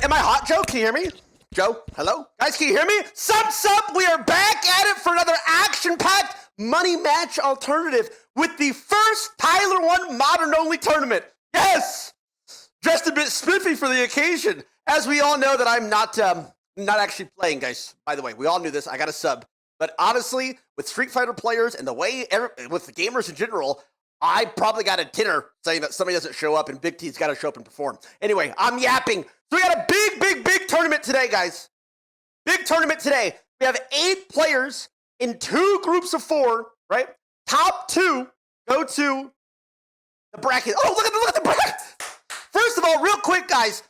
Am I hot, Joe? Can you hear me? Joe, hello? Guys, can you hear me? Sup? We are back at it for another action-packed money match alternative with the first TYLER1 modern-only tournament. Yes! Dressed a bit spiffy for the occasion. As we all know that I'm not actually playing, guys. By the way, we all knew this. I got a sub. But honestly, with Street Fighter players and the way, with the gamers in general, I probably got a dinner saying that somebody doesn't show up and Big T's got to show up and perform. Anyway, I'm yapping. So we got a big tournament today, guys. Big tournament today. We have 8 players in 2 groups of 4, right? Top 2 go to the bracket. Oh, look at the bracket. First of all, real quick, guys,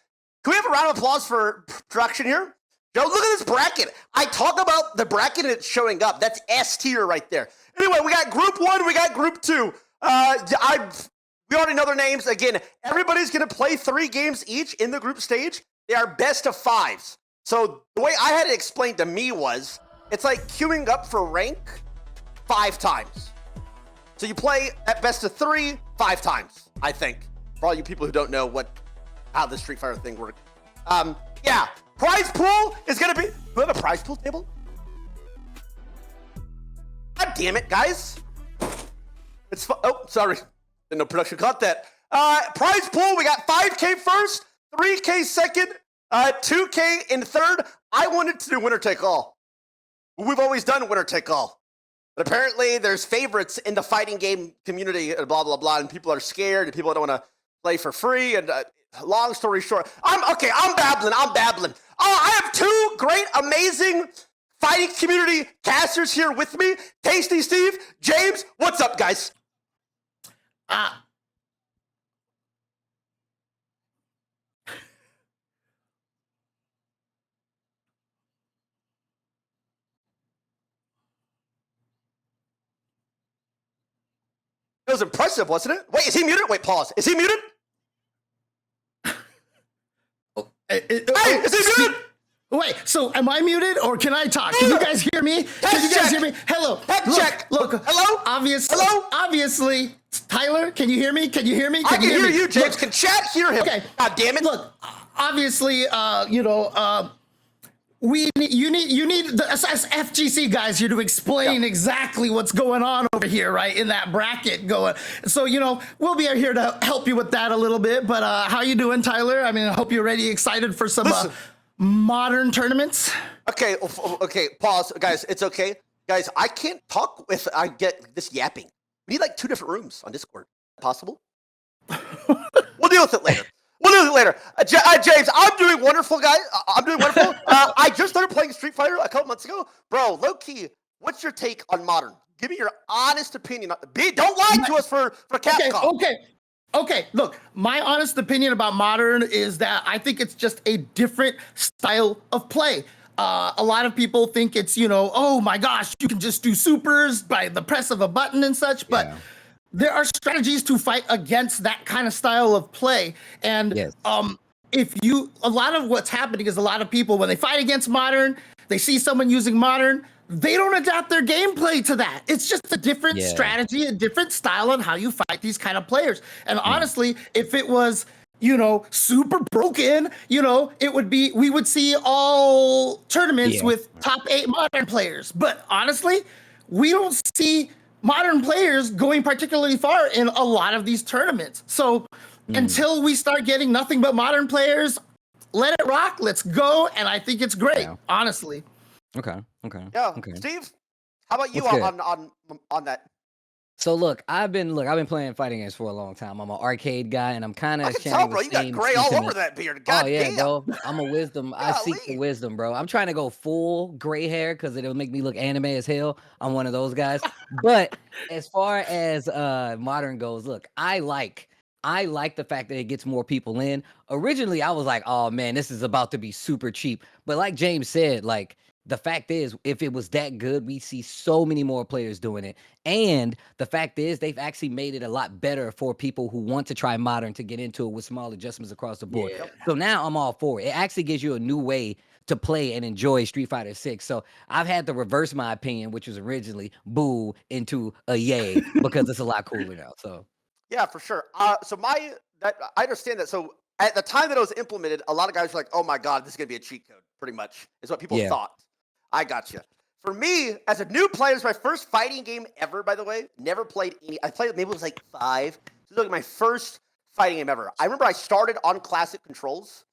can we have a round of applause for production here? Joe, look at this bracket. I talk about the bracket and it's showing up. That's S tier right there. Anyway, we got group 1, we got group 2. We already know their names. Again, everybody's going to play 3 games each in the group stage. They are best of 5s. So the way I had it explained to me was, it's like queuing up for rank 5 times. So you play at best of 3, 5 times, I think. For all you people who don't know how the Street Fighter thing works. Yeah, prize pool is going to be... Do we have a prize pool table? God damn it, guys. It's fun. Oh, sorry. Didn't know production caught that. Prize pool, we got 5K first, 3K second, 2K in third. I wanted to do winner take all. We've always done winner take all. But apparently there's favorites in the fighting game community and blah, blah, blah, and people are scared and people don't want to play for free. And long story short, I'm babbling. I have 2 great, amazing fighting community casters here with me. Tasty Steve, James, what's up, guys? It was impressive, wasn't it? Wait, is he muted? Wait, pause. Is he muted? Hey, is he muted? Wait, so am I muted or can I talk? Can you guys hear me? Can you guys hear me? Hello. Look. Hello? Obviously, Tyler, can you hear me? Can you hear me? I can hear you, James. Can chat hear him? Okay. God damn it. Look, obviously, you need the FGC guys here to explain exactly what's going on over here, right, in that bracket going. So, we'll be here to help you with that a little bit. But how you doing, Tyler? I mean, I hope you're ready, excited for some modern tournaments. Okay, pause. Guys, it's okay. Guys, I can't talk if I get this yapping. We need like 2 different rooms on Discord. Possible? We'll deal with it later. James, I'm doing wonderful, guys. I'm doing wonderful. I just started playing Street Fighter a couple months ago. Bro, low-key, what's your take on modern? Give me your honest opinion. Don't lie to us for Capcom. Okay, look, my honest opinion about modern is that I think it's just a different style of play. A lot of people think it's, oh my gosh, you can just do supers by the press of a button and such, but there are strategies to fight against that kind of style of play. And a lot of what's happening is a lot of people, when they fight against modern, they see someone using modern, they don't adapt their gameplay to that. It's just a different strategy, a different style on how you fight these kind of players. And honestly, if it was, super broken, we would see all tournaments with top 8 modern players. But honestly, we don't see modern players going particularly far in a lot of these tournaments. So until we start getting nothing but modern players, let it rock, let's go. And I think it's great, honestly. Okay. Yeah. Okay. Steve, how about you on that? So look, I've been playing fighting games for a long time. I'm an arcade guy, and I'm kind of. I can tell, bro. You got gray all over that beard. God damn. Bro. I'm a wisdom. I seek the wisdom, bro. I'm trying to go full gray hair because it'll make me look anime as hell. I'm one of those guys. But as far as modern goes, look, I like the fact that it gets more people in. Originally, I was like, oh man, this is about to be super cheap. But like James said, like, the fact is, if it was that good, we see so many more players doing it. And the fact is, they've actually made it a lot better for people who want to try modern to get into it with small adjustments across the board. So now I'm all for it. It actually gives you a new way to play and enjoy Street Fighter 6. So I've had to reverse my opinion, which was originally boo, into a yay, because it's a lot cooler now. So yeah, for sure. I understand that. So at the time that it was implemented, a lot of guys were like, "Oh my god, this is gonna be a cheat code." Pretty much is what people thought. I got you. For me, as a new player, it's my first fighting game ever. By the way, never played any. I played maybe it was like 5. This was like my first fighting game ever. I remember I started on classic controls.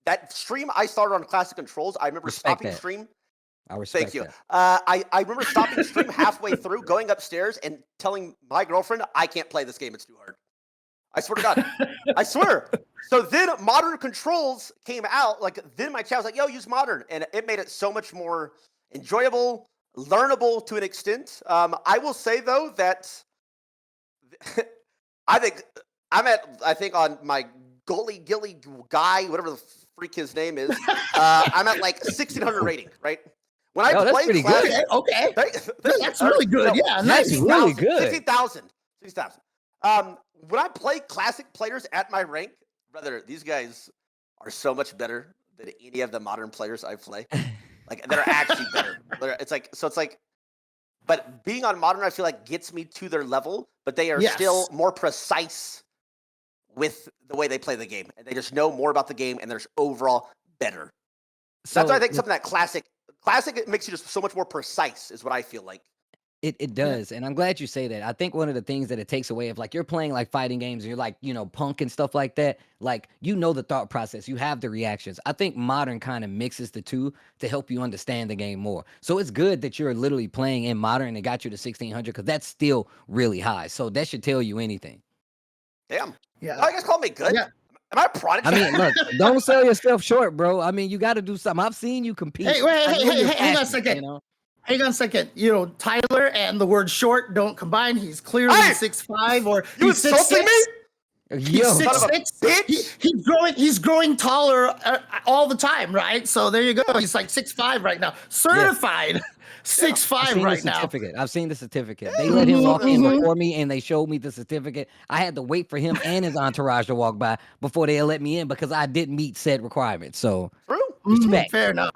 That stream I started on classic controls. I remember stopping stream. I respect Thank you. that. I remember stopping stream halfway through, going upstairs, and telling my girlfriend, "I can't play this game. It's too hard." I swear to God. I swear. So then modern controls came out. Like then my chat was like, "Yo, use modern," and it made it so much more enjoyable, learnable to an extent. I will say though that I think on my Gully guy, whatever the freak his name is, I'm at like 1600 rating, right? When I that's play pretty classic, good. Okay. That's really good. Yeah, nice. That's really good. 60,000. When I play classic players at my rank, brother, these guys are so much better than any of the modern players I play. Like, that are actually better. It's like, but being on modern, I feel like gets me to their level, but they are still more precise with the way they play the game. And they just know more about the game, and they're overall better. So that's why I think something that classic, it makes you just so much more precise, is what I feel like. It does, and I'm glad you say that. I think one of the things that it takes away, if like you're playing like fighting games and you're like, punk and stuff like that, like the thought process, you have the reactions. I think modern kind of mixes the two to help you understand the game more. So it's good that you're literally playing in modern and it got you to 1600 because that's still really high. So that should tell you anything. Damn. Yeah. Oh, you guys call me good? Yeah. Am I a prodigy? I mean, look, don't sell yourself short, bro. I mean, you got to do something. I've seen you compete. Hey, hang on a second. Hang on a second. Tyler and the word short don't combine. He's clearly 6'5", or he's 6'6". He's 6'6". He's growing taller all the time, right? So there you go. He's like 6'5" right now. Certified 6'5" right now. I've seen the certificate. They let him walk in before me, and they showed me the certificate. I had to wait for him and his entourage to walk by before they let me in because I didn't meet said requirements. So, respect. Fair enough.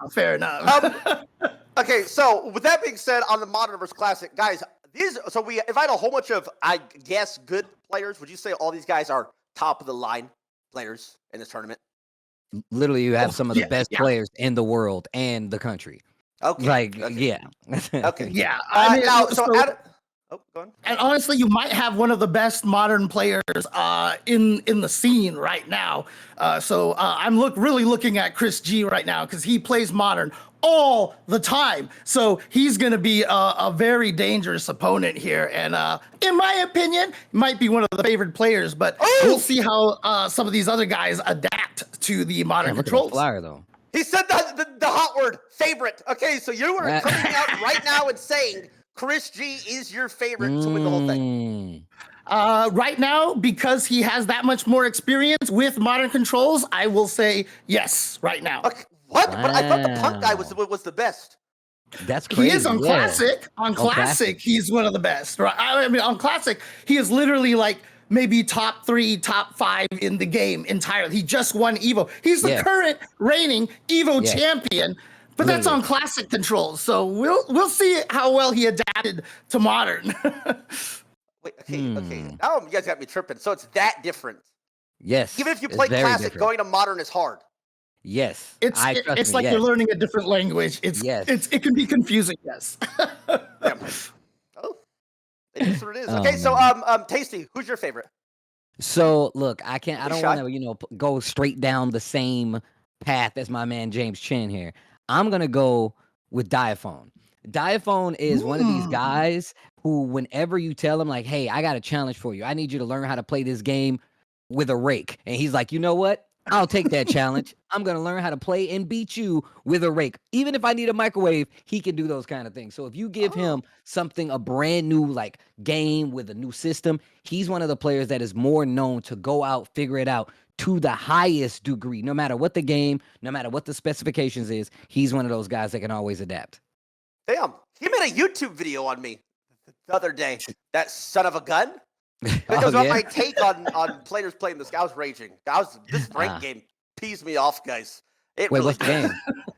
Okay, so with that being said, on the modern versus classic, guys, we invite a whole bunch of, I guess, good players. Would you say all these guys are top of the line players in this tournament? Literally, you have some of the best players in the world and the country. Okay. Yeah. Okay. Yeah. Go on. And honestly, you might have one of the best modern players in the scene right now. So I'm really looking at Chris G right now because he plays modern all the time. So he's going to be a very dangerous opponent here. And in my opinion, might be one of the favorite players, but we'll see how some of these other guys adapt to the modern controls. Flyer, though. He said the hot word, favorite. Okay, so you are coming out right now and saying Chris G is your favorite to win the whole thing. Right now, because he has that much more experience with modern controls, I will say yes right now. Okay. What? Wow. But I thought the punk guy was the best. That's crazy. He is on classic. On classic, he's one of the best. Right? I mean, on classic, he is literally like maybe top 3, top 5 in the game entirely. He just won Evo. He's the current reigning Evo champion. But that's on classic controls, so we'll see how well he adapted to modern. Wait, okay. Now you guys got me tripping. So it's that different. Yes. Even if you play classic, going to modern is hard. Yes. It's like you're learning a different language. It can be confusing. Yes. Oh, it is what it is. Okay, so Tasty, who's your favorite? So look, I don't want to go straight down the same path as my man James Chin here. I'm gonna go with Diaphone. Diaphone is one of these guys who, whenever you tell him like, "Hey, I got a challenge for you. I need you to learn how to play this game with a rake," and he's like, "You know what? I'll take that challenge. I'm going to learn how to play and beat you with a rake. Even if I need a microwave, he can do those kind of things." So if you give him a brand new like game with a new system, he's one of the players that is more known to go out, figure it out to the highest degree. No matter what the game, no matter what the specifications is, he's one of those guys that can always adapt. Damn, he made a YouTube video on me the other day. That son of a gun. Because about my take on players playing this, I was raging. This rank game pees me off, guys. What's the game?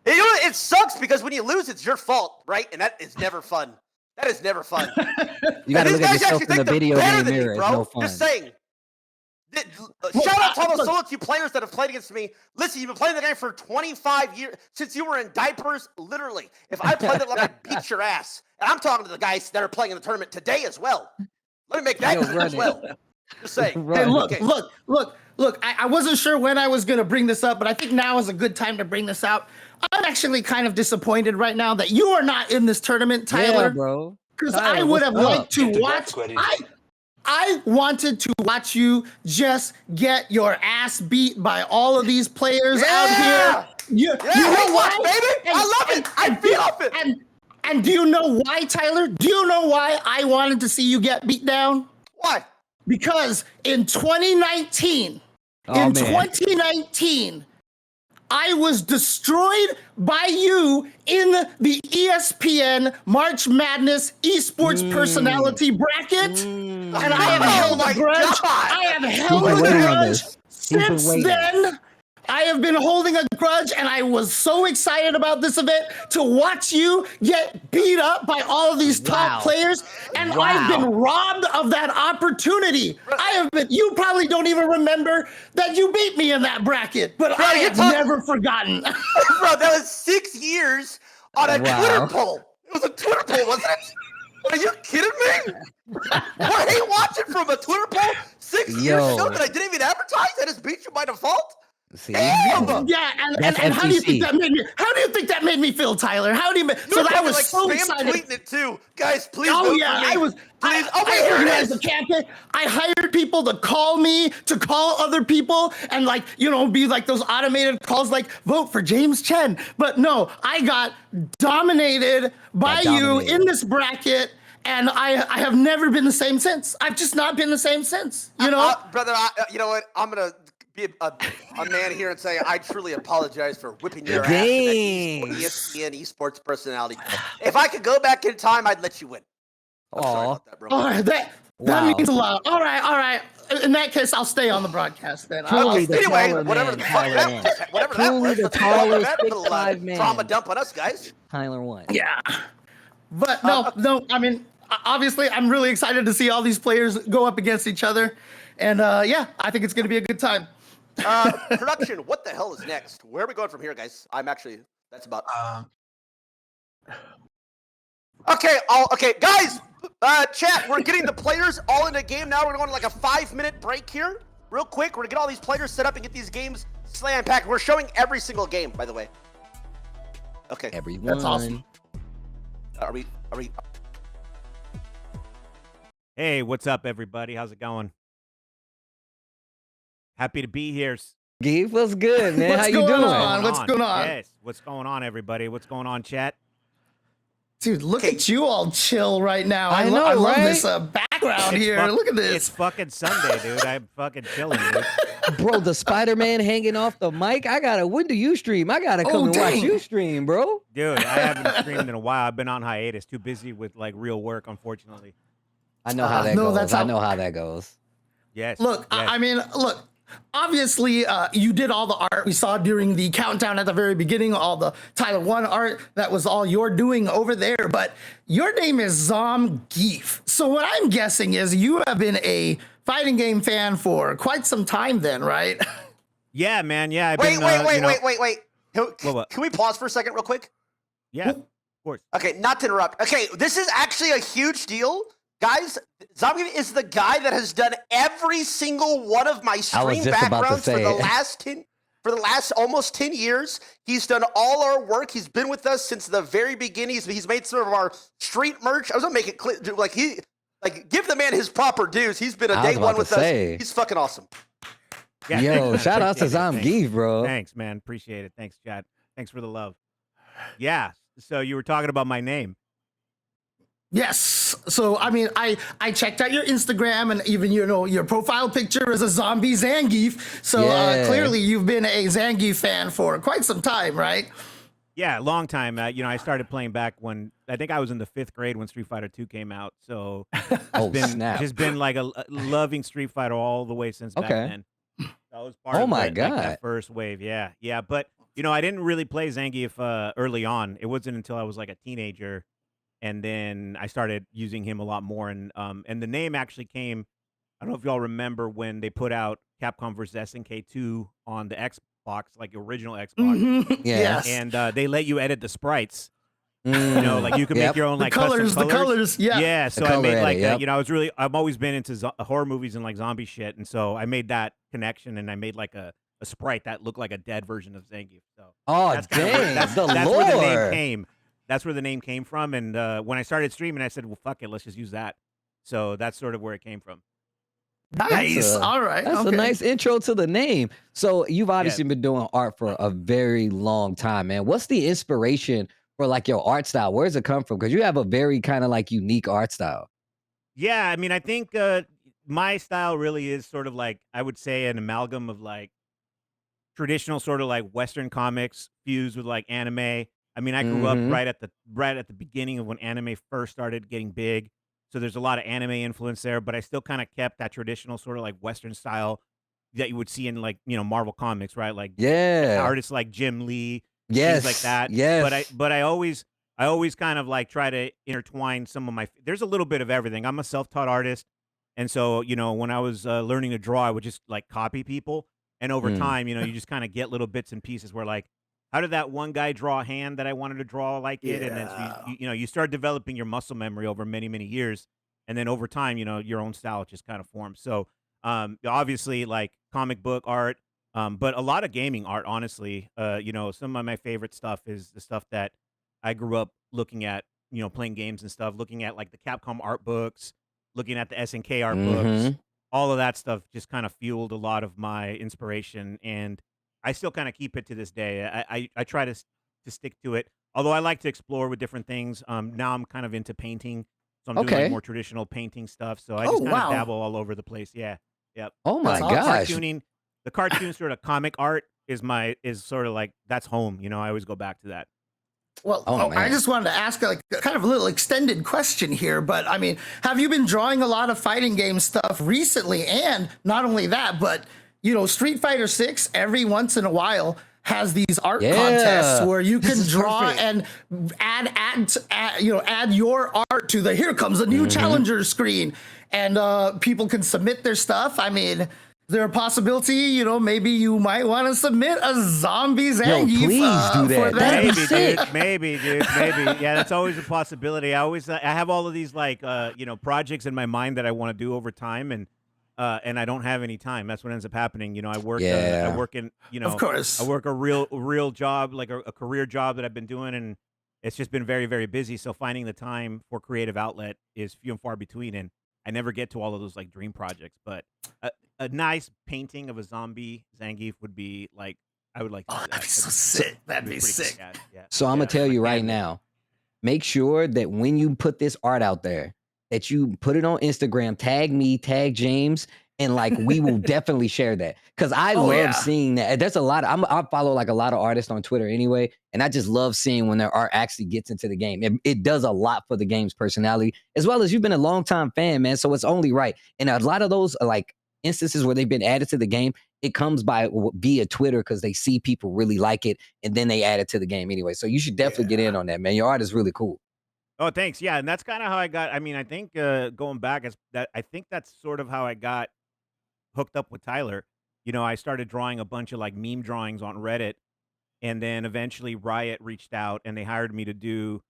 It sucks because when you lose, it's your fault, right? And that is never fun. That is never fun. You got to look at yourself in the video game mirror. It's no fun. Just saying. Shout out to all the solo queue players that have played against me. Listen, you've been playing the game for 25 years, since you were in diapers, literally. If I played it, like, I'd beat your ass. And I'm talking to the guys that are playing in the tournament today as well. Let me make that clear as well. Just saying. Hey, look, I wasn't sure when I was going to bring this up, but I think now is a good time to bring this out. I'm actually kind of disappointed right now that you are not in this tournament, Tyler. Yeah, bro. Because I would have liked to watch. I wanted to watch you just get your ass beat by all of these players out here. You know why, baby? I love it. I feel it. And do you know why, Tyler? Do you know why I wanted to see you get beat down? Why? Because in 2019, I was destroyed by you in the ESPN March Madness esports personality bracket. And I have held a grudge. I have held a grudge since then. I have been holding a grudge, and I was so excited about this event to watch you get beat up by all of these top players, and I've been robbed of that opportunity. You probably don't even remember that you beat me in that bracket, but I have never forgotten. Bro, that was 6 years on a Twitter poll. It was a Twitter poll, wasn't it? Are you kidding me? What, hate watching from a Twitter poll 6 years ago that I didn't even advertise? I just beat you by default? See? Yeah, and how do you think that made me? How do you think that made me feel, Tyler? How do you? So I was so excited. Tweeting it too, guys. Please. Oh yeah, I was. Please. I organized a campaign. I hired people to call me, to call other people, and be like those automated calls, like vote for James Chen. But no, I got dominated by you in this bracket. And I have never been the same since. I've just not been the same since. You know, brother. You know what? I'm gonna be a man here and say I truly apologize for whipping your ass in that ESPN esports personality. If I could go back in time, I'd let you win. I'm sorry about that, bro. That means a lot. All right. In that case, I'll stay on the broadcast then. Anyway, whatever the fuck that was. The taller 6'5" man. Trauma dump on us, guys. TYLER1. Yeah. But no. I mean, obviously, I'm really excited to see all these players go up against each other. And I think it's going to be a good time. Production, what the hell is next? Where are we going from here, guys? That's about. Okay, guys, chat, we're getting the players all in a game now. We're going to like a 5-minute break here. Real quick, we're going to get all these players set up and get these games slam-packed. We're showing every single game, by the way. Okay. Everyone. That's awesome. Are we? Hey, what's up, everybody? How's it going? Happy to be here. Geef, what's good, man? How you doing? What's going on? Yes, what's going on, everybody? What's going on, chat? Dude, look at you all chill right now. I know, love right? this background here. Look at this. It's fucking Sunday, dude. I'm fucking chilling, dude. Bro, the Spider-Man hanging off the mic. When do you stream? I gotta come and watch you stream, bro. Dude, I haven't streamed in a while. I've been on hiatus. Too busy with real work, unfortunately. I know how that goes. I know how that goes. Yes. Look, yes. I mean, look. Obviously, you did all the art we saw during the countdown at the very beginning, all the TYLER1 art. That was all you're doing over there. But your name is Geef. So what I'm guessing is you have been a fighting game fan for quite some time then, right? Yeah, man. Yeah. Wait. Can we pause for a second real quick? Yeah, of course. Okay, not to interrupt. Okay, this is actually a huge deal. Guys, Zombie is the guy that has done every single one of my stream backgrounds for the last almost 10 years. He's done all our work. He's been with us since the very beginning. He's made some of our street merch. I was gonna make it clear, give the man his proper dues. He's been a day one with us. He's fucking awesome. Yeah, yo, shout out to Geef, bro. Thanks, man. Appreciate it. Thanks, chat. Thanks for the love. Yeah. So you were talking about my name. Yes. So, I mean, I checked out your Instagram and even, your profile picture is a zombie Zangief. So clearly you've been a Zangief fan for quite some time, right? Yeah, long time. I started playing back when I think I was in the 5th grade when Street Fighter 2 came out. So just been like a loving Street Fighter all the way since back then. I was part of that first wave. Yeah. Yeah. But, I didn't really play Zangief early on. It wasn't until I was like a teenager. And then I started using him a lot more, and the name actually came I don't know if y'all remember when they put out Capcom vs SNK 2 on the Xbox, like the original Xbox. Yes. And they let you edit the sprites. You know, like you could make your own like colors, custom colors. Yeah. So I made like you know, I've always been into horror movies and like zombie shit, and so I made that connection, and I made like a sprite that looked like a dead version of Zangief. So that's dang, that's where the name came. That's where the name came from, and when I started streaming, I said, well, fuck it, let's just use that. So that's sort of where it came from. Nice. All right. That's a nice intro to the name. So you've obviously been doing art for a very long time, man. What's the inspiration for like your art style? Where does it come from? Because you have a very kind of like unique art style. Yeah, I mean, I think my style really is sort of like, I would say, an amalgam of like traditional sort of like Western comics fused with like anime. I mean, I grew up right at the beginning of when anime first started getting big. So there's a lot of anime influence there, but I still kind of kept that traditional sort of like Western style that you would see in like, you know, Marvel comics, right? Like artists like Jim Lee, things like that. But I always kind of like try to intertwine some of my, there's a little bit of everything. I'm a self-taught artist. And so, you know, when I was learning to draw, I would just like copy people. And over time, you know, you just kind of get little bits and pieces where like, how did that one guy draw a hand that I wanted to draw like it? And then, you know, you start developing your muscle memory over many, many years. And then over time, you know, your own style just kind of forms. So obviously like comic book art, but a lot of gaming art, honestly. You know, some of my favorite stuff is the stuff that I grew up looking at, you know, playing games and stuff, looking at like the Capcom art books, looking at the SNK art books. All of that stuff just kind of fueled a lot of my inspiration. And I still kind of keep it to this day. I try to stick to it. Although I like to explore with different things. Now I'm kind of into painting. So I'm doing like more traditional painting stuff. So I just kind of dabble all over the place. Yeah. Yep. Oh my gosh. The cartoon sort of comic art is sort of like, that's home. You know, I always go back to that. Well, I just wanted to ask like kind of a little extended question here, but I mean, have you been drawing a lot of fighting game stuff recently? And not only that, but you know, Street Fighter 6 every once in a while has these art contests where you can draw and add your art to the here comes a new challenger screen, and people can submit their stuff. I mean, is there a possibility, you know, maybe you might want to submit a zombie Zangief? Please do that. Maybe, dude. Yeah, that's always a possibility. I have all of these like you know, projects in my mind that I want to do over time, and I don't have any time. That's what ends up happening. You know, I work in, you know, of course, I work a real job, like a career job that I've been doing, and it's just been very, very busy. So finding the time for creative outlet is few and far between, and I never get to all of those like dream projects. But a nice painting of a zombie Zangief would be like, I would like to do that. That'd be so sick. That'd be sick. Yeah. So I'm gonna tell you right now, make sure that when you put this art out there, that you put it on Instagram, tag me, tag James, and like we will definitely share that, because I love seeing that. There's a lot of, I follow like a lot of artists on Twitter anyway, and I just love seeing when their art actually gets into the game. It does a lot for the game's personality, as well as you've been a longtime fan, man. So it's only right. And a lot of those like instances where they've been added to the game, it comes via Twitter because they see people really like it, and then they add it to the game anyway. So you should definitely get in on that, man. Your art is really cool. Oh, thanks. Yeah, and that's kind of how I got. I mean, I think going back, I think that's sort of how I got hooked up with Tyler. You know, I started drawing a bunch of like meme drawings on Reddit, and then eventually Riot reached out and they hired me to do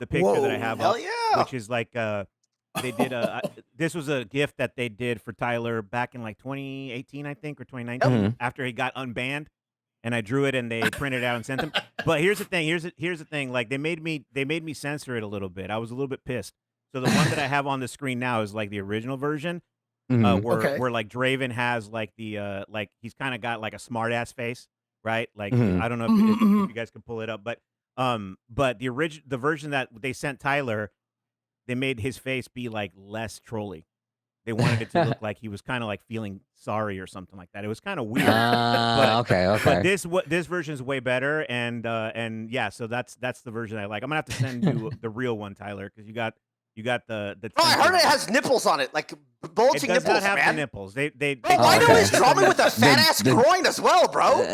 the picture that I have up, which is like they did this was a gift that they did for Tyler back in like 2018, I think, or 2019, after he got unbanned. And I drew it, and they printed it out and sent them. But here's the thing. Here's the thing. Like they made me censor it a little bit. I was a little bit pissed. So the one that I have on the screen now is like the original version, where like Draven has like the like he's kind of got like a smart ass face, right? Like I don't know if you guys can pull it up, but the version that they sent Tyler, they made his face be like less trolly. They wanted it to look like he was kind of like feeling sorry or something like that. It was kind of weird. Okay. But this version is way better, and yeah, so that's the version I like. I'm gonna have to send you the real one, Tyler, because you got the. Oh, I heard it has nipples on it, like bulging nipples. It does nipples, not have man. the nipples. They why do his drawing with a fat ass groin as well, bro?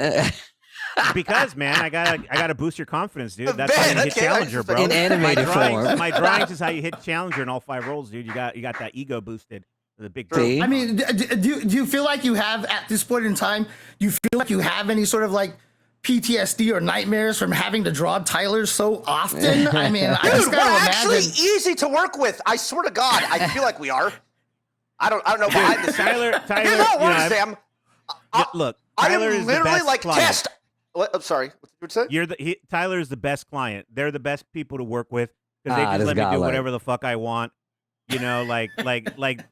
Because man, I gotta boost your confidence, dude. That's how you hit Challenger, bro. In animated form. My drawings is how you hit Challenger in all 5 rolls, dude. You got that ego boosted. The big. I mean, do you feel like you have at this point in time? You feel like you have any sort of like PTSD or nightmares from having to draw Tylers so often? I mean, I just gotta we're imagine. actually easy to work with. I swear to God, I feel like we are. I don't know behind the Tyler, Here's how it works, Sam. Look, I Tyler am is the literally best like client. test. What? I'm sorry. What did you say? Tyler is the best client. They're the best people to work with because they just let me do whatever the fuck I want. You know, like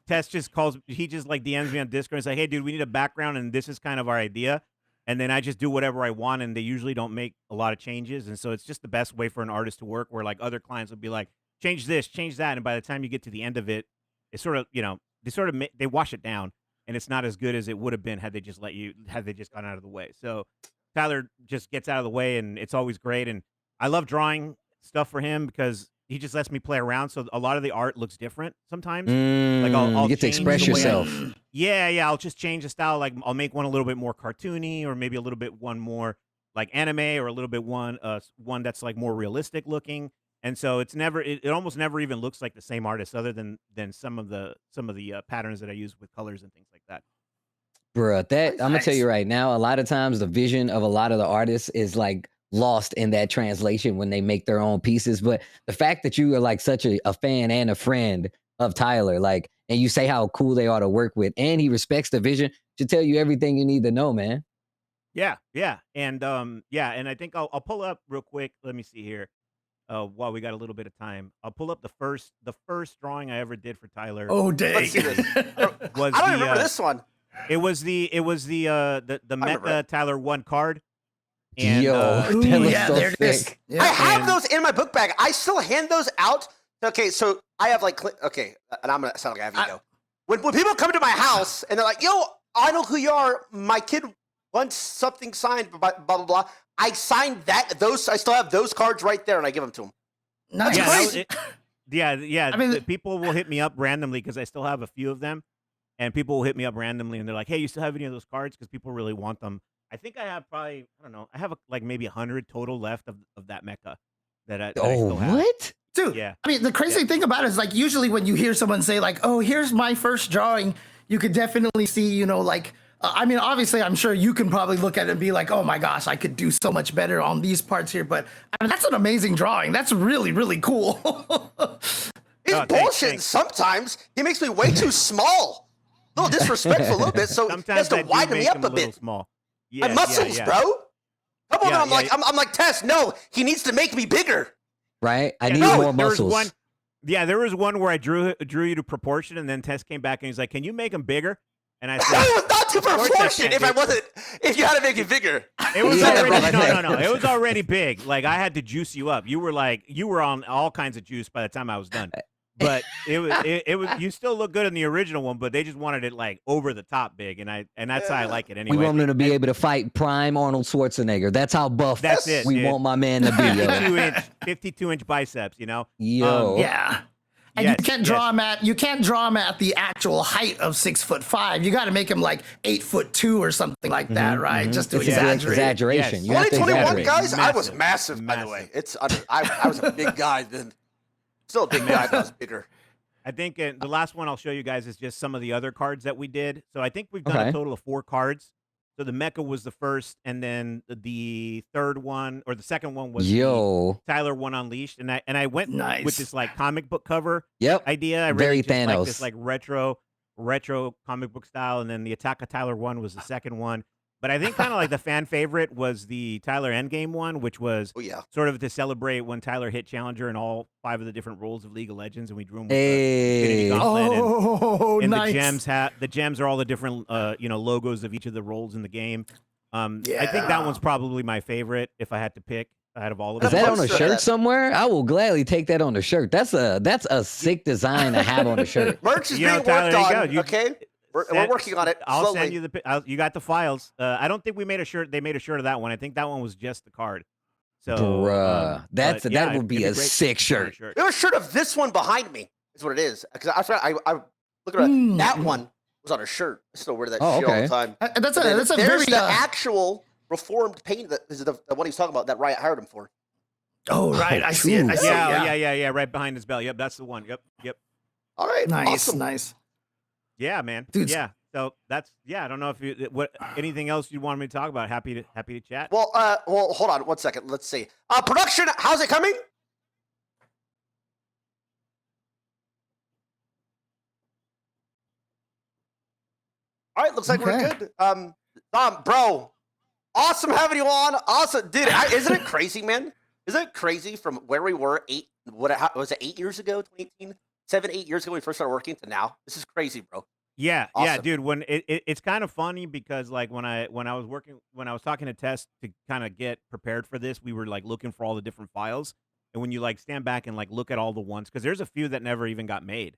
Tess just calls. He just like DMs me on Discord and say, "Hey, dude, we need a background, and this is kind of our idea." And then I just do whatever I want, and they usually don't make a lot of changes. And so it's just the best way for an artist to work, where like other clients will be like, "Change this, change that," and by the time you get to the end of it, it's sort of they wash it down, and it's not as good as it would have been had they just gone out of the way. So Tyler just gets out of the way, and it's always great. And I love drawing stuff for him because he just lets me play around. So a lot of the art looks different sometimes. Like I'll you get to express yourself. Yeah. I'll just change the style. Like I'll make one a little bit more cartoony, or maybe a little bit one more like anime, or a little bit one that's like more realistic looking. And so it almost never even looks like the same artist, other than some of the patterns that I use with colors and things like that. Bruh, I'm gonna tell you right now, a lot of times the vision of a lot of the artists is like lost in that translation when they make their own pieces. But the fact that you are like such a fan and a friend of Tyler, like, and you say how cool they are to work with, and he respects the vision, should tell you everything you need to know, man. Yeah. And and I think I'll pull up real quick. Let me see here. While we got a little bit of time, I'll pull up the first drawing I ever did for Tyler. Oh dang! Let's see this. I don't remember this one. It was the Mecha TYLER1 card. And, there it is. Yeah. I have those in my book bag. I still hand those out. Okay, so I have like and I'm gonna sound like I have ego. When people come to my house and they're like, "Yo, I know who you are. My kid wants something signed." Blah blah blah. I signed those. I still have those cards right there, and I give them to them. Nice. Yeah. I mean, people will hit me up randomly because I still have a few of them, and people will hit me up randomly, and they're like, "Hey, you still have any of those cards?" Because people really want them. I think I have probably, I don't know, I have like maybe 100 total left of that mecha that I still have. What? Dude, yeah. I mean, the crazy thing about it is like usually when you hear someone say like, "Oh, here's my first drawing," you could definitely see, like, I mean, obviously, I'm sure you can probably look at it and be like, "Oh my gosh, I could do so much better on these parts here." But I mean, that's an amazing drawing. That's really, really cool. He's bullshitting sometimes. He makes me way too small. A little disrespectful a little bit, so he has to widen me up a bit. Small. My muscles, bro. Come on, I'm like Tess. No, he needs to make me bigger. Right? I need more muscles. There was one where I drew you to proportion, and then Tess came back and he's like, "Can you make him bigger?" And I said, "That was not to proportion. If you had to make it bigger, it was already no. It was already big. Like I had to juice you up. You were on all kinds of juice by the time I was done. But it was you still look good in the original one, but they just wanted it like over the top big, and that's how I like it anyway. We want him to be able to fight prime Arnold Schwarzenegger. That's how buff we want my man to be. 52-inch biceps, yeah. And you can't draw him at the actual height of 6'5". You got to make him like 8'2" or something like that, right? Just to exaggeration. Yes. 2021 guys, I was massive, by the way. I was a big guy then. Still a big guy, but I was bigger. I think the last one I'll show you guys is just some of the other cards that we did. So I think we've done a total of 4 the Mecha was the first, and then the third one or the second one was the TYLER1 Unleashed, and I went with this like comic book cover idea. I really just like this like retro comic book style, and then the Attack of TYLER1 was the second one. But I think kind of like the fan favorite was the Tyler Endgame one, which was sort of to celebrate when Tyler hit Challenger in all 5 of the different roles of League of Legends, and we drew them with the Infinity Gauntlet. And nice. The gems are all the different logos of each of the roles in the game. I think that one's probably my favorite if I had to pick out of all of them. Is that on a shirt somewhere? I will gladly take that on the shirt. That's a sick design to have on a shirt. Merch is being worked on. Okay. We're working on it. I'll send you you got the files. I don't think we made a shirt. They made a shirt of that one. I think that one was just the card. So, that would be a sick shirt. There's a shirt of this one behind me. Is what it is. Because I look at that one was on a shirt. I still wear that shit all the time. That's a very the actual reformed paint that is the one he's talking about that Riot hired him for. Oh right, I see it. Yeah, right behind his belt. Yep, that's the one. Yep. All right, nice, awesome. Nice. Yeah, man. Dude. Yeah. So that's I don't know if you anything else you want me to talk about. Happy to chat. Well, hold on 1 second. Let's see. Production, how's it coming? All right, looks like we're good. Bro, awesome having you on. Awesome, dude. Isn't it crazy, man? Isn't it crazy from where we were 8 years ago, 2018, 7, 8 years ago when we first started working to now? This is crazy, bro. Yeah, Awesome. yeah, dude. When it's kind of funny because like when I was talking to Tess to kind of get prepared for this, we were like looking for all the different files, and when you like stand back and like look at all the ones, because there's a few that never even got made.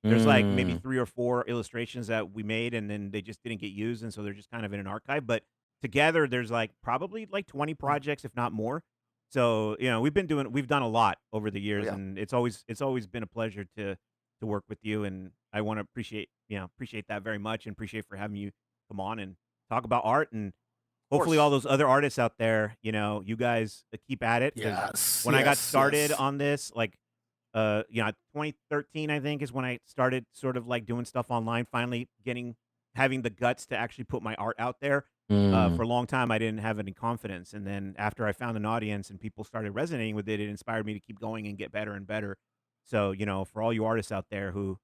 There's like maybe 3 or 4 illustrations that we made, and then they just didn't get used, and so they're just kind of in an archive. But together, there's like probably like 20 projects, if not more. So we've done a lot over the years, and it's always been a pleasure to work with you, and I want to appreciate that very much, and appreciate for having you come on and talk about art, and hopefully all those other artists out there, you guys keep at it. Yes. When I got started on this, like 2013, I think, is when I started sort of like doing stuff online, finally having the guts to actually put my art out there. For a long time, I didn't have any confidence. And then after I found an audience and people started resonating with it, it inspired me to keep going and get better and better. So, for all you artists out there who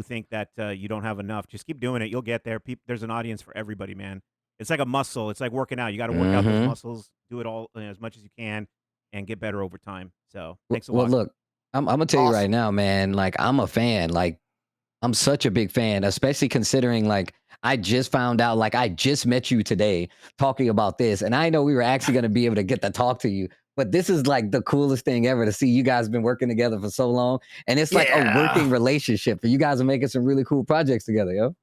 think that you don't have enough, just keep doing it. You'll get there. There's an audience for everybody, man. It's like a muscle. It's like working out. You got to work out those muscles, do it all as much as you can, and get better over time. So thanks a lot. Well, look, I'm gonna tell you right now, man. Like, I'm a fan. Like, I'm such a big fan, especially considering like I just found out, like I just met you today talking about this, and I know we were actually gonna be able to get to talk to you. But this is like the coolest thing ever to see. You guys been working together for so long, and it's like a working relationship. And you guys are making some really cool projects together, yo.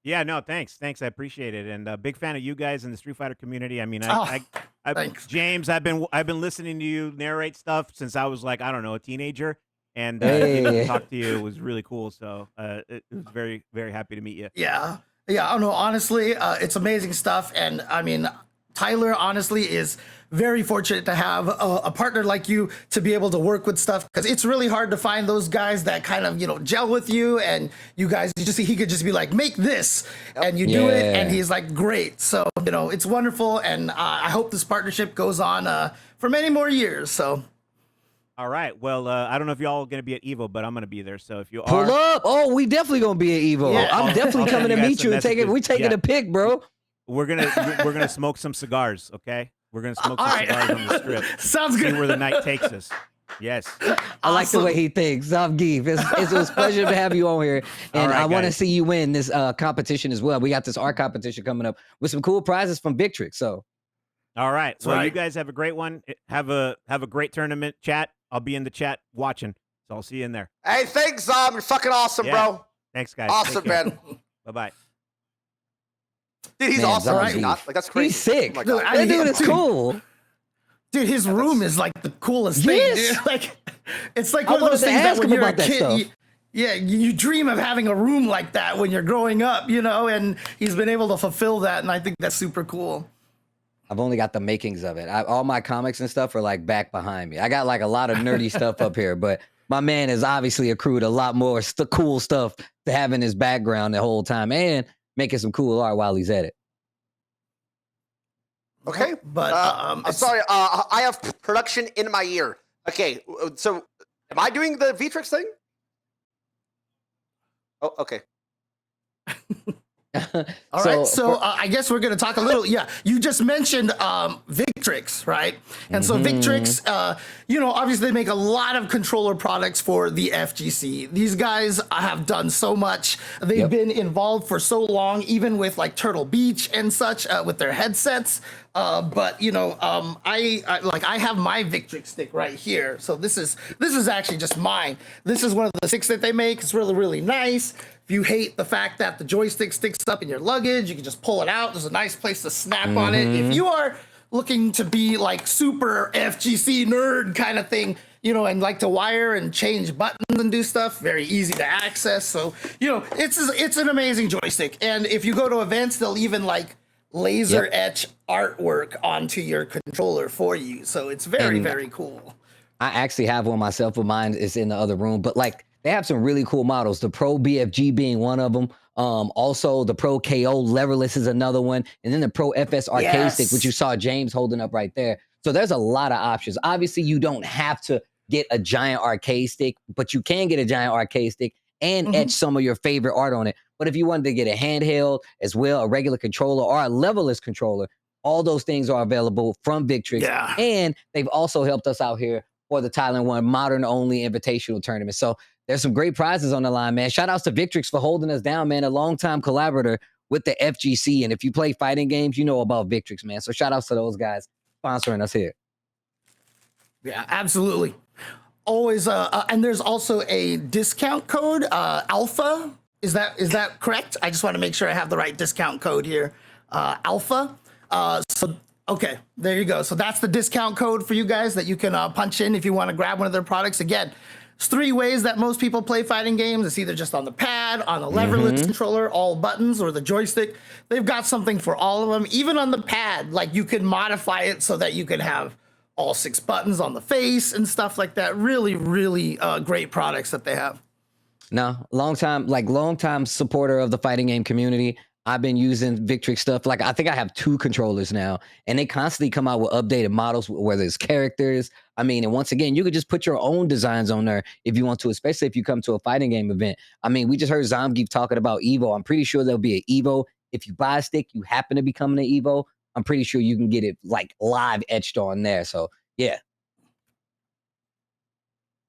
Yeah, no, thanks. I appreciate it, and big fan of you guys in the Street Fighter community. I mean, James, I've been listening to you narrate stuff since I was like, I don't know, a teenager, and to talk to you was really cool. So it was very, very happy to meet you. Yeah. I don't know. Honestly, it's amazing stuff, and I mean, Tyler honestly is very fortunate to have a partner like you to be able to work with stuff, because it's really hard to find those guys that kind of gel with you, and you guys he could just be like, make this, and you do it, and he's like, great. So it's wonderful, and I hope this partnership goes on for many more years. So all right. Well, I don't know if y'all are going to be at Evo, but I'm going to be there. So if you pull up, we definitely going to be at Evo. Yeah. I'm definitely coming to meet you and taking a pic, bro. We're gonna smoke some cigars, okay? We're gonna smoke some cigars on the strip. Sounds good. See where the night takes us. Yes. I like the way he thinks. Zavgeef, it was a pleasure to have you on here, and I want to see you win this competition as well. We got this art competition coming up with some cool prizes from Victrix. So, all right. Well, you guys have a great one. Have a great tournament. Chat. I'll be in the chat watching. So I'll see you in there. Hey, thanks, You're fucking awesome, bro. Thanks, guys. Awesome, man. Bye-bye. Dude, he's awesome, right? Like, that's crazy. He's sick. Oh dude, that dude is cool. Dude, his room is like the coolest thing. Dude. Like, it's like one of those things that when you're a kid, you dream of having a room like that when you're growing up, and he's been able to fulfill that, and I think that's super cool. I've only got the makings of it. All my comics and stuff are like back behind me. I got like a lot of nerdy stuff up here, but my man has obviously accrued a lot more cool stuff to have in his background the whole time, and making some cool art while he's at it. Okay, but I'm sorry. I have production in my ear. Okay, so am I doing the Victrix thing? Oh, okay. All right, so I guess we're going to talk a little. Yeah, you just mentioned Victrix, right? And so Victrix, obviously they make a lot of controller products for the FGC. These guys have done so much. They've been involved for so long, even with like Turtle Beach and such with their headsets. But I have my Victrix stick right here. So this is actually just mine. This is one of the sticks that they make. It's really, really nice. If you hate the fact that the joystick sticks up in your luggage, you can just pull it out. There's a nice place to snap on it. If you are looking to be like super FGC nerd kind of thing, and like to wire and change buttons and do stuff, very easy to access. So, it's an amazing joystick. And if you go to events, they'll even like laser etch artwork onto your controller for you. So it's very, very cool. I actually have one myself, but mine is in the other room. But like they have some really cool models. The Pro BFG being one of them. Also the Pro KO leverless is another one, and then the Pro FS arcade stick, which you saw James holding up right there. So there's a lot of options. Obviously, you don't have to get a giant arcade stick, but you can get a giant arcade stick and etch some of your favorite art on it. But if you wanted to get a handheld as well, a regular controller or a leverless controller, all those things are available from Victrix. Yeah. And they've also helped us out here for the TYLER1 Modern Only Invitational Tournament. So there's some great prizes on the line, man. Shout outs to Victrix for holding us down, man. A longtime collaborator with the FGC. And if you play fighting games, you know about Victrix, man. So shout outs to those guys sponsoring us here. Yeah, absolutely. Always. And there's also a discount code, Alpha. Is that correct? I just want to make sure I have the right discount code here. Alpha. So, okay, there you go. So that's the discount code for you guys that you can punch in if you want to grab one of their products. Again, it's 3 ways that most people play fighting games. It's either just on the pad, on the leverless controller, all buttons, or the joystick. They've got something for all of them. Even on the pad, like you can modify it so that you can have all 6 buttons on the face and stuff like that. Really, really great products that they have. No, long time supporter of the fighting game community. I've been using Victrix stuff. Like, I think I have 2 controllers now, and they constantly come out with updated models, whether it's characters. I mean, and once again, you could just put your own designs on there if you want to, especially if you come to a fighting game event. I mean, we just heard Zomgeek talking about Evo. I'm pretty sure there'll be an Evo. If you buy a stick, you happen to become an Evo, I'm pretty sure you can get it like live etched on there. So, yeah.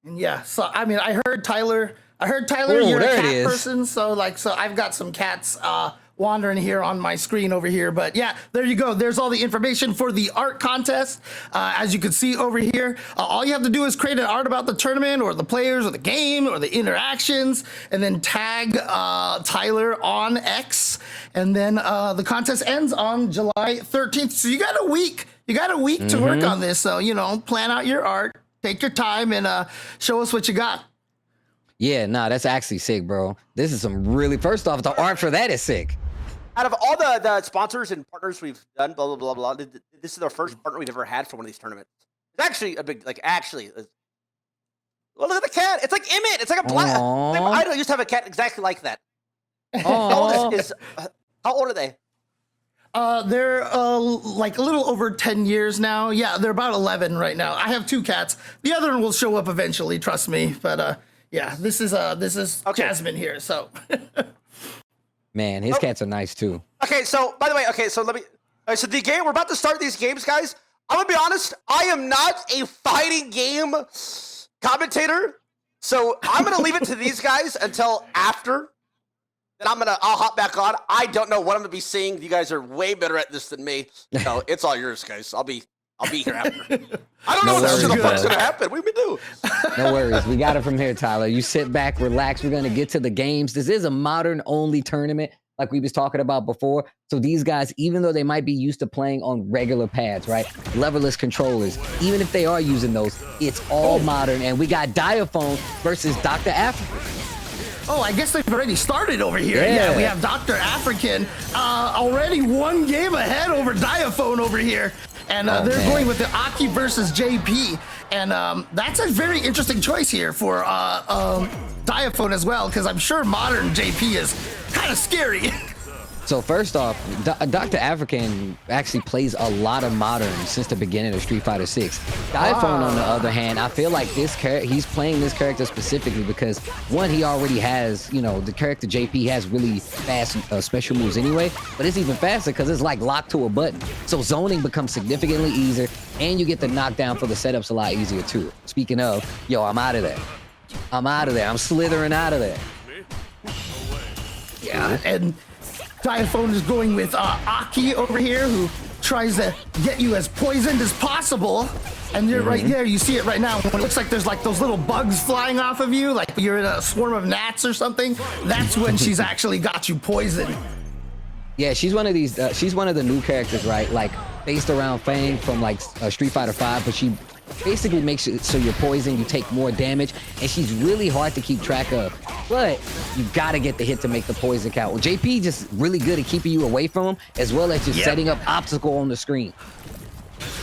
Yeah. So, I mean, I heard Tyler, you're a cat person. So I've got some cats wandering here on my screen over here. But yeah, there you go. There's all the information for the art contest. As you can see over here, all you have to do is create an art about the tournament or the players or the game or the interactions, and then tag Tyler on X. And then the contest ends on July 13th. So you got a week. To work on this. So, plan out your art, take your time, and show us what you got. Yeah, that's actually sick, bro. This is some really, first off, the art for that is sick. Out of all the sponsors and partners we've done, blah, blah, blah, blah, this is our first partner we've ever had for one of these tournaments. It's actually a big, well, look at the cat. It's like Emmett. It's like a black. I don't used to have a cat exactly like that. How old are they? They're like a little over 10 years now. Yeah, they're about 11 right now. I have 2 cats. The other one will show up eventually, trust me. But yeah, this is okay. Jasmine here. So, man, his cats are nice too. Okay, so by the way, so let me. So the game we're about to start these games, guys. I'm gonna be honest. I am not a fighting game commentator, so I'm gonna leave it to these guys until after. Then I'll hop back on. I don't know what I'm gonna be seeing. You guys are way better at this than me. So it's all yours, guys. I'll be here after. I don't know what the fuck's gonna happen. What do we do? No worries. We got it from here, Tyler. You sit back, relax. We're gonna get to the games. This is a modern only tournament, like we was talking about before. So these guys, even though they might be used to playing on regular pads, right? Leverless controllers, even if they are using those, it's all modern. And we got Diaphone versus Dr. Afrikan. Oh, I guess they've already started over here. Yeah, we have Dr. Afrikan already 1 game ahead over Diaphone over here. And they're going with the Aki versus JP. And that's a very interesting choice here for Diaphone as well, because I'm sure modern JP is kind of scary. So first off, Dr. Afrikan actually plays a lot of modern since the beginning of Street Fighter 6. Diaphone, on the other hand, I feel like he's playing this character specifically because, one, he already has, the character JP has really fast special moves anyway, but it's even faster because it's like locked to a button. So zoning becomes significantly easier, and you get the knockdown for the setups a lot easier too. Speaking of, I'm out of there. I'm slithering out of there. Yeah, and Diaphone is going with Aki over here, who tries to get you as poisoned as possible. And you're right there. You see it right now. When it looks like there's like those little bugs flying off of you, like you're in a swarm of gnats or something. That's when she's actually got you poisoned. Yeah, she's one of these. She's one of the new characters, right? Like based around Fang from like Street Fighter 5, but she basically makes it so you're poisoned, you take more damage, and she's really hard to keep track of. But you gotta get the hit to make the poison count. Well, JP just really good at keeping you away from him, as well as just setting up obstacle on the screen.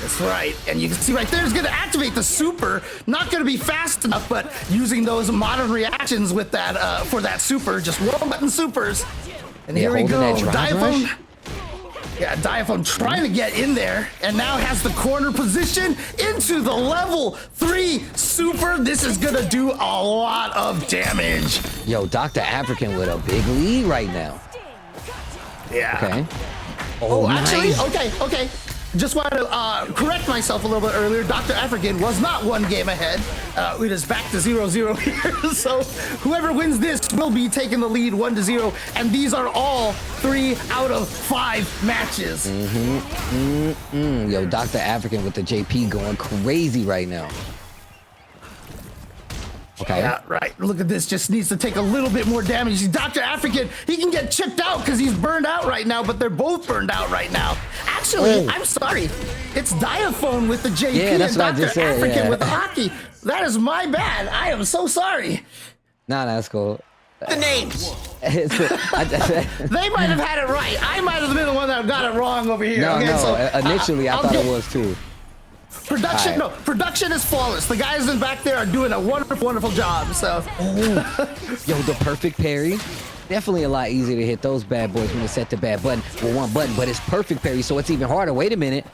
That's right. And you can see right there is going to activate the super. Not going to be fast enough, but using those modern reactions with that for that super, just one button supers. And here we go. Diaphone. Yeah, Diaphone trying to get in there and now has the corner position into the level 3 super. This is going to do a lot of damage. Yo, Dr. Afrikan with a big lead right now. Yeah. Okay. Oh, nice. Actually, okay. Just wanted to correct myself a little bit earlier. Dr. Afrikan was not 1 game ahead. It is back to 0-0 here. So whoever wins this will be taking the lead 1-0. And these are all 3 out of 5 matches. Yo, Dr. Afrikan with the JP going crazy right now. Okay. Yeah, right. Look at this. Just needs to take a little bit more damage. Dr. Afrikan, he can get chipped out because he's burned out right now, but they're both burned out right now. Actually, I'm sorry. It's Diaphone with the JP and Dr. Afrikan with the hockey. That is my bad. I am so sorry. Nah, that's cool. The names. They might have had it right. I might have been the one that got it wrong over here. No, okay, no. So, initially, I thought it was too. Production, right. No, production is flawless. The guys in back there are doing a wonderful, wonderful job. So, yo, the perfect parry. Definitely a lot easier to hit those bad boys when you set the bad button with 1 button, but it's perfect parry, so it's even harder. Wait a minute.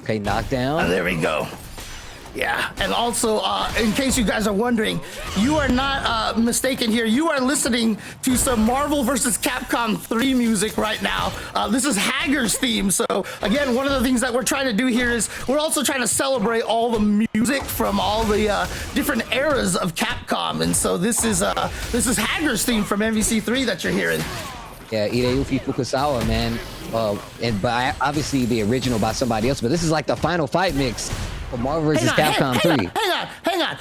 Okay, knockdown. There we go. Yeah, and also, in case you guys are wondering, you are not mistaken here. You are listening to some Marvel vs. Capcom 3 music right now. This is Hager's theme. So, again, one of the things that we're trying to do here is we're also trying to celebrate all the music from all the different eras of Capcom. And so this is Hager's theme from MVC3 that you're hearing. Yeah, Hideyuki Fukasawa, man. But obviously the original by somebody else, but this is like the final fight mix. Marvel vs. Capcom 3. Hang on.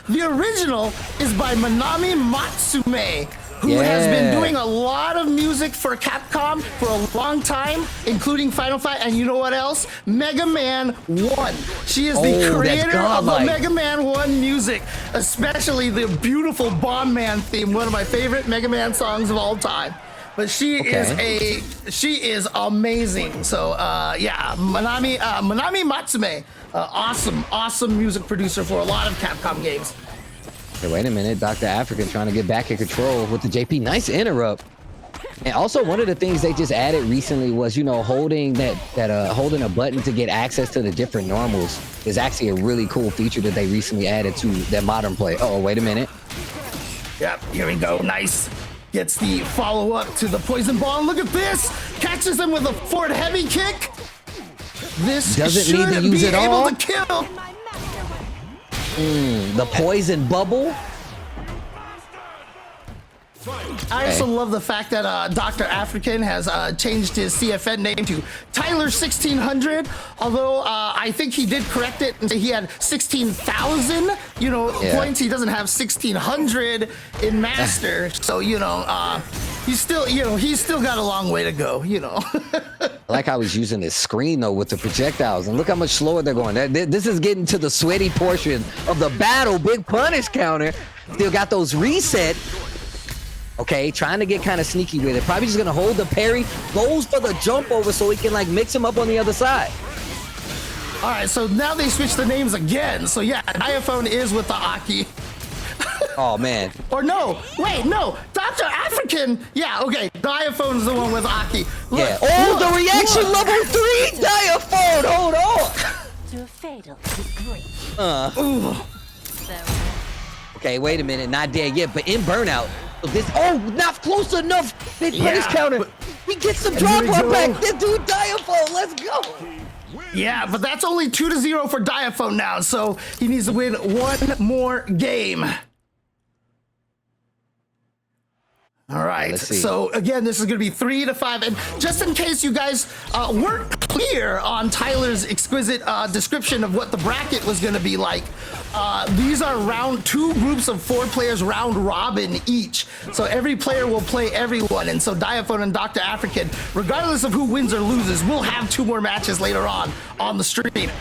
The original is by Manami Matsume, who has been doing a lot of music for Capcom for a long time, including Final Fight, and you know what else? Mega Man 1. She is the creator of the Mega Man 1 music, especially the beautiful Bomb Man theme, one of my favorite Mega Man songs of all time. But she is amazing. So yeah, Manami Matsume, awesome music producer for a lot of Capcom games. Hey, wait a minute, Dr. Afrikan trying to get back in control with the JP. Nice interrupt. And also one of the things they just added recently was, you know, holding holding a button to get access to the different normals is actually a really cool feature that they recently added to their modern play. Oh, wait a minute. Yep, here we go. Nice. Gets the follow-up to the poison ball. Look at this! Catches him with a forward heavy kick. This doesn't need to use it all. Able to kill. The poison bubble. I also love the fact that Dr. Afrikan has changed his CFN name to TYLER1 although I think he did correct it and say he had 16,000, points. He doesn't have 1,600 in Master. So, he's still got a long way to go, I like how he's using his screen, though, with the projectiles. And look how much slower they're going. This is getting to the sweaty portion of the battle. Big punish counter. Still got those reset. Okay, trying to get kind of sneaky with it. Probably just going to hold the parry. Goes for the jump over so he can, mix him up on the other side. All right, so now they switched the names again. So, yeah, Diaphone is with the Aki. Oh, man. Or no. Wait, no. Dr. Afrikan. Yeah, okay. Diaphone's the one with Aki. Look, yeah. Oh, the reaction level 3 Diaphone. Hold on. To a fatal degree. Okay, wait a minute. Not dead yet, but in burnout. Not close enough. Big punish counter. He gets some drop off back. This dude Diaphone. Let's go. Yeah, but that's only 2-0 for Diaphone now, so he needs to win one more game. All right, so again, this is going to be 3-5, and just in case you guys weren't clear on Tyler's exquisite description of what the bracket was going to be like, these are two groups of 4 players, round robin each. So every player will play everyone, and so Diaphone and Dr. Afrikan, regardless of who wins or loses, will have 2 more matches later on the stream.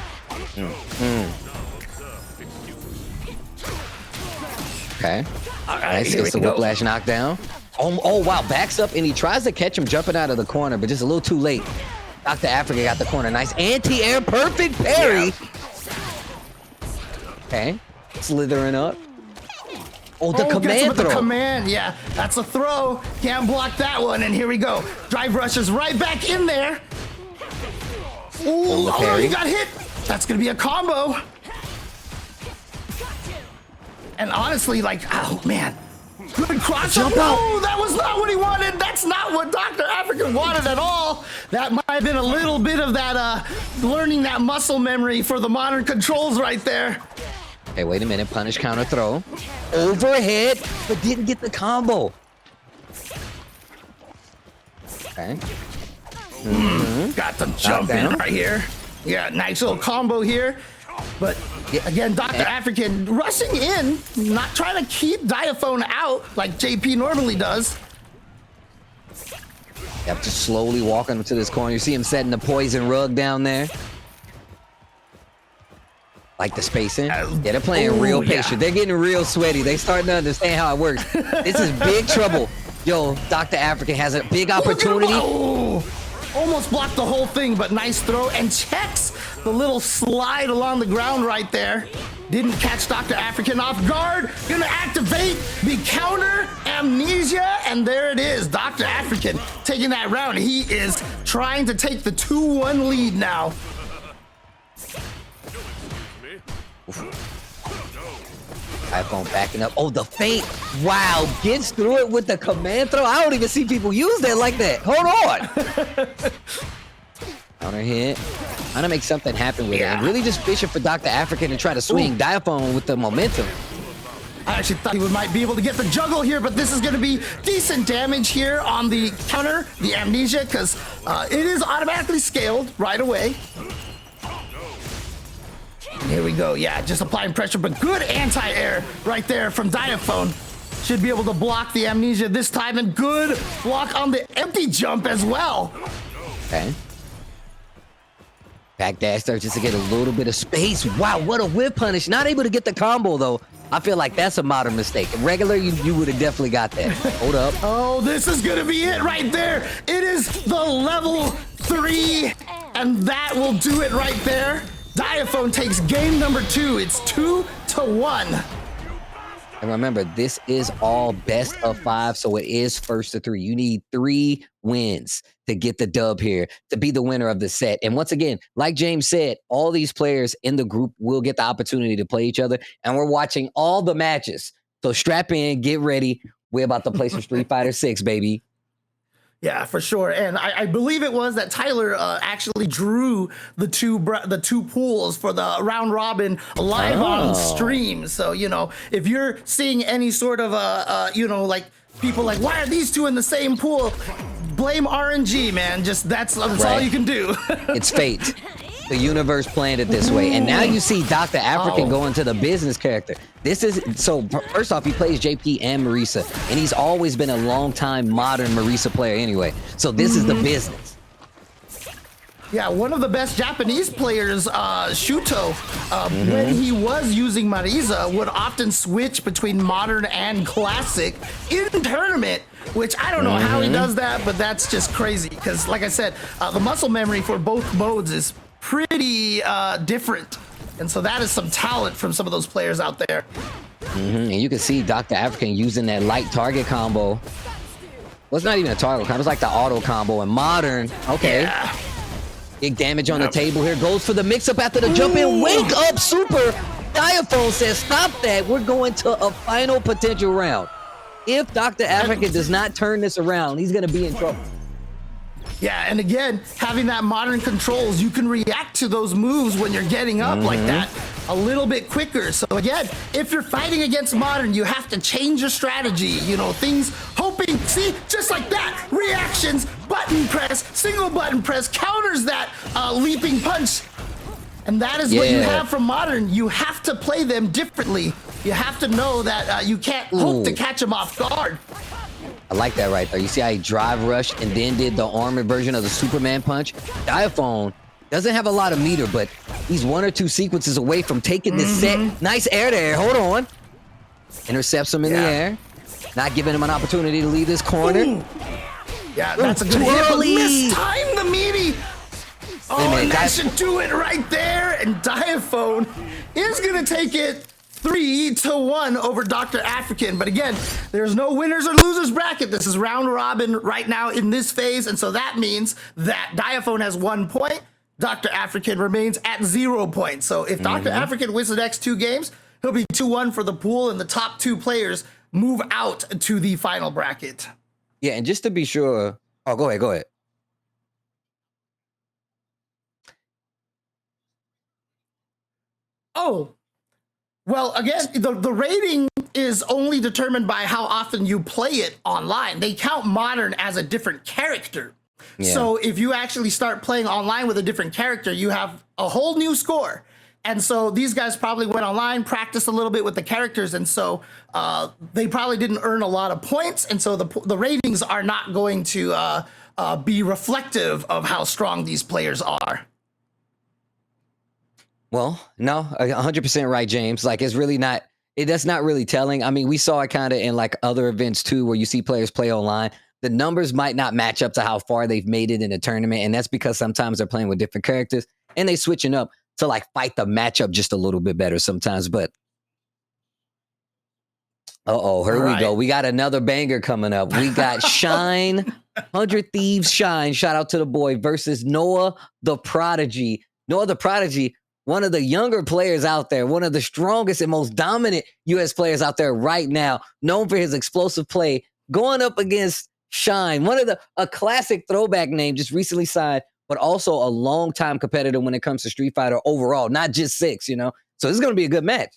Okay. All right, gets the whiplash knockdown. Oh, wow, backs up, and he tries to catch him jumping out of the corner, but just a little too late. Dr. African got the corner. Nice anti-air, perfect parry. Yeah. Okay, slithering up. Oh, the command throw. The command, yeah, that's a throw. Can't block that one, and here we go. Drive rushes right back in there. Ooh, oh, he got hit. That's gonna be a combo. And honestly, like, oh man, good cross up. No, that was not what he wanted. That's not what Dr. African wanted at all. That might have been a little bit of that learning that muscle memory for the modern controls right there. Hey, wait a minute. Punish, counter, throw. Overhead, but didn't get the combo. Okay. Got the jump in right here. Yeah, nice little combo here. But again, Dr. African rushing in, not trying to keep Diaphone out like JP normally does. You have to slowly walk him to this corner. You see him setting the poison rug down there. Like the spacing. Yeah, they're playing real patient. They're getting real sweaty. They starting to understand how it works. This is big trouble. Yo, Dr. African has a big opportunity. Almost blocked the whole thing, but nice throw and checks the little slide along the ground right there. Didn't catch Dr. African off guard. Gonna activate the counter amnesia, and there it is. Dr. African taking that round. He is trying to take the 2-1 lead now. Diaphone backing up. Oh, the feint. Wow, gets through it with the command throw. I don't even see people use that like that. Hold on. Counter hit. Trying to make something happen with it. And really just fishing for Dr. African to try to swing Diaphone with the momentum. I actually thought he might be able to get the juggle here, but this is going to be decent damage here on the counter, the amnesia, because it is automatically scaled right away. Here we go. Yeah, just applying pressure, but good anti-air right there from Diaphone. Should be able to block the amnesia this time, and good block on the empty jump as well. Okay. Back dash there just to get a little bit of space. Wow, what a whip punish. Not able to get the combo, though. I feel like that's a modern mistake. Regular, you would have definitely got that. Hold up. Oh, this is going to be it right there. It is the level 3, and that will do it right there. Diaphone takes game number 2. It's 2-1. And remember, this is all best of 5, so it is first to 3. You need 3 wins to get the dub here, to be the winner of the set. And once again, like James said, all these players in the group will get the opportunity to play each other, and we're watching all the matches. So strap in, get ready. We're about to play some Street Fighter 6, baby. Yeah, for sure. And I believe it was that Tyler actually drew the two pools for the round robin live on stream. So, you know, if you're seeing any sort of, you know, like people like, why are these two in the same pool? Blame RNG, man. Just that's all you can do. It's fate. The universe planned it this way. And now you see Dr. African go into the business character. This is, so first off, he plays JP and Marisa, and he's always been a long-time modern Marisa player anyway. So this is the business. Yeah, one of the best Japanese players, Shuto, when he was using Marisa, would often switch between modern and classic in tournament, which I don't know how he does that, but that's just crazy. Because like I said, the muscle memory for both modes is pretty different. And so that is some talent from some of those players out there. And you can see Dr. African using that light target combo. Well, it's not even a target combo. It's like the auto combo in modern. Okay. Yeah. Big damage on the table here. Goes for the mix-up after the jump in. Wake up, super. Diaphone says, stop that. We're going to a final potential round. If Dr. African does not turn this around, he's going to be in trouble. Yeah, and again, having that modern controls, you can react to those moves when you're getting up like that a little bit quicker. So again, if you're fighting against modern, you have to change your strategy. You know, things, hoping, see, just like that, reactions, button press, single button press, counters that leaping punch. And that is what you have from modern. You have to play them differently. You have to know that you can't hope to catch them off guard. I like that right there. You see how he drive rushed and then did the armored version of the Superman punch? Diaphone doesn't have a lot of meter, but he's 1 or 2 sequences away from taking this set. Nice air to air. Hold on. Intercepts him in the air. Not giving him an opportunity to leave this corner. Yeah, that's a good hit. Mistime the meaty. Oh, and that should do it right there. And Diaphone is going to take it 3-1 over Dr. Afrikan. But again, there's no winners or losers bracket. This is round robin right now in this phase. And so that means that Diaphone has 1 point. Dr. Afrikan remains at 0 points. So if Dr. Afrikan wins the next 2 games, he'll be 2-1 for the pool, and the top 2 players move out to the final bracket. Yeah, and just to be sure, oh, go ahead. Oh, well, again, the rating is only determined by how often you play it online. They count Modern as a different character. Yeah. So if you actually start playing online with a different character, you have a whole new score. And so these guys probably went online, practiced a little bit with the characters, and so they probably didn't earn a lot of points. And so the ratings are not going to be reflective of how strong these players are. Well, no, 100% right, James. Like, it's really not, that's not really telling. I mean, we saw it kind of in like other events too, where you see players play online. The numbers might not match up to how far they've made it in a tournament. And that's because sometimes they're playing with different characters and they switching up to like fight the matchup just a little bit better sometimes. But here we go. We got another banger coming up. We got Shine, 100 Thieves Shine. Shout out to the boy versus Noah the Prodigy. Noah the Prodigy, one of the younger players out there, one of the strongest and most dominant U.S. players out there right now, known for his explosive play, going up against Shine, a classic throwback name, just recently signed, but also a long-time competitor when it comes to Street Fighter overall, not just 6, you know? So this is going to be a good match.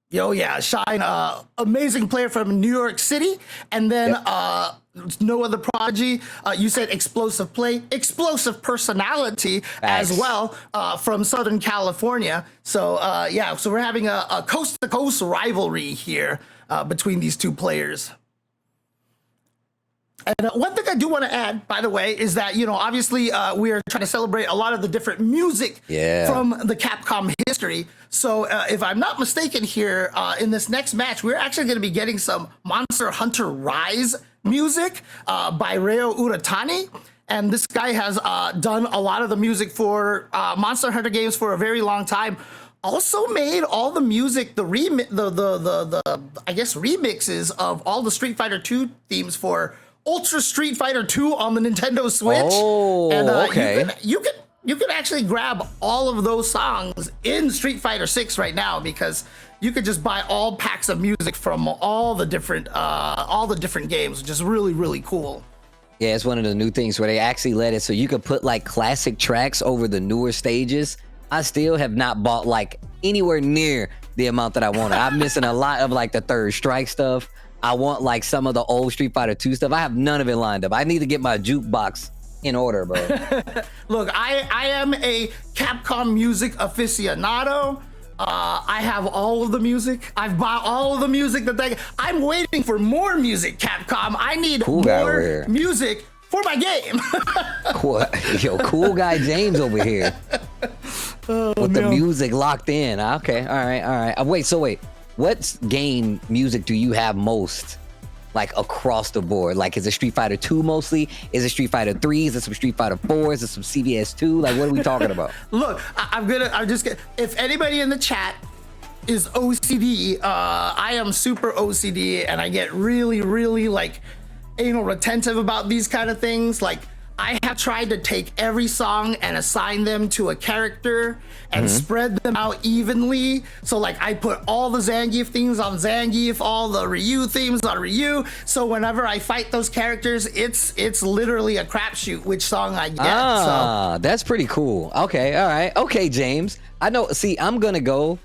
Yo, yeah, Shine, amazing player from New York City. And then Noah the Prodigy, you said explosive play, explosive personality as well from Southern California. So, so we're having a coast-to-coast rivalry here between these 2 players. And one thing I do want to add, by the way, is that, you know, obviously we are trying to celebrate a lot of the different music from the Capcom history. So if I'm not mistaken here, in this next match, we're actually going to be getting some Monster Hunter Rise music by Ryo Uratani. And this guy has done a lot of the music for Monster Hunter games for a very long time. Also made all the music, the I guess remixes of all the Street Fighter 2 themes for Ultra Street Fighter 2 on the Nintendo Switch. Oh, and, okay. You can actually grab all of those songs in Street Fighter 6 right now, because you could just buy all packs of music from all the different games, which is really, really cool. Yeah, it's one of the new things where they actually let it so you could put like classic tracks over the newer stages. I still have not bought like anywhere near the amount that I wanted. I'm missing a lot of like the Third Strike stuff. I want like some of the old Street Fighter 2 stuff. I have none of it lined up. I need to get my jukebox in order, bro. Look, I am a Capcom music aficionado. I have all of the music. I've bought all of the music that I'm waiting for more music, Capcom. I need more music for my game. Cool guy James over here. With the music locked in. Okay, all right. Wait. What game music do you have most, like across the board? Like, is it Street Fighter 2 mostly? Is it Street Fighter 3? Is it some Street Fighter 4? Is it some CVS 2? Like, what are we talking about? Look, if anybody in the chat is OCD, I am super OCD, and I get really, really like anal retentive about these kind of things. Like, I have tried to take every song and assign them to a character and spread them out evenly. So like I put all the Zangief themes on Zangief, all the Ryu themes on Ryu. So whenever I fight those characters, it's literally a crapshoot which song I get. That's pretty cool. Okay, all right. Okay, James. I know. See, I'm gonna go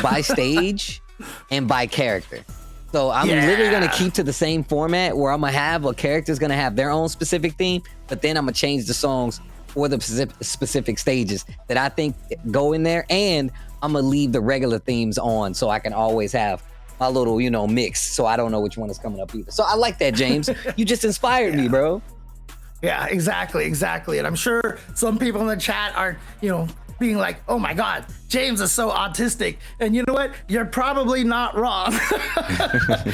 by stage and by character. So I'm literally going to keep to the same format where I'm going to have a character's going to have their own specific theme, but then I'm going to change the songs for the specific stages that I think go in there, and I'm going to leave the regular themes on so I can always have my little, mix, so I don't know which one is coming up either. So I like that, James. You just inspired me, bro. Yeah, exactly. And I'm sure some people in the chat are, being like, oh my God, James is so autistic. And you know what? You're probably not wrong.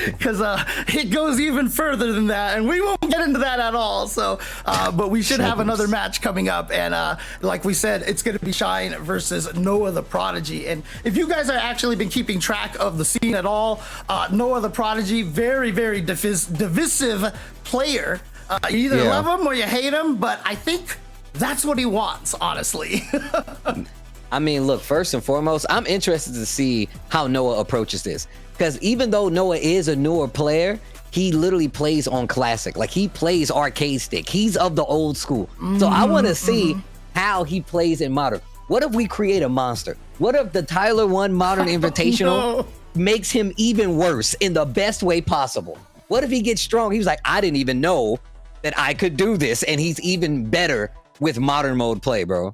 Because it goes even further than that. And we won't get into that at all. So, but we should have another match coming up. And like we said, it's going to be Shine versus Noah the Prodigy. And if you guys are actually been keeping track of the scene at all, Noah the Prodigy, very, very divisive player. You either love him or you hate him, but I think that's what he wants, honestly. I mean, look, first and foremost, I'm interested to see how Noah approaches this. Because even though Noah is a newer player, he literally plays on classic. Like, he plays arcade stick. He's of the old school. So I want to see how he plays in modern. What if we create a monster? What if the TYLER1 Modern Invitational makes him even worse in the best way possible? What if he gets strong? He was like, I didn't even know that I could do this. And he's even better with modern mode play, bro.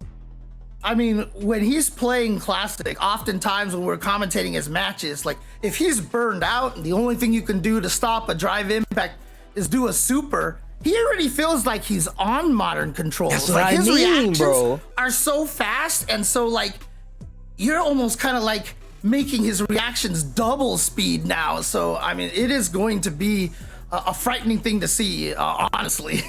I mean, when he's playing classic, oftentimes when we're commentating his matches, like if he's burned out and the only thing you can do to stop a drive impact is do a super, he already feels like he's on modern controls. That's like what his I mean, reactions bro. are so fast, and so like you're almost kind of like making his reactions double speed now. So I mean, it is going to be a frightening thing to see, honestly.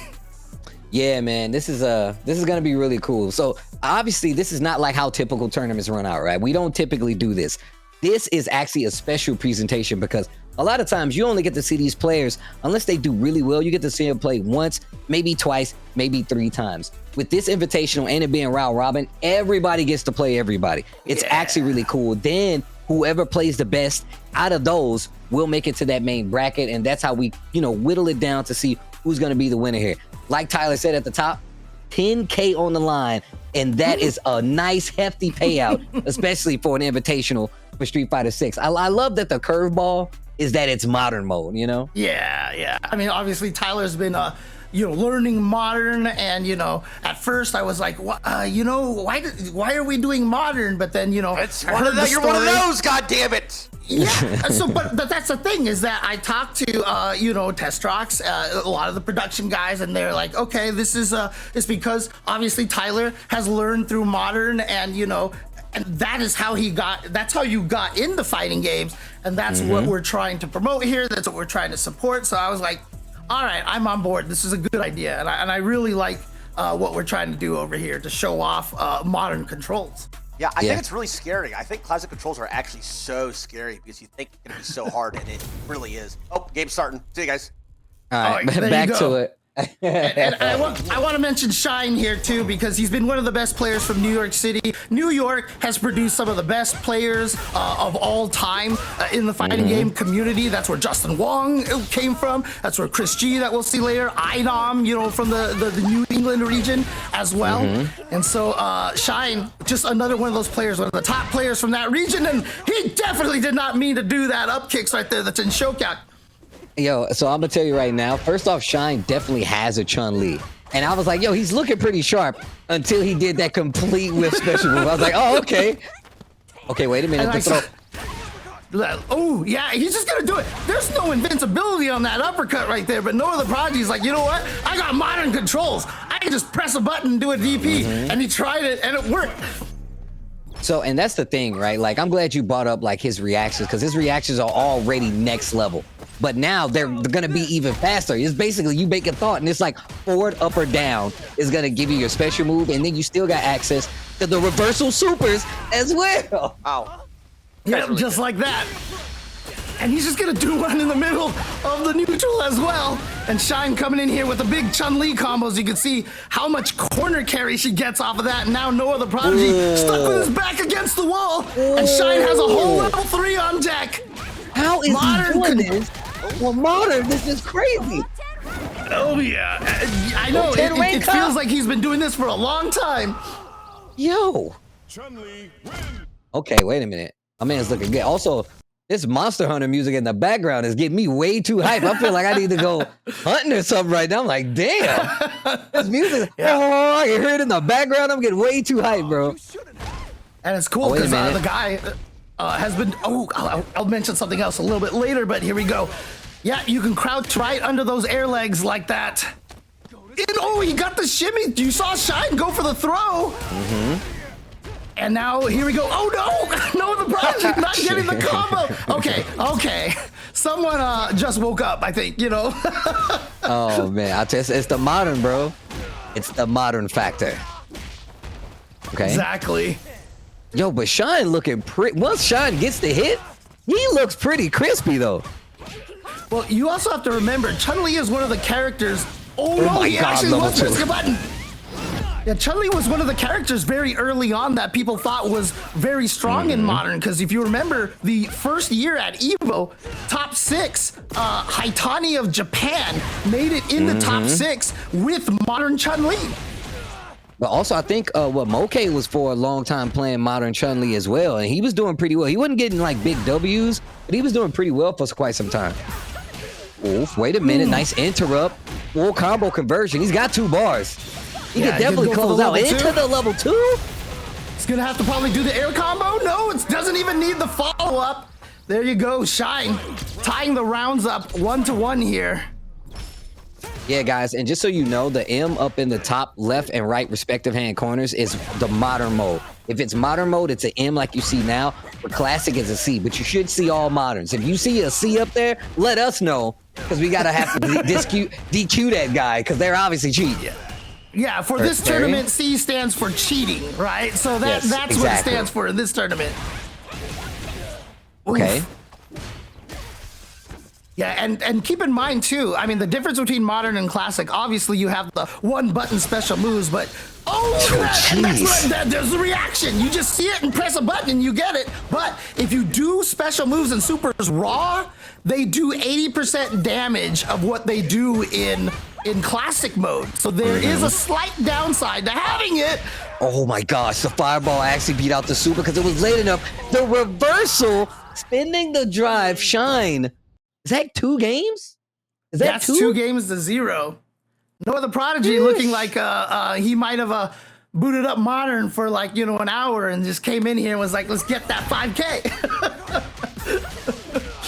Yeah, man, this is gonna be really cool. So obviously, this is not like how typical tournaments run out, right? We don't typically do this. This is actually a special presentation because a lot of times you only get to see these players unless they do really well. You get to see them play once, maybe twice, maybe 3 times. With this invitational and it being round robin, everybody gets to play everybody. It's actually really cool. Then whoever plays the best out of those will make it to that main bracket, and that's how we, whittle it down to see who's gonna be the winner here. Like Tyler said at the top, $10K on the line, and that is a nice hefty payout, especially for an invitational for Street Fighter 6. I love that the curveball is that it's modern mode, Yeah. I mean, obviously Tyler's been learning modern, and at first I was like, why are we doing modern? But then you're one of those, god damn it. Yeah. So, but that's the thing, is that I talked to Testrox, a lot of the production guys, and they're like, okay, this is it's because obviously Tyler has learned through modern, and and that is how that's how you got into fighting games, and that's what we're trying to promote here. That's what we're trying to support. So I was like, all right, I'm on board. This is a good idea, and I really like what we're trying to do over here to show off modern controls. Yeah, I think it's really scary. I think classic controls are actually so scary because you think it's going to be so hard, and it really is. Oh, game's starting. See you guys. All right, back to it. And I want to mention Shine here too, because he's been one of the best players from New York City. New York has produced some of the best players of all time in the fighting game community. That's where Justin Wong came from. That's where Chris G, that we'll see later, Idom, from the New England region as well. And so Shine, just another one of those players, one of the top players from that region, and he definitely did not mean to do that up kicks right there that's in Shokout. Yo, so I'm gonna tell you right now, first off, Shine definitely has a Chun-Li. And I was like, yo, he's looking pretty sharp until he did that complete whip special move. I was like, oh, okay. Okay, wait a minute. Oh, yeah, he's just gonna do it. There's no invincibility on that uppercut right there, but Noah the Prodigy's like, you know what? I got modern controls. I can just press a button and do a DP. And he tried it, and it worked. So, and that's the thing, right? Like, I'm glad you brought up like his reactions, because his reactions are already next level. But now they're gonna be even faster. It's basically you make a thought, and it's like forward, up, or down is gonna give you your special move, and then you still got access to the reversal supers as well. Wow. Yeah, really just like that. And he's just gonna do one in the middle of the neutral as well. And Shine coming in here with the big Chun-Li combos. You can see how much corner carry she gets off of that. And now Noah the Prodigy stuck with his back against the wall. And Shine has a whole level 3 on deck. How is he doing this? Well, modern, this is crazy. Oh yeah, I know. It feels like he's been doing this for a long time. Yo. Okay, wait a minute. My man's looking good. Also, this Monster Hunter music in the background is getting me way too hype. I feel like I need to go hunting or something right now. I'm like, damn. This music, oh, I can hear it in the background. I'm getting way too hype, bro. And it's cool because the guy has been, I'll mention something else a little bit later, but here we go. Yeah, you can crouch right under those air legs like that. And he got the shimmy. You saw Shine go for the throw. And now here we go. Oh no, no, the project not getting the combo. Okay. Someone just woke up, I think, you know. Oh man, I tell you, it's the modern, bro. It's the modern factor. Okay. Exactly. Yo, but Shine looking pretty. Once Shine gets the hit, he looks pretty crispy though. Well, you also have to remember, Chun-Li is one of the characters. Oh no, my he God, actually level was pressing a button. Yeah, Chun-Li was one of the characters very early on that people thought was very strong in Modern, because if you remember, the first year at EVO, top 6, Haitani of Japan made it in the top 6 with Modern Chun-Li. But also, I think what Moke was for a long time playing Modern Chun-Li as well, and he was doing pretty well. He wasn't getting like big W's, but he was doing pretty well for quite some time. Oof, wait a minute, nice interrupt. Full combo conversion. He's got 2 bars. He can definitely close out into the level 2. He's gonna have to probably do the air combo. No, it doesn't even need the follow-up. There you go, Shine tying the rounds up 1-1 here. Yeah, guys, and just so you know, the M up in the top left and right respective hand corners is the modern mode. If it's modern mode, it's an M like you see now. For classic, it's a C, but you should see all moderns. If you see a C up there, let us know, because we gotta have to DQ that guy, because they're obviously cheating. Yeah, for this tournament, C stands for cheating, right? So that's exactly what it stands for in this tournament. Okay. Oof. Yeah, and keep in mind too, I mean, the difference between modern and classic, obviously you have the 1-button special moves, but there's the reaction. You just see it and press a button and you get it. But if you do special moves and supers raw, they do 80% damage of what they do in classic mode. So there is a slight downside to having it. Oh my gosh, the fireball actually beat out the super because it was late enough. The reversal, spinning the drive, Shine. Is that 2 games? Is that That's 2 games to 0. No other Prodigy looking like he might have booted up Modern for like, you know, an hour and just came in here and was like, let's get that 5K.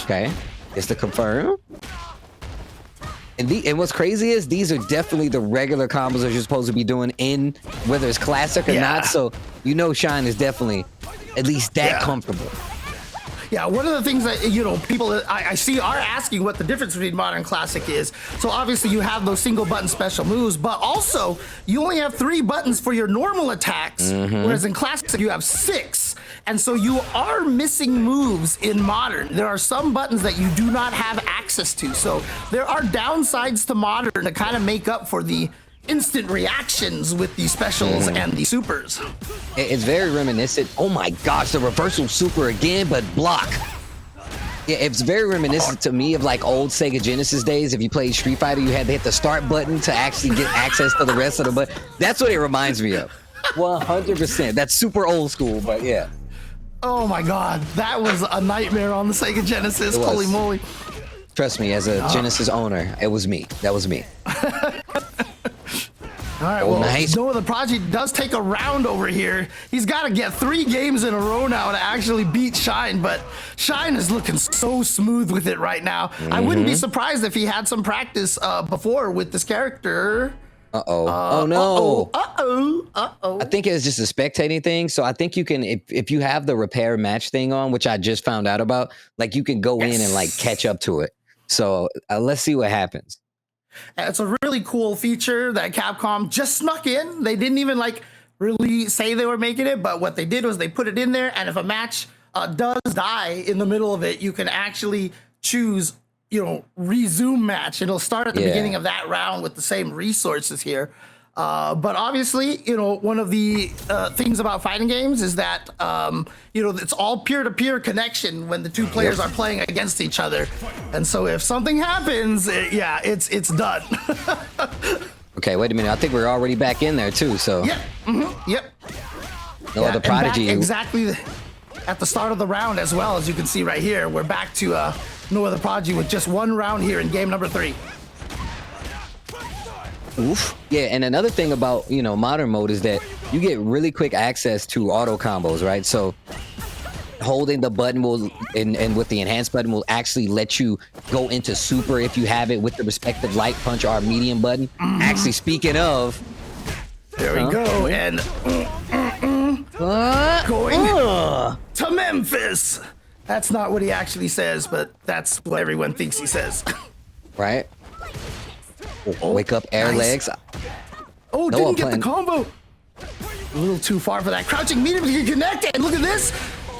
Okay, just to confirm. And what's crazy is these are definitely the regular combos that you're supposed to be doing in whether it's classic or not. So you know Shine is definitely at least that comfortable. Yeah, one of the things that, you know, people I see are asking what the difference between modern and classic is. So obviously you have those single button special moves, but also you only have 3 buttons for your normal attacks, whereas in classic you have 6. And so you are missing moves in modern. There are some buttons that you do not have access to. So there are downsides to modern to kind of make up for the instant reactions with the specials and the supers. It's very reminiscent. Oh my gosh, the reversal super again, but block. Yeah, it's very reminiscent to me of like old Sega Genesis days. If you played Street Fighter, you had to hit the start button to actually get access to the rest of the button. That's what it reminds me of. 100%. That's super old school, but yeah. Oh my God, that was a nightmare on the Sega Genesis. Holy moly. Trust me, as a Genesis owner, it was me. That was me. All right, well, Noah the Prodigy does take a round over here. He's got to get 3 games in a row now to actually beat Shine, but Shine is looking so smooth with it right now. I wouldn't be surprised if he had some practice before with this character. Oh no. Uh-oh. I think it's just a spectating thing. So I think you can, if you have the repair match thing on, which I just found out about, like you can go in and like catch up to it. So let's see what happens. It's a really cool feature that Capcom just snuck in. They didn't even like really say they were making it, but what they did was they put it in there. And if a match does die in the middle of it, you can actually choose, you know, resume match. It'll start at the beginning of that round with the same resources here. But obviously, you know, one of the things about fighting games is that, you know, it's all peer-to-peer connection when the 2 players are playing against each other. And so if something happens, it's done. Okay, wait a minute. I think we're already back in there too, so. Yep. Noah the Prodigy. Exactly at the start of the round as well, as you can see right here. We're back to Noah the Prodigy with just 1 round here in game number 3. Oof. Yeah, and another thing about, you know, modern mode is that you get really quick access to auto combos, right? So holding the button will, and with the enhanced button will actually let you go into super if you have it with the respective light punch or medium button. Actually, speaking of, there we go, and this. That's not what he actually says, but that's what everyone thinks he says. Right? Wake up, air legs. Oh, didn't get the combo. A little too far for that. Crouching medium to connect it. And look at this.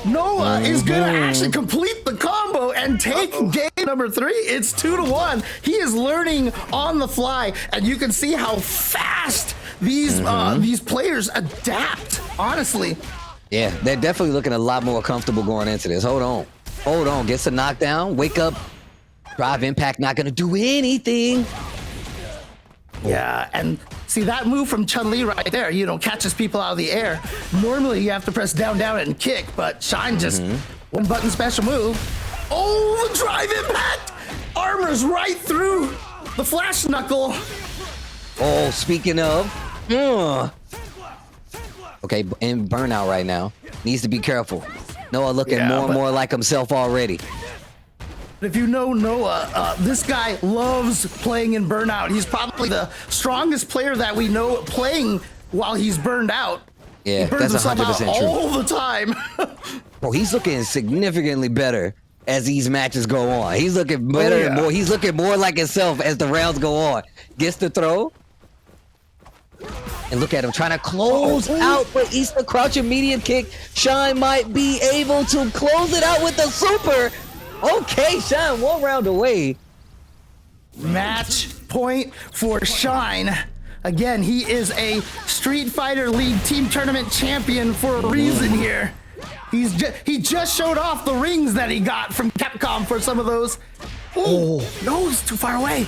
Noah is going to actually complete the combo and take game number 3. It's 2-1. He is learning on the fly, and you can see how fast these players adapt, honestly. Yeah, they're definitely looking a lot more comfortable going into this. Hold on. Gets a knockdown. Wake up. Drive impact not going to do anything. Yeah, and see that move from Chun-Li right there, catches people out of the air. Normally you have to press down, and kick, but Shine just one button special move. Oh, drive impact! Armors right through the flash knuckle. Oh, speaking of, okay, in burnout right now. Needs to be careful. Noah looking more and more like himself already. If you know Noah, this guy loves playing in burnout. He's probably the strongest player that we know playing while he's burned out. Yeah, he burns that's 100% true. all the time. Bro, he's looking significantly better as these matches go on. He's looking better and more. He's looking more like himself as the rounds go on. Gets the throw. And look at him trying to close out, but he's the crouching medium kick. Shine might be able to close it out with the super. Okay, Shine 1 round away. Match point for Shine. Again, he is a Street Fighter League Team Tournament champion for a reason here. He just showed off the rings that he got from Capcom for some of those. No, he's too far away.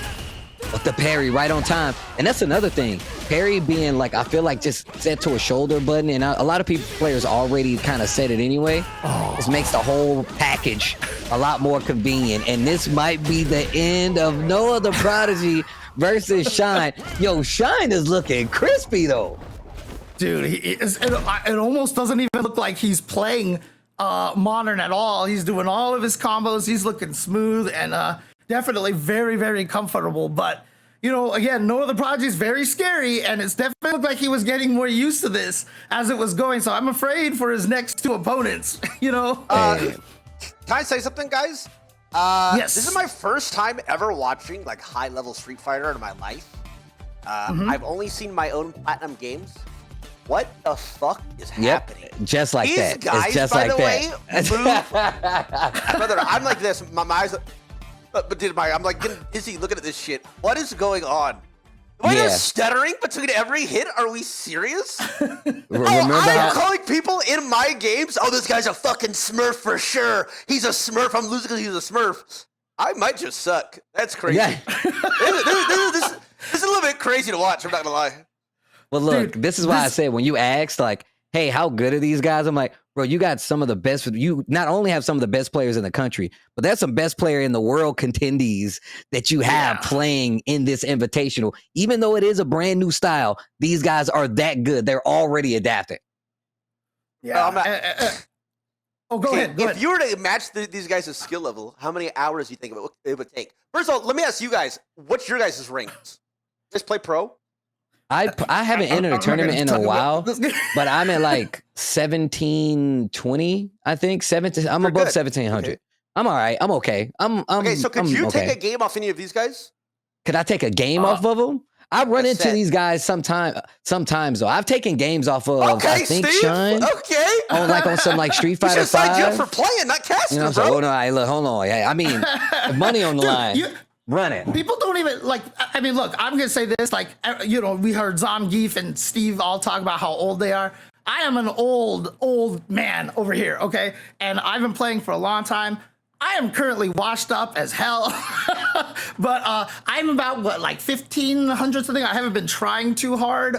With the parry right on time. And that's another thing. Parry being like, I feel like just set to a shoulder button. And a lot of players already kind of set it anyway. This makes the whole package a lot more convenient. And this might be the end of Noah the Prodigy versus Shine. Yo, Shine is looking crispy though. Dude, it almost doesn't even look like he's playing Modern at all. He's doing all of his combos. He's looking smooth and definitely very, very comfortable. But, again, Noah the Prodigy is very scary, and it's definitely looked like he was getting more used to this as it was going. So I'm afraid for his next 2 opponents, Can I say something, guys? Yes. This is my first time ever watching, high-level Street Fighter in my life. I've only seen my own Platinum games. What the fuck is happening? Just like These guys, it's just by like the way, that. Brother, I'm like this. My eyes... I'm like getting dizzy looking at this shit. What is going on? Am I just stuttering between every hit? Are we serious? I'm calling people in my games. Oh, this guy's a fucking Smurf for sure. He's a Smurf. I'm losing because he's a Smurf. I might just suck. That's crazy. Yeah. This is a little bit crazy to watch. I'm not gonna lie. Well, look, this is why I said when you asked, like, hey, how good are these guys? I'm like, bro, you got some of the best. You not only have some of the best players in the country, but that's some best player in the world contendees that you have playing in this invitational. Even though it is a brand new style, these guys are that good. They're already adapting. Yeah. Go ahead. If you were to match these guys' skill level, how many hours do you think it would take? First of all, let me ask you guys, what's your guys' rings? Just play pro? I haven't entered a tournament in a while, but I'm at like 1720, I think. I'm above 1700. Okay. I'm all right. I'm okay. Okay, so could you take a game off any of these guys? Could I take a game off of them? I run into these guys sometimes though. I've taken games off of I think Steve? Shine. Okay. On some like Street Fighter 5. signed you up for playing, not casting, bro. So, look, hold on. I mean, money on the line. Run it. People don't even look, I'm going to say this, we heard Zamgeef and Steve all talk about how old they are. I am an old man over here, okay? And I've been playing for a long time. I am currently washed up as hell, but I'm about 1,500 something. I haven't been trying too hard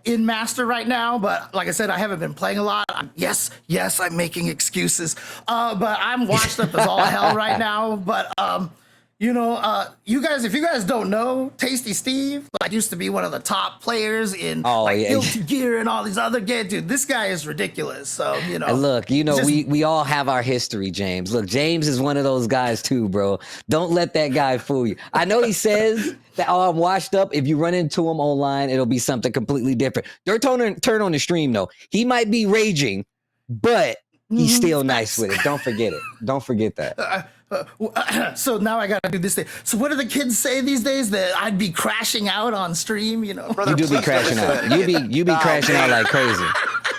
in Master right now, but like I said, I haven't been playing a lot. Yes, I'm making excuses, but I'm washed up as all hell right now. But you guys, if you guys don't know, Tasty Steve used to be one of the top players in Guilty Gear and all these other games. Dude, this guy is ridiculous. So, And look, we all have our history, James. Look, James is one of those guys too, bro. Don't let that guy fool you. I know he says that, I'm washed up. If you run into him online, it'll be something completely different. Turn on the stream, though. He might be raging, but He's still nice with it. Don't forget it. Don't forget that. So now I gotta do this thing. So what do the kids say these days? That I'd be crashing out on stream, you know? Brother, You do be please don't crashing listen to out. that. You be crashing out like crazy.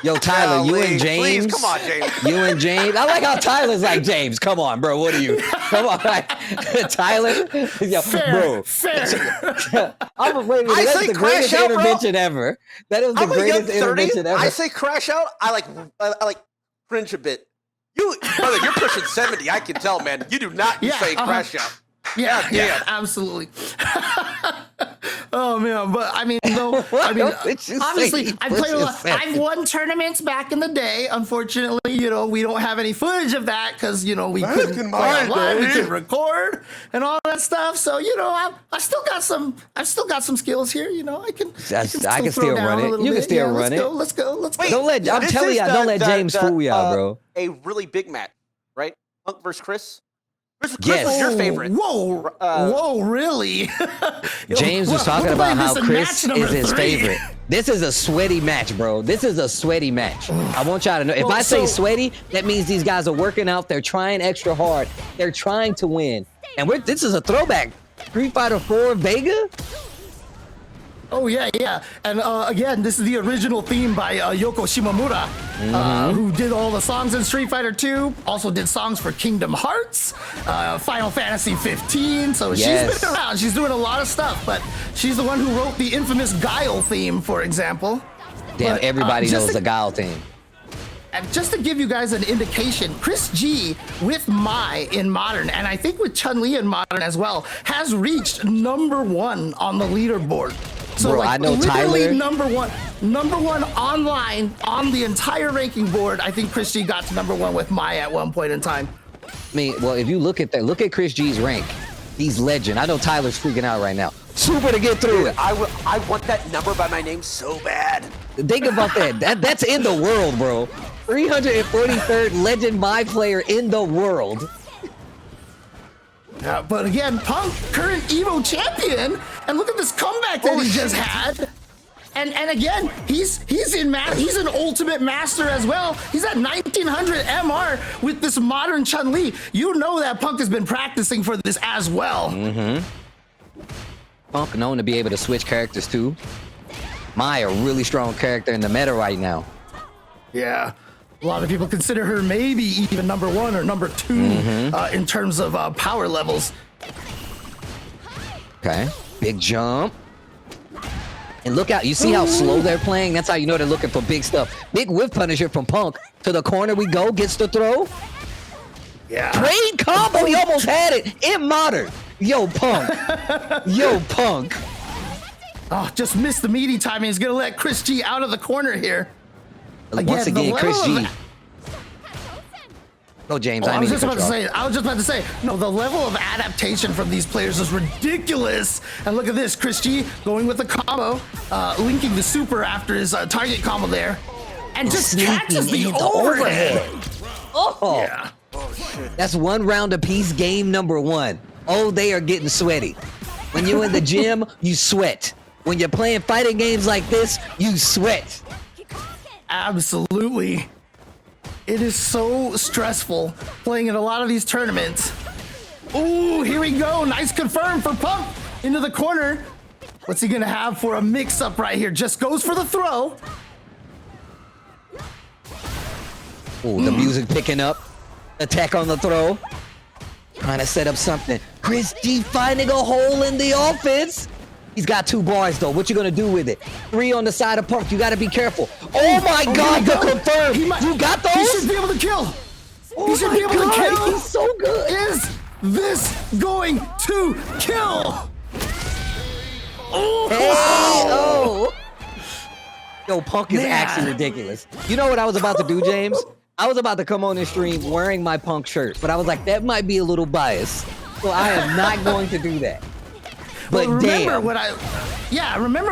Yo, Tyler, you and James. Please, come on, James. You and James. I like how Tyler's like, James, come on, bro. What are you? Come on, like, Tyler. Yo, Fair, bro. fair. I'm afraid I that's say the greatest crash out, bro. intervention ever. That is the I'm a young greatest 30. intervention ever. I say crash out. I like cringe a bit. Brother, you're pushing 70. I can tell, man. You do not say crash out. Yeah, absolutely. Oh man, but I mean, though, obviously, I played a lot. I've won tournaments back in the day. Unfortunately, you know, we don't have any footage of that because you know we couldn't play online, we couldn't record and all that stuff. So you know, I've still got some skills here. You know, I can still run it. You can still run it. Let's go. Wait, don't let I'm telling you, don't let James fool y'all, bro. A really big match, right? Punk versus Chris. Chris Yes. was your favorite. Whoa, really? James was talking about how Chris is his favorite. This is a sweaty match, bro. This is a sweaty match. I want y'all to know. If I say sweaty, that means these guys are working out. They're trying extra hard. They're trying to win. And this is a throwback. Street Fighter 4 Vega? Oh yeah. And again, this is the original theme by Yoko Shimomura, who did all the songs in Street Fighter 2. Also did songs for Kingdom Hearts, Final Fantasy 15. So she's been around. She's doing a lot of stuff. But she's the one who wrote the infamous Guile theme, for example. Damn, but, everybody knows the Guile theme. And just to give you guys an indication, Chris G with Mai in Modern, and I think with Chun-Li in Modern as well, has reached #1 on the leaderboard. So bro, like, I know literally Tyler. number one online on the entire ranking board. I think Chris G got to #1 with Mai at one point in time. I mean, well, if you look at that, look at Chris G's rank. He's legend. I know Tyler's freaking out right now. Super to get through it. I want that number by my name so bad. Think about that. That's in the world, bro. 343rd legend Mai player in the world. But again, Punk, current Evo champion, and look at this comeback that he just had. And again, he's an ultimate master as well. He's at 1900 MR with this modern Chun-Li. You know that Punk has been practicing for this as well. Punk known to be able to switch characters too. Mai, a really strong character in the meta right now. Yeah. A lot of people consider her maybe even #1 or #2 in terms of power levels. Okay, big jump. And look out, you see how slow they're playing? That's how you know they're looking for big stuff. Big whiff punisher from Punk. To the corner we go, gets the throw. Yeah. Great combo, he almost had it in Modern. Yo, Punk. Yo, Punk. Oh, just missed the meaty timing. He's gonna let Chris G out of the corner here. Once again, Chris G. Go, James. I was just about to say, no, the level of adaptation from these players is ridiculous. And look at this, Chris G going with the combo, linking the super after his target combo there, and just catches the overhead. Oh, yeah. Oh shit. That's 1 round apiece, game #1. Oh, they are getting sweaty. When you're in the gym, you sweat. When you're playing fighting games like this, you sweat. Absolutely. It is so stressful playing in a lot of these tournaments. Ooh, here we go. Nice confirm for Punk into the corner. What's he gonna have for a mix-up right here? Just goes for the throw. Ooh, the music picking up. Attack on the throw. Trying to set up something. Chris G finding a hole in the offense. He's got 2 bars though. What you gonna do with it? 3 on the side of Punk. You gotta be careful. Oh my God, the confirm. You got those? He should be able to kill. He should be able to kill. He's so good. Is this going to kill? Oh. Yo, Punk is actually ridiculous. You know what I was about to do, James? I was about to come on this stream wearing my Punk shirt, but I was like, that might be a little biased. So I am not going to do that. But remember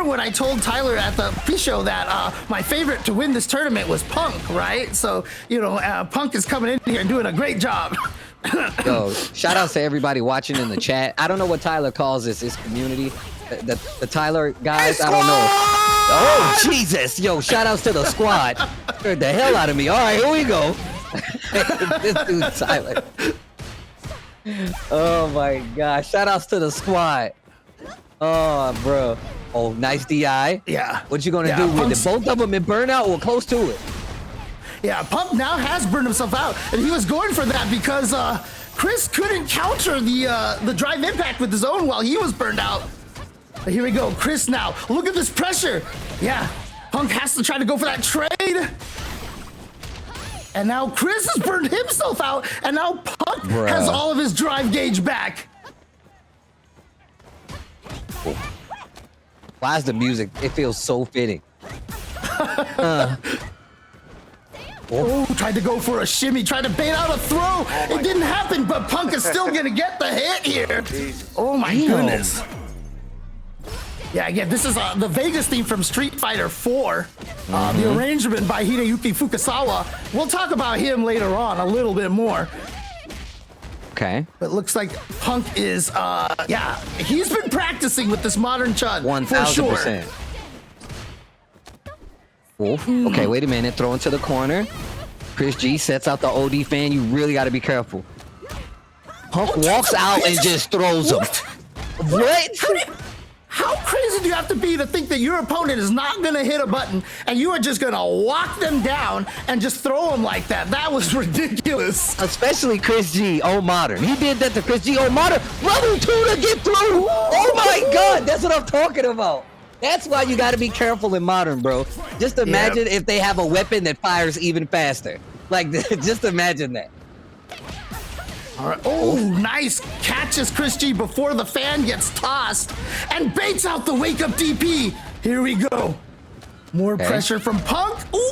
what I told Tyler at the pre-show that my favorite to win this tournament was Punk, right? So, you know, Punk is coming in here and doing a great job. Yo, shout out to everybody watching in the chat. I don't know what Tyler calls this, his community. The Tyler guys, I don't know. Oh, Jesus. Yo, shout outs to the squad. Scared the hell out of me. All right, here we go. This dude Tyler. Oh my gosh! Shout outs to the squad. Oh, bro. Oh, nice DI. Yeah. What you gonna do with it? Both of them in burnout or close to it? Yeah, Punk now has burned himself out, and he was going for that because Chris couldn't counter the drive impact with his own while he was burned out. But here we go, Chris now. Look at this pressure. Yeah, Punk has to try to go for that trade. And now Chris has burned himself out, and now Punk has all of his drive gauge back. Why is the music? It feels so fitting. Oh, tried to go for a shimmy, tried to bait out a throw. It didn't happen, but Punk is still gonna get the hit here. Oh my goodness. Yeah, again, this is the Vegas theme from Street Fighter 4. The arrangement by Hideyuki Fukasawa. We'll talk about him later on a little bit more. Okay. But looks like Punk is, yeah, he's been practicing with this modern Chun. 1000%. Okay, wait a minute. Throw into the corner. Chris G sets out the OD fan. You really got to be careful. Punk walks out and just throws him. What? How crazy do you have to be to think that your opponent is not going to hit a button and you are just going to walk them down and just throw them like that? That was ridiculous. Especially Chris G, old modern. He did that to Chris G, old modern. Level 2 to get through. Oh my God, that's what I'm talking about. That's why you got to be careful in modern, bro. Just imagine if they have a weapon that fires even faster. Like, just imagine that. All right. Oh, nice catches Chris G before the fan gets tossed and baits out the wake-up DP. Here we go. More pressure from Punk. Ooh.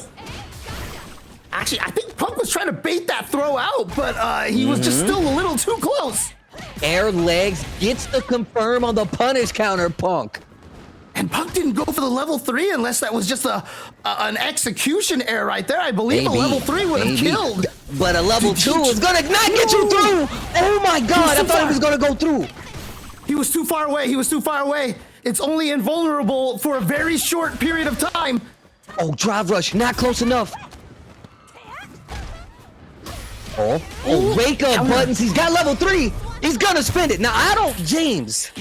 Actually, I think Punk was trying to bait that throw out, but he was just still a little too close. Air legs gets the confirm on the punish counter, Punk. And Punk didn't go for the level 3 unless that was just an execution error right there. I believe a level 3 would have killed. But a level 2 is gonna not get you through. Oh my God, I thought he was gonna go through. He was too far away. He was too far away. It's only invulnerable for a very short period of time. Oh, drive rush, not close enough. Oh, wake up buttons. He's got level 3. He's gonna spend it. Now I don't, James.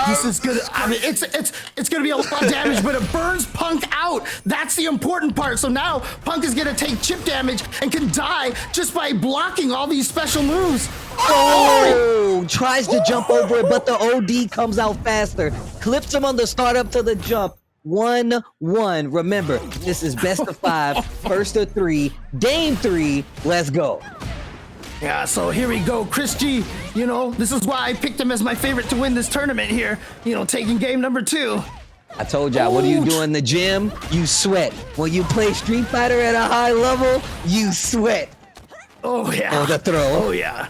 This is good. I mean, it's gonna be a lot of damage, but it burns Punk out. That's the important part. So now Punk is gonna take chip damage and can die just by blocking all these special moves. Oh! Tries to jump over it, but the OD comes out faster. Clips him on the startup to the jump. 1-1. Remember, this is best of 5, first of 3, game 3. Let's go. Yeah, so here we go. Chris G, you know, this is why I picked him as my favorite to win this tournament here. You know, taking game number 2. I told y'all, what do you do in the gym? You sweat. When you play Street Fighter at a high level, you sweat. Oh, yeah. Oh, the throw. Oh, yeah.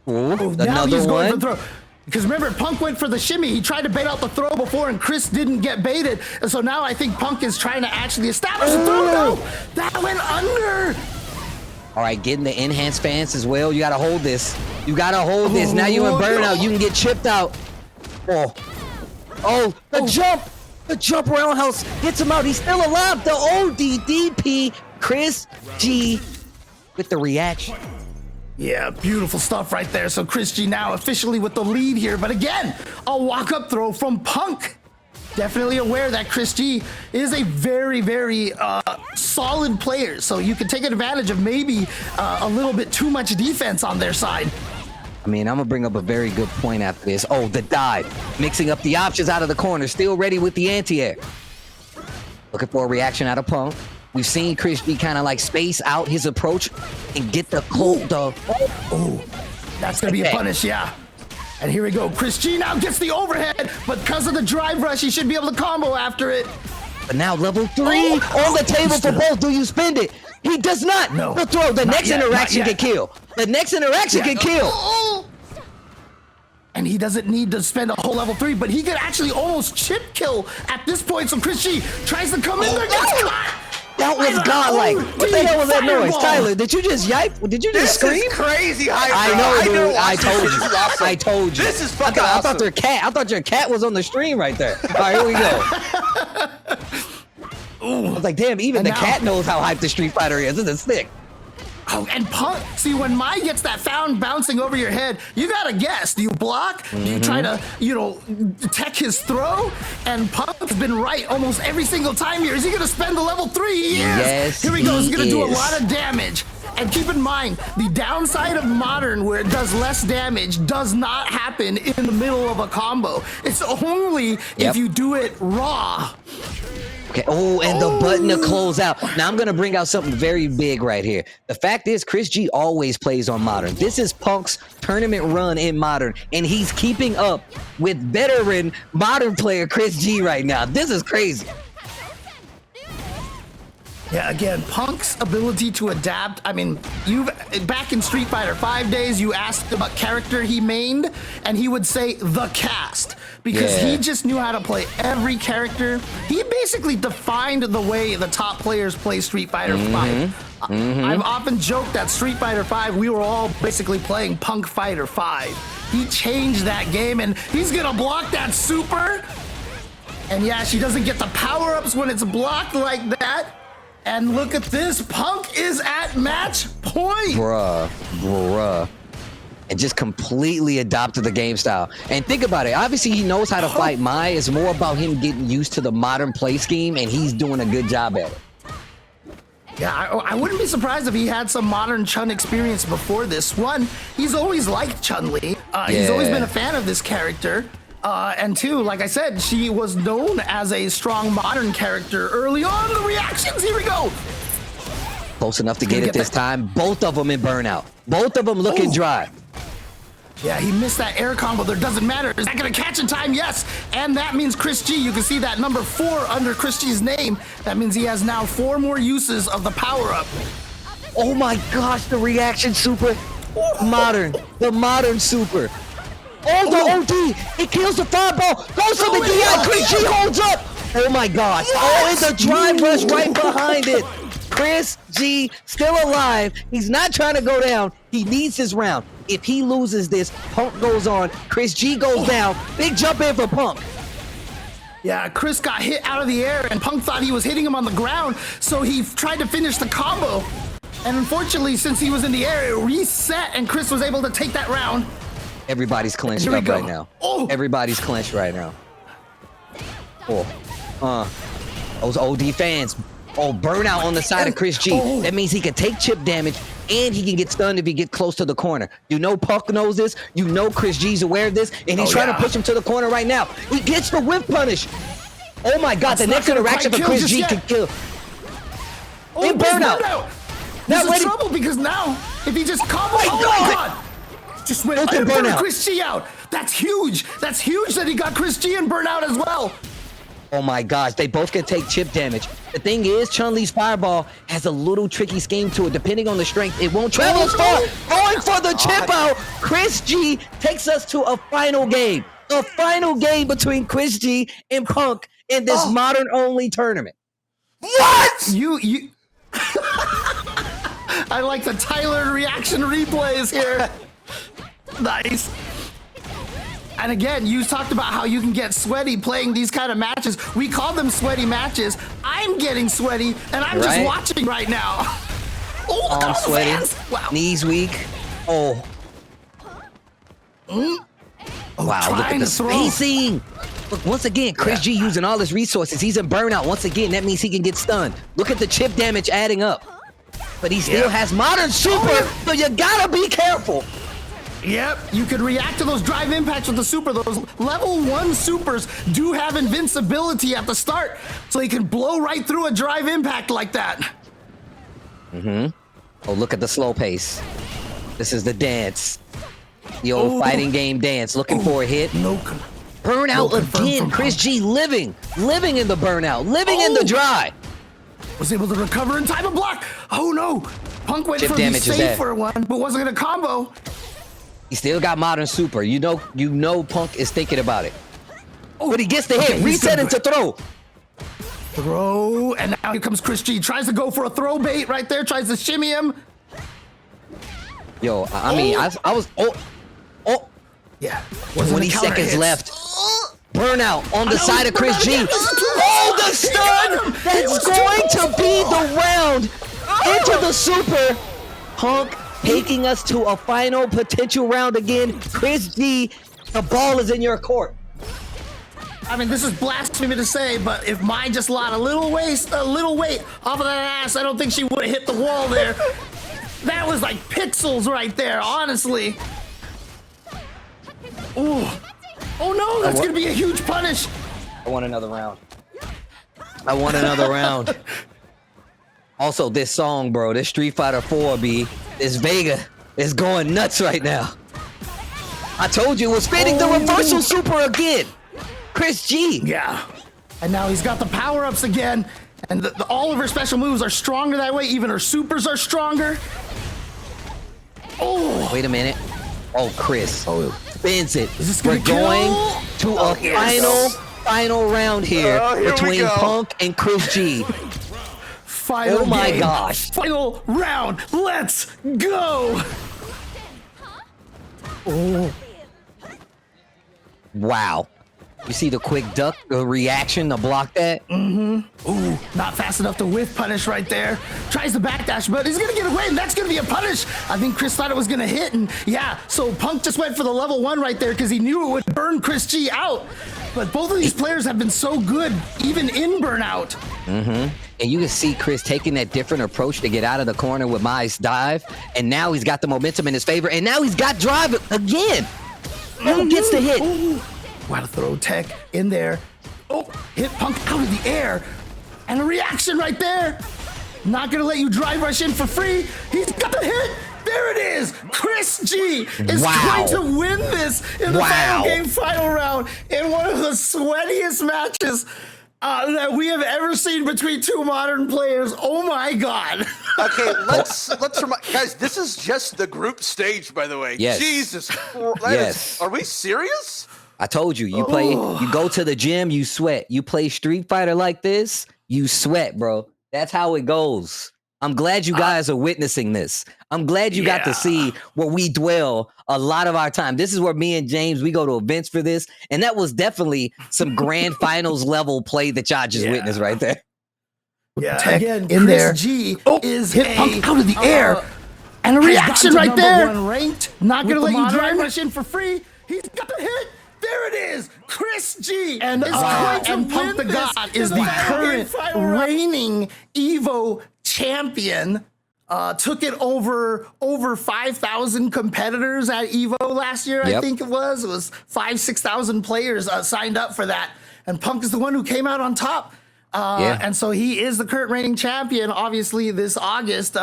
Ooh, now he's another going one. for the throw. Because remember, Punk went for the shimmy. He tried to bait out the throw before, and Chris didn't get baited. And so now I think Punk is trying to actually establish the throw. No, that went under. All right, getting the enhanced fans as well. You got to hold this. You got to hold this. Now you in burnout. You can get chipped out. Oh, the jump. The jump roundhouse hits him out. He's still alive. The ODDP. Chris G with the reaction. Yeah, beautiful stuff right there. So Chris G now officially with the lead here. But again, a walk-up throw from Punk. Definitely aware that Chris G is a very, very solid player. So you can take advantage of maybe a little bit too much defense on their side. I mean, I'm going to bring up a very good point after this. Oh, the dive. Mixing up the options out of the corner. Still ready with the anti-air. Looking for a reaction out of Punk. We've seen Chris G kind of like space out his approach and get the cold. Oh, that's going to be a punish, yeah. And here we go. Chris G now gets the overhead, but because of the drive rush, he should be able to combo after it. But now level 3 on the table for both. Do you spend it? He does not. No. The throw. The next interaction can kill. The next interaction can kill. And he doesn't need to spend a whole level 3, but he could actually almost chip kill at this point. So Chris G tries to come in there. That was godlike. What the hell was that noise? Tyler, did you just yipe? Did you just scream? This is crazy hype. I know, dude. I told you. This is awesome. I told you. This is fucking awesome. I thought your cat was on the stream right there. All right, here we go. I was like, damn, even the cat knows how hyped the Street Fighter is. This is sick. Oh, and Punk, see, when Mai gets that found bouncing over your head, you gotta guess. Do you block? Do you try to, tech his throw? And Punk's been right almost every single time here. Is he gonna spend the level 3? He is. Yes, here we go. He's gonna do a lot of damage. And keep in mind, the downside of Modern, where it does less damage, does not happen in the middle of a combo. It's only if you do it raw. Okay. Oh, and the button to close out. Now I'm gonna bring out something very big right here. The fact is, Chris G always plays on Modern. This is Punk's tournament run in Modern, and he's keeping up with veteran Modern player Chris G right now. This is crazy. Yeah, again, Punk's ability to adapt. I mean, back in Street Fighter 5 days, you asked him what character he mained, and he would say the cast, because he just knew how to play every character. He basically defined the way the top players play Street Fighter 5. I've often joked that Street Fighter 5, we were all basically playing Punk Fighter 5. He changed that game, and he's gonna block that super. And yeah, she doesn't get the power-ups when it's blocked like that. And look at this, Punk is at match point. Bruh. And just completely adopted the game style. And think about it, obviously he knows how to fight Mai. It's more about him getting used to the Modern play scheme, and he's doing a good job at it. Yeah, I wouldn't be surprised if he had some Modern Chun experience before this. One, he's always liked Chun-Li. He's always been a fan of this character. And two, like I said, she was known as a strong Modern character early on. The reactions, here we go. Close enough to get it this time. Both of them in burnout. Both of them looking dry. Yeah, he missed that air combo. There doesn't matter. Is that gonna catch in time? Yes. And that means Chris G, you can see that number 4 under Chris G's name. That means he has now 4 more uses of the power-up. Oh my gosh, the reaction super. Modern, the Modern super. Oh, the OD! It kills the fireball! Goes for the DI! Chris G holds up! Oh my gosh! Oh, and the drive rush right behind it! Chris G still alive. He's not trying to go down. He needs his round. If he loses this, Punk goes on. Chris G goes down. Big jump in for Punk. Yeah, Chris got hit out of the air, and Punk thought he was hitting him on the ground, so he tried to finish the combo. And unfortunately, since he was in the air, it reset, and Chris was able to take that round. Everybody's clenched up right now. Everybody's clenched right now. Those OD fans. Oh, burnout on the side of Chris G. That means he can take chip damage and he can get stunned if he gets close to the corner. You know Punk knows this. You know Chris G's aware of this, and he's trying to push him to the corner right now. He gets the whip punish. Oh my God, the next interaction for Chris G can kill. In burnout. There's a trouble because now, if he just combos, oh my God. Just went and burned Chris G out. That's huge. That's huge that he got Chris G in burnout as well. Oh my gosh, they both can take chip damage. The thing is, Chun-Li's fireball has a little tricky scheme to it. Depending on the strength, it won't travel as far. Going for the chip out. Chris G takes us to a final game. A final game between Chris G and Punk in this Modern-only tournament. What? You. I like the Tyler reaction replays here. Nice. And again, you talked about how you can get sweaty playing these kind of matches. We call them sweaty matches. I'm getting sweaty, and I'm just watching right now. Oh, I'm sweaty. Wow. Knees weak. Oh. Wow, look at the spacing. Look, once again, Chris G using all his resources. He's in burnout. Once again, that means he can get stunned. Look at the chip damage adding up. But he still has Modern super, so you gotta be careful. Yep, you could react to those drive impacts with the super. Those level 1 supers do have invincibility at the start, so they can blow right through a drive impact like that. Oh, look at the slow pace. This is the dance. The old fighting game dance. Looking for a hit. Burnout again. Chris G living in the burnout, living in the dry. Was able to recover in time and block. Oh no, Punk went for the safer one, but wasn't gonna combo. He still got Modern super. You know Punk is thinking about it. But he gets the hit. Reset into throw. Throw, and now here comes Chris G. Tries to go for a throw bait right there. Tries to shimmy him. Yo, I mean, I was. Yeah. 20 seconds left. Burnout on the side of Chris G. Oh, the stun! That's going to be the round into the super. Punk taking us to a final potential round again. Chris G, the ball is in your court. I mean, this is blasphemy to say, but if mine just lost a little weight off of that ass, I don't think she would have hit the wall there. That was like pixels right there, honestly. Ooh. Oh no, that's gonna be a huge punish. I want another round. I want another round. Also, this song, bro, this Street Fighter 4, this Vega is going nuts right now. I told you it was fitting the reversal super again. Chris G. Yeah. And now he's got the power-ups again, and all of her special moves are stronger that way. Even her supers are stronger. Oh. Wait a minute. Oh, Chris. Oh, spins it. We're going to a final round here between Punk and Chris G. Final oh my game. Gosh. Final round. Let's go. Oh. Wow. You see the quick duck, the reaction to block that? Mm-hmm. Ooh, not fast enough to whiff punish right there. Tries to backdash, but he's gonna get away, and that's gonna be a punish. I think Chris thought it was gonna hit, and yeah, so Punk just went for the level 1 right there because he knew it would burn Chris G out. But both of these players have been so good, even in burnout. Mm-hmm. And you can see Chris taking that different approach to get out of the corner with Mai's dive, and now he's got the momentum in his favor, and now he's got drive again. Who gets the hit? Ooh. Wow, throw tech in there. Oh, hit Punk out of the air. And a reaction right there. Not gonna let you drive rush in for free. He's got the hit. There it is. Chris G is going to win this in the final game, final round, in one of the sweatiest matches that we have ever seen between two modern players. Oh my God. Okay, let's remind guys, this is just the group stage, by the way. Yes. Jesus. Yes. Are we serious? I told you, you play, you go to the gym, you sweat. You play Street Fighter like this, you sweat, bro. That's how it goes. I'm glad you guys are witnessing this. I'm glad you got to see where we dwell a lot of our time. This is where me and James, we go to events for this. And that was definitely some grand finals level play that y'all just witnessed right there. Yeah, Tech again, in Chris there. G is hit Punk out of the air. And a reaction right there. Not going to let you drive rush in for free. He's got the hit. There it is, Chris G. And Punk the God is the current reigning Evo champion. Took it over 5,000 competitors at Evo last year, I think it was. It was 5,000-6,000 players signed up for that. And Punk is the one who came out on top. And so he is the current reigning champion. Obviously, this August,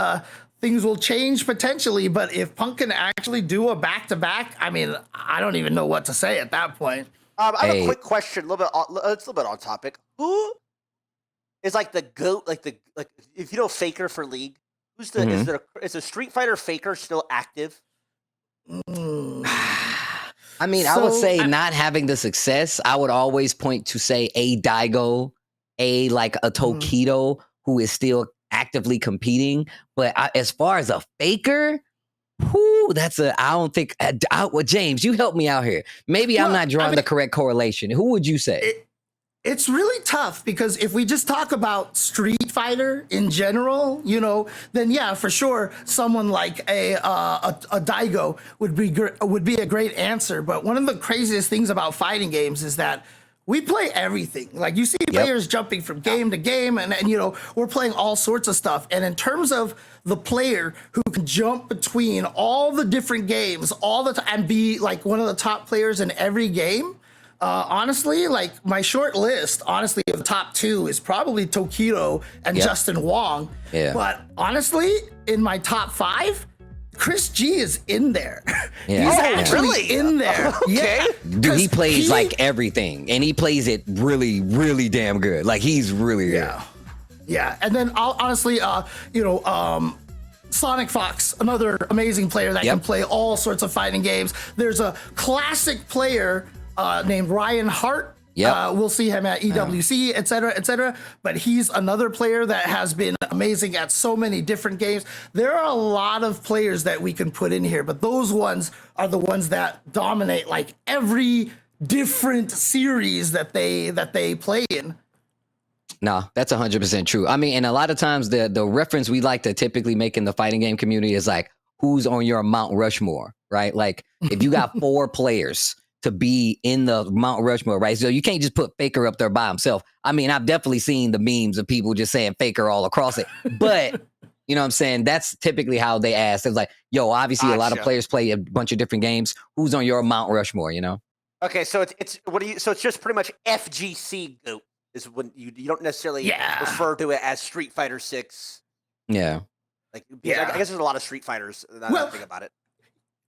things will change potentially, but if Punk can actually do a back-to-back, I mean, I don't even know what to say at that point. I have a quick question, it's a little bit on topic. Who is like the GOAT, like if you know Faker for League, who's the is a Street Fighter Faker still active? I mean, I would say not having the success, I would always point to say a Daigo, a Tokido, who is still actively competing. But as far as a Faker, I don't think, James, you help me out here. Maybe I'm not drawing the correct correlation. Who would you say? It's really tough because if we just talk about Street Fighter in general, then yeah, for sure, someone like a Daigo would be a great answer. But one of the craziest things about fighting games is that we play everything. Like you see players jumping from game to game, and we're playing all sorts of stuff. And in terms of the player who can jump between all the different games all the time and be like one of the top players in every game, honestly, like my short list, of the top 2 is probably Tokido and Justin Wong. Yeah. But honestly, in my top 5, Chris G is in there. Yeah. He's actually in there. Okay. Yeah. Dude, he plays like everything, and he plays it really, really damn good. Like he's really good. Yeah. And then honestly, Sonic Fox, another amazing player that can play all sorts of fighting games. There's a classic player named Ryan Hart. We'll see him at EWC, et cetera, but he's another player that has been amazing at so many different games. There are a lot of players that we can put in here, but those ones are the ones that dominate like every different series that they play in. No, that's 100% true. I mean, and a lot of times the reference we like to typically make in the fighting game community is like, who's on your Mount Rushmore, right? Like, if you got 4 players to be in the Mount Rushmore, right? So you can't just put Faker up there by himself. I mean, I've definitely seen the memes of people just saying Faker all across it, but you know what I'm saying? That's typically how they ask. It's like, yo, obviously a lot of players play a bunch of different games. Who's on your Mount Rushmore, you know? Okay, so it's just pretty much FGC GOAT is when you don't necessarily refer to it as Street Fighter 6. Yeah. Like, I guess there's a lot of Street Fighters. Now that I think about it.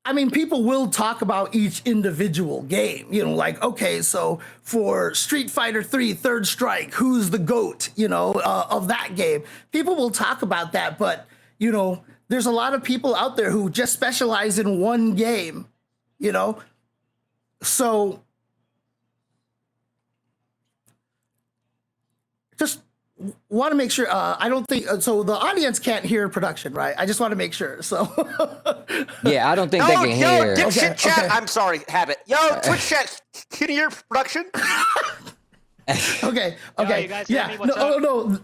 I mean, people will talk about each individual game. You know, like, okay, so for Street Fighter 3 Third Strike, who's the GOAT? You know, of that game. People will talk about that, but you know, there's a lot of people out there who just specialize in one game. You know, so just want to make sure. I don't think so. The audience can't hear production, right? I just want to make sure. So yeah, I don't think they can hear. Dipshit chat. I'm sorry, Habit. Yo, Twitch chat. Can you hear production? Okay. Yo, you guys hear me? What's no, up? no.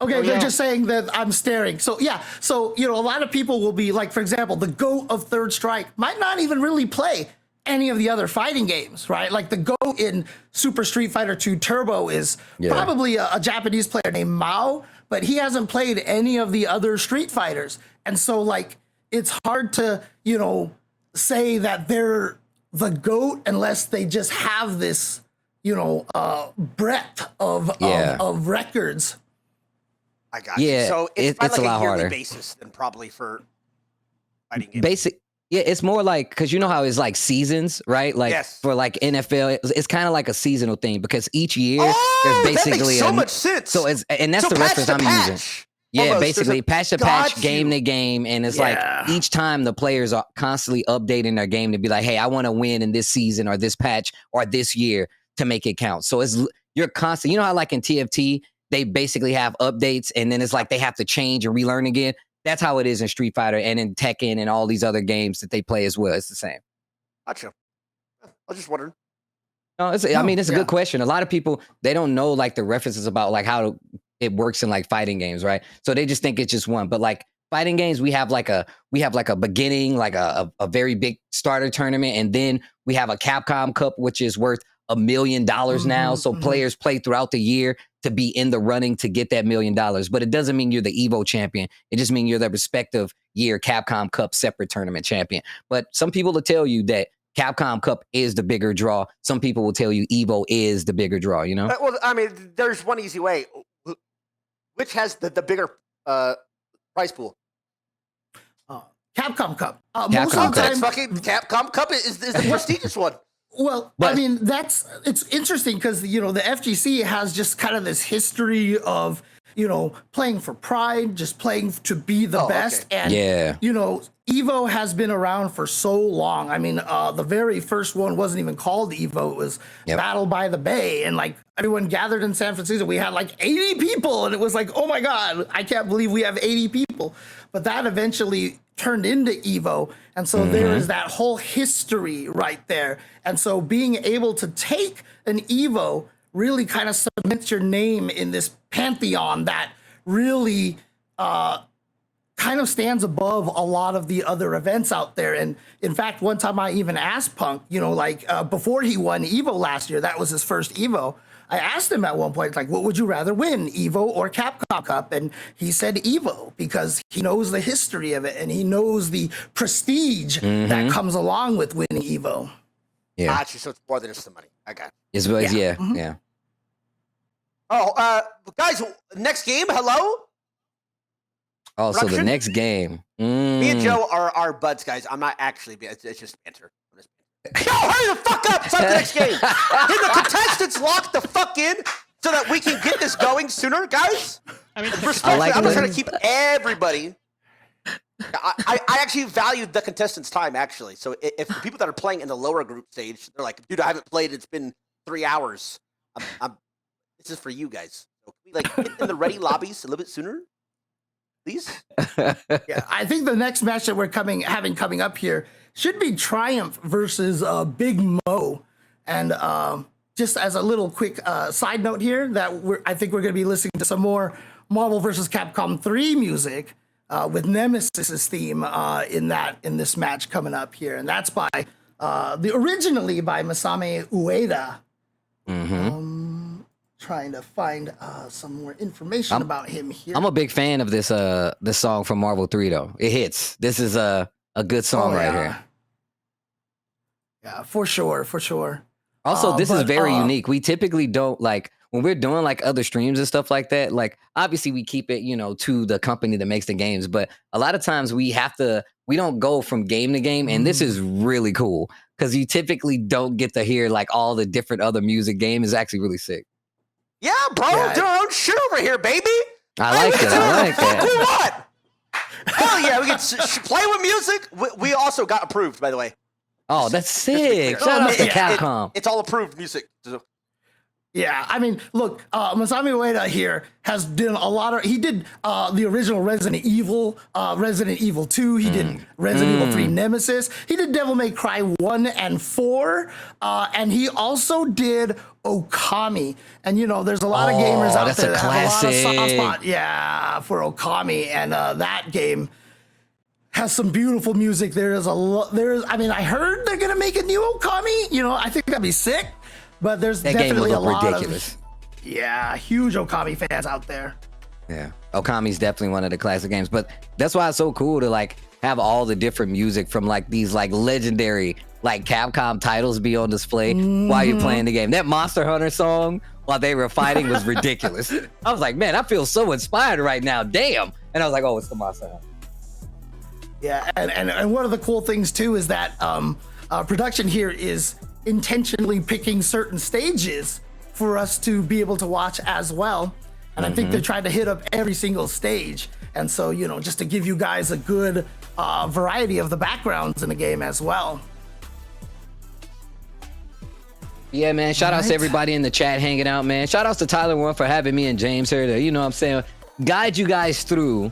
Okay, they're just saying that I'm staring. So yeah, so you know, a lot of people will be like, for example, the GOAT of Third Strike might not even really play any of the other fighting games, right? Like the GOAT in Super Street Fighter 2 Turbo is probably a Japanese player named Mao, but he hasn't played any of the other Street Fighters. And so like, it's hard to, you know, say that they're the GOAT unless they just have this, you know, breadth of records. I got you. So it's a lot a yearly harder basis than probably for fighting games. Yeah, it's more like, because you know how it's like seasons, right? Like for like NFL, it's kind of like a seasonal thing because each year there's basically that makes so much sense. So that's the reference I'm using. Yeah, basically patch to patch, game to game, and it's like each time the players are constantly updating their game to be like, hey, I want to win in this season or this patch or this year to make it count. So you're constant. You know how like in TFT they basically have updates and then it's like they have to change and relearn again. That's how it is in Street Fighter and in Tekken and all these other games that they play as well. It's the same. Gotcha. I was just wondering. No, I mean, it's a good question. A lot of people, they don't know like the references about like how it works in like fighting games, right? So they just think it's just one. But like fighting games, we have like a beginning, like a very big starter tournament. And then we have a Capcom Cup, which is worth $1 million now. So players play throughout the year to be in the running to get that $1 million. But it doesn't mean you're the Evo champion. It just means you're the respective year Capcom Cup separate tournament champion. But some people will tell you that Capcom Cup is the bigger draw. Some people will tell you Evo is the bigger draw, you know? Well, I mean, there's one easy way. Which has the bigger prize pool? Capcom Cup. Most of the time, fucking Capcom Cup is the prestigious one. Well, I mean, it's interesting because, you know, the FGC has just kind of this history of, you know, playing for pride, just playing to be the best. Okay. And, you know, Evo has been around for so long. I mean, the very first one wasn't even called Evo. It was Battle by the Bay. And like everyone gathered in San Francisco. We had like 80 people. And it was like, oh my God, I can't believe we have 80 people. But that eventually turned into Evo. And so there is that whole history right there. And so being able to take an Evo really kind of cements your name in this pantheon that really kind of stands above a lot of the other events out there. And in fact, one time I even asked Punk, you know, like before he won Evo last year, that was his first Evo. I asked him at one point, like, what would you rather win, Evo or Capcom Cup? And he said Evo because he knows the history of it and he knows the prestige that comes along with winning Evo. Yeah. Actually, so it's more than just the money. I got it. As well as, yeah. Oh, guys, next game, hello? Oh, so the next game. Me and Joe are buds, guys. I'm not actually, it's just banter. Yo, hurry the fuck up! It's not the next game. Can the contestants lock the fuck in so that we can get this going sooner, guys? I mean, I'm just trying to keep everybody. I actually valued the contestants' time, actually. So if the people that are playing in the lower group stage, they're like, dude, I haven't played. It's been 3 hours. This is for you guys. So can we like get in the ready lobbies a little bit sooner, please? Yeah, I think the next match that we're having coming up here should be Triumph versus Big Mo. And just as a little quick side note here, that I think we're going to be listening to some more Marvel vs. Capcom 3 music with Nemesis's theme in this match coming up here, and that's by originally by Masami Ueda. Trying to find some more information about him here. I'm a big fan of this song from Marvel 3 though. It hits. This is a good song right here. Yeah, for sure. Also, this is very unique. We typically don't like when we're doing like other streams and stuff like that. Like obviously we keep it, to the company that makes the games, but a lot of times we don't go from game to game, and this is really cool because you typically don't get to hear like all the different other music. Game is actually really sick. Yeah, bro, do our own shit over here, baby. I like that. We what? Hell yeah, we can play with music. We also got approved, by the way. Oh, that's sick! Shout out to Capcom. It's all approved music. Yeah, I mean, look, Masami Ueda here has done a lot of. He did the original Resident Evil 2. He did Resident Evil 3 Nemesis. He did Devil May Cry 1 and 4, and he also did Okami. And there's a lot of gamers out there that have a lot of soft spot, for Okami, and that game has some beautiful music. I mean, I heard they're gonna make a new Okami. I think that'd be sick. But there's that definitely game a lot ridiculous. of huge Okami fans out there. Yeah, Okami's definitely one of the classic games. But that's why it's so cool to like have all the different music from like these like legendary like Capcom titles be on display while you're playing the game. That Monster Hunter song while they were fighting was ridiculous. I was like, man, I feel so inspired right now. Damn. And I was like, oh, it's the Monster Hunter. Yeah, and one of the cool things too is that production here is intentionally picking certain stages for us to be able to watch as well. And I think they tried to hit up every single stage. And so, just to give you guys a good variety of the backgrounds in the game as well. Yeah, man. Shout outs to everybody in the chat hanging out, man. Shout outs to TYLER1 for having me and James here to, guide you guys through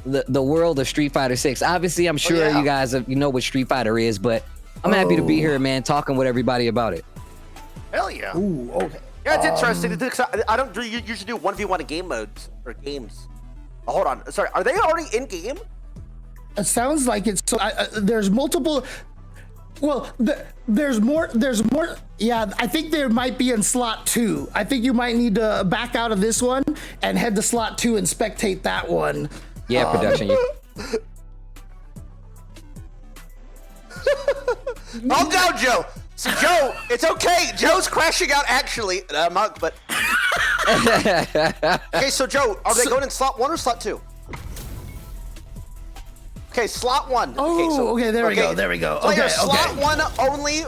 the world of Street Fighter 6. Obviously, I'm sure you guys know what Street Fighter is, but I'm happy to be here, man, talking with everybody about it. Hell yeah. Ooh, okay. Yeah, it's interesting. I don't usually do 1v1 game modes or games. Oh, hold on. Sorry, are they already in game? It sounds like it's. There's multiple. Well, there's more. Yeah, I think there might be in slot 2. I think you might need to back out of this one and head to slot 2 and spectate that one. Yeah, production. Calm down, Joe. So, Joe, it's okay. Joe's crashing out, actually. But... Okay, so, Joe, are they going in slot 1 or slot 2? Okay, slot 1. Okay, there we go. Player Okay, slot 1 only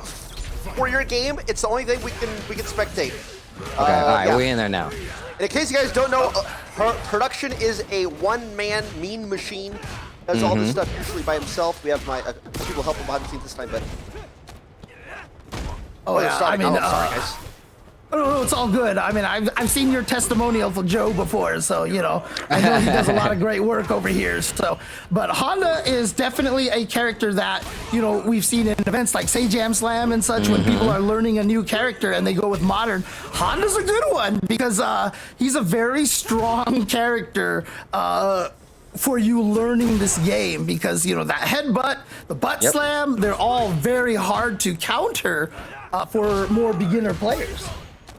for your game. It's the only thing we can spectate. Okay, all right, we're in there now. And in case you guys don't know, production is a one-man mean machine. Does all this stuff usually by himself. We have people help him behind the scenes this time, but... sorry, sorry, guys. No, it's all good. I mean, I've seen your testimonial for Joe before, so I know he does a lot of great work over here. So, but Honda is definitely a character that we've seen in events like say Jam Slam and such when people are learning a new character and they go with modern. Honda's a good one because he's a very strong character. For you learning this game because that headbutt, the butt slam, they're all very hard to counter for more beginner players.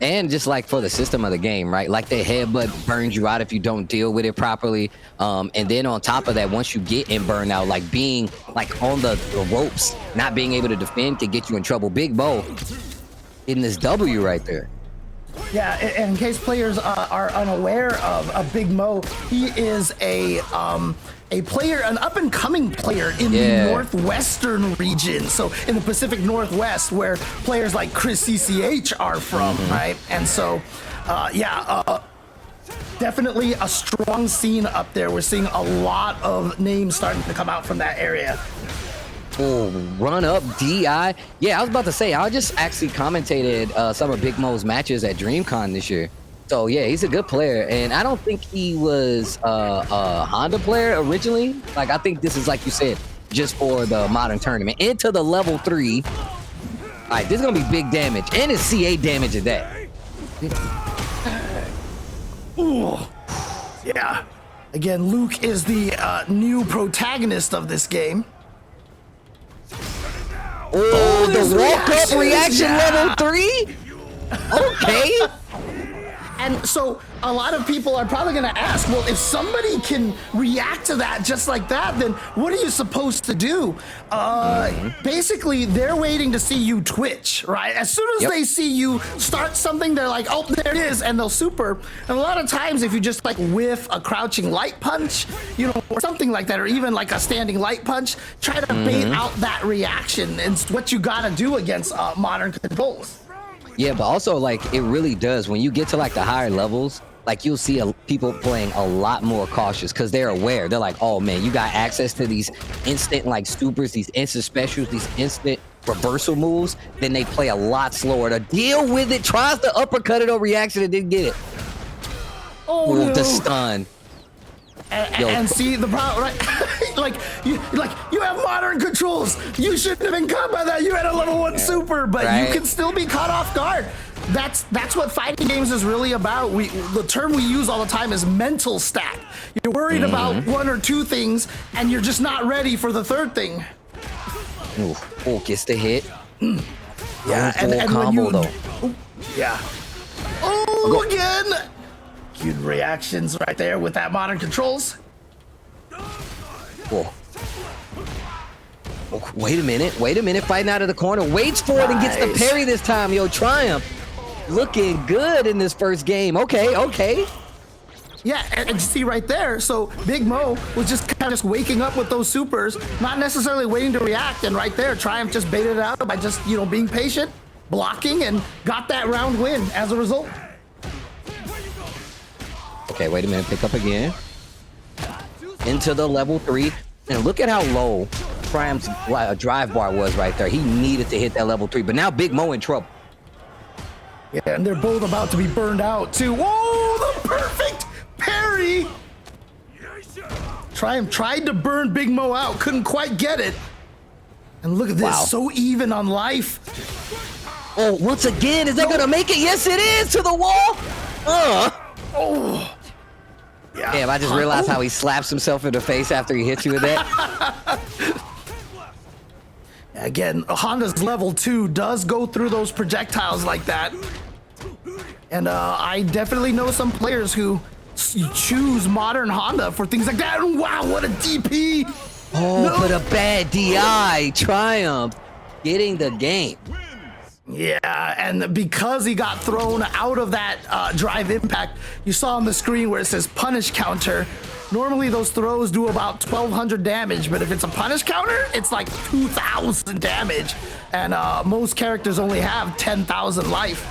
And just like for the system of the game, right? Like the headbutt burns you out if you don't deal with it properly. And then on top of that, once you get in burnout, like being like on the ropes, not being able to defend can get you in trouble. Big Bo in this W right there. Yeah, and in case players are unaware of Big Mo, he is a player, an up-and-coming player in the Northwestern region. So in the Pacific Northwest, where players like Chris CCH are from, right? And so, definitely a strong scene up there. We're seeing a lot of names starting to come out from that area. Oh, run up DI. Yeah, I was about to say, I just actually commentated some of Big Mo's matches at DreamCon this year. So yeah, he's a good player. And I don't think he was a Honda player originally. Like, I think this is, like you said, just for the modern tournament. Into the level 3. All right, this is gonna be big damage, and it's CA damage at that. Ooh. Yeah. Again, Luke is the new protagonist of this game. Oh, the walk-up reaction level 3? Okay. And so a lot of people are probably going to ask, well, if somebody can react to that just like that, then what are you supposed to do? Basically, they're waiting to see you twitch, right? As soon as they see you start something, they're like, oh, there it is, and they'll super. And a lot of times, if you just like whiff a crouching light punch, you know, or something like that, or even like a standing light punch, try to bait out that reaction. And it's what you got to do against modern controls. Yeah, but also, like, it really does. When you get to, like, the higher levels, like, you'll see people playing a lot more cautious because they're aware. They're like, oh, man, you got access to these instant, like, supers, these instant specials, these instant reversal moves. Then they play a lot slower to deal with it. Tries to uppercut it over reaction and didn't get it. Oh, no. The stun. And see the problem, right? like you have modern controls. You shouldn't have been caught by that. You had a level 1 super, but you can still be caught off guard. That's what fighting games is really about. The term we use all the time is mental stack. You're worried about 1 or 2 things, and you're just not ready for the third thing. Ooh, oh, gets the hit. Yeah, and combo when you, yeah. Oh, again. Cute reactions right there with that modern controls. Oh, wait a minute, fighting out of the corner, waits for it and gets the parry this time. Yo, Triumph looking good in this first game. Okay. Yeah, and you see right there, so Big Mo was just kind of just waking up with those supers, not necessarily waiting to react, and right there, Triumph just baited it out by just, you know, being patient, blocking, and got that round win as a result. Okay, wait a minute, pick up again. Into the level 3. And look at how low Triumph's drive bar was right there. He needed to hit that level 3, but now Big Mo in trouble. Yeah, and they're both about to be burned out too. Whoa, the perfect parry! Triumph tried to burn Big Mo out, couldn't quite get it. And look at this, so even on life. Oh, once again, is that gonna make it? Yes, it is, to the wall. Oh. Yeah. Damn, I just realized how he slaps himself in the face after he hits you with that. Again, Honda's level 2 does go through those projectiles like that. And I definitely know some players who choose modern Honda for things like that. Wow, what a DP. Oh, no. But a bad DI. Triumph getting the game. Yeah, and because he got thrown out of that drive impact, you saw on the screen where it says punish counter. Normally those throws do about 1,200 damage, but if it's a punish counter, it's like 2,000 damage. And most characters only have 10,000 life.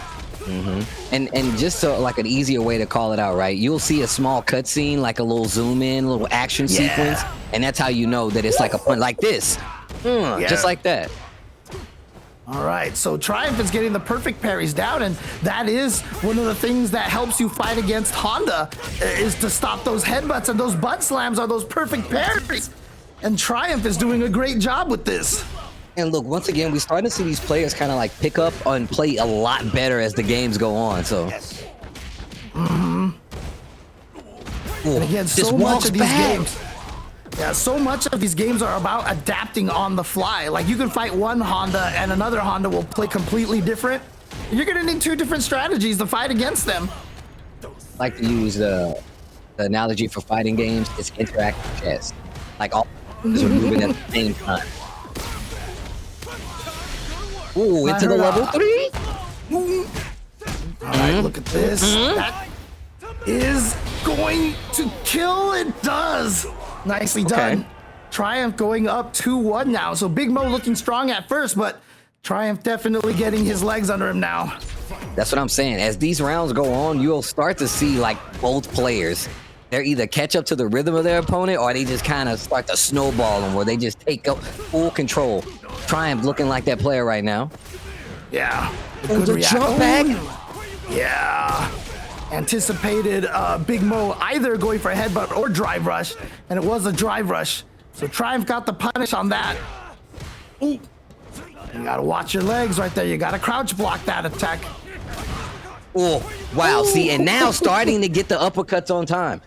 And just so like an easier way to call it out, right? You'll see a small cutscene, like a little zoom in, a little action sequence, and that's how you know that it's like a punch like this. Just like that. All right, so Triumph is getting the perfect parries down, and that is one of the things that helps you fight against Honda, is to stop those headbutts, and those butt slams are those perfect parries. And Triumph is doing a great job with this. And look, once again, we're starting to see these players kind of like pick up and play a lot better as the games go on, so. Yes. And again, so much of these games. Yeah, so much of these games are about adapting on the fly. Like, you can fight one Honda and another Honda will play completely different. You're gonna need 2 different strategies to fight against them. I like to use the analogy for fighting games. It's interactive chess. Like, all is moving at the same time. Ooh, into the level 3? All right, look at this. That is going to kill. It does. Nicely done. Triumph going up 2-1 now. So Big Mo looking strong at first, but Triumph definitely getting his legs under him now. That's what I'm saying. As these rounds go on, you'll start to see like both players. They're either catch up to the rhythm of their opponent or they just kind of start to snowball them where they just take up full control. Triumph looking like that player right now. Yeah. Good jump back. Yeah. Anticipated Big Mo either going for a headbutt or drive rush, and it was a drive rush. So Triumph got the punish on that. Ooh. You gotta watch your legs right there. You gotta crouch block that attack. Oh, wow. See, and now starting to get the uppercuts on time.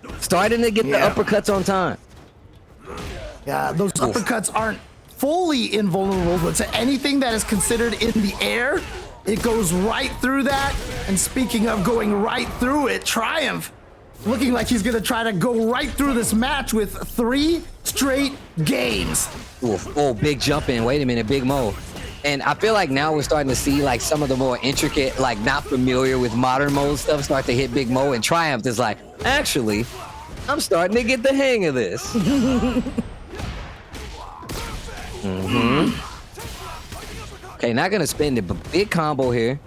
Yeah, those uppercuts aren't fully invulnerable, but to anything that is considered in the air, it goes right through that. And speaking of going right through it, Triumph looking like he's gonna try to go right through this match with 3 straight games. Oh, big jump in. Wait a minute, Big Mo. And I feel like now we're starting to see like some of the more intricate, like not familiar with modern mode stuff start to hit Big Mo, and Triumph is like, actually, I'm starting to get the hang of this. Okay, not gonna spend it, but big combo here.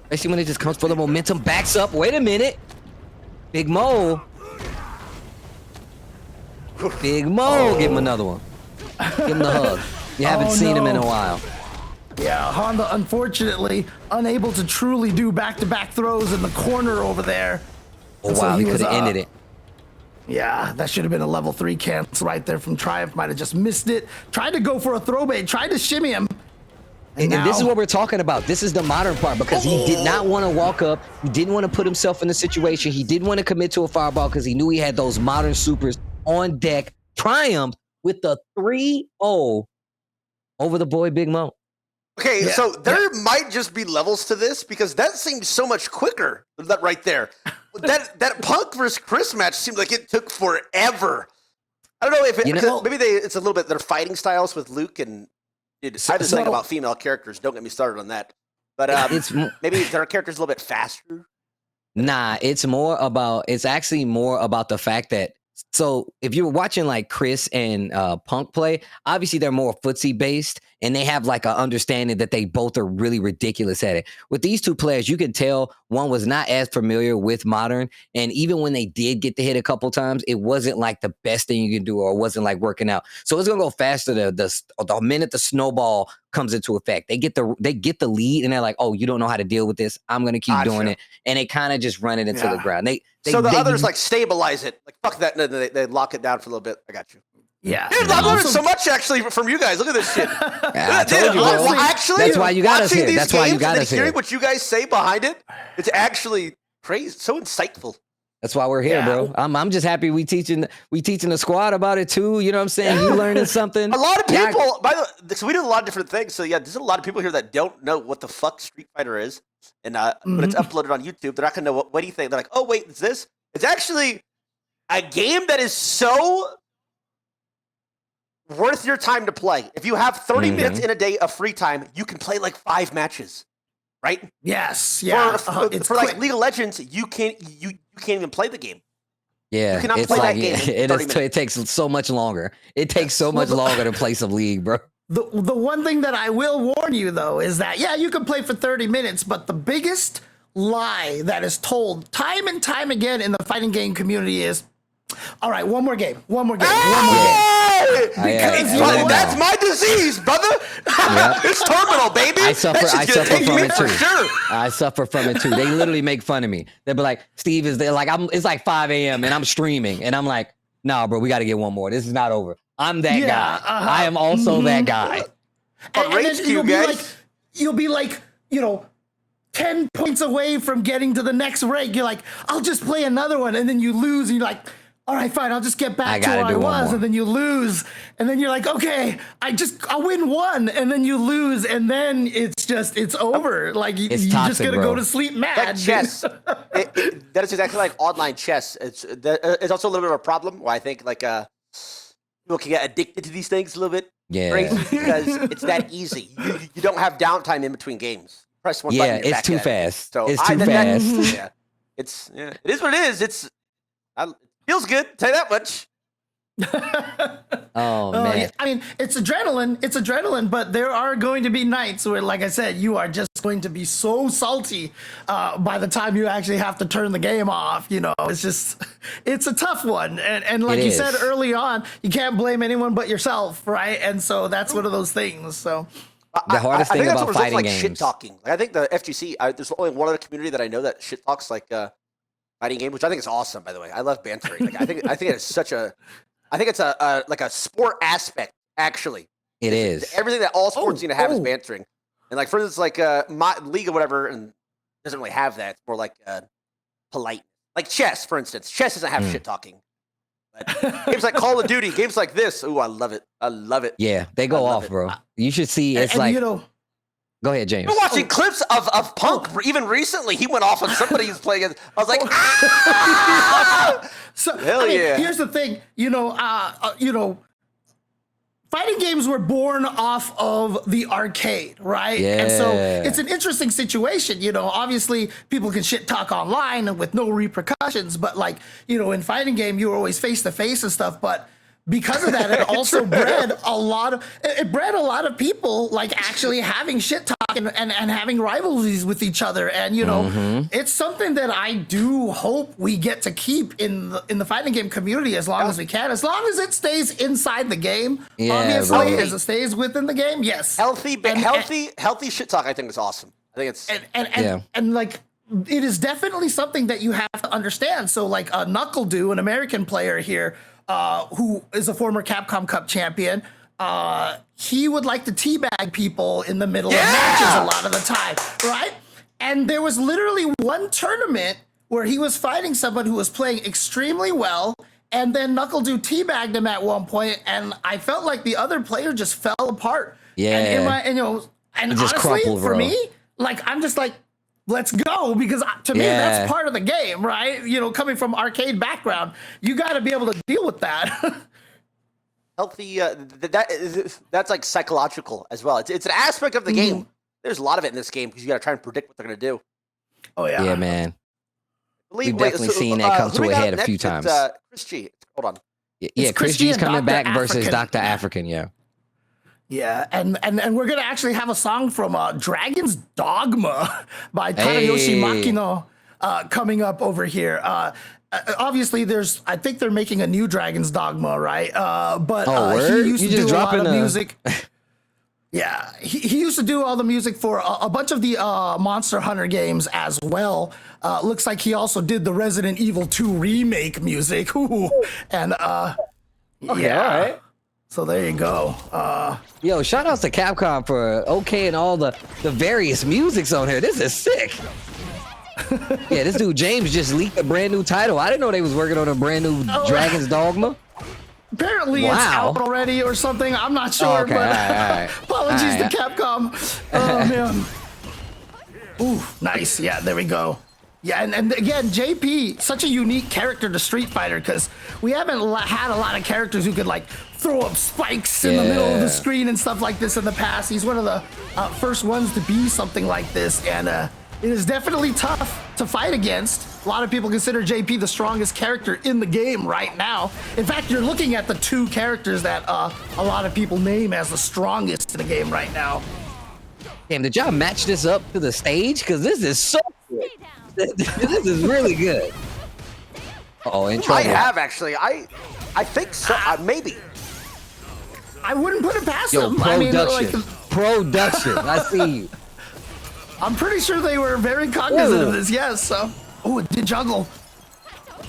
Especially when it just comes for the momentum, backs up. Wait a minute. Big Mo. Give him another one. Give him the hug. You haven't seen him in a while. Yeah, Honda unfortunately unable to truly do back-to-back throws in the corner over there. Oh wow, he could have ended it. Yeah, that should have been a level 3 cancel right there from Triumph. Might have just missed it. Tried to go for a throw bait, tried to shimmy him. And this is what we're talking about. This is the modern part, because he did not want to walk up. He didn't want to put himself in the situation. He didn't want to commit to a fireball because he knew he had those modern supers on deck. Triumph with the 3-0 over the boy Big Mo. Okay, so there might just be levels to this, because that seems so much quicker. That right there, that Punk versus Chris match seemed like it took forever. I don't know if maybe it's a little bit their fighting styles with Luke and. I just think about female characters. Don't get me started on that. But maybe their characters a little bit faster. Nah, it's actually more about the fact that, so if you're watching like Chris and Punk play, obviously they're more footsie based, and they have like an understanding that they both are really ridiculous at it. With these two players, you can tell one was not as familiar with modern, and even when they did get to hit a couple times, it wasn't like the best thing you can do, or it wasn't like working out. So it's gonna go faster the minute the snowball comes into effect. They get the lead, and they're like, oh, you don't know how to deal with this. I'm gonna keep doing it, and they kind of just run it into the ground. So the others like stabilize it, like fuck that, and they lock it down for a little bit. I got you. Yeah, dude, I learned so much actually from you guys. Look at this shit. I told you, bro. Actually, that's why you got us here. That's why you got us here. Hearing what you guys say behind it, it's actually crazy, so insightful. That's why we're here, bro. I'm just happy we teaching the squad about it too. You know what I'm saying? You learning something. A lot of people, by the way, so we do a lot of different things. So yeah, there's a lot of people here that don't know what the fuck Street Fighter is, and when it's uploaded on YouTube, they're not gonna know what do you think. They're like, oh wait, it's this. It's actually a game that is so worth your time to play. If you have 30 minutes in a day of free time, you can play like 5 matches, right? Yes, yeah. For like League of Legends, you can't even play the game. Yeah, you cannot play that game. It takes so much longer. It takes so much longer to play some League, bro. The one thing that I will warn you though is that you can play for 30 minutes, but the biggest lie that is told time and time again in the fighting game community is, all right, one more game. Because that's my disease, brother. It's terminal, baby. I suffer from it too. Sure. I suffer from it too. They literally make fun of me. They'll be like, Steve is there. Like it's like 5 a.m. and I'm streaming, and I'm like, nah, bro, we got to get one more. This is not over. I'm that guy. I am also that guy. And then you'll be like, 10 points away from getting to the next rank. You're like, I'll just play another one, and then you lose, and you're like, all right, fine, I'll just get back to where I was, and then you lose, and then you're like, okay, I'll win one, and then you lose, and then it's over. Like you just gonna go to sleep mad. Like chess. That is exactly like online chess. It's also a little bit of a problem where I think like people can get addicted to these things a little bit. Yeah, crazy because it's that easy. You don't have downtime in between games. Press one button. Yeah, it's too fast. So it's too fast. It is what it is. It feels good. Tell you that much. Oh man! I mean, it's adrenaline, but there are going to be nights where, like I said, you are just going to be so salty by the time you actually have to turn the game off. It's a tough one, and like you said early on, you can't blame anyone but yourself, right? And so that's one of those things. So. The hardest thing about fighting games. Shit talking. Like, I think the FGC. There's only one other community that I know that shit talks like fighting game, which I think is awesome. By the way, I love bantering. Like, I think it's such a. I think it's a like a sport aspect actually. It is. Everything that all sports need to have is bantering. And like for instance, like my league or whatever, and doesn't really have that. It's more like polite. Like chess, for instance. Chess doesn't have shit talking. But games like Call of Duty, games like this, ooh, I love it. I love it. Yeah, they go off, bro. You should see. It's like, you know, go ahead, James. We're watching clips of Punk. Even recently, he went off on somebody who's playing it. I was like, ah! So Hell I mean, yeah. here's the thing, you know, fighting games were born off of the arcade, right? Yeah. And so it's an interesting situation, you know. Obviously, people can shit talk online with no repercussions, but like, you know, in fighting game, you were always face to face and stuff. But because of that, it also bred a lot of people like actually having shit talk and having rivalries with each other. And you know, it's something that I do hope we get to keep in the fighting game community as long as we can, as long as it stays inside the game. Yeah, obviously, right. as it stays within the game. Yes, Healthy shit talk. I think is awesome. I think it's and like. It is definitely something that you have to understand. So like Knuckle-Doo, an American player here, who is a former Capcom Cup champion, he would like to teabag people in the middle of matches a lot of the time, right? And there was literally one tournament where he was fighting someone who was playing extremely well, and then Knuckle-Doo teabagged him at one point, and I felt like the other player just fell apart. Yeah. And honestly, crumpled, for bro. me, like I'm just like, let's go, because to me that's part of the game, right? You know, coming from arcade background, you got to be able to deal with that. healthy. That's like psychological as well. It's an aspect of the game. There's a lot of it in this game because you got to try and predict what they're gonna do. Oh yeah. Yeah, man. We've definitely seen that come to a head a few times. Chris G. Hold on. Yeah, Chris G's coming back versus Afrikan. Dr. Afrikan, yeah. Yeah, and we're gonna actually have a song from Dragon's Dogma by Tadayoshi Makino coming up over here. Obviously, I think they're making a new Dragon's Dogma, right? But he used to do a lot of music. Yeah, he used to do all the music for a bunch of the Monster Hunter games as well. Looks like he also did the Resident Evil 2 remake music. Ooh. And Okay, yeah. all right. So there you go. Yo, shout outs to Capcom for and all the various musics on here. This is sick. Yeah, this dude James just leaked a brand new title. I didn't know they was working on a brand new Dragon's Dogma. Apparently it's out already or something. I'm not sure, Okay, but all right. apologies to Capcom. Oh, man. Ooh, nice. Yeah, there we go. Yeah, and again, JP, such a unique character to Street Fighter because we haven't had a lot of characters who could like throw up spikes in the middle of the screen and stuff like this in the past. He's one of the first ones to be something like this, and it is definitely tough to fight against. A lot of people consider JP the strongest character in the game right now. In fact, you're looking at the two characters that a lot of people name as the strongest in the game right now. Damn, did y'all match this up to the stage? Because this is so good. This is really good. Oh, in trouble. I have actually. I think so. Maybe. I wouldn't put it past Yo, them. production. Production. I see you. I'm pretty sure they were very cognizant of this. Yes. So, it did juggle.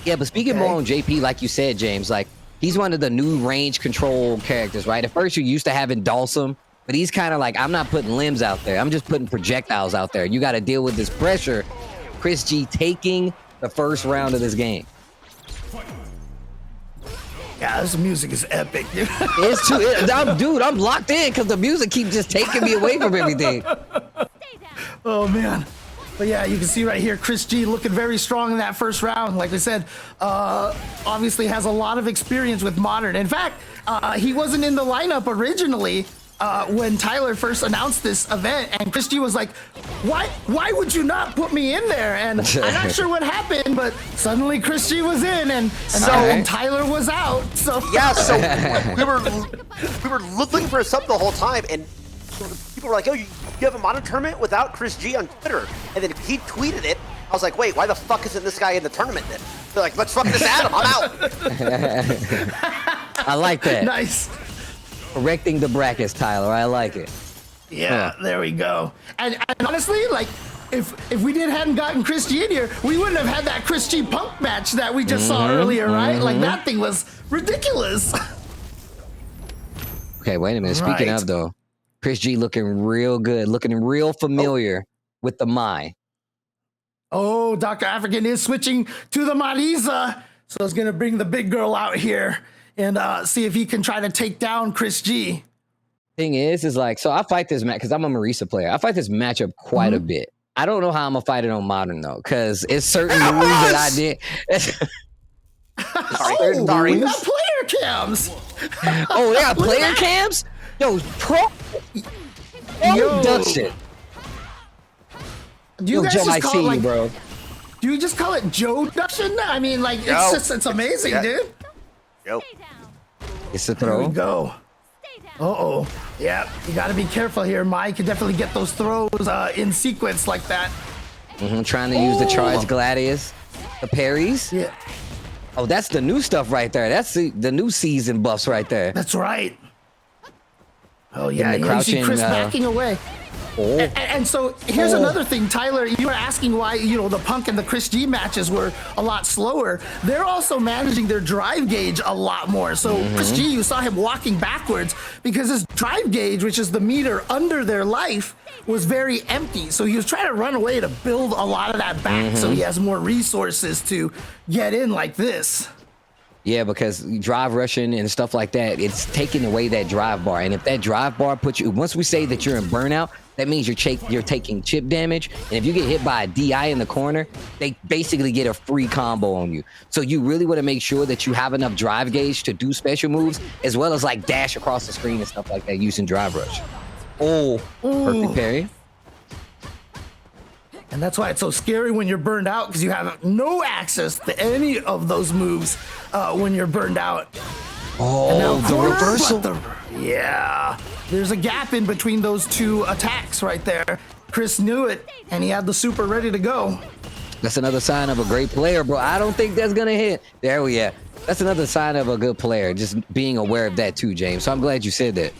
Yeah, but speaking more on JP, like you said, James, like he's one of the new range control characters, right? At first, you're used to having Dawson, but he's kind of like, I'm not putting limbs out there. I'm just putting projectiles out there. You got to deal with this pressure. Chris G taking the first round of this game. Yeah, this music is epic, dude. It's too, dude, I'm locked in because the music keeps just taking me away from everything. Oh, man. But yeah, you can see right here, Chris G looking very strong in that first round. Like I said, obviously has a lot of experience with Modern. In fact, he wasn't in the lineup originally when Tyler first announced this event, and Chris G was like, why would you not put me in there? And I'm not sure what happened, but suddenly Chris G was in, and Tyler was out. So yeah, so we were looking for something the whole time, and people were like, "Oh, you have a Modern tournament without Chris G on Twitter?" And then he tweeted it. I was like, "Wait, why the fuck isn't this guy in the tournament then?" They're like, "Let's fuck this Adam. I'm out." I like that. Nice. Correcting the brackets, Tyler. I like it. Yeah, there we go. And honestly, like, if we hadn't gotten Chris G in here, we wouldn't have had that Chris G Punk match that we just saw earlier, right? Like, that thing was ridiculous. Okay, wait a minute. Speaking of though, Chris G looking real good, looking real familiar with the Mai. Oh, Dr. Afrikan is switching to the Marisa. So it's going to bring the big girl out here and see if he can try to take down Chris G. Thing is like, so I fight this match because I'm a Marisa player. I fight this matchup quite a bit. I don't know how I'm going to fight it on Modern though, because it's certain moves that I did. Sorry. We got player cams. Oh, they got player cams? Yo, pro production. Do you guys Joe, just call it like, bro? Do you just call it Joe Duction? I mean, like, it's amazing, dude. Yo. It's a There throw. we go. Uh-oh. Yeah, you got to be careful here. Mike can definitely get those throws in sequence like that. Trying to use the charge gladius, the parries. Yeah. Oh, that's the new stuff right there. That's the new season buffs right there. That's right. Oh, yeah. The You see Chris backing away. Oh. And so here's another thing, Tyler. You were asking why, the Punk and the Chris G matches were a lot slower. They're also managing their drive gauge a lot more. So Chris G, you saw him walking backwards because his drive gauge, which is the meter under their life, was very empty. So he was trying to run away to build a lot of that back so he has more resources to get in like this. Yeah, because drive rushing and stuff like that, it's taking away that drive bar. And if that drive bar puts you, once we say that you're in burnout, that means you're taking chip damage. And if you get hit by a DI in the corner, they basically get a free combo on you. So you really want to make sure that you have enough drive gauge to do special moves, as well as like dash across the screen and stuff like that using drive rush. Oh, perfect parry. And that's why it's so scary when you're burned out, because you have no access to any of those moves when you're burned out. Oh, the reversal. Yeah. There's a gap in between those two attacks right there. Chris knew it, and he had the super ready to go. That's another sign of a great player, bro. I don't think that's going to hit. There we are. That's another sign of a good player, just being aware of that too, James. So I'm glad you said that.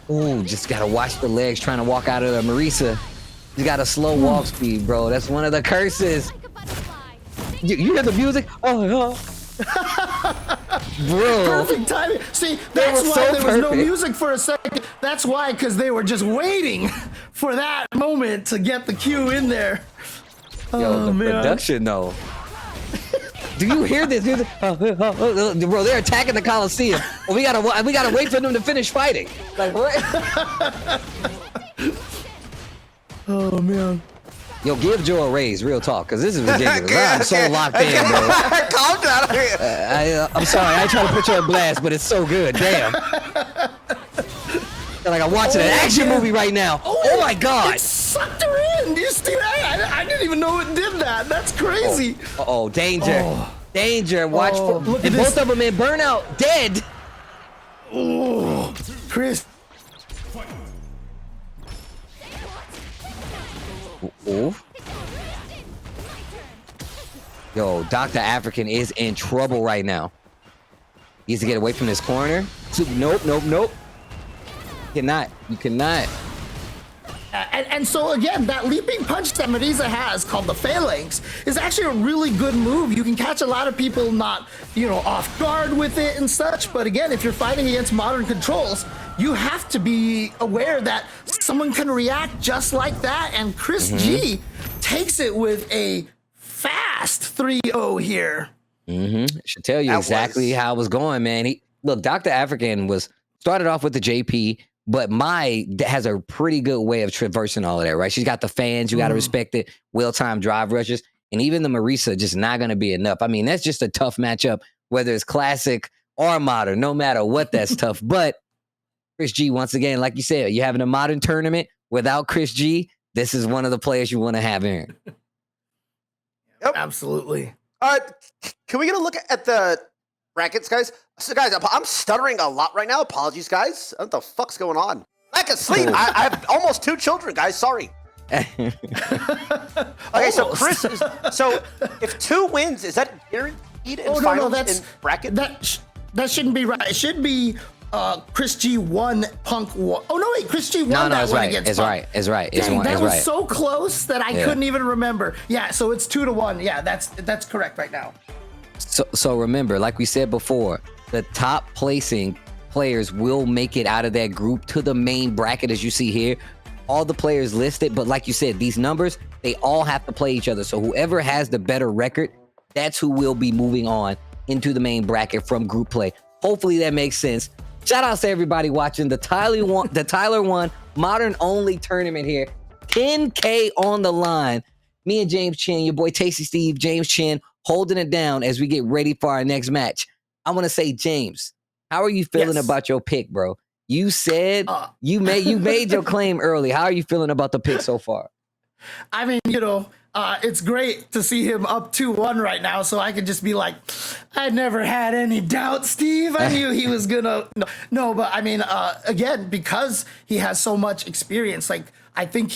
Oh, just got to watch the legs trying to walk out of the Marisa. You got a slow walk speed, bro. That's one of the curses. You hear the music? Oh. Bro. Perfect timing. See, that's why there was no music for a second. That's why, because they were just waiting for that moment to get the cue in there. Yo, the production, though. Do you hear this? Bro, they're attacking the Coliseum. Well, we gotta wait for them to finish fighting. Like what? Oh man. Yo, give Joe a raise, real talk, because this is ridiculous. I'm so locked in, bro. Calm down. I'm sorry, I ain't trying to put you on blast, but it's so good. Damn. Like I'm watching an action movie right now. Oh my god. It sucked her in. Do you see that? I didn't even know it did that. That's crazy. Oh, danger. Danger. Watch for look and at both of them in burnout, dead. Oh, Chris. Ooh. Yo, Dr. Afrikan is in trouble right now. He needs to get away from this corner. Nope. You cannot. And so again, that leaping punch that Marisa has, called the phalanx, is actually a really good move. You can catch a lot of people not, off guard with it and such. But again, if you're fighting against modern controls, you have to be aware that someone can react just like that. And Chris G takes it with a fast 3-0 here. Should tell you exactly how it was going, man. Look, Dr. Afrikan started off with the JP, but Mai has a pretty good way of traversing all of that, right? She's got the fans, you got to respect it, well-timed drive rushes, and even the Marisa just not going to be enough. I mean, that's just a tough matchup, whether it's classic or modern, no matter what, that's tough. But Chris G, once again, like you said, you're having a modern tournament without Chris G. This is one of the players you want to have in. Yep, absolutely. Can we get a look at the brackets, guys? So, guys, I'm stuttering a lot right now. Apologies, guys. What the fuck's going on? Lack of sleep. I have almost 2 children, guys. Sorry. Okay, so Chris is, so if 2 wins, is that guaranteed in finals in bracket? That shouldn't be right. It should be Chris G won, Punk won. Oh no, wait, Chris G won that one against Punk. It's right. Dang, that was so close that I couldn't even remember. Yeah, so it's 2-1. Yeah, that's correct right now. So remember, like we said before, the top placing players will make it out of that group to the main bracket, as you see here. All the players listed, but like you said, these numbers, they all have to play each other. So whoever has the better record, that's who will be moving on into the main bracket from group play. Hopefully that makes sense. Shout out to everybody watching the TYLER1 Modern Only tournament here. 10K on the line. Me and James Chin, your boy Tasty Steve, James Chin, holding it down as we get ready for our next match. I want to say, James, how are you feeling about your pick, bro? You said you made your claim early. How are you feeling about the pick so far? I mean, it's great to see him up 2-1 right now, so I could just be like, I never had any doubt, Steve. I knew he was gonna. No, but I mean, again, because he has so much experience, like I think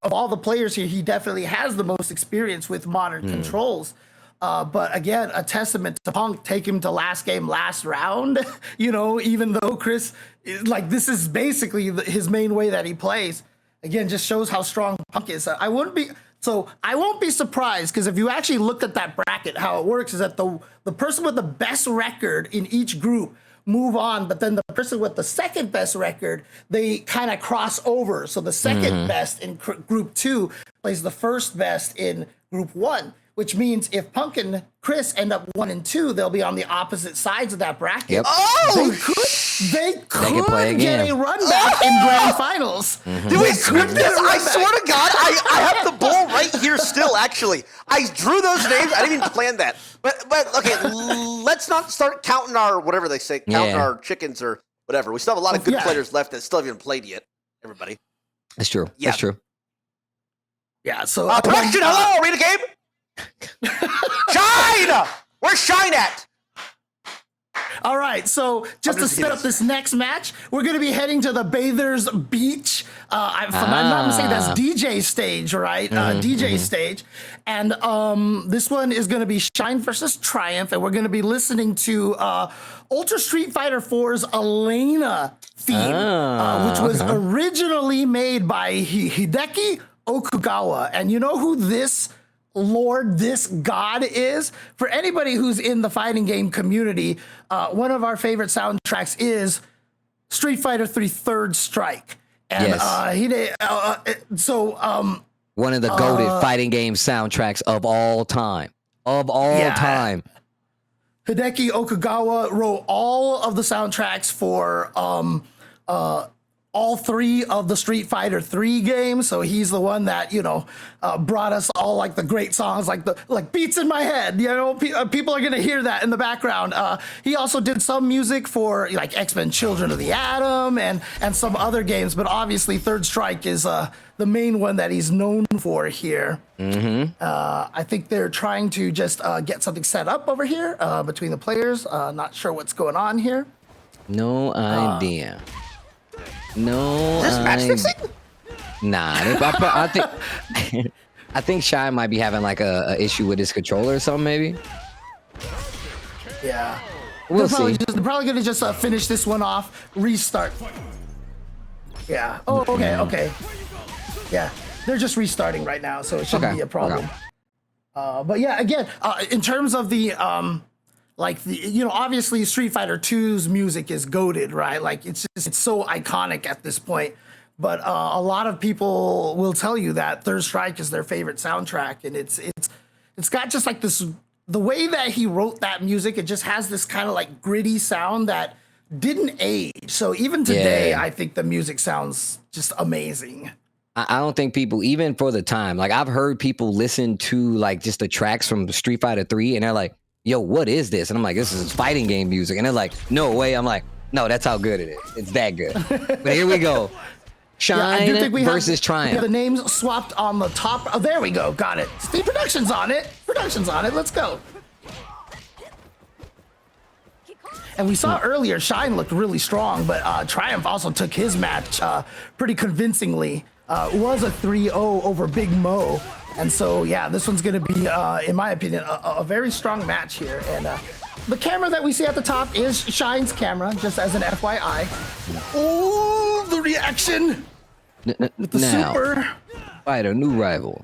of all the players here, he definitely has the most experience with modern controls. But again, a testament to Punk, take him to last game, last round, even though Chris, like, this is basically his main way that he plays. Again, just shows how strong Punk is. I won't be surprised, because if you actually looked at that bracket, how it works is that the person with the best record in each group move on, but then the person with the second best record, they kind of cross over. So the second best in group 2 plays the first best in group 1. Which means if Punk and Chris end up 1 and 2, they'll be on the opposite sides of that bracket. Yep. Oh, they could get a run back in grand finals. Do we script this? I swear to God, I have the ball right here still, actually. I drew those names. I didn't even plan that. But okay, let's not start counting our, whatever they say, our chickens or whatever. We still have a lot of good players left that still haven't even played yet, everybody. That's true. Yeah. That's true. Yeah, so... production, hello, Arena Game! Shine! Where's Shine at? All right, so just to set up this next match, we're going to be heading to the Bathers Beach. If I'm not mistaken, that's DJ stage, right? DJ stage. And this one is going to be Shine versus Triumph, and we're going to be listening to Ultra Street Fighter 4's Elena theme, which was originally made by Hideki Okugawa. And you know who this god is? For anybody who's in the fighting game community, one of our favorite soundtracks is Street Fighter 3 Third Strike. And one of the goated fighting game soundtracks of all time. Hideki Okugawa wrote all of the soundtracks for all 3 of the Street Fighter 3 games, so he's the one that brought us all like the great songs, like Beats in My Head. People are gonna hear that in the background. He also did some music for like X-Men: Children of the Atom and some other games, but obviously Third Strike is the main one that he's known for here. I think they're trying to just get something set up over here between the players. Not sure what's going on here. No idea. No, is this match fixing? Nah, I think Shine might be having like a issue with his controller or something, maybe. Yeah, we'll see. They're probably gonna just finish this one off, restart. Yeah. Oh, okay. Yeah, they're just restarting right now, so it shouldn't be a problem. But yeah, again, in terms of the obviously Street Fighter 2's music is goated, right? Like it's so iconic at this point. But a lot of people will tell you that Third Strike is their favorite soundtrack, and it's got just like this, the way that he wrote that music, it just has this kind of like gritty sound that didn't age. So even today, I think the music sounds just amazing. I don't think people, even for the time, like I've heard people listen to like just the tracks from Street Fighter 3 and they're like, yo, what is this? And I'm like, this is fighting game music. And they're like, no way. I'm like, no, that's how good it is. It's that good. But here we go. Shine versus Triumph. The names swapped on the top. Oh, there we go. Got it. Steve Production's on it. Let's go. And we saw earlier, Shine looked really strong, but Triumph also took his match pretty convincingly. Was a 3-0 over Big Mo. And so, yeah, this one's going to be, in my opinion, a very strong match here. And the camera that we see at the top is Shine's camera, just as an FYI. Oh, the reaction with the super. Fight a new rival.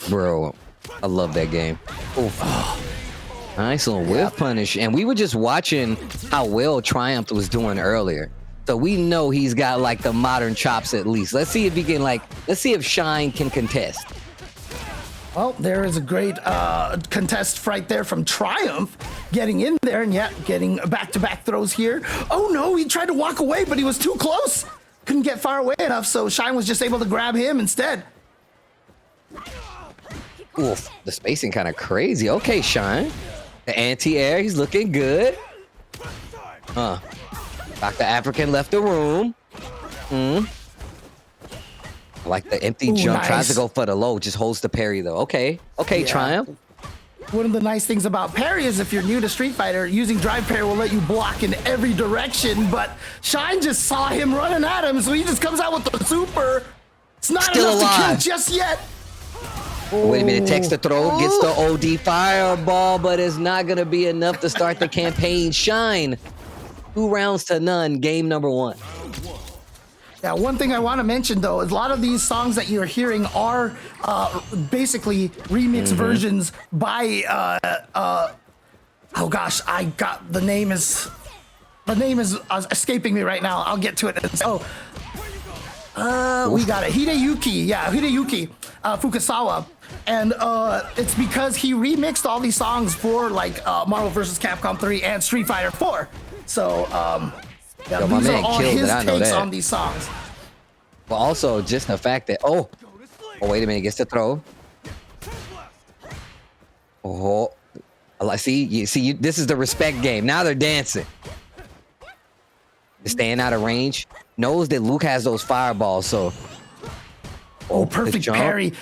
Bro, I love that game. Oof. Nice little whiff punish. And we were just watching how well Triumph was doing earlier. So we know he's got like the modern chops at least. Let's see if he can let's see if Shine can contest. Well, there is a great contest right there from Triumph, getting in there and getting back-to-back throws here. Oh no, he tried to walk away, but he was too close. Couldn't get far away enough, so Shine was just able to grab him instead. Oof, the spacing kind of crazy. Okay, Shine. The anti-air, he's looking good. Dr. Afrikan left the room. Like the empty jump, nice. tries to go for the low, just holds the parry though. Okay, Triumph. One of the nice things about parry is if you're new to Street Fighter, using drive parry will let you block in every direction, but Shine just saw him running at him, so he just comes out with the super. It's not Still enough alive. to kill just yet. Wait a minute, takes the throw, gets the OD fireball, but it's not gonna be enough to start the campaign. Shine, 2 rounds to none, game number 1. Yeah, one thing I want to mention though is a lot of these songs that you're hearing are basically remix versions by oh gosh, the name is escaping me right now. I'll get to it. We got it. Hideyuki Fukasawa, and it's because he remixed all these songs for like Marvel vs. Capcom 3 and Street Fighter 4. So yeah, these are all his takes on these songs. But also just the fact that oh wait a minute, gets the throw. Oh, see, this is the respect game. Now they're dancing. They're staying out of range. Knows that Luke has those fireballs, so perfect parry.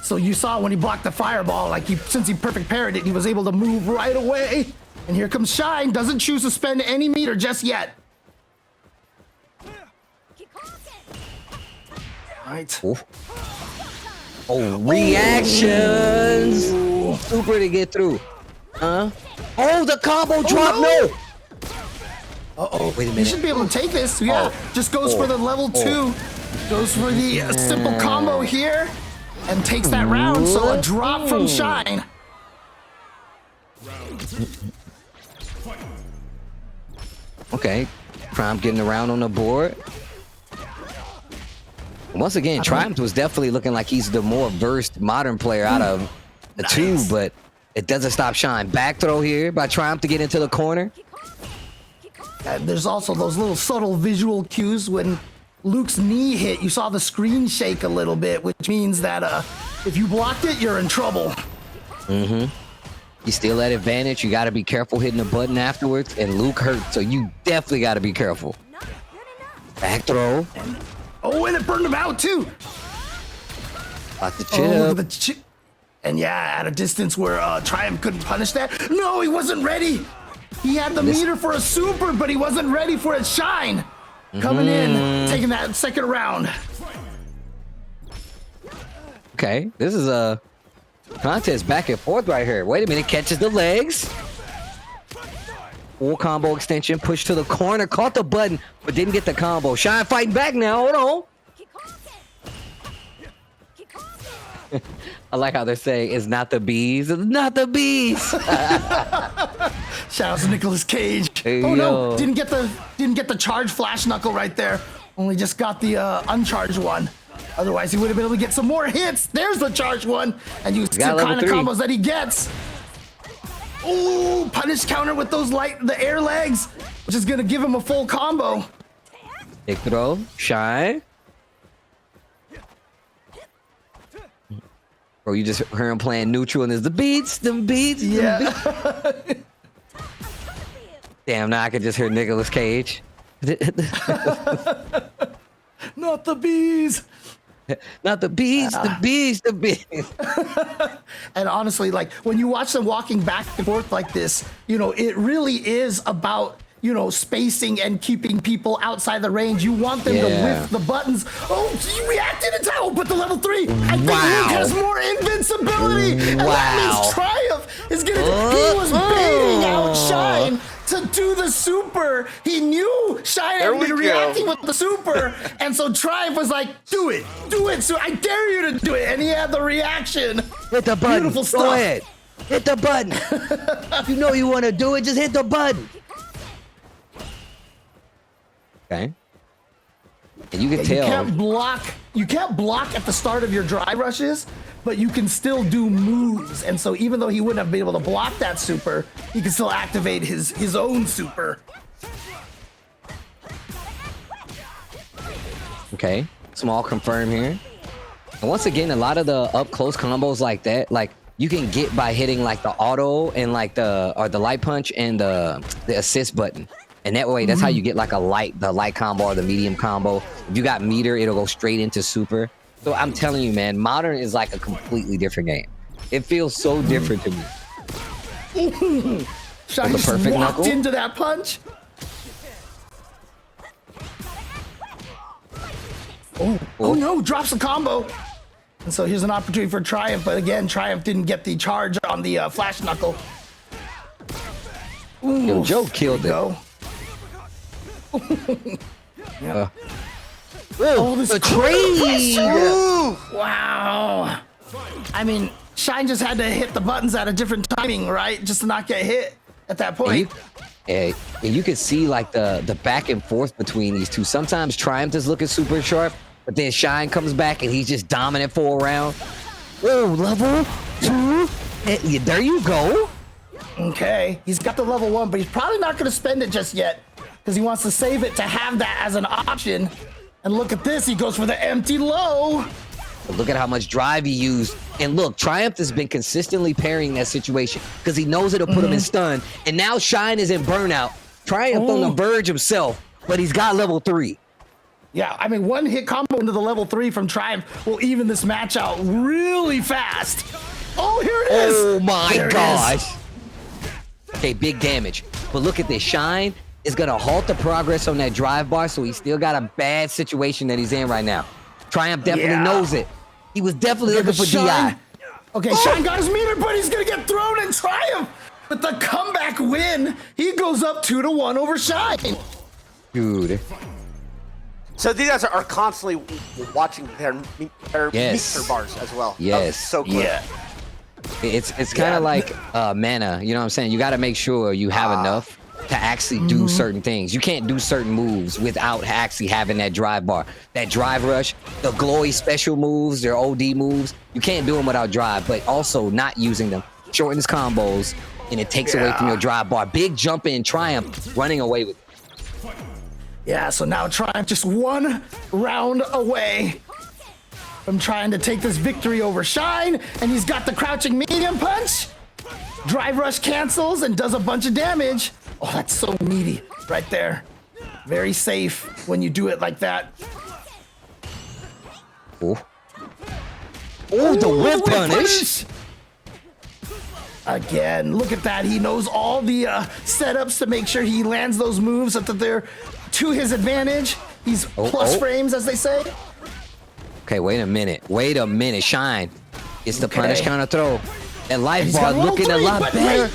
So you saw when he blocked the fireball, like since he perfect parried it, he was able to move right away. And here comes Shine, doesn't choose to spend any meter just yet. Right. Reactions. Super to get through. Oh, the combo drop. No. Wait a minute. He should be able to take this. Yeah. Just goes for the level 2. Goes for the simple combo here. And takes that round. So a drop from Shine. Okay. Triumph getting around on the board. Once again, Triumph was definitely looking like he's the more versed modern player out of the two, but it doesn't stop Shine. Back throw here by Triumph to get into the corner. And there's also those little subtle visual cues. When Luke's knee hit, you saw the screen shake a little bit, which means that if you blocked it, you're in trouble. You still at advantage. You got to be careful hitting the button afterwards, and Luke hurt, so you definitely got to be careful. Back throw. And it burned him out too. About the chip. And yeah, at a distance where Triumph couldn't punish that. No, he wasn't ready. He had the meter for a super, but he wasn't ready for a Shine. Coming in, taking that second round. Okay, this is a contest back and forth right here. Wait a minute, catches the legs. Full combo extension, push to the corner, caught the button, but didn't get the combo. Shine fighting back now, hold on. I like how they're saying, it's not the bees, it's not the bees. Shout out to Nicolas Cage. Hey, no, didn't get the charge flash knuckle right there. Only just got the uncharged one. Otherwise, he would have been able to get some more hits. There's the charged one, and you see the kind of combos that he gets. Ooh, punish counter with those the air legs, which is gonna give him a full combo. Big throw, Shine. Bro, you just heard him playing neutral, and there's the beats. Yeah. Damn, now I could just hear Nicolas Cage. Not the bees. Not the bees, the bees. And honestly, like when you watch them walking back and forth like this, it really is about, spacing and keeping people outside the range. You want them to whiff the buttons. Oh, you reacted in time, but the level 3. I think Luke has more invincibility. And that means Triumph is gonna, he was baiting out Shine to do the super. He knew Shine had been reacting with the super. And so Triumph was like, do it. So I dare you to do it. And he had the reaction. Hit the button. Beautiful stuff. Go ahead. Hit the button. You know you want to do it, just hit the button. Okay. And you can tell. You can't block at the start of your drive rushes, but you can still do moves. And so even though he wouldn't have been able to block that super, he can still activate his own super. Okay. Small confirm here. And once again, a lot of the up close combos like that, like you can get by hitting like the auto and like the light punch and the assist button. And that way, that's how you get like the light combo or the medium combo. If you got meter, it'll go straight into super. So I'm telling you, man, Modern is like a completely different game. It feels so different to me. Shine just walked knuckle into that punch. Oh no, drops the combo. And so here's an opportunity for Triumph, but again, Triumph didn't get the charge on the flash knuckle. Yo, Joe killed it. Yeah. The trade! Wow. I mean, Shine just had to hit the buttons at a different timing, right? Just to not get hit at that point. And you can see like the back and forth between these two. Sometimes Triumph is looking super sharp, but then Shine comes back and he's just dominant for a round. Oh, level 2. There you go. Okay, he's got the level 1, but he's probably not going to spend it just yet because he wants to save it to have that as an option. And look at this, he goes for the empty low. But look at how much drive he used. And look, Triumph has been consistently parrying that situation because he knows it'll put him in stun. And now Shine is in burnout. Triumph on the verge himself, but he's got level 3. Yeah, I mean, one hit combo into the level 3 from Triumph will even this match out really fast. Oh, here it is. Oh my gosh. Okay, big damage. But look at this. Shine is going to halt the progress on that drive bar, so he's still got a bad situation that he's in right now. Triumph definitely knows it. He was definitely looking for Shine. DI. Okay, Shine got his meter, but he's going to get thrown in Triumph. With the comeback win, he goes up 2-1 over Shine. Dude. So these guys are constantly watching their meter bars as well. Yes. So cool. Yeah. It's kind of like mana. You know what I'm saying? You got to make sure you have enough to actually do certain things. You can't do certain moves without actually having that drive bar. That drive rush, the glowy special moves, their OD moves, you can't do them without drive, but also not using them shortens combos, and it takes away from your drive bar. Big jump in Triumph, running away with it. Yeah, so now Triumph just 1 round away from trying to take this victory over Shine, and he's got the crouching medium punch. Drive rush cancels and does a bunch of damage. Oh, that's so meaty right there. Very safe when you do it like that. Oh, the whip punish. Again, look at that. He knows all the setups to make sure he lands those moves so that they're to his advantage. He's plus frames, as they say. Okay, wait a minute. Shine. It's the punish counter throw. That life bar looking a lot better.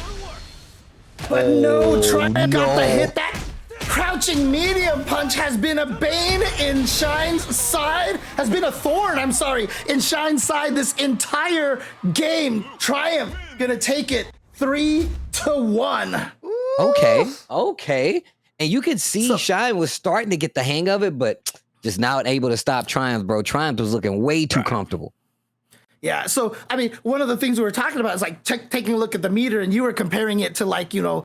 But no, Triumph got the hit. That crouching medium punch has been a bane in Shine's side, has been a thorn, in Shine's side this entire game. Triumph gonna take it 3-1. Okay. And you could see Shine was starting to get the hang of it, but just not able to stop Triumph, bro. Triumph was looking way too comfortable. Yeah, so, I mean, one of the things we were talking about is like taking a look at the meter, and you were comparing it to like, your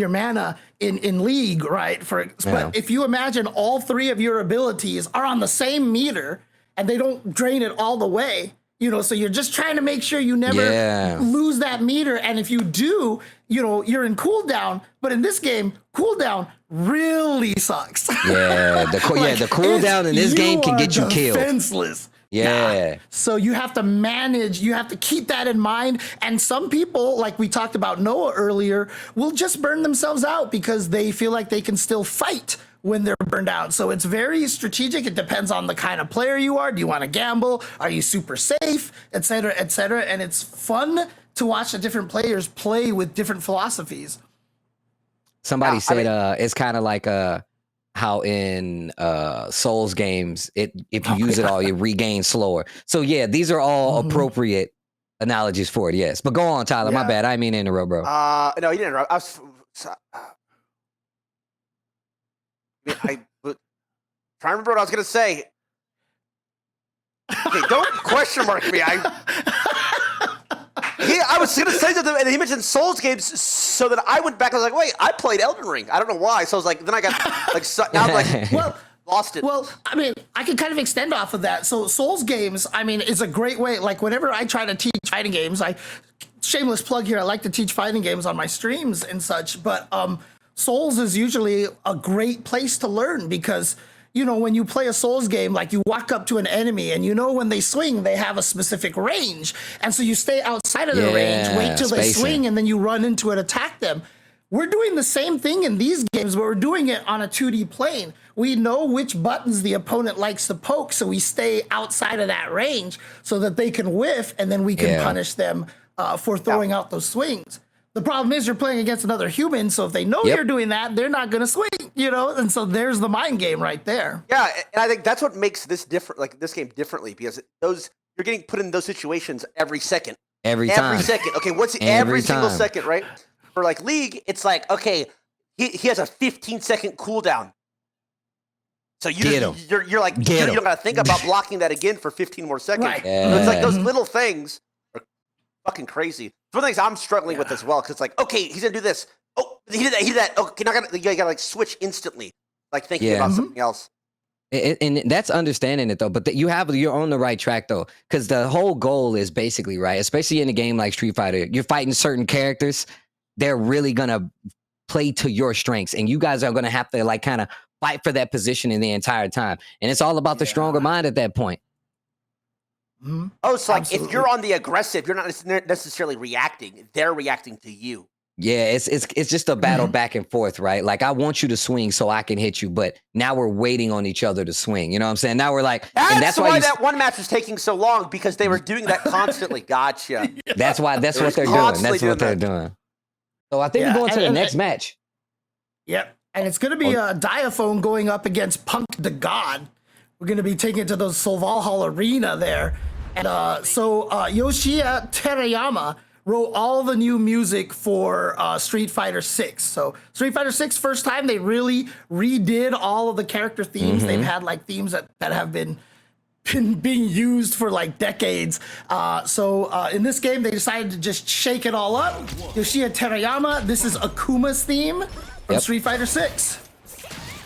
mana in League, right? But if you imagine all 3 of your abilities are on the same meter and they don't drain it all the way, so you're just trying to make sure you never lose that meter. And if you do, you're in cooldown. But in this game, cooldown really sucks. Yeah, the cooldown in this game can get you killed. Defenseless. Yeah. So you have to manage, you have to keep that in mind. And some people, like we talked about Noah earlier, will just burn themselves out because they feel like they can still fight when they're burned out. So it's very strategic. It depends on the kind of player you are. Do you want to gamble? Are you super safe? Et cetera, et cetera. And it's fun to watch the different players play with different philosophies. Somebody said it's kind of like how in Souls games, if you use it all, you regain slower. So yeah, these are all appropriate analogies for it. Yes, but go on, Tyler. My bad. I didn't mean to interrupt, bro. No, you didn't interrupt. I was trying to remember what I was gonna say. Okay, don't question mark me. I was gonna say that, and he mentioned Souls games, so that I went back. I was like, wait, I played Elden Ring. I don't know why. So I was like, then I got like, now I'm like, well, lost it. Well, I mean, I can kind of extend off of that. So Souls games, I mean, is a great way. Like whenever I try to teach fighting games, shameless plug here, I like to teach fighting games on my streams and such. But Souls is usually a great place to learn because, you know, when you play a Souls game, like you walk up to an enemy and you know when they swing, they have a specific range. And so you stay outside of their range, wait till they swing, and then you run into it, attack them. We're doing the same thing in these games, but we're doing it on a 2D plane. We know which buttons the opponent likes to poke, so we stay outside of that range so that they can whiff, and then we can punish them for throwing out those swings. The problem is you're playing against another human, so if they know you're doing that, they're not going to swing, you know? And so there's the mind game right there. Yeah, and I think that's what makes this different, like this game differently, because you're getting put in those situations every second. Every time. Every second. Okay, what's every single second, right? For like League, it's like, okay, he has a 15-second cooldown. So you're like, you don't got to think about blocking that again for 15 more seconds. Right. Yeah. So it's like those little things are fucking crazy. It's one of the things I'm struggling with as well, because it's like, okay, he's going to do this. Oh, he did that. Okay, now you got to like switch instantly, like thinking about something else. And that's understanding it though, but you're on the right track though, because the whole goal is basically right, especially in a game like Street Fighter, you're fighting certain characters. They're really gonna play to your strengths, and you guys are gonna have to like kind of fight for that position in the entire time. And it's all about the stronger mind at that point. Mm-hmm. Oh, so like if you're on the aggressive, you're not necessarily reacting; they're reacting to you. Yeah, it's just a battle back and forth, right? Like I want you to swing so I can hit you, but now we're waiting on each other to swing. You know what I'm saying? Now we're like, that's why that one match was taking so long, because they were doing that constantly. Gotcha. That's what they're doing. That's what they're doing. So I think we're going to the next match. Yep. And it's going to be Diaphone going up against Punk the God. We're going to be taking it to the Solvalhall Arena there. And Yoshia Terayama wrote all the new music for Street Fighter 6. So Street Fighter 6, first time they really redid all of the character themes. They've had like themes that have been being used for like decades. So in this game, they decided to just shake it all up. Yoshia Terayama, this is Akuma's theme from Street Fighter 6.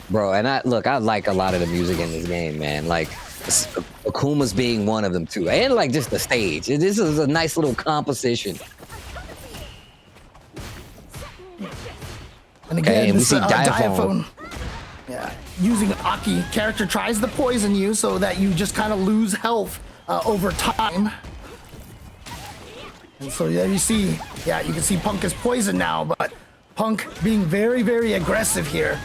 Bro, and I like a lot of the music in this game, man. Like Akuma's being one of them too. And like just the stage. This is a nice little composition. And again, we see Diaphone. Yeah, using Aki, character tries to poison you so that you just kind of lose health over time. And so there you see, you can see Punk is poisoned now, but Punk being very, very aggressive here.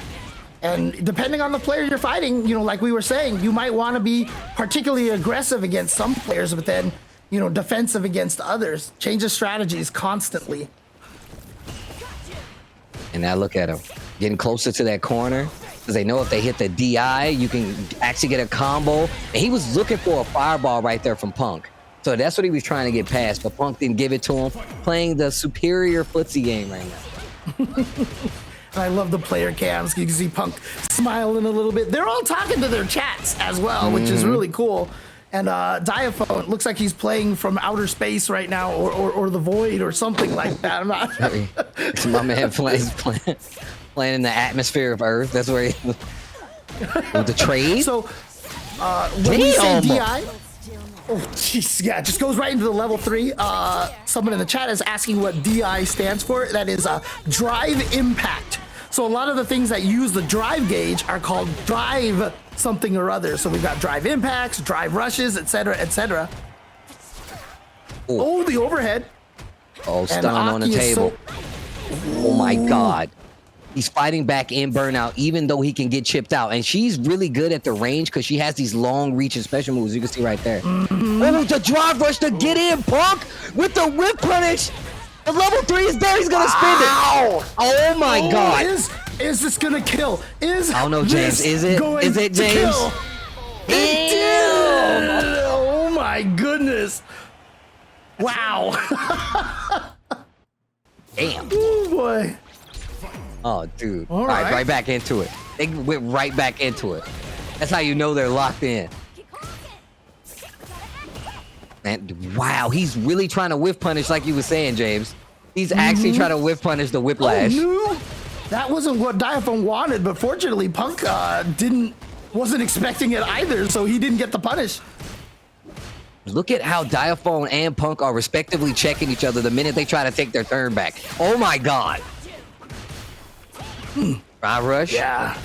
And depending on the player you're fighting, you know, like we were saying, you might want to be particularly aggressive against some players, but then, you know, defensive against others. Changes strategies constantly. And now look at him, getting closer to that corner. Because they know if they hit the DI, you can actually get a combo. And he was looking for a fireball right there from Punk. So that's what he was trying to get past, but Punk didn't give it to him. Playing the superior footsie game right now. I love the player cams. You can see Punk smiling a little bit. They're all talking to their chats as well, which is really cool. And Diaphone looks like he's playing from outer space right now, or the void, or something like that. I'm not. My man playing in the atmosphere of Earth. That's where he with the trade. So when you say DI, oh jeez, yeah, it just goes right into the level 3. Someone in the chat is asking what DI stands for. That is drive impact. So a lot of the things that use the drive gauge are called drive something or other. So we've got drive impacts, drive rushes, etc., etc. Oh, the overhead. Oh, stun on the table. Oh my God. He's fighting back in burnout, even though he can get chipped out. And she's really good at the range because she has these long reach and special moves. You can see right there. Oh, the drive rush to get in, Punk, with the whip punish. The level 3 is there. He's going to spin it. Oh, my God. Is this going to kill? I don't know, James. Is it? Is it, James? Kill? It did. Oh, my goodness. Wow. Damn. Oh boy. Oh, dude. All All right, right. right back into it. They went right back into it. That's how you know they're locked in. And wow, he's really trying to whiff punish like you were saying, James. He's actually trying to whiff punish the whiplash. Oh, no. That wasn't what Diaphone wanted, but fortunately Punk wasn't expecting it either, so he didn't get the punish. Look at how Diaphone and Punk are respectively checking each other the minute they try to take their turn back. Oh my god. Drive rush. Yeah.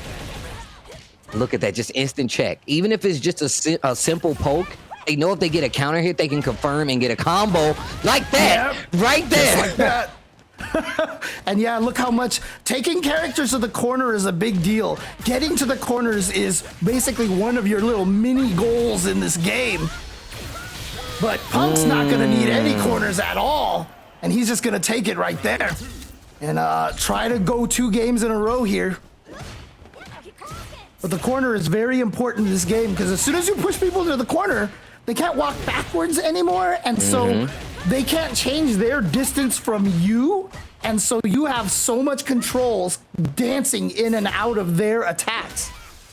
Look at that, just instant check. Even if it's just a simple poke, they know if they get a counter hit, they can confirm and get a combo like that, right there. Just like that. And yeah, look how much taking characters to the corner is a big deal. Getting to the corners is basically one of your little mini goals in this game. But Punk's not going to need any corners at all. And he's just going to take it right there. And try to go 2 games in a row here. But the corner is very important in this game because as soon as you push people to the corner, they can't walk backwards anymore. And so they can't change their distance from you. And so you have so much controls dancing in and out of their attacks.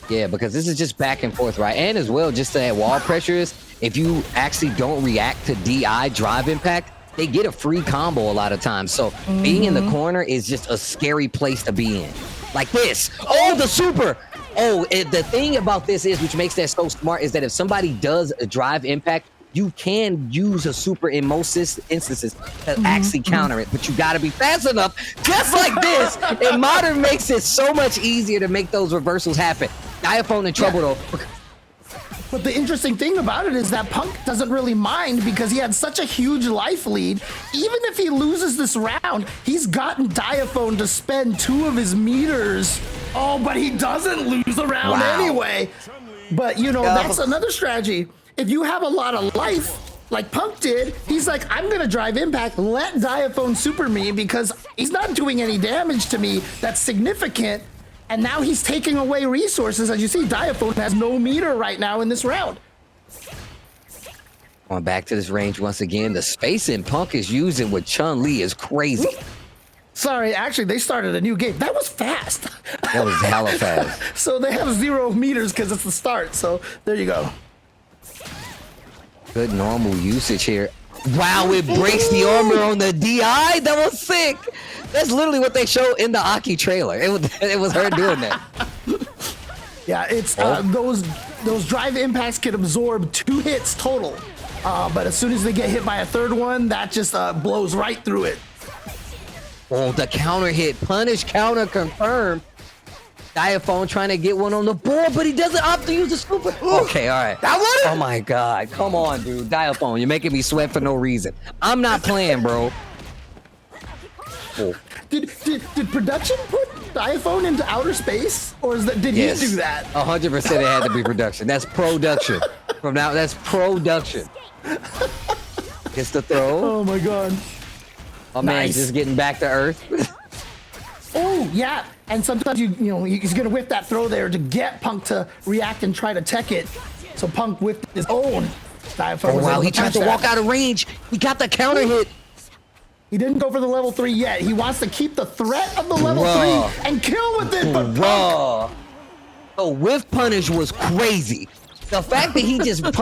Yeah, because this is just back and forth, right? And as well, just that wall pressure is, if you actually don't react to DI drive impact, they get a free combo a lot of times. So being in the corner is just a scary place to be in. Like this. Oh, the super. Oh, the thing about this is, which makes that so smart, is that if somebody does a drive impact, you can use a super in most instances to actually counter it, but you got to be fast enough, just like this. And Modern makes it so much easier to make those reversals happen. Diaphone in trouble though. But the interesting thing about it is that Punk doesn't really mind because he had such a huge life lead. Even if he loses this round, he's gotten Diaphone to spend 2 of his meters. Oh, but he doesn't lose the round anyway. But, you know, that's another strategy. If you have a lot of life, like Punk did, he's like, I'm going to drive impact, let Diaphone super me because he's not doing any damage to me that's significant. And now he's taking away resources. As you see, Diaphone has no meter right now in this round. Going back to this range once again. The spacing Punk is using with Chun-Li is crazy. Sorry, actually, they started a new game. That was fast. That was hella fast. So they have 0 meters because it's the start. So there you go. Good normal usage here. Wow, it breaks the armor on the DI. That was sick. That's literally what they show in the Aki trailer. It was her doing that. Yeah, it's those drive impacts can absorb 2 hits total. But as soon as they get hit by a 3rd one, that just blows right through it. Oh, the counter hit. Punish, counter, confirm. Diaphone trying to get one on the board, but he doesn't opt to use the super. Okay, all right. That one? Oh my God. Come on, dude. Diaphone, you're making me sweat for no reason. I'm not playing, bro. Oh. Did production put Diaphone into outer space? Or did he do that? 100% it had to be production. That's production. From now, that's production. Gets the throw. Oh my God. Oh man, just getting back to earth. Oh, yeah. And sometimes you know, he's going to whip that throw there to get Punk to react and try to tech it. So Punk whipped his own. Oh, wow, he tried to walk out of range. He got the counter hit. He didn't go for the level 3 yet. He wants to keep the threat of the level 3 and kill with it, but Punk. The whiff punish was crazy. The fact that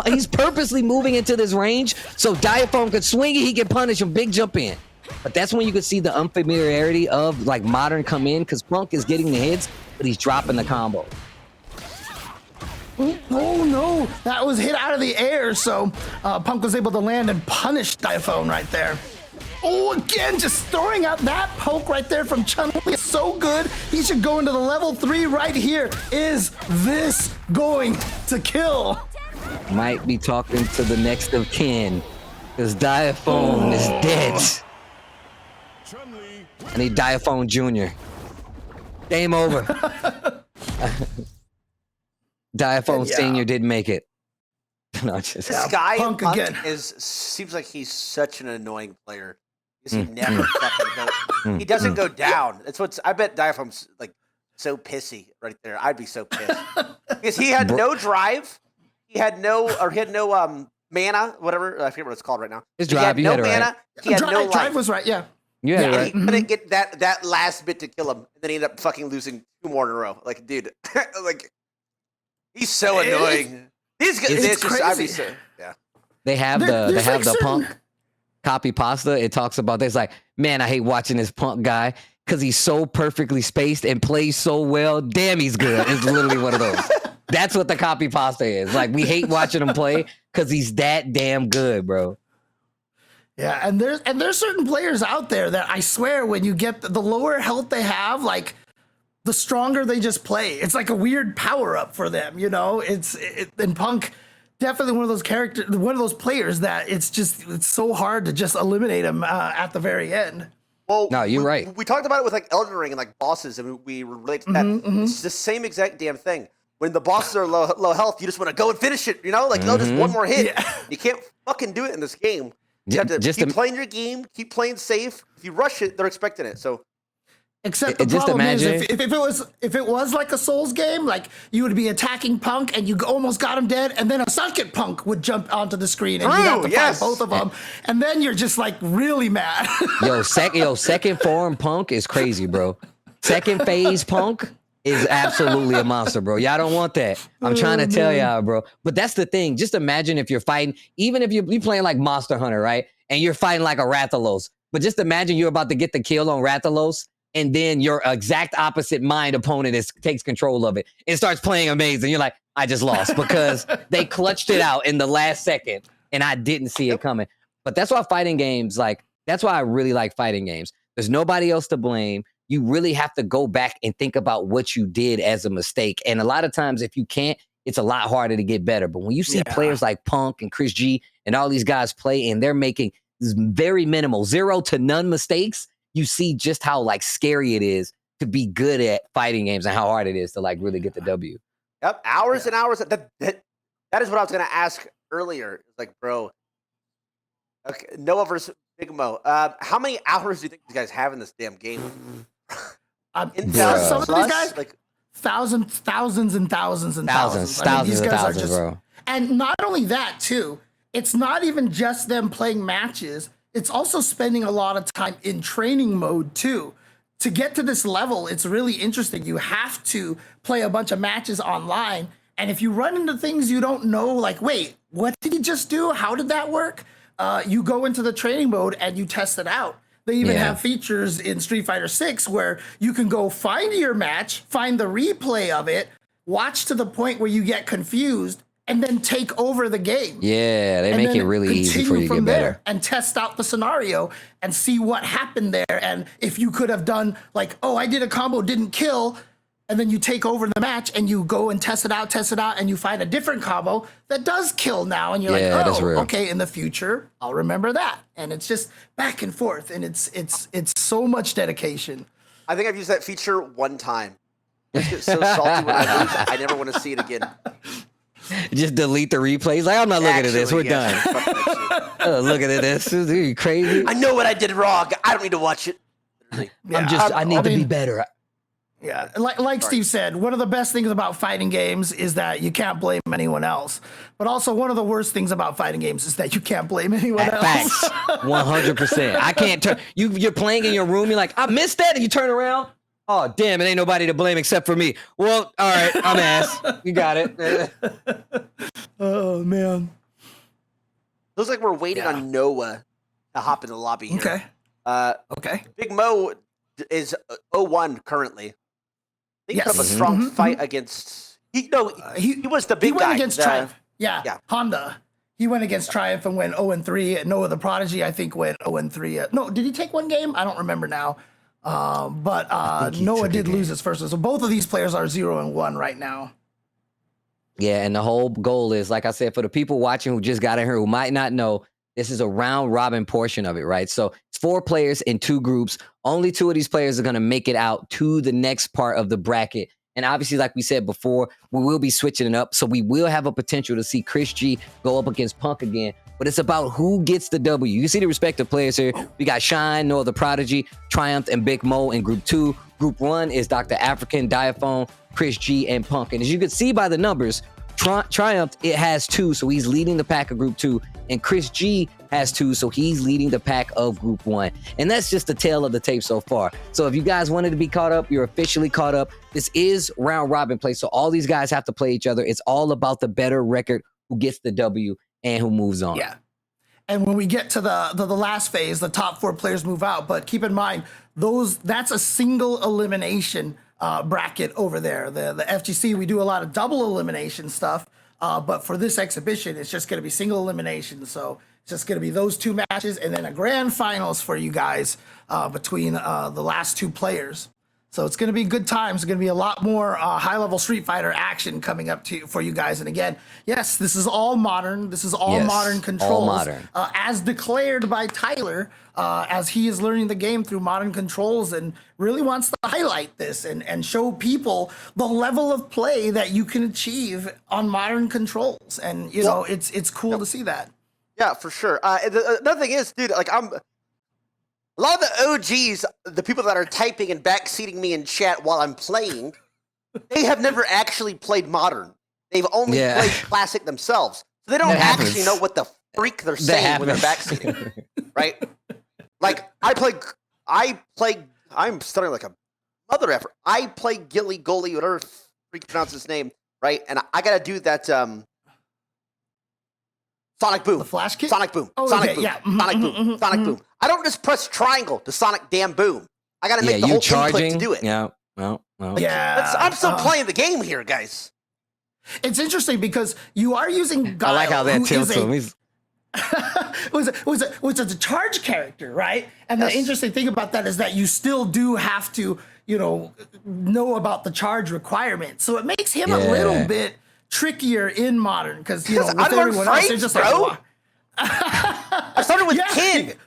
he's purposely moving into this range so Diaphone could swing it, he can punish him, big jump in. But that's when you could see the unfamiliarity of like Modern come in because Punk is getting the hits, but he's dropping the combo. Oh no, that was hit out of the air, so Punk was able to land and punish Diaphone right there. Oh, again, just throwing out that poke right there from Chun-Li is so good. He should go into the level 3 right here. Is this going to kill? Might be talking to the next of kin because Diaphone is dead. I need Diaphone Jr. Game over. Diaphone Senior didn't make it. No, just this guy Punk again seems like he's such an annoying player. He never fucking goes. He doesn't go down. That's what's. I bet Diaphone's like so pissy right there. I'd be so pissed because he had no drive. He had no mana, whatever. I forget what it's called right now. His drive, he had no mana. He had no life. Drive was right, yeah. Yeah, and right. he couldn't get that last bit to kill him, and then he ended up fucking losing 2 more in a row. Like, dude, like he's so annoying. These guys, it's just obviously, yeah. They have the Punk copy pasta. It talks about this, like, man, I hate watching this Punk guy because he's so perfectly spaced and plays so well. Damn, he's good. It's literally one of those. That's what the copy pasta is. Like, we hate watching him play because he's that damn good, bro. Yeah, and there's certain players out there that I swear when you get the lower health they have, like the stronger they just play. It's like a weird power up for them, you know. And Punk, definitely one of those players that it's so hard to just eliminate him at the very end. Well, no, you're right. We talked about it with like Elden Ring and like bosses, and we relate to that. It's the same exact damn thing. When the bosses are low health, you just want to go and finish it, you know, like just one more hit. Yeah. You can't fucking do it in this game. You have to keep playing your game, keep playing safe. If you rush it, they're expecting it. So, except the problem is, if it was like a Souls game, like you would be attacking Punk and you almost got him dead, and then a second Punk would jump onto the screen and you have to fight both of them, and then you're just like really mad. Second form Punk is crazy, bro. Second phase Punk is absolutely a monster, bro. Y'all don't want that. I'm trying to tell y'all, bro. But that's the thing. Just imagine if you're fighting, even if you're playing like Monster Hunter, right? And you're fighting like a Rathalos. But just imagine you're about to get the kill on Rathalos, and then your exact opposite mind opponent takes control of it and starts playing amazing. You're like, I just lost because they clutched it out in the last second, and I didn't see it coming. But that's why fighting games, that's why I really like fighting games. There's nobody else to blame. You really have to go back and think about what you did as a mistake. And a lot of times, if you can't, it's a lot harder to get better. But when you see players like Punk and Chris G and all these guys play, and they're making very minimal, 0 to none mistakes, you see just how like scary it is to be good at fighting games and how hard it is to like really get the W. Yep, hours and hours. That is what I was gonna ask earlier. Like, bro, okay, Noah versus Big Mo. How many hours do you think these guys have in this damn game? Some of these guys, like thousands and thousands. These guys are just, bro. And not only that, too. It's not even just them playing matches. It's also spending a lot of time in training mode, too. To get to this level, it's really interesting. You have to play a bunch of matches online. And if you run into things you don't know, like, wait, what did he just do? How did that work? You go into the training mode and you test it out. They even have features in Street Fighter 6 where you can go find your match, find the replay of it, watch to the point where you get confused, and then take over the game. Yeah, they make it really easy for you to get better. And test out the scenario and see what happened there. And if you could have done like, oh, I did a combo, didn't kill, and then you take over the match and you go and test it out, and you find a different combo that does kill now. And you're like, oh, okay, in the future, I'll remember that. And it's just back and forth. And it's so much dedication. I think I've used that feature one time. I get so salty when I lose. I never want to see it again. Just delete the replays. Like, I'm not looking at this. We're done. Looking at this. Are you crazy? I know what I did wrong. I don't need to watch it. I need to be better. Yeah, like Steve said, one of the best things about fighting games is that you can't blame anyone else. But also one of the worst things about fighting games is that you can't blame anyone else. Facts, 100%. I can't turn. You're playing in your room. You're like, I missed that, and you turn around. Oh, damn! It ain't nobody to blame except for me. Well, all right, I'm ass. You got it. Oh man. Looks like we're waiting on Noah to hop in the lobby here. Okay. Okay. Big Mo is 0-1 currently. He put up a strong fight against. He was the big guy. He went against Triumph. Yeah. Honda. He went against Triumph and went 0-3. Noah the Prodigy, I think, went 0-3. No, did he take one game? I don't remember now. But Noah did lose his first one. So both of these players are 0-1 right now. Yeah, and the whole goal is, like I said, for the people watching who just got in here who might not know, this is a round robin portion of it, right? So it's 4 players in 2 groups. Only 2 of these players are going to make it out to the next part of the bracket. And obviously, like we said before, we will be switching it up. So we will have a potential to see Chris G go up against Punk again. But it's about who gets the W. You can see the respective players here. We got Shine, Noah the Prodigy, Triumph, and Big Mo in Group 2. Group 1 is Dr. Afrikan, Diaphone, Chris G, and Punk. And as you can see by the numbers, Triumph, it has 2, so he's leading the pack of Group 2, and Chris G has 2, so he's leading the pack of Group 1. And that's just the tail of the tape so far. So if you guys wanted to be caught up, you're officially caught up. This is round robin play, so all these guys have to play each other. It's all about the better record, who gets the W and who moves on. Yeah. And when we get to the last phase, the top 4 players move out. But keep in mind, that's a single elimination bracket over there. The FGC, we do a lot of double elimination stuff. But for this exhibition, it's just going to be single elimination. So it's just going to be those 2 matches and then a grand finals for you guys between the last 2 players. So it's going to be good times. It's going to be a lot more high-level Street Fighter action coming up for you guys. And again, yes, this is all modern. This is all modern controls. All modern. As declared by Tyler, as he is learning the game through modern controls and really wants to highlight this and show people the level of play that you can achieve on modern controls. And, you know, it's cool to see that. Yeah, for sure. Another thing is, dude, like a lot of the OGs, the people that are typing and backseating me in chat while I'm playing, they have never actually played Modern. They've only played Classic themselves. So they don't actually know what the freak they're saying when they're backseating, right? Like, I'm stuttering like a mother effer. I play Gilly Goalie, whatever freak pronounce his name, right? And I got to do that Sonic Boom. The flash kick? Sonic Boom. Oh, Sonic okay, Boom. yeah. Sonic Boom. Sonic Boom. I don't just press triangle to Sonic damn Boom. I got to make the whole input to do it. Yeah. Well. I'm still playing the game here, guys. It's interesting because you are using Guile, I like how that tilts him. was a charge character, right? And the interesting thing about that is that you still do have to, know about the charge requirement. So it makes him a little bit trickier in Modern because, with everyone else, they're just like, I started with Kid.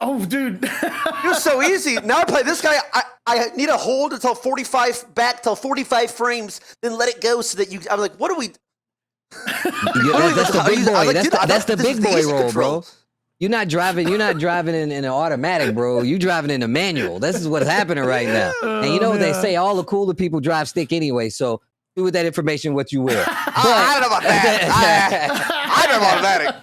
Oh, dude. It was so easy. Now I play this guy. I need to hold until 45 frames, then let it go so that I'm like, what do we? That's the big boy. That's the big boy role, bro. You're not driving in an automatic, bro. You driving in a manual. This is what's happening right now. And you know what they say, all the cooler people drive stick anyway. So do with that information what you will. I don't know about that. I don't know about automatic.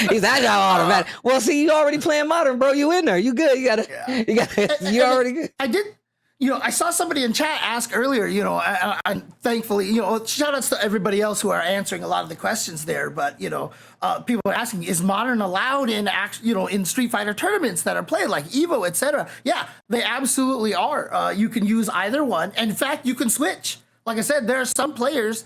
He's not automatic. Well, see, you already playing Modern, bro. You in there. You good. You already good. I did. I saw somebody in chat ask earlier, and thankfully, shout outs to everybody else who are answering a lot of the questions there. But, people are asking, is Modern allowed in in Street Fighter tournaments that are played like Evo, etc.? Yeah, they absolutely are. You can use either one. And in fact, you can switch. Like I said, there are some players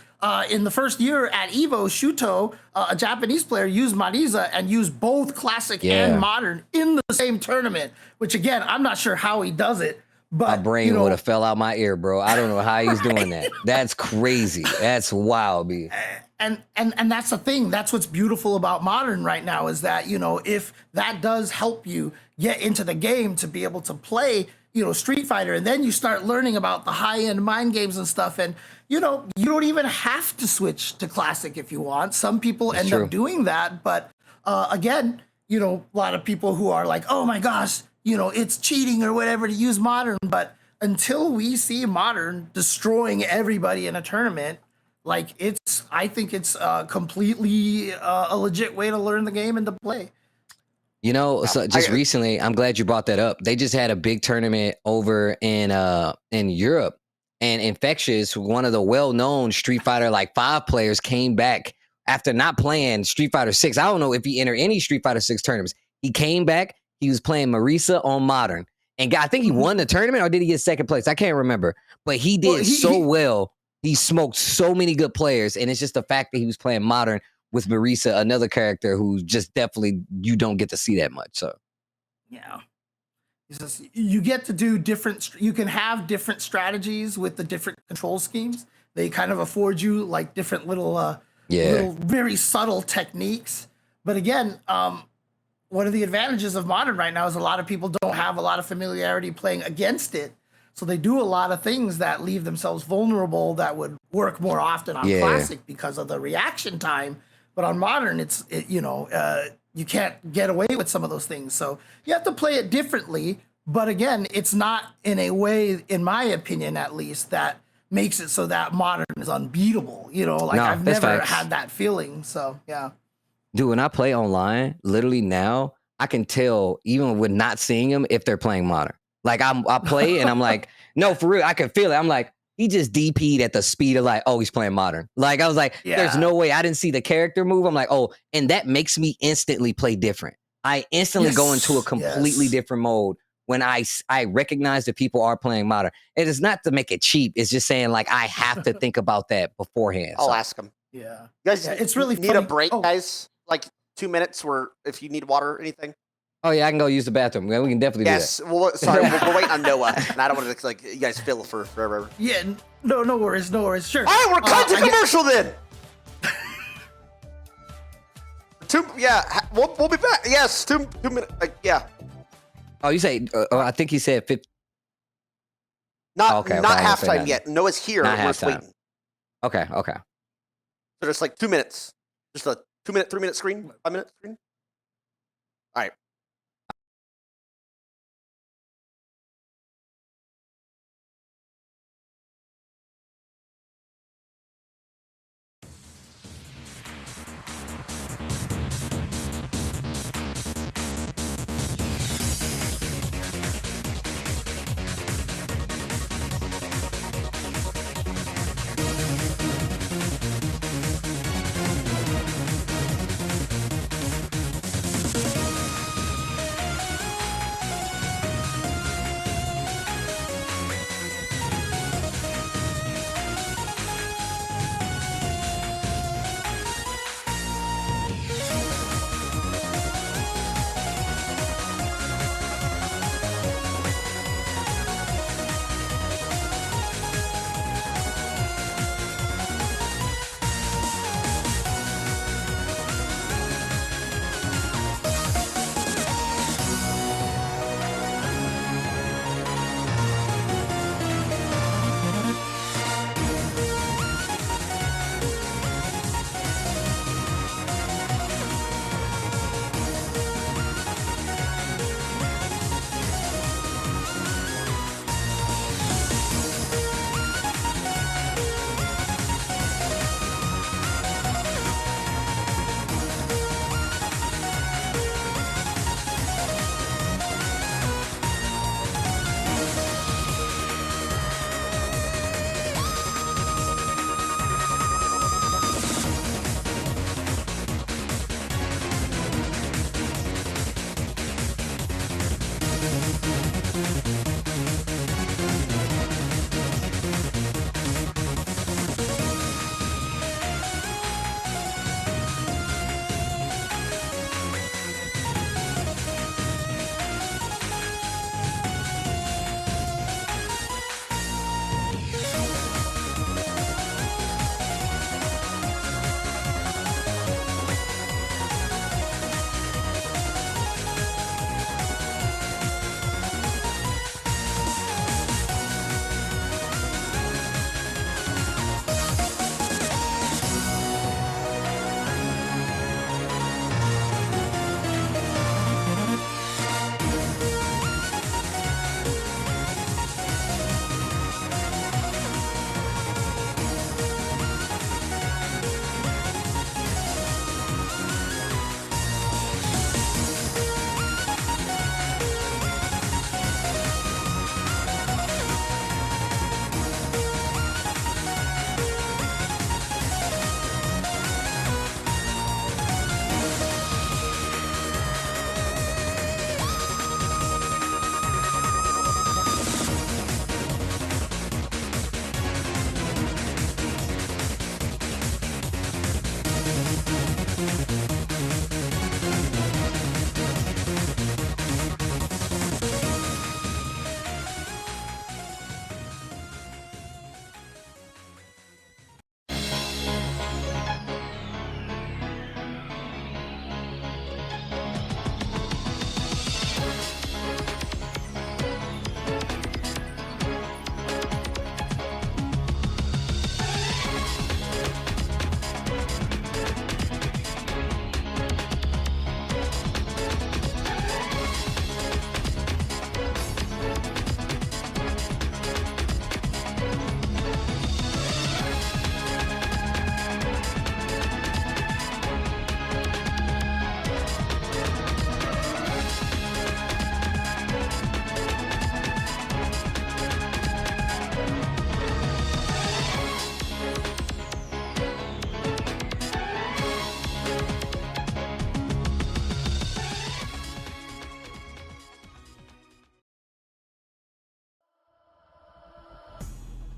in the first year at Evo, Shuto, a Japanese player, used Mariza and used both Classic and Modern in the same tournament, which again, I'm not sure how he does it. But, my brain would have fell out my ear, bro. I don't know how he's doing that. That's crazy. That's wild, B. And that's the thing. That's what's beautiful about Modern right now is that, if that does help you get into the game to be able to play, Street Fighter, and then you start learning about the high-end mind games and stuff, and, you don't even have to switch to Classic if you want. Some people end up doing that, but again, a lot of people who are like, oh my gosh, it's cheating or whatever to use Modern. But until we see Modern destroying everybody in a tournament, I think it's completely a legit way to learn the game and to play. So just recently, I'm glad you brought that up. They just had a big tournament over in Europe, and Infectious, one of the well-known Street Fighter 5 players, came back after not playing Street Fighter 6. I don't know if he entered any Street Fighter 6 tournaments. He came back. He was playing Marisa on Modern, and I think he won the tournament, or did he get second place? I can't remember, but he did well. He smoked so many good players, and it's just the fact that he was playing Modern with Marisa, another character who just definitely you don't get to see that much. So, yeah, it's just, you get to do different. You can have different strategies with the different control schemes. They kind of afford you different little very subtle techniques. But again, one of the advantages of Modern right now is a lot of people don't have a lot of familiarity playing against it. So they do a lot of things that leave themselves vulnerable that would work more often on Classic because of the reaction time. But on Modern, you can't get away with some of those things. So you have to play it differently. But again, it's not in a way, in my opinion at least, that makes it so that modern is unbeatable. You know, like I've never had that feeling. So yeah. Dude, when I play online, literally now I can tell even with not seeing them if they're playing modern. Like I play and I'm like, no, for real, I can feel it. I'm like, he just DP'd at the speed of like, oh, he's playing modern. Like I was like, there's no way. I didn't see the character move. I'm like, oh, and that makes me instantly play different. I instantly go into a completely different mode when I recognize that people are playing modern. It is not to make it cheap. It's just saying like I have to think about that beforehand. I'll ask him. Yeah. You guys, it's really need funny. a break, guys? Like 2 minutes where if you need water or anything? Oh, yeah, I can go use the bathroom. We can definitely do that. Yes. Well, sorry, we're waiting on Noah, and I don't want to like you guys fill for forever. Yeah, no worries, no worries. Sure. All right, we're cut to commercial then. We'll be back. Yes, 2 minutes. Yeah. Oh, you say? I think he said 50. Not halftime yet. Noah's here. Not we're just waiting. Okay. So just like 2 minutes. Just a 2 minute, 3 minute screen, 5 minute screen. All right.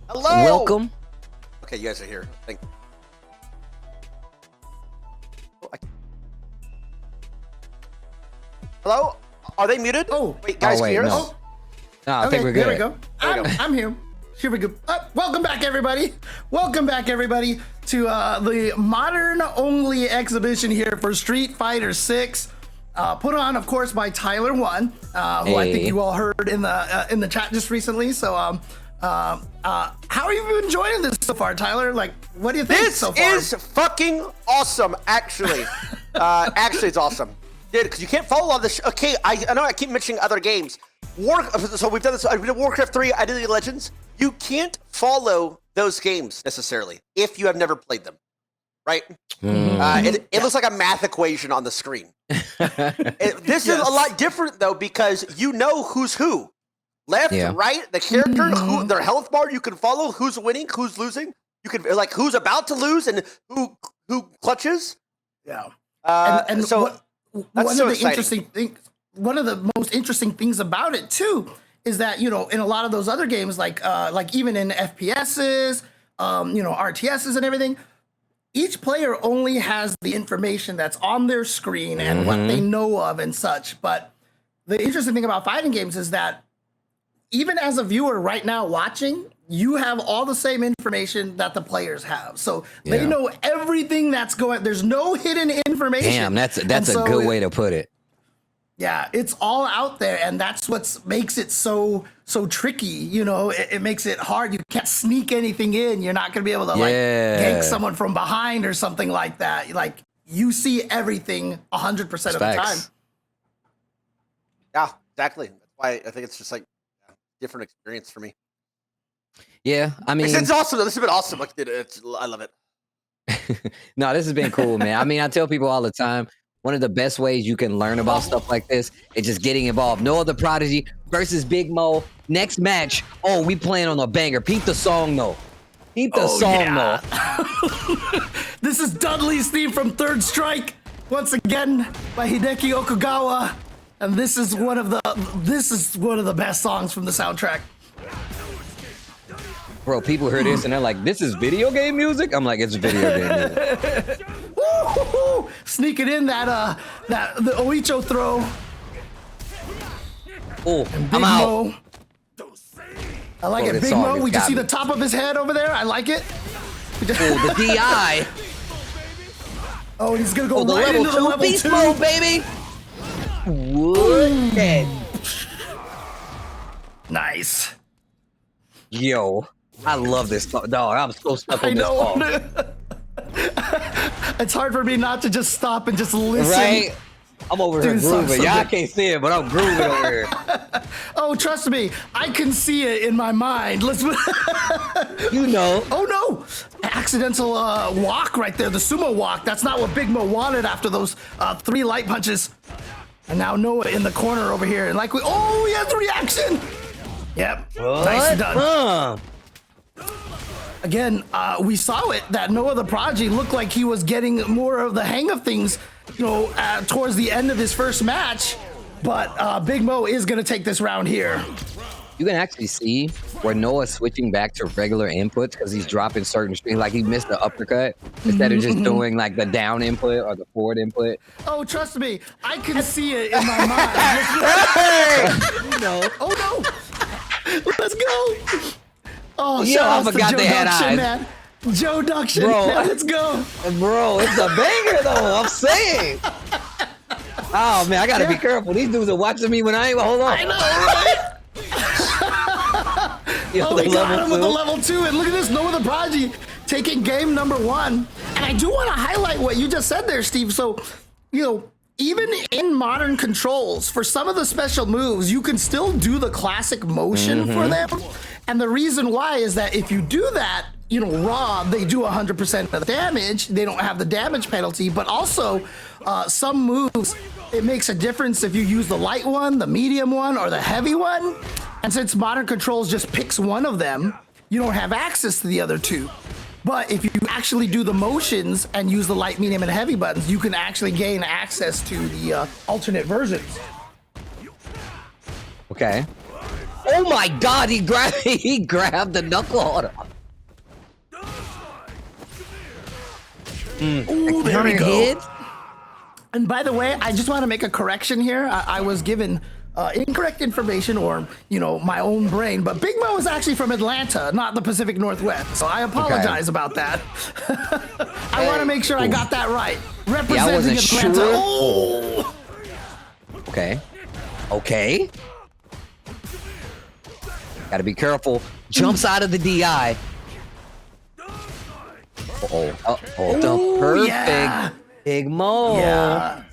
Hello. Welcome. Okay, you guys are here. Thank you. Hello? Are they muted? Oh. Wait, guys, can you hear no. us? No, I think we're good. There we go. I'm here. Here we go. Welcome back, everybody. Welcome back, everybody, to the modern-only exhibition here for Street Fighter 6. Put on, of course, by TYLER1, who I think you all heard in the chat just recently. So, how are you enjoying this so far, Tyler? Like, what do you think so far? This is fucking awesome, actually. Actually, it's awesome. Dude, because you can't follow all this. Okay, I know I keep mentioning other games. So we've done this. I did Warcraft 3, I did League of Legends. You can't follow those games necessarily if you have never played them, right? It looks like a math equation on the screen. This is a lot different though because you know who's who, left, right, the character, who their health bar. You can follow who's winning, who's losing. You can like who's about to lose and who clutches. Yeah. And so one of the interesting things, one of the most interesting things about it too, is that in a lot of those other games, like even in FPSs, RTSs and everything, each player only has the information that's on their screen and what they know of and such. But the interesting thing about fighting games is that even as a viewer right now watching, you have all the same information that the players have. So they know everything that's going. There's no hidden information. Damn, that's a good way to put it. Yeah, it's all out there, and that's what makes it so tricky. It makes it hard. You can't sneak anything in. You're not gonna be able to gank someone from behind or something like that. Like you see everything 100% of the time. Yeah, exactly. That's why I think it's just like a different experience for me. Yeah, I mean, it's awesome. This has been awesome. Like, I love it. No, this has been cool, man. I mean, I tell people all the time, one of the best ways you can learn about stuff like this is just getting involved. No Other Prodigy versus Big Mo. Next match. Oh, we playing on a banger. Peep the song, though. Peep the song, though. This is Dudley's theme from Third Strike, once again by Hideki Okugawa, and this is one of the best songs from the soundtrack. Bro, people hear this and they're like, "This is video game music." I'm like, "It's video game music." Woo-hoo-hoo! Sneaking in the Oicho throw. Oh, I'm out. Mo. I like it, Big Mo. We just see the top of his head over there. I like it. Oh, the DI. Oh, he's gonna go right into the level Beast 2, mode, baby. Wood. Nice. Yo, I love this dog. I'm so stuck on this ball. It's hard for me not to just stop and just listen. Right? I'm over here grooving. Y'all can't see it, but I'm grooving over here. Oh, trust me, I can see it in my mind. Let's. You know. Oh no! Accidental walk right there, the sumo walk. That's not what Big Mo wanted after those 3 light punches. And now Noah in the corner over here, and he has a reaction. Yep, nicely done. Again, we saw it that Noah the Prodigy looked like he was getting more of the hang of things, towards the end of his first match. But Big Mo is going to take this round here. You can actually see where Noah's switching back to regular inputs because he's dropping certain strings. Like he missed the uppercut instead of just doing like the down input or the forward input. Oh, trust me, I can see it in my mind. Oh no! Let's go! Oh, I forgot they had eyes. Man. Joe Duction, bro. Let's go. Bro, it's a banger though, I'm saying. Oh man, I gotta be careful. These dudes are watching me when I ain't, hold on. I know, right? They got him with the level 2, and look at this, Noah the Prodigy taking game number 1. And I do want to highlight what you just said there, Steve. So, even in modern controls, for some of the special moves, you can still do the classic motion for them. And the reason why is that if you do that, raw, they do 100% of the damage. They don't have the damage penalty, but also some moves, it makes a difference if you use the light one, the medium one, or the heavy one. And since modern controls just picks one of them, you don't have access to the other 2. But if you actually do the motions and use the light, medium, and heavy buttons, you can actually gain access to the alternate versions. Okay. Oh my God! He grabbed the knuckle holder. Ooh, there we go. Hit. And by the way, I just want to make a correction here. I was given incorrect information, or my own brain. But Big Mo is actually from Atlanta, not the Pacific Northwest. So I apologize about that. I want to make sure I got that right. Representing Atlanta. Sure. Oh! Okay. Gotta be careful. Jumps out of the DI. The perfect yeah. Big Mo. Yeah.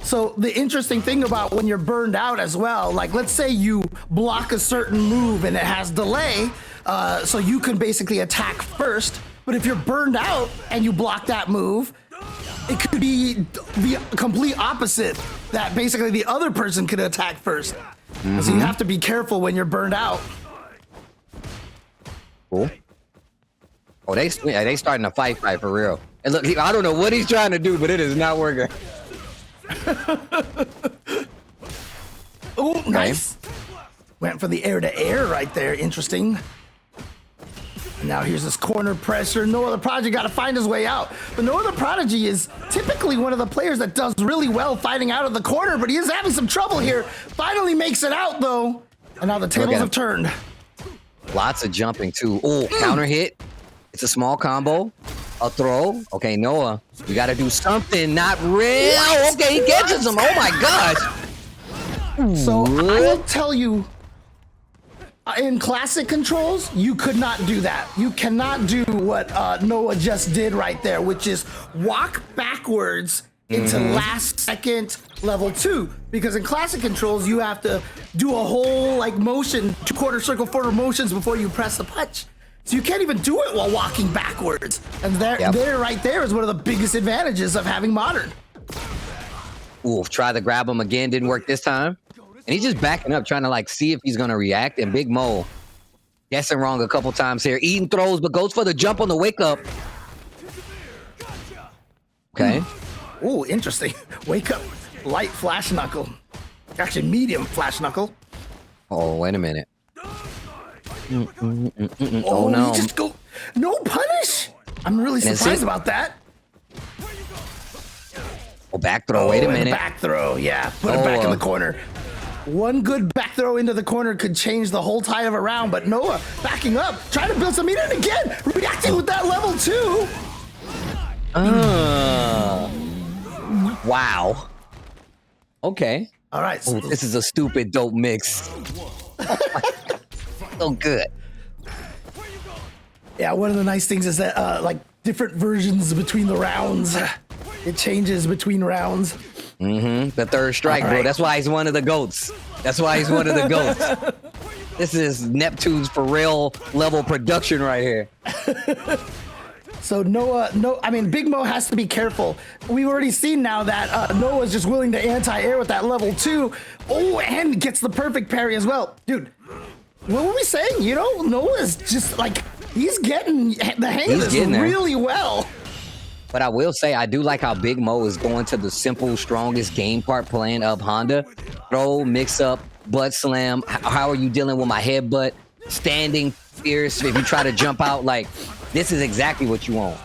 So the interesting thing about when you're burned out as well, like let's say you block a certain move and it has delay, so you can basically attack first. But if you're burned out and you block that move, it could be the complete opposite, that basically the other person could attack first. So you have to be careful when you're burned out. Cool. Oh, they starting a fight for real. And look, I don't know what he's trying to do, but it is not working. Oh, nice. Went for the air-to-air right there. Interesting. Now here's this corner pressure. Noah the Prodigy got to find his way out. But Noah the Prodigy is typically one of the players that does really well fighting out of the corner, but he is having some trouble here. Finally makes it out, though. And now the tables have turned. Lots of jumping, too. Oh, counter hit. It's a small combo. A throw. Okay, Noah, you got to do something. Not real. Okay, he gets him. Oh, my gosh. So I will tell you, in classic controls, you could not do that. You cannot do what Noah just did right there, which is walk backwards into last second level 2. Because in classic controls, you have to do a whole motion, 2/4 circle forward motions before you press the punch. So you can't even do it while walking backwards. And there right there is one of the biggest advantages of having modern. Ooh, try to grab him again. Didn't work this time. And he's just backing up, trying to see if he's going to react. And Big Mo guessing wrong a couple times here. Eating throws, but goes for the jump on the wake up. Okay. Ooh, interesting. Wake up. Light flash knuckle. Actually, medium flash knuckle. Oh, wait a minute. Oh, no. Just go. No punish. I'm really surprised about that. Oh, back throw. Wait a minute. Back throw. Yeah. Put it back in the corner. One good back throw into the corner could change the whole tide of a round, but Noah backing up, trying to build some meter, and again, reacting with that level 2. Wow. Okay. All right. Oh, this is a stupid dope mix. So good. Yeah, one of the nice things is that different versions between the rounds. It changes between rounds. The third strike, bro. That's why he's one of the GOATs. This is Neptune's for real level production right here. So Big Mo has to be careful. We've already seen now that Noah's just willing to anti-air with that level 2. Oh, and gets the perfect parry as well. Dude, what were we saying? Noah's just he's getting the hang of this really well. But I will say, I do like how Big Mo is going to the simple, strongest game part plan of Honda. Throw, mix up, butt slam. How are you dealing with my headbutt? Standing fierce. If you try to jump out, this is exactly what you want.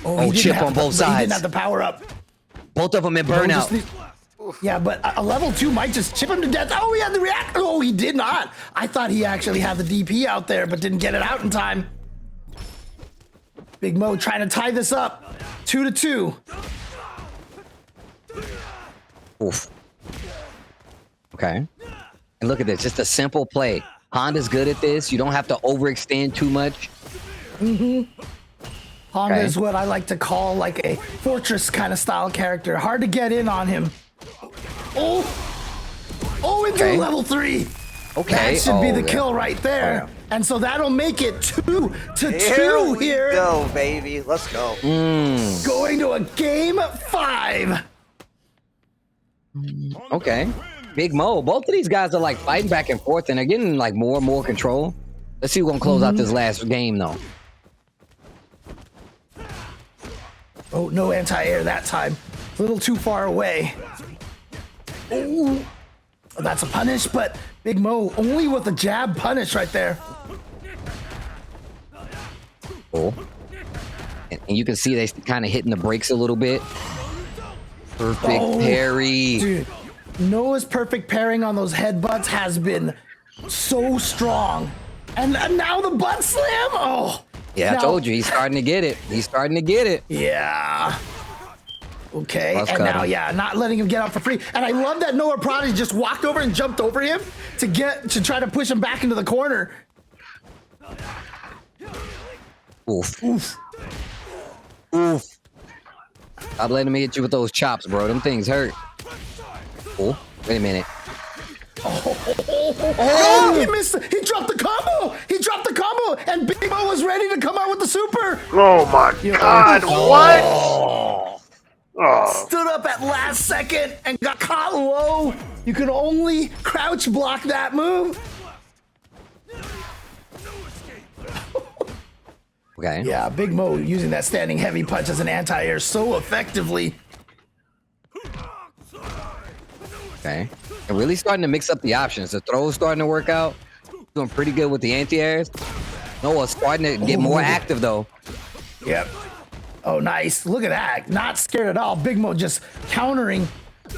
Oh, chip on both sides. He didn't have the power up. Both of them in burnout. Yeah, but a level 2 might just chip him to death. Oh, he had the react. Oh, he did not. I thought he actually had the DP out there, but didn't get it out in time. Big Mo trying to tie this up. 2-2. Oof. Okay. And look at this. Just a simple play. Honda's good at this. You don't have to overextend too much. Honda is what I like to call a fortress kind of style character. Hard to get in on him. Into level 3. Okay. That should be the kill right there. And so that'll make it 2-2 here. Go, baby. Let's go. Going to a game 5. Okay. Big Mo. Both of these guys are fighting back and forth, and they're getting more and more control. Let's see who's gonna close out this last game, though. Oh, no anti-air that time. A little too far away. Ooh. That's a punish, but Big Mo only with a jab punish right there. Cool. And you can see they kind of hitting the brakes a little bit. Perfect parry. Dude, Noah's perfect pairing on those headbutts has been so strong. And now the butt slam. Oh. Yeah, I told you, he's starting to get it. He's starting to get it. Yeah. Okay, Buzz and cut now, him. yeah, not letting him get out for free. And I love that Noah Prodigy just walked over and jumped over him to try to push him back into the corner. Oof. Oof. Oof. Stop letting me hit you with those chops, bro. Them things hurt. Oh, wait a minute. Oh, he missed it. He dropped the combo. He dropped the combo, and Big Mo was ready to come out with the super. Oh my God! What? Oh. Stood up at last second and got caught low. You can only crouch block that move. Okay. Yeah, Big Mo using that standing heavy punch as an anti-air so effectively. Okay. And really starting to mix up the options. The throw's starting to work out. Doing pretty good with the anti-airs. Noah's starting to get more active though. Yep. Oh, nice. Look at that. Not scared at all. Big Mo just countering. I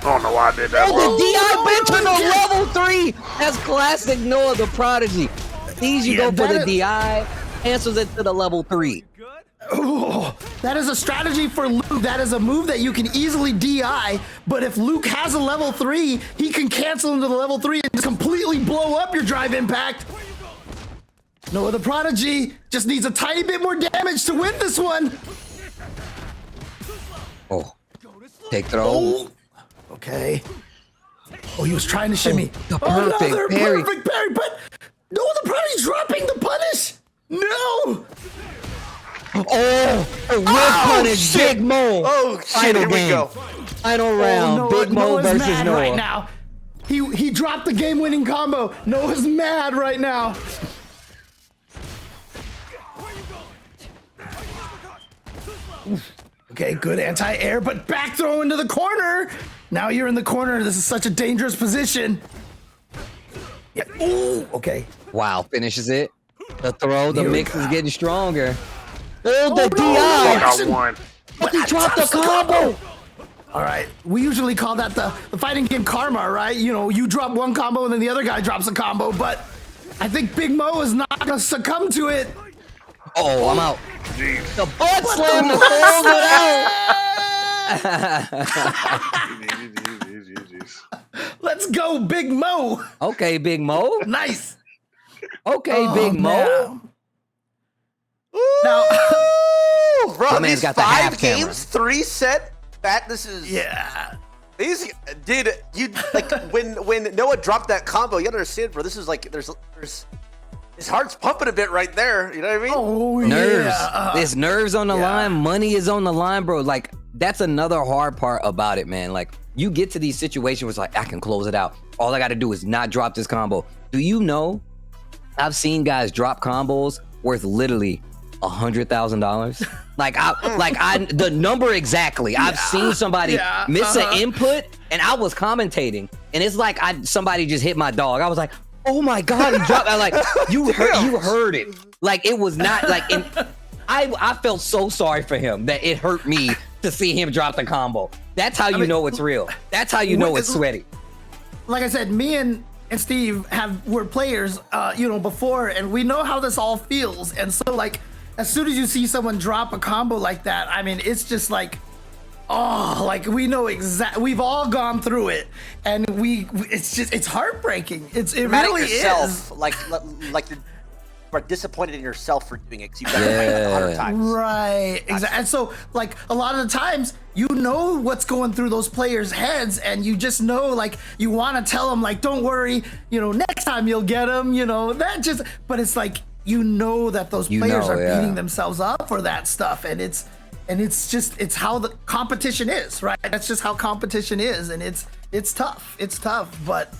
don't know why I did that. Oh, the DI bench on the level 3. That's classic Noah the Prodigy. Easy go for the DI. Cancels it to the level 3. Oh, that is a strategy for Luke. That is a move that you can easily DI, but if Luke has a level 3, he can cancel into the level 3 and just completely blow up your drive impact. Noah the Prodigy just needs a tiny bit more damage to win this one. Oh, take throw. Oh. Okay. Oh, he was trying to shimmy. The perfect parry. Perfect parry, but Noah the Prodigy dropping the punish. No. Oh, a whip punish, shit. Big Mo. Oh, shit, Final here we game. go. Final round, Big Mo Noah's versus mad Noah. right now. He dropped the game-winning combo. Noah's mad right now. Okay, good anti-air, but back throw into the corner. Now you're in the corner. This is such a dangerous position. Yeah. Ooh, okay. Wow, finishes it. The throw, the Here we mix go. is getting stronger. Oh, the I DI. won. But he dropped the combo. All right, we usually call that the fighting game karma, right? You know, you drop one combo and then the other guy drops a combo, but I think Big Mo is not gonna succumb to it. Oh, I'm out. Jeez. The butt slam to close it out. Let's go, Big Mo. Okay, Big Mo. Nice. Okay, Big Mo. Man. Now, Ooh, bro, My man's these got the 5 half camera. games, 3 set. This is yeah. these, dude. You like when Noah dropped that combo. You gotta understand, bro. This is like there's his heart's pumping a bit right there. You know what I mean? Oh, Nerves. yeah. There's nerves on the yeah. line. Money is on the line, bro. Like, that's another hard part about it, man. Like, you get to these situations where it's like, I can close it out. All I got to do is not drop this combo. Do you know, I've seen guys drop combos worth literally $100,000. The number exactly. I've seen somebody miss an input, and I was commentating, and it's like somebody just hit my dog. I was like, oh my God, he dropped. I was like, you heard it. Like, it was not like, I felt so sorry for him that it hurt me to see him drop the combo. That's how you know it's real. That's how you know it's sweaty. Like I said, me and Steve were players, before, and we know how this all feels. And so, like, as soon as you see someone drop a combo like that, I mean, it's just like, oh, like we know exactly. We've all gone through it, and it's heartbreaking. It really is. Like you are disappointed in yourself for doing it because you've done it like 100 times. Right, exactly. And so, like, a lot of the times, you know what's going through those players' heads, and you just know, like, you want to tell them, like, don't worry, next time you'll get them, but it's like, that those players are beating themselves up for that stuff, and it's how the competition is, right? That's just how competition is, and it's tough. It's tough, but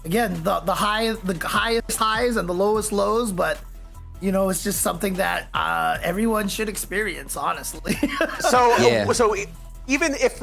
again, the highest highs and the lowest lows, but it's just something that everyone should experience, honestly. So even if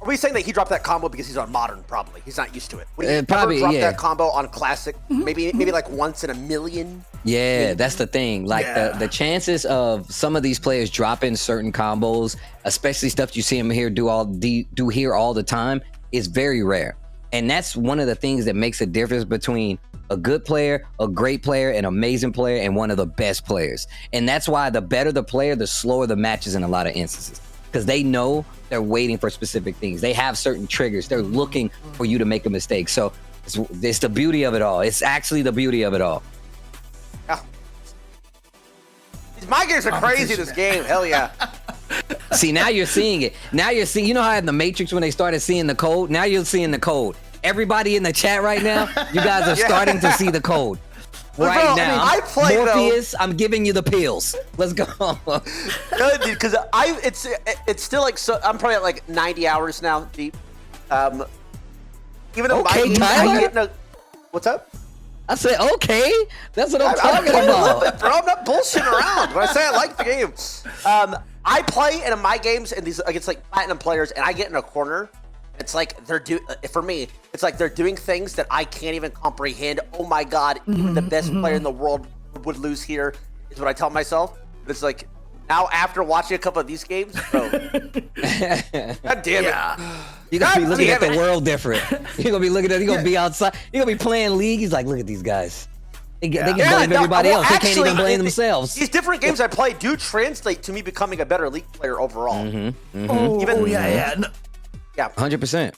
Are we saying that he dropped that combo because he's on modern? Probably. He's not used to it. Would he probably ever drop that combo on classic? Maybe like once in a million. Yeah, that's the thing. Like the chances of some of these players dropping certain combos, especially stuff you see him here do here all the time, is very rare. And that's one of the things that makes a difference between a good player, a great player, an amazing player, and one of the best players. And that's why the better the player, the slower the matches in a lot of instances. Because they know they're waiting for specific things. They have certain triggers. They're looking for you to make a mistake. So it's the beauty of it all. It's actually the beauty of it all. Yeah. My games are crazy this game. Hell yeah. See, now you're seeing it. Now you're seeing, you know how in the Matrix when they started seeing the code? Now you're seeing the code. Everybody in the chat right now, you guys are starting to see the code. Right now, I play Morpheus, I'm giving you the pills. Let's go. Good, dude, because it's still like, so I'm probably at like 90 hours now deep. Even though okay, my Tyler? What's up? I said, okay, that's what I'm talking about. Bro, I'm not bullshitting around. When I say I like the game, I play in my games and these against like platinum players, and I get in a corner. It's like for me, it's like they're doing things that I can't even comprehend. Oh my God, even the best player in the world would lose here, is what I tell myself. But it's like, now after watching a couple of these games, bro, God damn it. You're going to be looking at the world different. You're going to be looking at, you're going to be outside. You're going to be playing League. He's like, look at these guys. They can blame everybody else. They can't even blame themselves. These different games I play do translate to me becoming a better League player overall. Yeah, 100%.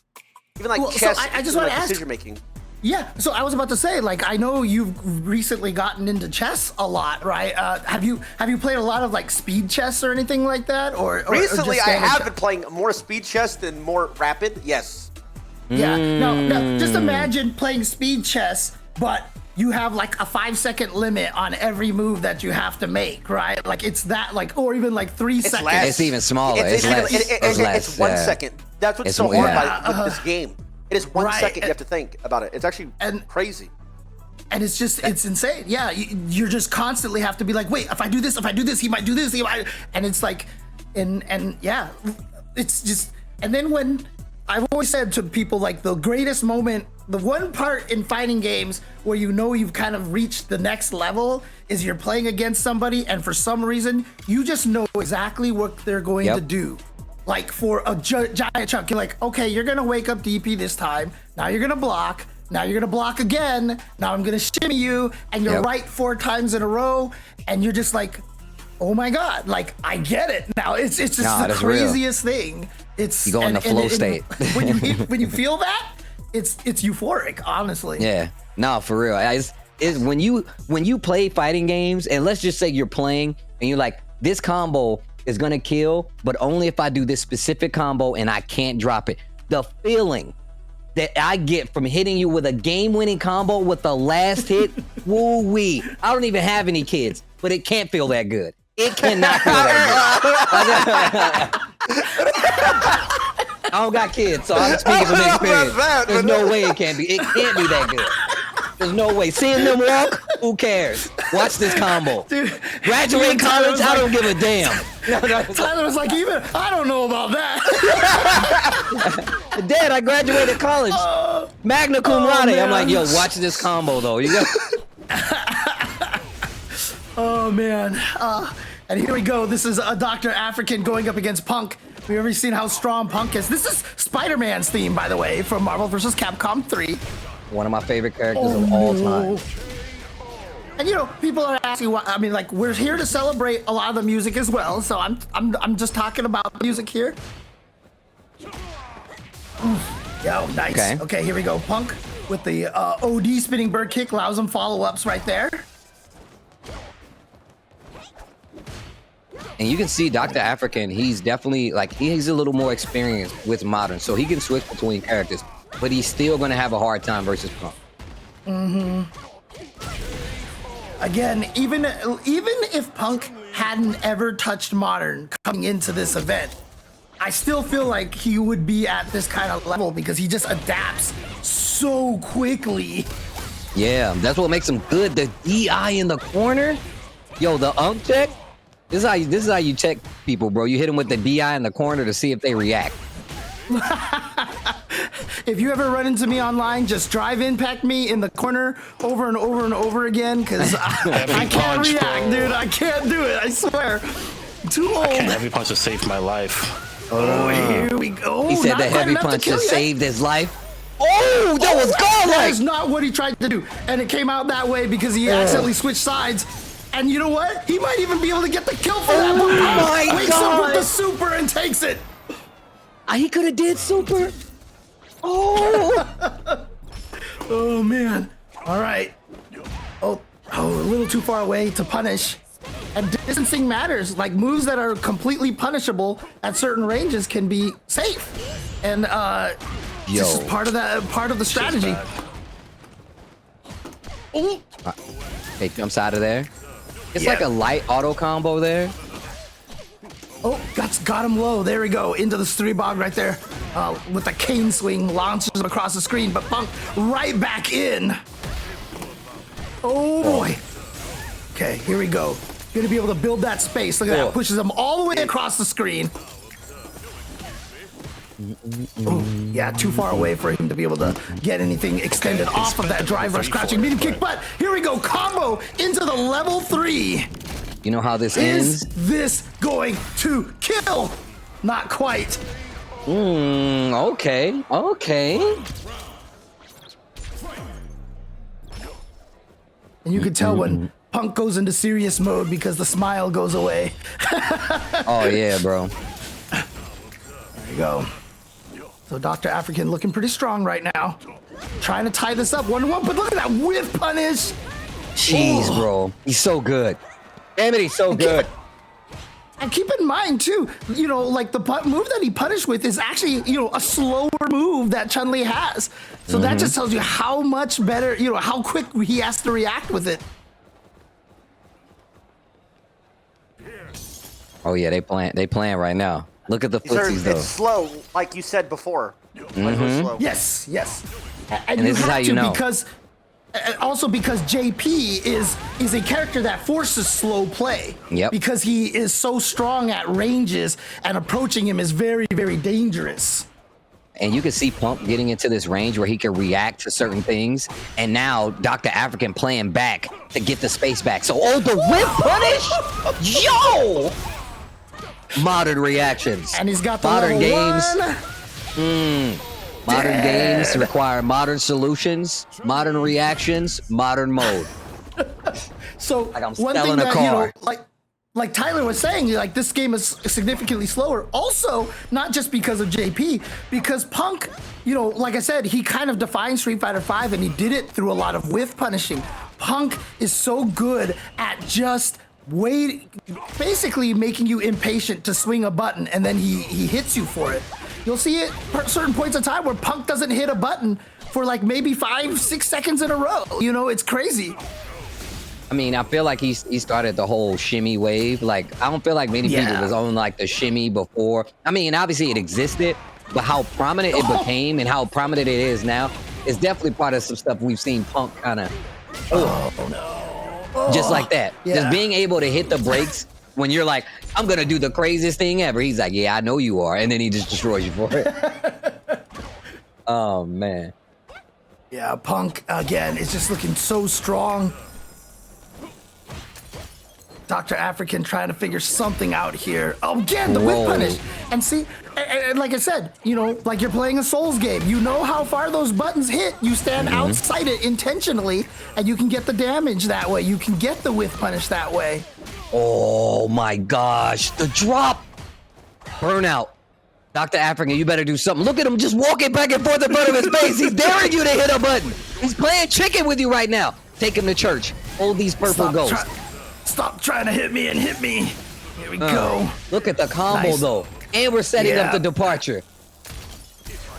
Even like chess, so I just want to ask, decision making. Yeah, so I was about to say, like, I know you've recently gotten into chess a lot, right? Have you played a lot of like speed chess or anything like that? Or recently, I have been playing more speed chess than more rapid. Yes. Yeah. No. Just imagine playing speed chess, but you have like a 5-second limit on every move that you have to make, right? Like it's that, like, or even like 3 seconds. Less. It's even smaller. It's less. It's 1 second. That's what's so hard with this game. It is 1 second you have to think about it. It's actually crazy. And it's just, it's insane. Yeah, you're just constantly have to be like, wait, if I do this, he might do this. And it's like, and yeah, it's just, and then when, I've always said to people, like, the greatest moment, the one part in fighting games where you know you've kind of reached the next level is you're playing against somebody and for some reason, you just know exactly what they're going to do. Like for a giant chunk, you're like, okay, you're gonna wake up DP this time. Now you're gonna block. Now you're gonna block again. Now I'm gonna shimmy you, and you're right 4 times in a row, and you're just like, oh my God, like I get it now. It's just the craziest thing. It's you go in the flow state. when you feel that, it's euphoric, honestly. Yeah, no, for real. It's when you play fighting games, and let's just say you're playing, and you're like, this combo is gonna kill, but only if I do this specific combo and I can't drop it. The feeling that I get from hitting you with a game-winning combo with the last hit, woo-wee. I don't even have any kids, but it can't feel that good. It cannot feel that good. I don't got kids, so I'm speaking from experience. There's no way it can't be. It can't be that good. There's no way. Seeing them walk, who cares? Watch this combo. Dude, graduate college, I don't give a damn. Tyler was like, I don't know about that. Dad, I graduated college. Magna cum laude. I'm like, yo, watch this combo though. You got. Oh man. And here we go. This is a Dr. Afrikan going up against Punk. We've already seen how strong Punk is. This is Spider-Man's theme, by the way, from Marvel vs. Capcom 3. One of my favorite characters of all time. And you know, people are asking why. I mean, like, we're here to celebrate a lot of the music as well. So I'm just talking about music here. Yo, nice. Okay, here we go. Punk with the OD spinning bird kick allows him follow-ups right there. And you can see Dr. Afrikan, he's definitely, like, he's a little more experienced with modern, so he can switch between characters, but he's still going to have a hard time versus Punk. Again, even if Punk hadn't ever touched modern coming into this event, I still feel like he would be at this kind of level because he just adapts so quickly. Yeah, that's what makes him good. The DI in the corner, yo, the check. This is how you check people, bro. You hit them with the DI in the corner to see if they react. If you ever run into me online, just drive impact me in the corner over and over and over again, because I can't react, dude. I can't do it. I swear. Too old. Heavy punch has saved my life. Oh, here we go. He said the heavy punch has saved his life. Oh, that was godlike. That is not what he tried to do, and it came out that way because he accidentally switched sides. And you know what? He might even be able to get the kill for that. My wakes up with the super and takes it. He could have did super. Oh. Oh man. All right. Oh, a little too far away to punish. And distancing matters. Like moves that are completely punishable at certain ranges can be safe. And this is part of the strategy. He jumps out of there. It's like a light auto combo there. Oh, got him low. There we go. Into the three bog right there. With the cane swing, launches him across the screen, but Punk right back in. Oh boy. Okay, here we go. Gonna be able to build that space. Look at that. Pushes him all the way across the screen. Oh, yeah, too far away for him to be able to get anything extended off of that drive rush crouching medium kick. But here we go. Combo into the level 3. You know how this ends? Is this going to kill? Not quite. Okay. And you can tell when Punk goes into serious mode because the smile goes away. Oh, yeah, bro. There you go. So Dr. Afrikan looking pretty strong right now. Trying to tie this up 1-1, but look at that whiff punish. Jeez, bro. He's so good. Damn it, he's so good. And keep in mind, too, you know, like the move that he punished with is actually, you know, a slower move that Chun-Li has. So that just tells you how much better, you know, how quick he has to react with it. Oh, yeah, they playing right now. Look at the footsies, though. It's slow, like you said before. Like slow. Yes. And this is how you know. Because JP is a character that forces slow play. Yep. Because he is so strong at ranges, and approaching him is very, very dangerous. And you can see Pump getting into this range where he can react to certain things. And now Dr. Afrikan playing back to get the space back. So, the whip punish? Yo! Modern reactions. And he's got the modern games. Modern Yeah. games require modern solutions, modern reactions, modern mode. So Like I'm one selling thing a that, car. you know, like Tyler was saying, like this game is significantly slower. Also, not just because of JP, because Punk, you know, like I said, he kind of defined Street Fighter V, and he did it through a lot of whiff punishing. Punk is so good at just basically making you impatient to swing a button, and then he hits you for it. You'll see it at certain points of time where Punk doesn't hit a button for like maybe 5-6 seconds in a row. You know, it's crazy. I mean, I feel like he started the whole shimmy wave. Like, I don't feel like many people was on like the shimmy before. I mean, obviously it existed, but how prominent it became and how prominent it is now is definitely part of some stuff we've seen Punk kind of. Just like that. Yeah. Just being able to hit the brakes when you're like, I'm going to do the craziest thing ever. He's like, yeah, I know you are. And then he just destroys you for it. Oh, man. Yeah, Punk, again, is just looking so strong. Dr. Afrikan trying to figure something out here. Oh, again, the whip punish. And see, and like I said, you know, like you're playing a Souls game. You know how far those buttons hit. You stand outside it intentionally, and you can get the damage that way. You can get the whip punish that way. Oh, my gosh. The drop. Burnout. Dr. Afrikan, you better do something. Look at him just walking back and forth in front of his face. He's daring you to hit a button. He's playing chicken with you right now. Take him to church. Hold these purple ghosts. Stop trying to hit me and hit me. Here we go. Look at the combo, though. And we're setting up the departure.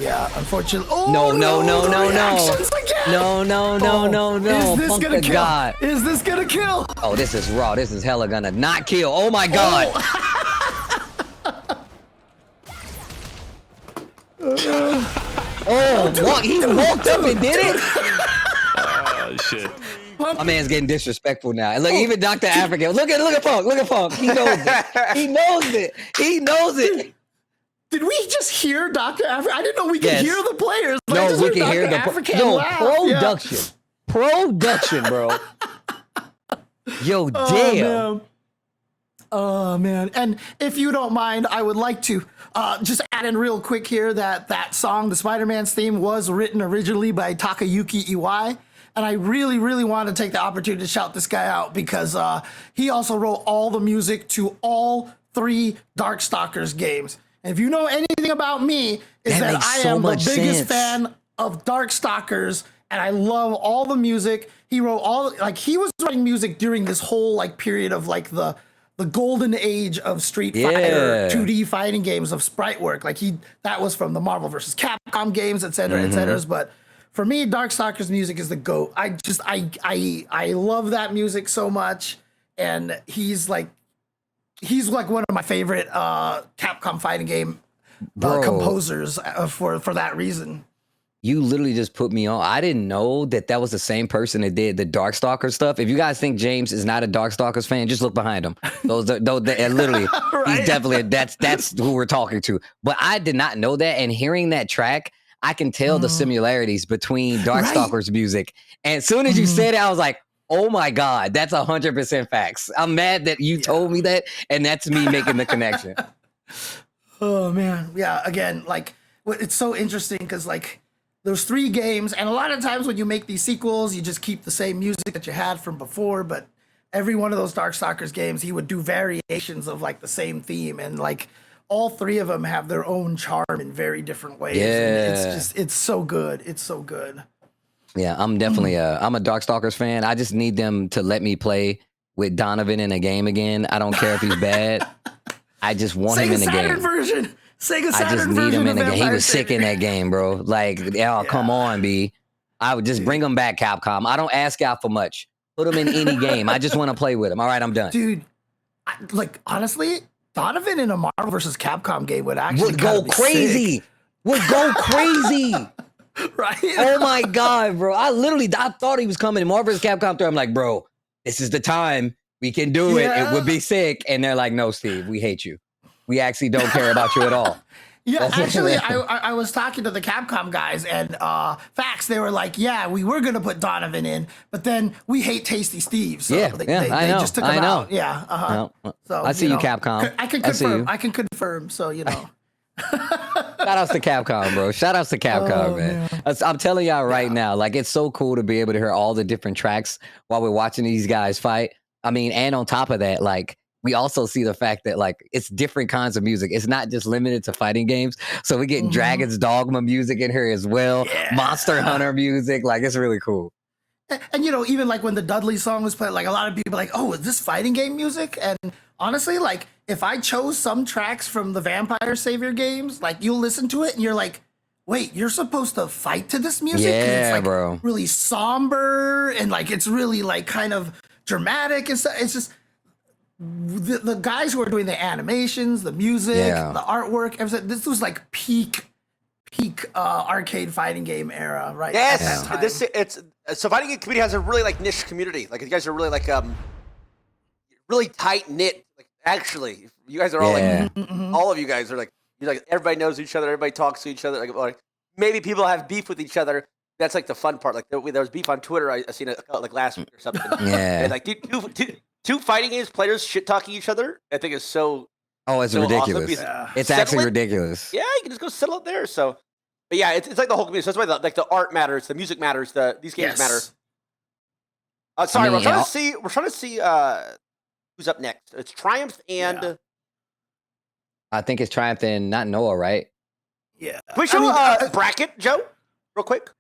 Yeah, unfortunately. Oh, No. reactions again. No. Is this Punk gonna the kill? God. Is this gonna kill? Oh, this is raw. This is hella gonna not kill. Oh, my God. He walked up and did it? Oh, shit. My man's getting disrespectful now. And look, even Dr. Afrikan. Look at Punk. Look at Punk. He knows it. He knows it. Did we just hear Dr. Afrikan? I didn't know we could hear the players. No, we can hear the production. Production, bro. Yo, damn. Oh man. And if you don't mind, I would like to just add in real quick here that song, the Spider-Man's theme, was written originally by Takayuki Iwai. And I really, really want to take the opportunity to shout this guy out because he also wrote all the music to all 3 Darkstalkers games. And if you know anything about me, is that I am the biggest fan of Darkstalkers, and I love all the music. He wrote he was writing music during this whole period of the golden age of Street Fighter 2D fighting games of sprite work. That was from the Marvel vs. Capcom games, et cetera. But for me, Darkstalkers music is the GOAT. I love that music so much, and he's one of my favorite Capcom fighting game composers for that reason. You literally just put me on. I didn't know that was the same person that did the Darkstalkers stuff. If you guys think James is not a Darkstalkers fan, just look behind him. Those literally, right? He's definitely that's who we're talking to. But I did not know that, and hearing that track, I can tell the similarities between Darkstalkers music. And as soon as you said it, I was like, oh my God, that's 100% facts. I'm mad that you told me that, and that's me making the connection. Oh man, yeah. Again, it's so interesting because those 3 games, and a lot of times when you make these sequels, you just keep the same music that you had from before. But every one of those Darkstalkers games, he would do variations of the same theme, and all 3 of them have their own charm in very different ways. Yeah, it's so good. It's so good. Yeah, I'm definitely I'm a Darkstalkers fan. I just need them to let me play with Donovan in a game again. I don't care if he's bad. I just want him in the game. Version. Sega Saturn I just need him in the game. He was sick in that Savior. game, bro. Come on, B. I would just bring him back, Capcom. I don't ask out for much. Put him in any game. I just want to play with him. All right, I'm done. Dude, honestly, Donovan in a Marvel vs. Capcom game would go crazy. Would go crazy. Right? Oh my God, bro. I thought he was coming in Marvel vs. Capcom 3. I'm like, bro, this is the time. We can do it. It would be sick. And they're like, no, Steve, we hate you. We actually don't care about you at all. Yeah, actually, I was talking to the Capcom guys, and facts, they were like, yeah, we were going to put Donovan in, but then we hate Tasty Steve. So they just took him out. Yeah. So, I see you, Capcom. I can confirm. I can confirm. So, Shout outs to Capcom, bro. Shout outs to Capcom, man. I'm telling y'all right now, it's so cool to be able to hear all the different tracks while we're watching these guys fight. I mean, and on top of that, we also see the fact that it's different kinds of music. It's not just limited to fighting games. So we get Dragon's Dogma music in here as well. Yeah. Monster Hunter music. It's really cool. And even when the Dudley song was played, a lot of people oh, is this fighting game music? And honestly, if I chose some tracks from the Vampire Savior games, you'll listen to it and you're like, wait, you're supposed to fight to this music? Yeah, it's bro. Really somber and it's really kind of dramatic and stuff. It's just the guys who are doing the animations, the music, the artwork, everything. This was peak arcade fighting game era, right? Yes, so fighting game community has a really niche community. You guys are really really tight knit. Actually, you guys are all all of you guys are everybody knows each other, everybody talks to each other. Maybe people have beef with each other. That's the fun part. There was beef on Twitter. I seen it last week or something. Yeah. And two fighting games players shit talking each other, I think is so. Oh, it's so ridiculous. Awesome. It's actually ridiculous. Yeah, you can just go settle it there. So, but yeah, it's the whole community. So that's why the art matters, the music matters, these games matter. Sorry, we're trying to see who's up next. It's Triumph and I think it's Triumph and not Noah, right? Yeah. Can we show bracket, Joe, real quick?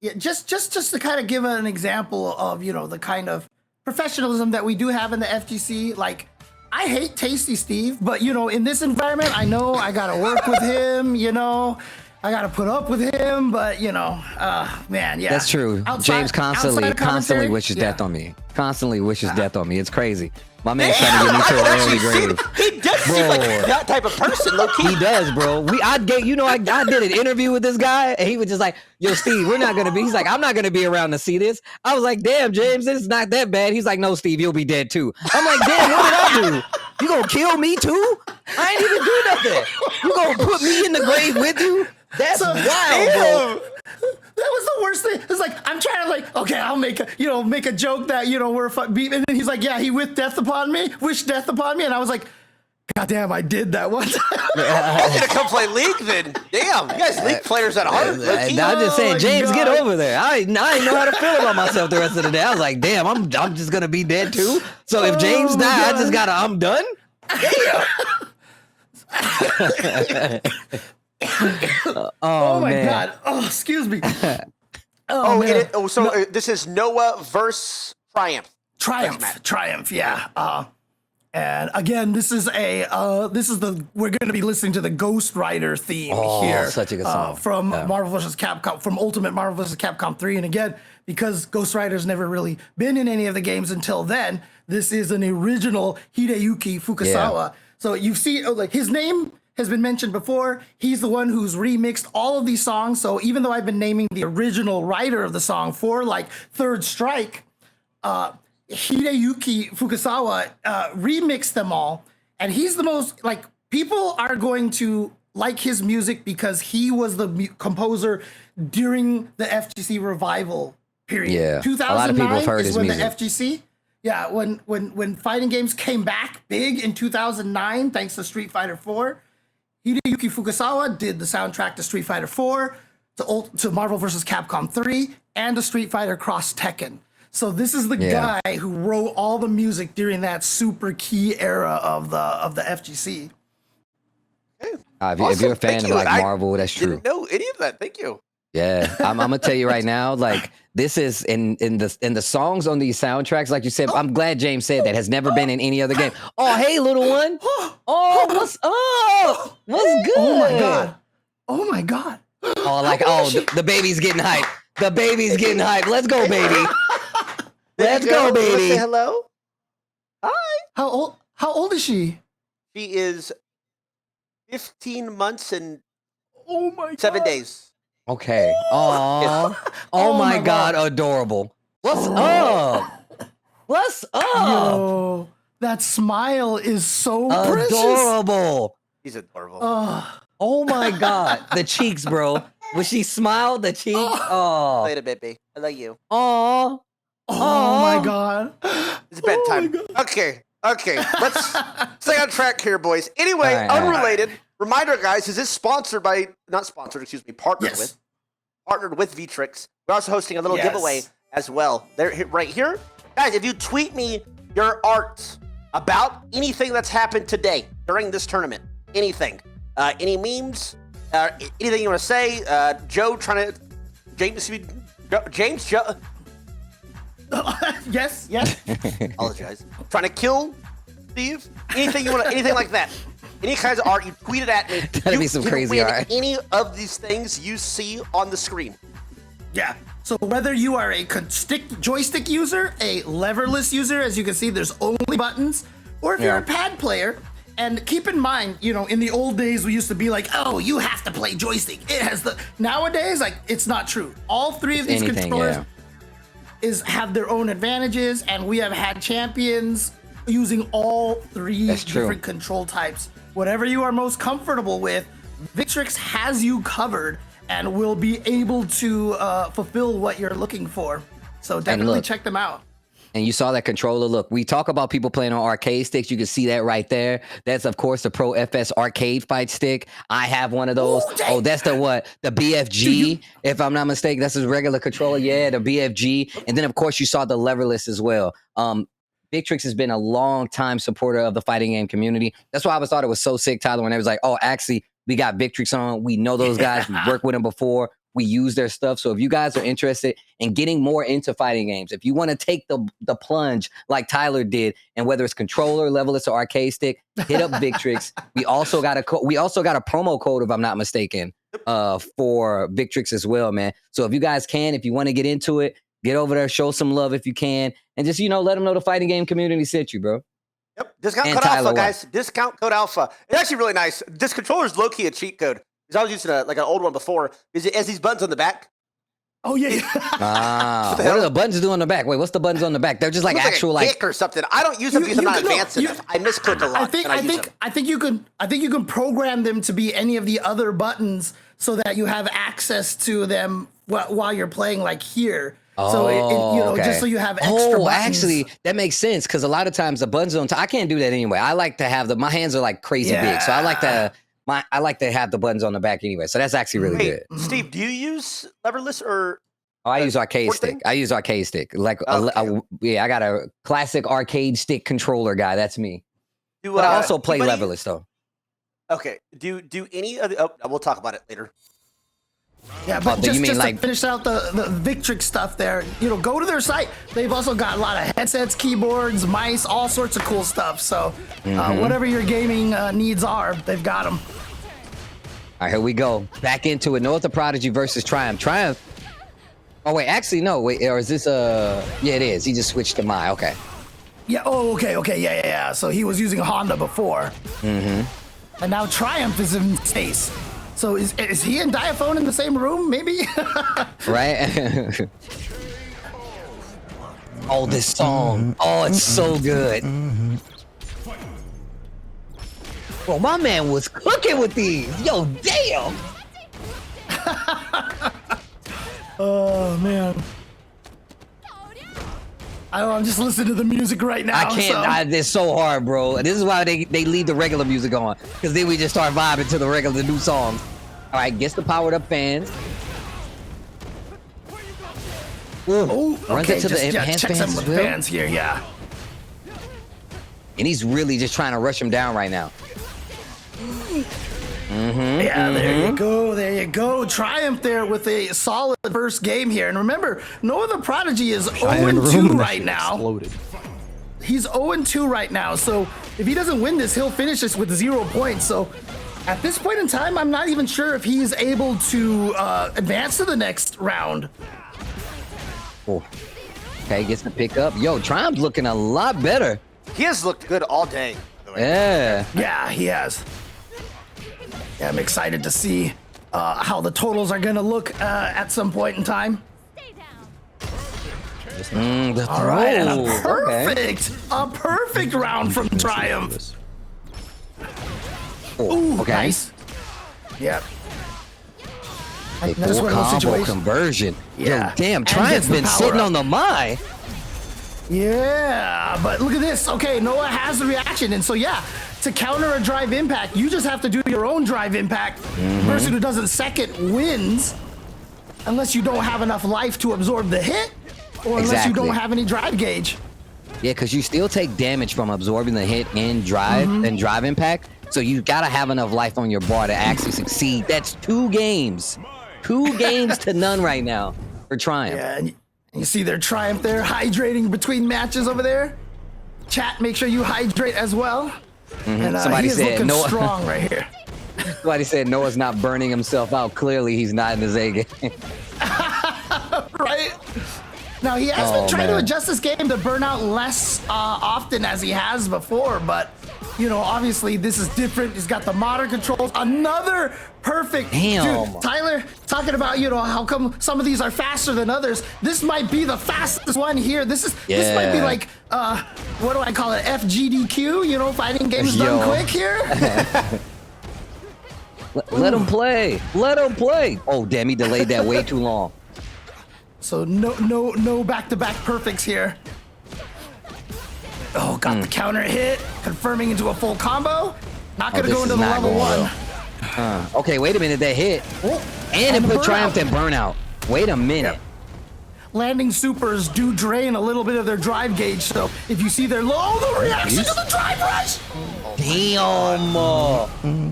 Yeah, just to kind of give an example of the kind of professionalism that we do have in the FGC. I hate Tasty Steve, but in this environment, I know I gotta work with him. I gotta put up with him, but man, yeah. That's true. James constantly wishes death on me. Constantly wishes death on me. It's crazy. My man's trying to get me to an early grave. He does seem like that type of person, low key. He does, bro. I did an interview with this guy, and he was just like, "Yo, Steve, we're not gonna be." He's like, "I'm not gonna be around to see this." I was like, "Damn, James, this is not that bad." He's like, "No, Steve, you'll be dead too." I'm like, "Damn, what did I do?" You gonna kill me too? I ain't even do nothing. You gonna put me in the grave with you? That's wild, bro. That was the worst thing. It's like, I'm trying to like, okay, I'll make a joke that, we're beat. And then he's like, yeah, he wished death upon me. And I was like, God damn, I did that one time. I'm gonna come play League then. Damn, you guys League players at heart. I'm just saying, James, get over there. I didn't know how to feel about myself the rest of the day. I was like, damn, I'm just gonna be dead too. So if James died, I'm done. Oh my God. Oh, excuse me. So this is Noah versus Triumph. Triumph, yeah. And again, we're going to be listening to the Ghost Rider theme here. Such a good song. From Marvel vs. Capcom, from Ultimate Marvel vs. Capcom 3. And again, because Ghost Rider's never really been in any of the games until then, this is an original Hideyuki Fukasawa. Yeah. So you see, like, his name has been mentioned before. He's the one who's remixed all of these songs. So even though I've been naming the original writer of the song for like Third Strike, Hideyuki Fukasawa remixed them all, and he's the most, like, people are going to like his music because he was the composer during the FGC revival period. Yeah, 2009 a lot of people have heard is his when music. the FGC, when fighting games came back big in 2009 thanks to Street Fighter 4. Hideyuki Fukasawa did the soundtrack to Street Fighter 4, to Marvel vs. Capcom 3, and to Street Fighter Cross Tekken. So this is the guy who wrote all the music during that super key era of the FGC. If you're a fan of like Marvel, that's true. Didn't know any of that. Thank you. Yeah, I'm gonna tell you right now, like, this is in the songs on these soundtracks, like you said. I'm glad James said that has never been in any other game. Oh, hey, little one. Oh, what's up? What's good? Oh my god. Oh, like, the baby's getting hyped. The baby's getting hyped. Let's go, baby. Let's go, baby. Say hello. Hi. How old is she? She is 15 months and 7 days. Okay. Oh my God, adorable. What's up? What's up? Yo, that smile is so adorable. He's adorable. Oh my God, the cheeks, bro. When she smiled, the cheeks. Oh. Later, baby. I love you. Oh my God. It's bedtime. Okay. Let's stay on track here, boys. Anyway, unrelated. Reminder, guys, is this partnered with Vtrix. We're also hosting a little giveaway as well. They're right here. Guys, if you tweet me your art about anything that's happened today during this tournament, anything, any memes, anything you want to say, James, yes. Apologize. Trying to kill Steve? Anything you want, anything like that. Any kinds of art, you tweet it at me. That'd be some crazy art. Any of these things you see on the screen. Yeah. So whether you are a joystick user, a leverless user, as you can see, there's only buttons, or if you're a pad player, and keep in mind, in the old days, we used to be like, oh, you have to play joystick. It has nowadays, like, it's not true. All three of these controllers have their own advantages, and we have had champions using all three different control types. Whatever you are most comfortable with, Vtrix has you covered and will be able to fulfill what you're looking for. So definitely check them out. And you saw that controller. Look, we talk about people playing on arcade sticks. You can see that right there. That's, of course, the Pro FS arcade fight stick. I have one of those. Ooh, that's the BFG, if I'm not mistaken. That's his regular controller. Yeah, the BFG. And then, of course, you saw the leverless as well. Vtrix has been a long time supporter of the fighting game community. That's why I always thought it was so sick, Tyler, when it was like, oh, actually, we got Vtrix on. We know those guys. We worked with them before. We use their stuff. So if you guys are interested in getting more into fighting games, if you want to take the plunge like Tyler did, and whether it's controller, levelist, or arcade stick, hit up Vtrix. We also got a promo code, if I'm not mistaken, for Vtrix as well, man. So if you guys can, if you want to get into it, get over there, show some love if you can, and just let them know the fighting game community sent you, bro. Yep. Discount code Alpha, guys. Discount code Alpha. It's actually really nice. This controller is low-key a cheat code. Because I was using an old one before. It has these buttons on the back. Oh yeah. What are the buttons doing on the back? Wait, what's the buttons on the back? They're just like actual like a like kick or something. I don't use them because I'm not advanced enough. I misclick a lot. I think you can program them to be any of the other buttons so that you have access to them while you're playing, like here. So just so you have extra buttons. Actually, that makes sense because a lot of times the buttons on top, I can't do that anyway. I like to have my hands are like crazy big, so I like to have the buttons on the back anyway. So that's actually really good. Steve, do you use leverless or? Oh, I use arcade stick. I use arcade stick. Like I got a classic arcade stick controller guy. That's me. But I also play leverless though. Okay. Do any of the? We'll talk about it later. Yeah, but just to finish out the Victrix stuff there, go to their site. They've also got a lot of headsets, keyboards, mice, all sorts of cool stuff. So whatever your gaming needs are, they've got them. All right, here we go. Back into it. Noah the Prodigy versus Triumph. Triumph. Oh, wait, actually, no. Wait, or is this yeah, it is. He just switched to Mai. Okay. Yeah, okay. Yeah. So he was using a Honda before. And now Triumph is in space. So is he and Diaphone in the same room, maybe? Right? Oh, this song. Oh, it's so good. Bro, my man was cooking with these. Yo, damn. Oh, man. I'm just listening to the music right now. I can't. It's so hard, bro. This is why they leave the regular music on, because then we just start vibing to the new songs. All right, gets the powered up fans. Ooh, runs into the enhanced fans as well. Fans here, yeah. And he's really just trying to rush him down right now. Yeah, there you go. Triumph there with a solid first game here. And remember, Noah the Prodigy is 0-2 right now. Exploded. He's 0-2 right now. So if he doesn't win this, he'll finish this with 0 points. So at this point in time, I'm not even sure if he's able to advance to the next round. Oh. Okay, gets the pick up. Yo, Triumph's looking a lot better. He has looked good all day, by the way. Yeah. Yeah, he has. Yeah, I'm excited to see how the totals are going to look at some point in time. All right, and a perfect round from Triumph. Ooh, okay. Nice. Yep. A full combo conversion. Yeah. Yo, damn, Triumph's been sitting on the Mai. Yeah, but look at this. Okay, Noah has the reaction, and so yeah, to counter a drive impact, you just have to do your own drive impact. The person who does it second wins, unless you don't have enough life to absorb the hit, or unless you don't have any drive gauge. Yeah, because you still take damage from absorbing the hit and drive impact. So you gotta have enough life on your bar to actually succeed. That's 2 games. 2 games to none right now for Triumph. Yeah, and you see their Triumph there, hydrating between matches over there. Chat, make sure you hydrate as well. And Somebody said Noah strong right here. Somebody said Noah's not burning himself out. Clearly, he's not in his A game. Right? Now, he has been trying to adjust this game to burn out less often as he has before, but, obviously this is different. He's got the modern controls. Another perfect. Damn. Dude, Tyler, talking about, how come some of these are faster than others. This might be the fastest one here. This might be like, what do I call it? FGDQ, fighting games done quick here. Let him play. Let him play. Oh, damn, he delayed that way too long. So no back-to-back perfects here. Oh, got the counter hit, confirming into a full combo. Not gonna go into the level 1. Okay, wait a minute, that hit. And it put Triumph in burnout. Wait a minute. Yep. Landing supers do drain a little bit of their drive gauge, so if you see their the reaction to the drive rush. Damn.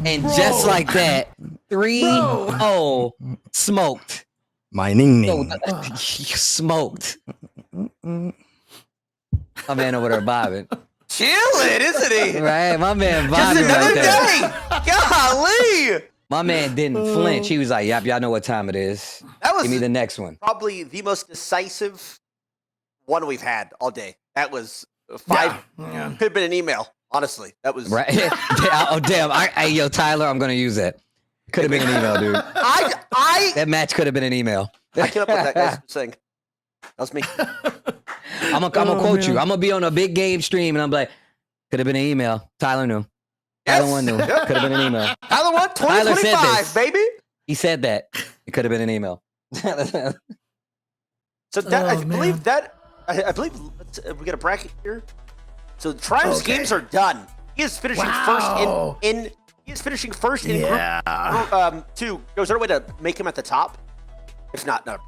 And just like that, 3-0 smoked. My ning. Smoked. My man over there bobbing. Chilling, isn't he? Right, my man bobbing. Just another right day. Golly. My man didn't flinch. He was like, "Yep, y'all know what time it is. Give me the next one." Probably the most decisive one we've had all day. That was 5. Yeah. Could have been an email. Honestly, that was right. Oh damn! Yo, Tyler, I'm gonna use that. Could have been an email, dude. That match could have been an email. I came up with that guy's saying. That was me. I'm gonna quote you. I'm gonna be on a big game stream, and I'm like, could have been an email. Tyler knew. Tyler one knew. Could have been an email. Tyler 1, 2025, baby. He said that. It could have been an email. So that I believe that I believe we got a bracket here. So Triumph's games are done. He is finishing first in he is finishing first in group 2. Is there a way to make him at the top? If not, no.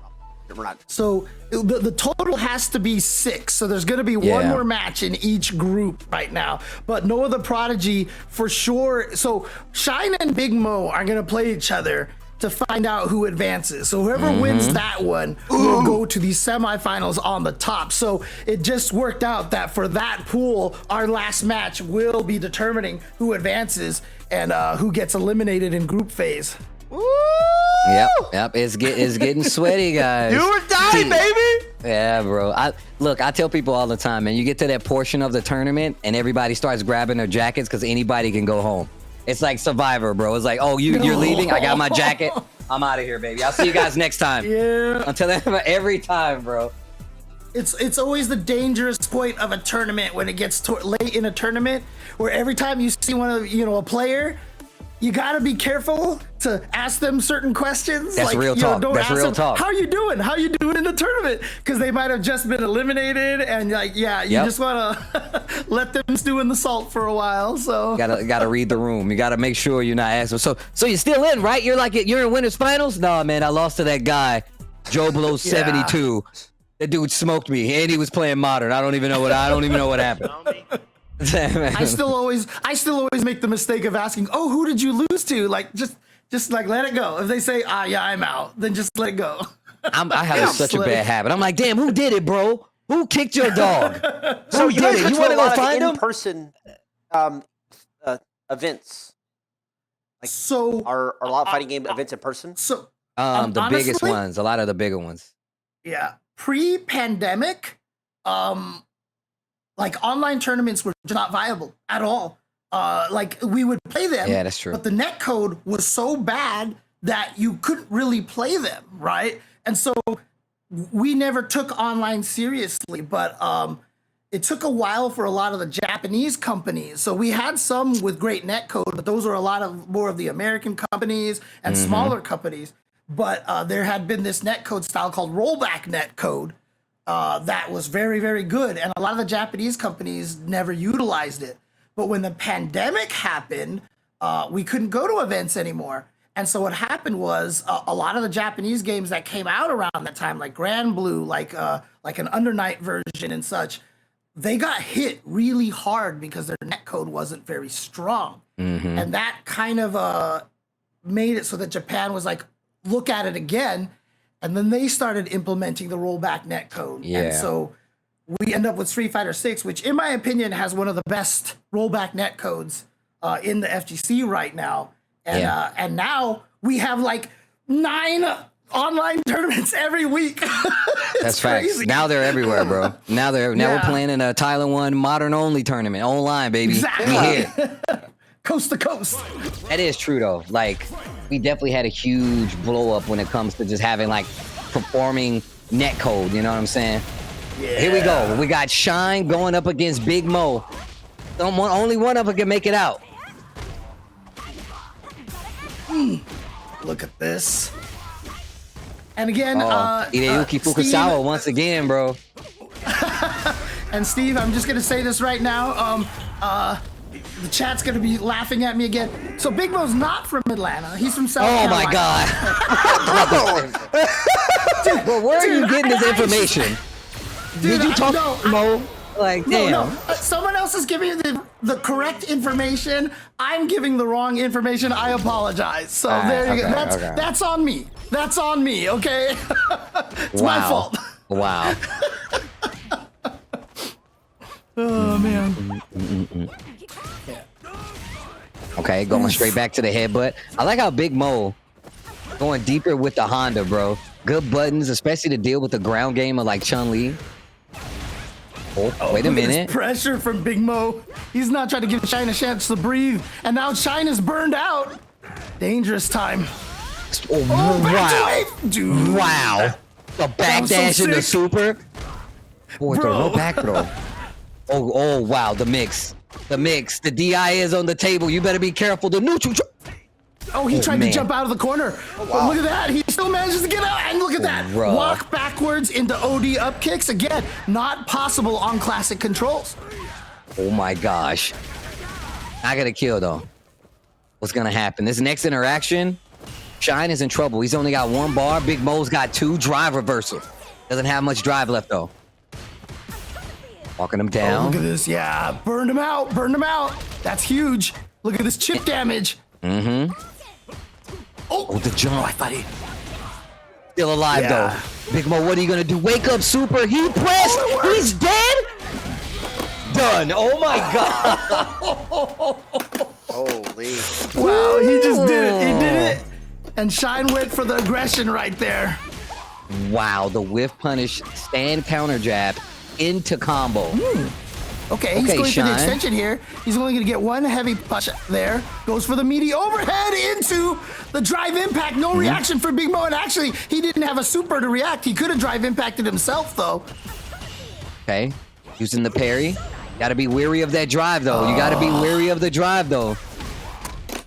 We're not. So the total has to be 6. So there's going to be one more match in each group right now. But Noah the Prodigy for sure. So Shine and Big Mo are going to play each other to find out who advances. So whoever wins that one will go to the semifinals on the top. So it just worked out that for that pool, our last match will be determining who advances and who gets eliminated in group phase. Yep. It's getting sweaty, guys. You or die, baby. Yeah, bro. I tell people all the time, man. You get to that portion of the tournament, and everybody starts grabbing their jackets because anybody can go home. It's like Survivor, bro. It's like, oh, you're leaving. I got my jacket. I'm out of here, baby. I'll see you guys next time. Yeah. Until then, every time, bro. It's always the dangerous point of a tournament when it gets late in a tournament, where every time you see one of a player, you gotta be careful to ask them certain questions. That's real talk. That's real talk. How you doing? How you doing in the tournament? Because they might have just been eliminated, and you just wanna let them stew in the salt for a while. So gotta read the room. You gotta make sure you're not asking. So you're still in, right? You're in winners finals? Nah, man, I lost to that guy, Joe Blow 72. That dude smoked me, and he was playing modern. I don't even know what happened. I still always make the mistake of asking, "Oh, who did you lose to?" Like just like let it go. If they say, I'm out," then just let it go. I have such a bad habit. I'm like, damn, who did it, bro? Who kicked your dog? So you did it? You want to go find him? In-person events. Like, so are a lot of fighting game events in person? So the honestly, biggest ones, a lot of the bigger ones. Yeah, pre-pandemic, like online tournaments were not viable at all. Like we would play them. Yeah, that's true. But the net code was so bad that you couldn't really play them, right? And so we never took online seriously, but it took a while for a lot of the Japanese companies. So we had some with great net code, but those are a lot of more of the American companies and smaller companies. But there had been this net code style called rollback net code that was very, very good. And a lot of the Japanese companies never utilized it. But when the pandemic happened, we couldn't go to events anymore. And so what happened was a lot of the Japanese games that came out around that time, like Grand Blue, like an Undernight version and such, they got hit really hard because their netcode wasn't very strong. And that kind of made it so that Japan was like, look at it again. And then they started implementing the rollback netcode. Yeah. And so we end up with Street Fighter 6, which in my opinion has one of the best rollback netcodes in the FGC right now. And now we have like 9 online tournaments every week. That's crazy. facts. Now they're everywhere, bro. Now we're playing in a TYLER1 modern only tournament online, baby. Exactly. We here. Coast to coast. That is true though. Like we definitely had a huge blow up when it comes to just having like performing netcode. You know what I'm saying? Yeah. Here we go. We got Shine going up against Big Mo. Only one of them can make it out. Look at this. And again, Hideyuki Fukusawa once again, bro. And Steve, I'm just gonna say this right now. The chat's gonna be laughing at me again. So Big Mo's not from Atlanta. He's from South Carolina. Oh my God. Dude, but where are you getting this information? Dude, Did you talk to Mo? Like, damn. No. Someone else is giving you the correct information. I'm giving the wrong information. I apologize. So there you go. That's on me. That's on me, okay? It's my fault. Wow. Oh, man. Okay, going straight back to the headbutt. I like how Big Mo going deeper with the Honda, bro. Good buttons, especially to deal with the ground game of like Chun-Li. Oh, wait a minute. Pressure from Big Mo. He's not trying to give Shine a chance to breathe. And now Shine is burned out. Dangerous time. Oh, back wow. away. Dude. Wow. The backdash so in the sick. super. Boy, throw Bro. no back throw. Oh, wow. The mix. The mix. The DI is on the table. You better be careful. The neutral. Oh, he tried man. to jump out of the corner. But look at that. He still manages to get out. And look at that. Bro. Walk backwards into OD up kicks. Again, not possible on classic controls. Oh my gosh. I got a kill though. What's gonna happen? This next interaction, Shine is in trouble. He's only got 1 bar. Big Mo's got 2. Drive reversal. Doesn't have much drive left though. Walking him Oh, down. look at this. Yeah, burned him out. Burned him out. That's huge. Look at this chip damage. Mm-hmm. Oh, the jump. I thought he... Still alive though. Big Mo, what are you gonna do? Wake up, super. He pressed. He's dead. Done. Oh my god. Holy. Wow, he just did it. He did it. And Shine went for the aggression right there. Wow, the whiff punish stand counter jab into combo. Okay, he's Okay, going for Shine. the extension here. He's only going to get 1 heavy punch there. Goes for the meaty overhead into the drive impact. No reaction for Big Mo. And actually, he didn't have a super to react. He could have drive impacted himself, though. Okay, using the parry. Gotta be wary of that drive though. You gotta be wary of the drive though.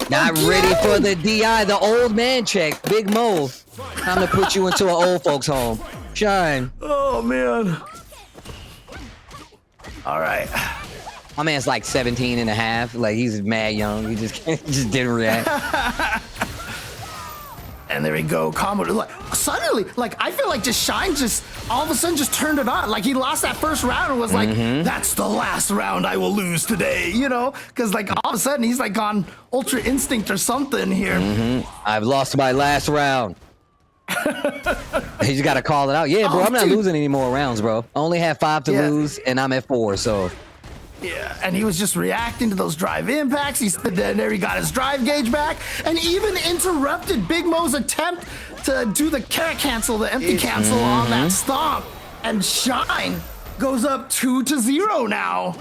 Not ready for the DI, the old man check. Big Mo, time to put you into an old folks home. Shine. Oh, man. All right. My man's like 17 and a half. Like he's mad young. He just didn't react. And there we go, combo. Like, suddenly, like, I feel like just Shine just all of a sudden just turned it on. Like he lost that first round and was like, that's the last round I will lose today, you know? Because like all of a sudden he's like on Ultra Instinct or something here. I've lost my last round. He's got to call it out. Yeah, bro, I'm not losing any more rounds, bro. I only have 5 to lose, and I'm at 4, so. Yeah, and he was just reacting to those drive impacts. Then there he got his drive gauge back, and even interrupted Big Mo's attempt to do the carrot cancel, the empty cancel on that stomp. And Shine goes up 2-0 now.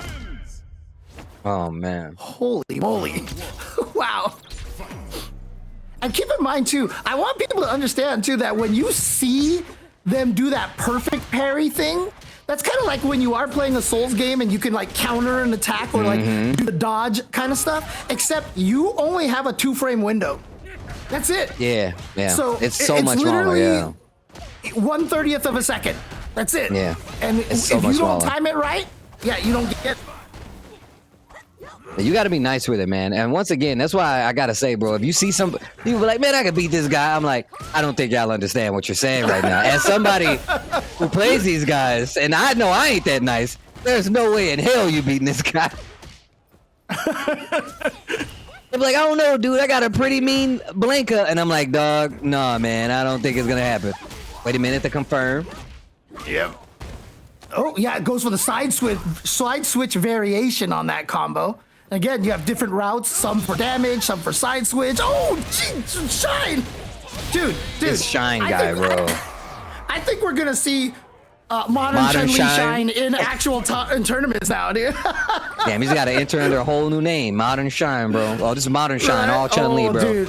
Oh, man. Holy moly. Wow. And keep in mind, too, I want people to understand, too, that when you see them do that perfect parry thing, that's kind of like when you are playing a Souls game and you can like counter an attack or like do the dodge kind of stuff, except you only have a 2-frame window. That's it. Yeah. So it's so much longer, yeah. 1/30th of a second. That's it. Yeah. And It's so if much you don't smaller. time it right, yeah, you don't get. You got to be nice with it, man. And once again, that's why I got to say, bro, if you see some people be like, man, I could beat this guy. I'm like, I don't think y'all understand what you're saying right now. As somebody who plays these guys, and I know I ain't that nice, there's no way in hell you beating this guy. I'm like, I don't know, dude. I got a pretty mean Blanka. And I'm like, dog, nah, man, I don't think it's going to happen. Wait a minute to confirm. Yep. Oh, yeah, it goes for the side switch variation on that combo. Again, you have different routes, some for damage, some for side switch. Oh, gee, Shine! Dude. This Shine guy, bro. I think we're going to see modern Chun-Li Shine in actual in tournaments now, dude. Damn, he's got to enter under a whole new name. Modern Shine, bro. Oh, this is Modern Shine, all Chun-Li, bro.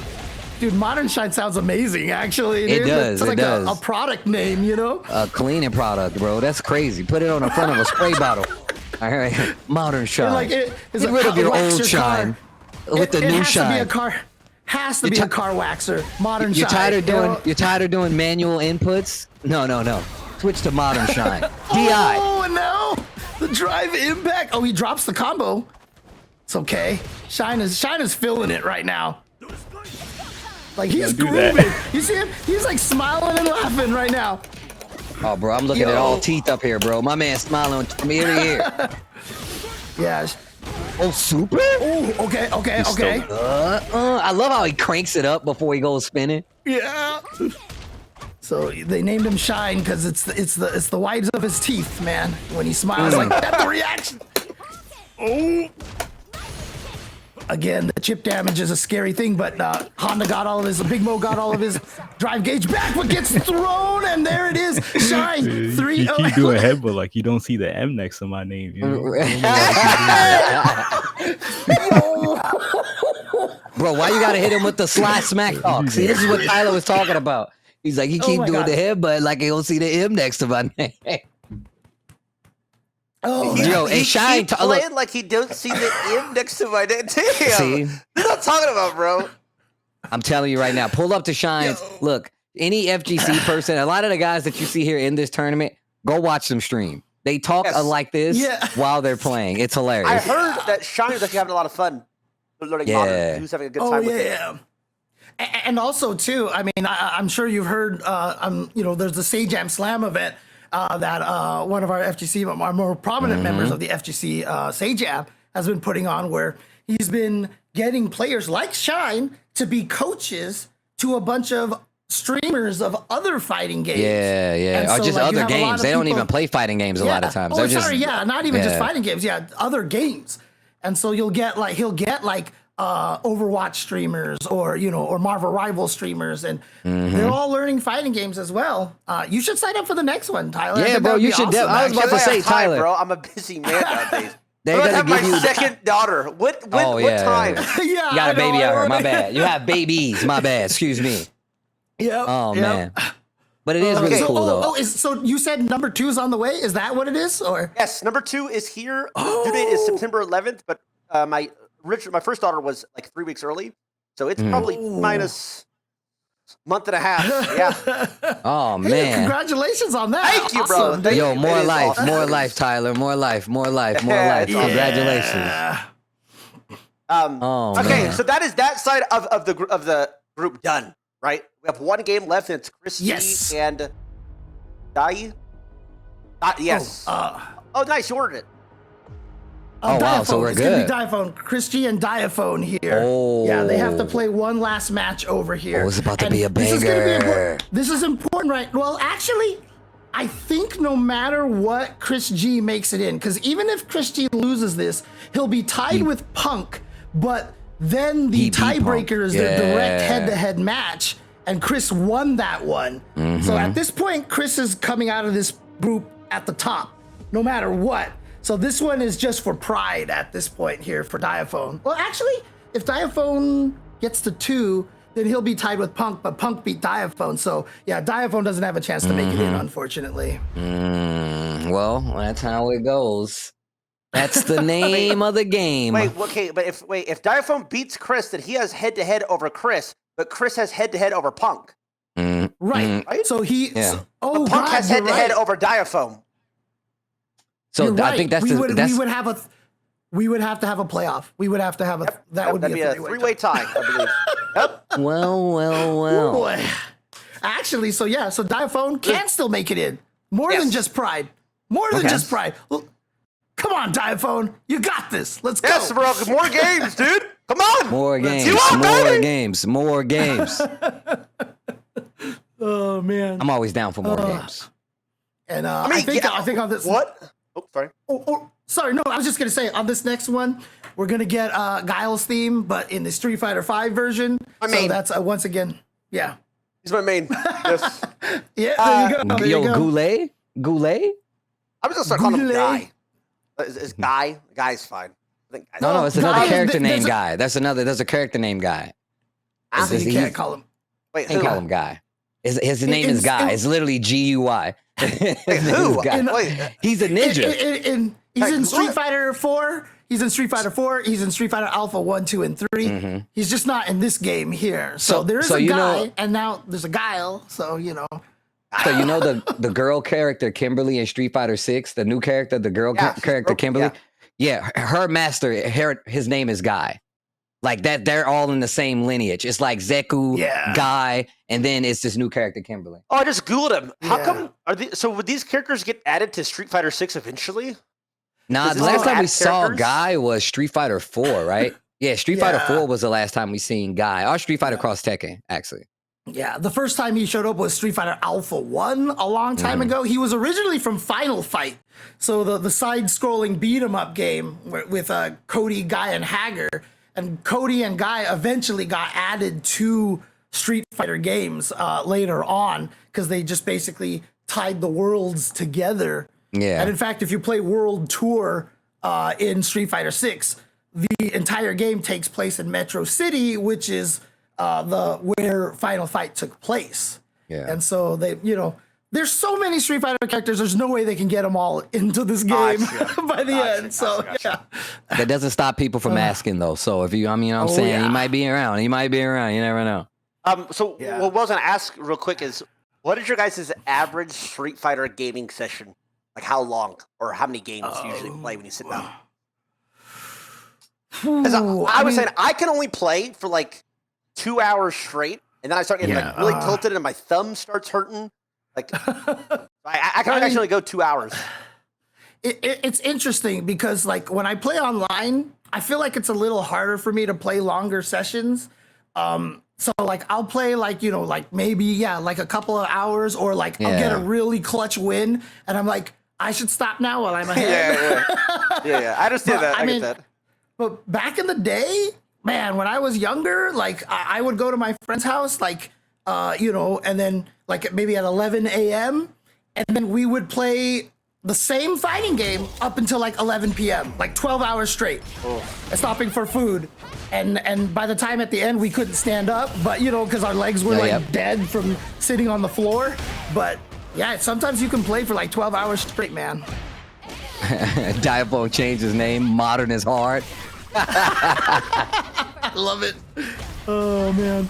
Dude, Modern Shine sounds amazing, actually. Dude. It does, It's like it does. a product name, you know? A cleaning product, bro. That's crazy. Put it on the front of a spray bottle. All right, Modern Shine. Like Get rid of your old Shine with the new Shine. Has to be a car waxer. Modern You're Shine. You're tired of doing manual inputs? No. Switch to Modern Shine. DI. Oh, and now the drive impact. Oh, he drops the combo. It's okay. Shine is feeling it right now. Like he's grooving. You see him? He's like smiling and laughing right now. Oh, bro, I'm looking at all teeth up here, bro. My man's smiling from ear to ear. Yeah. Oh, super? Oh, okay. I love how he cranks it up before he goes spinning. Yeah. So they named him Shine because it's the whites of his teeth, man. When he smiles like that, the reaction. Oh. Again, the chip damage is a scary thing, but Honda got all of his, Big Mo got all of his drive gauge back, but gets thrown, and there it is. Shine. Dude, 3 you keep doing headbutt like you don't see the M next to my name. You know? Bro, why you gotta hit him with the sly smack talk? See, this is what Tyler was talking about. He's like, he keep doing the headbutt like he don't see the M next to my name. Yo, and Shine playing like he don't see the M next to my name. Damn. See? What are you talking about, bro? I'm telling you right now, pull up to Shine's. Look, any FGC person, a lot of the guys that you see here in this tournament, go watch them stream. They talk like this while they're playing. It's hilarious. I heard that Shine's actually having a lot of fun learning modern. He was having a good time with it. And also, too, I mean, I'm sure you've heard, there's the Sajam Slam event that one of our FGC, our more prominent members of the FGC, Sajam, has been putting on, where he's been getting players like Shine to be coaches to a bunch of streamers of other fighting games. Yeah. Or just other games. They don't even play fighting games a lot of times. Not even just fighting games. Yeah, other games. And so he'll get Overwatch streamers or Marvel Rival streamers, and they're all learning fighting games as well. You should sign up for the next one, Tyler. Yeah, bro, you should. Awesome, I was about to say, Tyler, bro, I'm a busy man nowadays. They I have my second daughter. What time? Yeah, you got a baby out here. My bad. You have babies. My bad. Excuse me. Yeah. Oh man. But it is really cool though. So you said number 2 is on the way? Is that what it is? Or yes, number 2 is here. Due date is September 11th, but my first daughter was like 3 weeks early, so it's probably minus month and a half. Yeah. Oh man. Hey, congratulations on that. Thank you, bro. Thank Yo, you. more life, more life, Tyler. More life. Congratulations. Okay, so that is that side of the group done, right? We have one game left, and it's Chris G and Dai. Yes. Oh, nice. You ordered it. Wow, so we're good. It's gonna be Diaphone. Chris G and Diaphone here. Yeah, they have to play one last match over here. It's about to be a banger. This is important, right? Well, actually, I think no matter what, Chris G makes it in, because even if Chris G loses this, he'll be tied with Punk, but then the tiebreaker is their direct head-to-head match, and Chris won that one. So at this point, Chris is coming out of this group at the top, no matter what. So this one is just for pride at this point here for Diaphone. Well, actually, if Diaphone gets to 2, then he'll be tied with Punk, but Punk beat Diaphone. So yeah, Diaphone doesn't have a chance to make it in, unfortunately. Well, that's how it goes. That's the name of the game. But if Diaphone beats Chris, then he has head-to-head over Chris, but Chris has head-to-head over Punk. Right. So Punk has head-to-head over Diaphone. So I think we would have to have a playoff. We would have to have that'd be a three-way tie, I believe. Yep. Well. Boy. Actually, so Diaphone can still make it in. More than just pride. More than just pride. Well, come on, Diaphone. You got this. Let's go. Yes, bro. More games, dude. Come on. More games. More games. Oh man. I'm always down for more games. And I think on this. What? Oh, sorry. Sorry. No, I was just gonna say on this next one, we're gonna get Guile's theme, but in the Street Fighter V version. So that's once again, he's my main. Yes. Yeah. There you go. Goulet. I'm just gonna start calling him Guy. Is Guy? Guy's fine. I think no, it's another character named Guy. There's a character named Guy. You can't call him. Wait, can't call him Guy. His name is Guy. It's literally GUI. Who? He's a ninja. He's in Street Fighter 4. He's in Street Fighter 4. He's in Street Fighter Alpha 1, 2, and 3. He's just not in this game here. So there is a Guy, and now there's a Guile. So So the girl character Kimberly in Street Fighter 6, the new character, the girl character Kimberly. Yeah, her master, his name is Guy. Like that, they're all in the same lineage. It's like Zeku, Guy, and then it's this new character, Kimberly. Oh, I just Googled him. How come? Would these characters get added to Street Fighter 6 eventually? Nah, the last time we saw Guy was Street Fighter 4, right? Yeah, Street Fighter 4 was the last time we seen Guy. Or Street Fighter Cross Tekken, actually. Yeah, the first time he showed up was Street Fighter Alpha 1 a long time ago. He was originally from Final Fight. So the side-scrolling beat-em-up game with Cody, Guy, and Hager. And Cody and Guy eventually got added to Street Fighter games later on because they just basically tied the worlds together. Yeah. And in fact, if you play World Tour in Street Fighter 6, the entire game takes place in Metro City, which is where Final Fight took place. Yeah. And so they, there's so many Street Fighter characters. There's no way they can get them all into this game by the end. So yeah, that doesn't stop people from asking though. So if you, I'm saying he might be around. He might be around. You never know. What I was gonna ask real quick is, what is your guys' average Street Fighter gaming session? Like how long or how many games you usually play when you sit down? Because I was saying I can only play for like 2 hours straight, and then I start getting like really tilted, and my thumb starts hurting. Like I can actually go 2 hours. It's interesting because like when I play online, I feel like it's a little harder for me to play longer sessions. So like I'll play like, like maybe, like a couple of hours, or like I'll get a really clutch win and I'm like, I should stop now while I'm ahead. Yeah. I understand that. I get that. But back in the day, man, when I was younger, like I would go to my friend's house, like, and then like maybe at 11 a.m. and then we would play the same fighting game up until like 11 p.m., like 12 hours straight, stopping for food. And by the time at the end, we couldn't stand up, but because our legs were dead from sitting on the floor. But yeah, sometimes you can play for like 12 hours straight, man. Diaphone changed his name. Modern is hard. I love it. Oh man.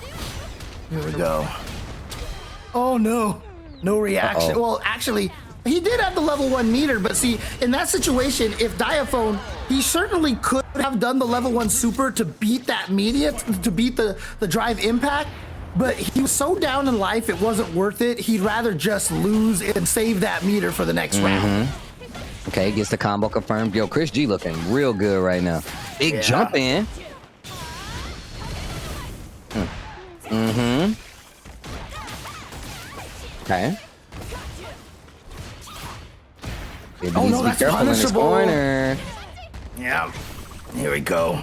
Here we go. Oh no. No reaction. Well, actually, he did have the level 1 meter, but see, in that situation, if Diaphone, he certainly could have done the level 1 super to beat that media, to beat the drive impact, but he was so down in life, it wasn't worth it. He'd rather just lose and save that meter for the next round. Okay, gets the combo confirmed. Yo, Chris G looking real good right now. Big jump in. Okay. Oh no, that's punishable. Corner. Yeah. Here we go.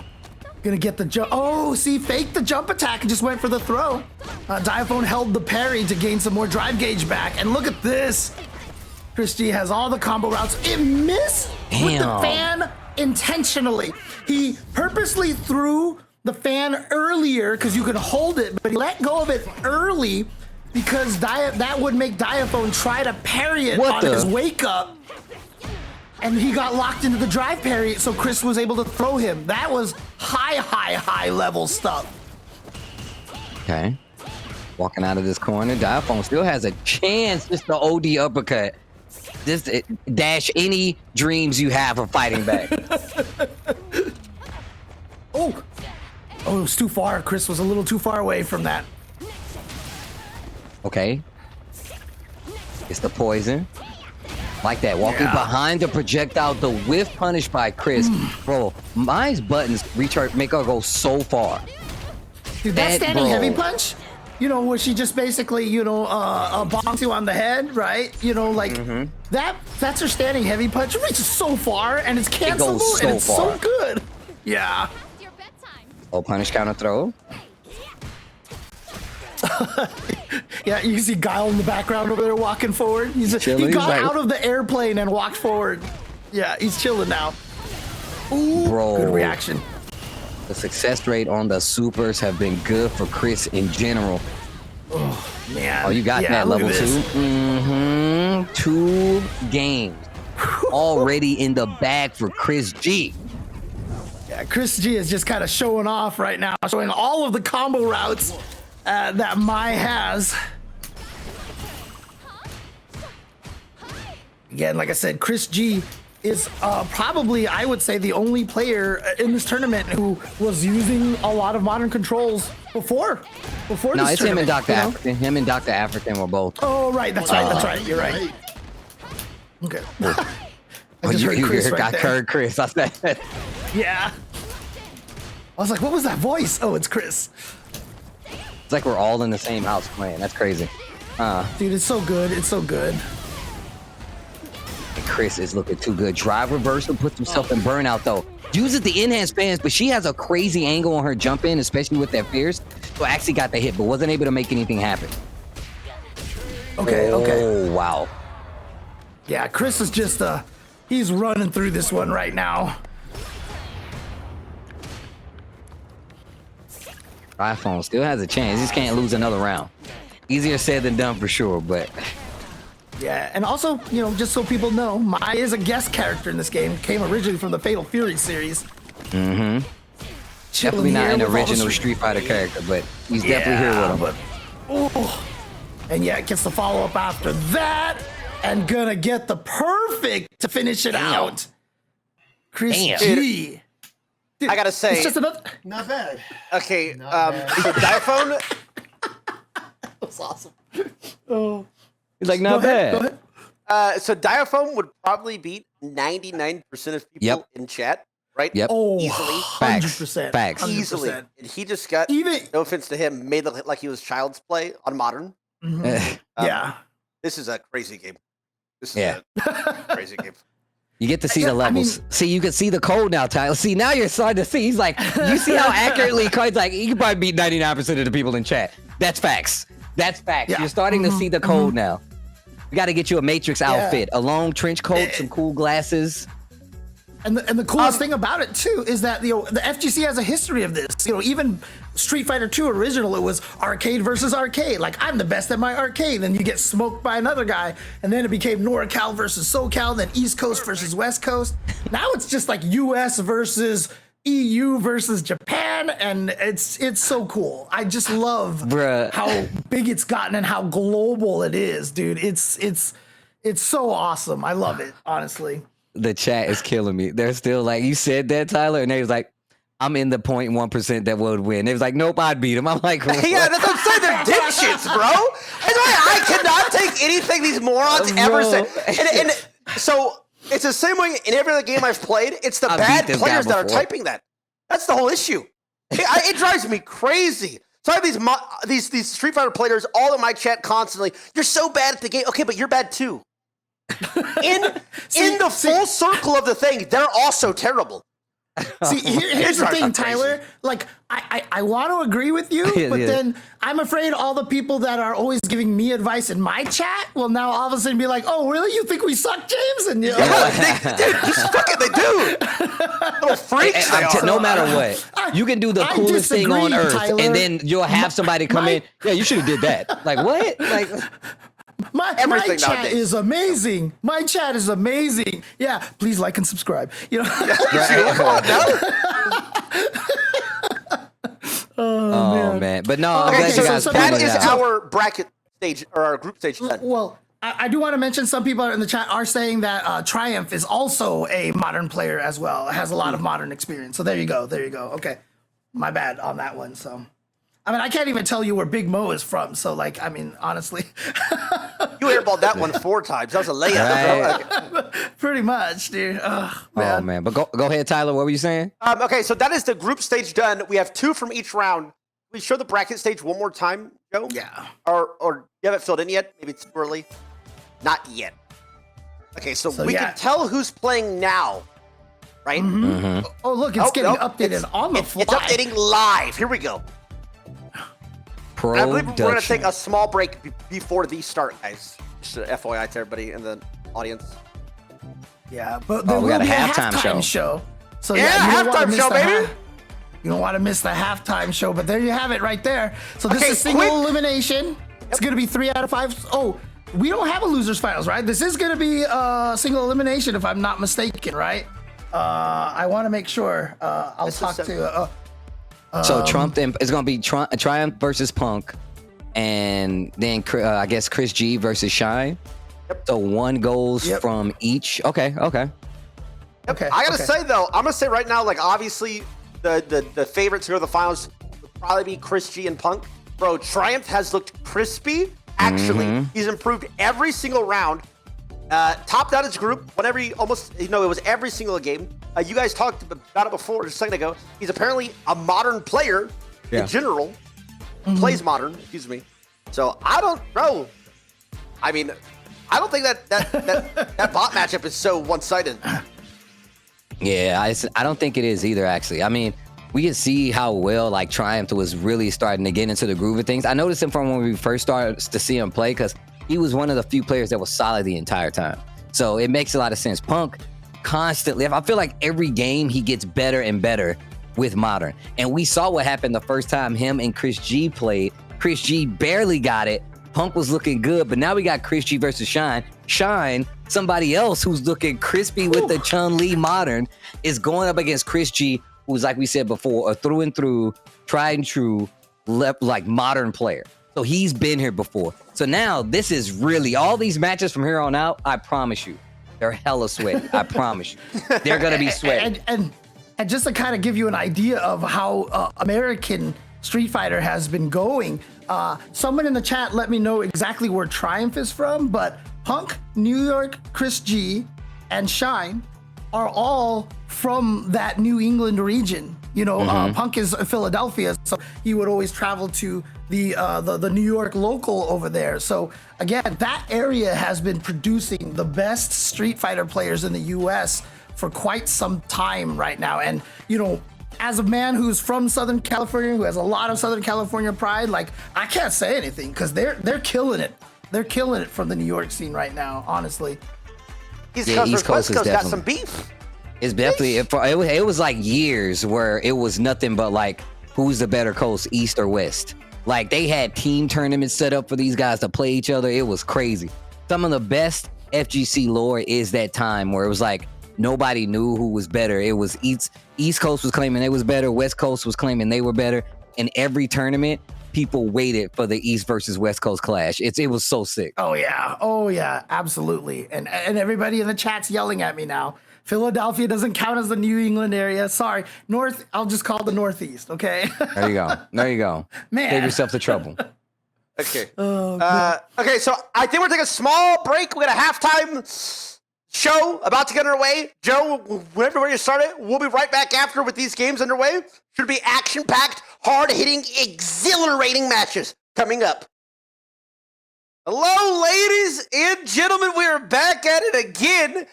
Gonna get the jump. Oh, see, faked the jump attack and just went for the throw. Diaphone held the parry to gain some more drive gauge back. And look at this. Chris G has all the combo routes. It missed with the fan intentionally. He purposely threw the fan earlier because you could hold it, but he let go of it early because that would make Diaphone try to parry it on his wake up. And he got locked into the drive parry, so Chris was able to throw him. That was high level stuff. Okay. Walking out of this corner, Diaphone still has a chance. Just the OD uppercut. Just dash any dreams you have of fighting back. Oh, it was too far. Chris was a little too far away from that. Okay. It's the poison. Like that, walking behind the projectile, the whiff punished by Chris. Bro, mine's buttons recharge make her go so far. Dude, that standing heavy punch, where she just basically, bonks you on the head, right? That's her standing heavy punch. It reaches so far and it's cancelable and it's so good. Yeah. Oh, punish counter throw. Yeah, you see Guile in the background over there walking forward. He got out of the airplane and walked forward. Yeah, he's chilling now. Ooh, bro, good reaction. The success rate on the supers have been good for Chris in general. Oh, man. Oh, you got that level 2? 2 games already in the bag for Chris G. Yeah, Chris G is just kind of showing off right now, showing all of the combo routes that Mai has. Again, like I said, Chris G is probably, I would say, the only player in this tournament who was using a lot of modern controls before this tournament. No, it's him and Dr. Afrikan. Him and Dr. Afrikan were both. Oh, right. That's right. You're right. Okay. I just heard Chris right there. I heard Chris. I said. Yeah. I was like, what was that voice? Oh, it's Chris. It's like we're all in the same house playing. That's crazy. Dude, it's so good. It's so good. And Chris is looking too good. Drive reversal, puts himself in burnout though. Uses the enhanced fans, but she has a crazy angle on her jump in, especially with that fierce. So actually got the hit, but wasn't able to make anything happen. Okay. Oh, wow. Yeah, Chris is just, he's running through this one right now. Diaphone still has a chance. He just can't lose another round. Easier said than done for sure, but yeah. And also, you know, just so people know, Mai is a guest character in this game. Came originally from the Fatal Fury series. Mm-hmm. Definitely not an original Street Fighter character, but he's definitely here with him. And yeah, it gets the follow-up after that, and gonna get the perfect to finish it out. Chris G. Dude, I gotta say, it's just another. Not bad. Okay, so Diaphone. That was awesome. Oh, he's like, not bad. So Diaphone would probably beat 99% of people in chat, right? Yep. Oh, easily. 100%. Facts. Easily. And he just got, no offense to him, made it look like he was child's play on Modern. Mm-hmm. Yeah. This is a crazy game. This is a crazy game. You get to see the levels. See, you can see the code now, Tyler. See, now you're starting to see. He's like, you see how accurately code's like, you can probably beat 99% of the people in chat. That's facts. That's facts. Yeah. You're starting to see the code now. We got to get you a Matrix outfit, a long trench coat, some cool glasses. And the coolest thing about it too is that the FGC has a history of this. You know, even Street Fighter 2 original, it was arcade versus arcade. Like, I'm the best at my arcade, then you get smoked by another guy, and then it became NorCal versus SoCal, then East Coast versus West Coast. Now it's just like US versus EU versus Japan, and it's so cool. I just love how big it's gotten and how global it is, dude. It's so awesome. I love it, honestly. The chat is killing me. They're still like, you said that, Tyler? And they was like, I'm in the 0.1% that would win. They was like, nope, I'd beat him. I'm like, what? Yeah, that's what I'm saying. They're dipshits, bro. And I cannot take anything these morons ever say. And so it's the same way in every other game I've played. It's the bad players that are typing that. That's the whole issue. It drives me crazy. So I have these Street Fighter players all in my chat constantly. You're so bad at the game. Okay, but you're bad too. In the full circle of the thing, they're also terrible. See, here's the thing, Tyler. Like, I want to agree with you, but then I'm afraid all the people that are always giving me advice in my chat will now all of a sudden be like, "Oh, really? You think we suck, James?" And dude, just fucking they do. Little freaks. No matter what, you can do the coolest thing on earth, Tyler. And then you'll have somebody come in. Yeah, you should have did that. Like what? Like. My chat is amazing. My chat is amazing. Yeah, please like and subscribe. You know. Oh man, but no. I'm glad you guys that is our bracket stage or our group stage. Well, I do want to mention some people in the chat are saying that Triumph is also a modern player as well. It has a lot of modern experience. So there you go. There you go. Okay, my bad on that one. So. I mean, I can't even tell you where Big Mo is from. So, like, I mean, honestly. You airballed that one 4 times. That was a layup. Right. Pretty much, dude. Oh, man. But go ahead, Tyler. What were you saying? Okay, so that is the group stage done. We have 2 from each round. We show the bracket stage one more time, Joe? Yeah. Or you haven't filled in yet? Maybe it's too early? Not yet. Okay, so we can tell who's playing now, right? Mm-hmm. Oh, look, it's getting updated on the fly. It's updating live. Here we go. I believe we're going to take a small break before these start, guys. Just FYI to everybody in the audience. Yeah, but we got a halftime show. So halftime show, baby. You don't want to miss the halftime show, but there you have it right there. So this is single elimination. It's going to be 3 out of 5. Oh, we don't have a losers finals, right? This is going to be single elimination, if I'm not mistaken, right? I want to make sure. I'll talk to. So Trump it's gonna be Triumph versus Punk, and then I guess Chris G versus Shine. Yep. So one goes from each. Okay. Yep. Okay. I gotta say though, I'm gonna say right now, like obviously the favorites to go to the finals would probably be Chris G and Punk. Bro, Triumph has looked crispy. Actually, he's improved every single round. Topped out his group whenever it was every single game. You guys talked about it before just a second ago. He's apparently a modern player in general. Plays modern, excuse me. So I don't think that bot matchup is so one-sided. Yeah, I don't think it is either, actually. I mean, we can see how well like Triumph was really starting to get into the groove of things. I noticed him from when we first started to see him play because he was one of the few players that was solid the entire time. So it makes a lot of sense. Punk constantly, I feel like every game he gets better and better. with Modern. And we saw what happened the first time him and Chris G played. Chris G barely got it. Punk was looking good, but now we got Chris G versus Shine. Shine, somebody else who's looking crispy with the Chun-Li Modern, is going up against Chris G, who's, like we said before, a through and through, tried and true, like modern player. So he's been here before. So now this is really, all these matches from here on out, I promise you, they're hella sweaty. I promise you. They're going to be sweaty. And just to kind of give you an idea of how American Street Fighter has been going, someone in the chat let me know exactly where Triumph is from, but Punk, New York, Chris G, and Shine are all from that New England region. You know, Punk is Philadelphia, so he would always travel to the New York local over there. So again, that area has been producing the best Street Fighter players in the US for quite some time right now. And, you know, as a man who's from Southern California, who has a lot of Southern California pride, like, I can't say anything because they're killing it. They're killing it from the New York scene right now, honestly. East Coast got some beef. It's definitely, it was like years where it was nothing but like, who's the better coast, East or West? Like, they had team tournaments set up for these guys to play each other. It was crazy. Some of the best FGC lore is that time where it was like, nobody knew who was better. It was East Coast was claiming they was better. West Coast was claiming they were better. In every tournament, people waited for the East versus West Coast clash. It was so sick. Oh yeah, absolutely. And everybody in the chat's yelling at me now. Philadelphia doesn't count as the New England area. Sorry, North. I'll just call it the Northeast. Okay. There you go. Man, save yourself the trouble. Okay. Okay. So I think we're taking a small break. We got a halftime show about to get underway. Joe, whenever you start it, we'll be right back after with these games underway. Should be action-packed, hard-hitting, exhilarating matches coming up. Hello, ladies and gentlemen. We are back at it again.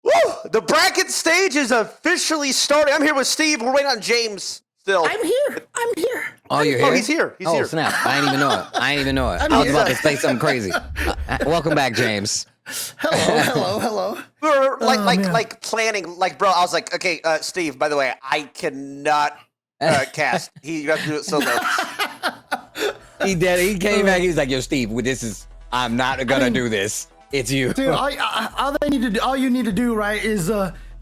Woo! The bracket stage is officially starting. I'm here with Steve. We're waiting on James still. I'm here. Oh, you're here? Oh, he's here. He's here. Snap. I didn't even know it. I was about to say something crazy. Welcome back, James. Hello. We were like planning, like, bro, I was like, okay, Steve, by the way, I cannot cast. You have to do it solo. He did. He came back. He was like, yo, Steve, I'm not going to do this. It's you. Dude, all you need to do, right, is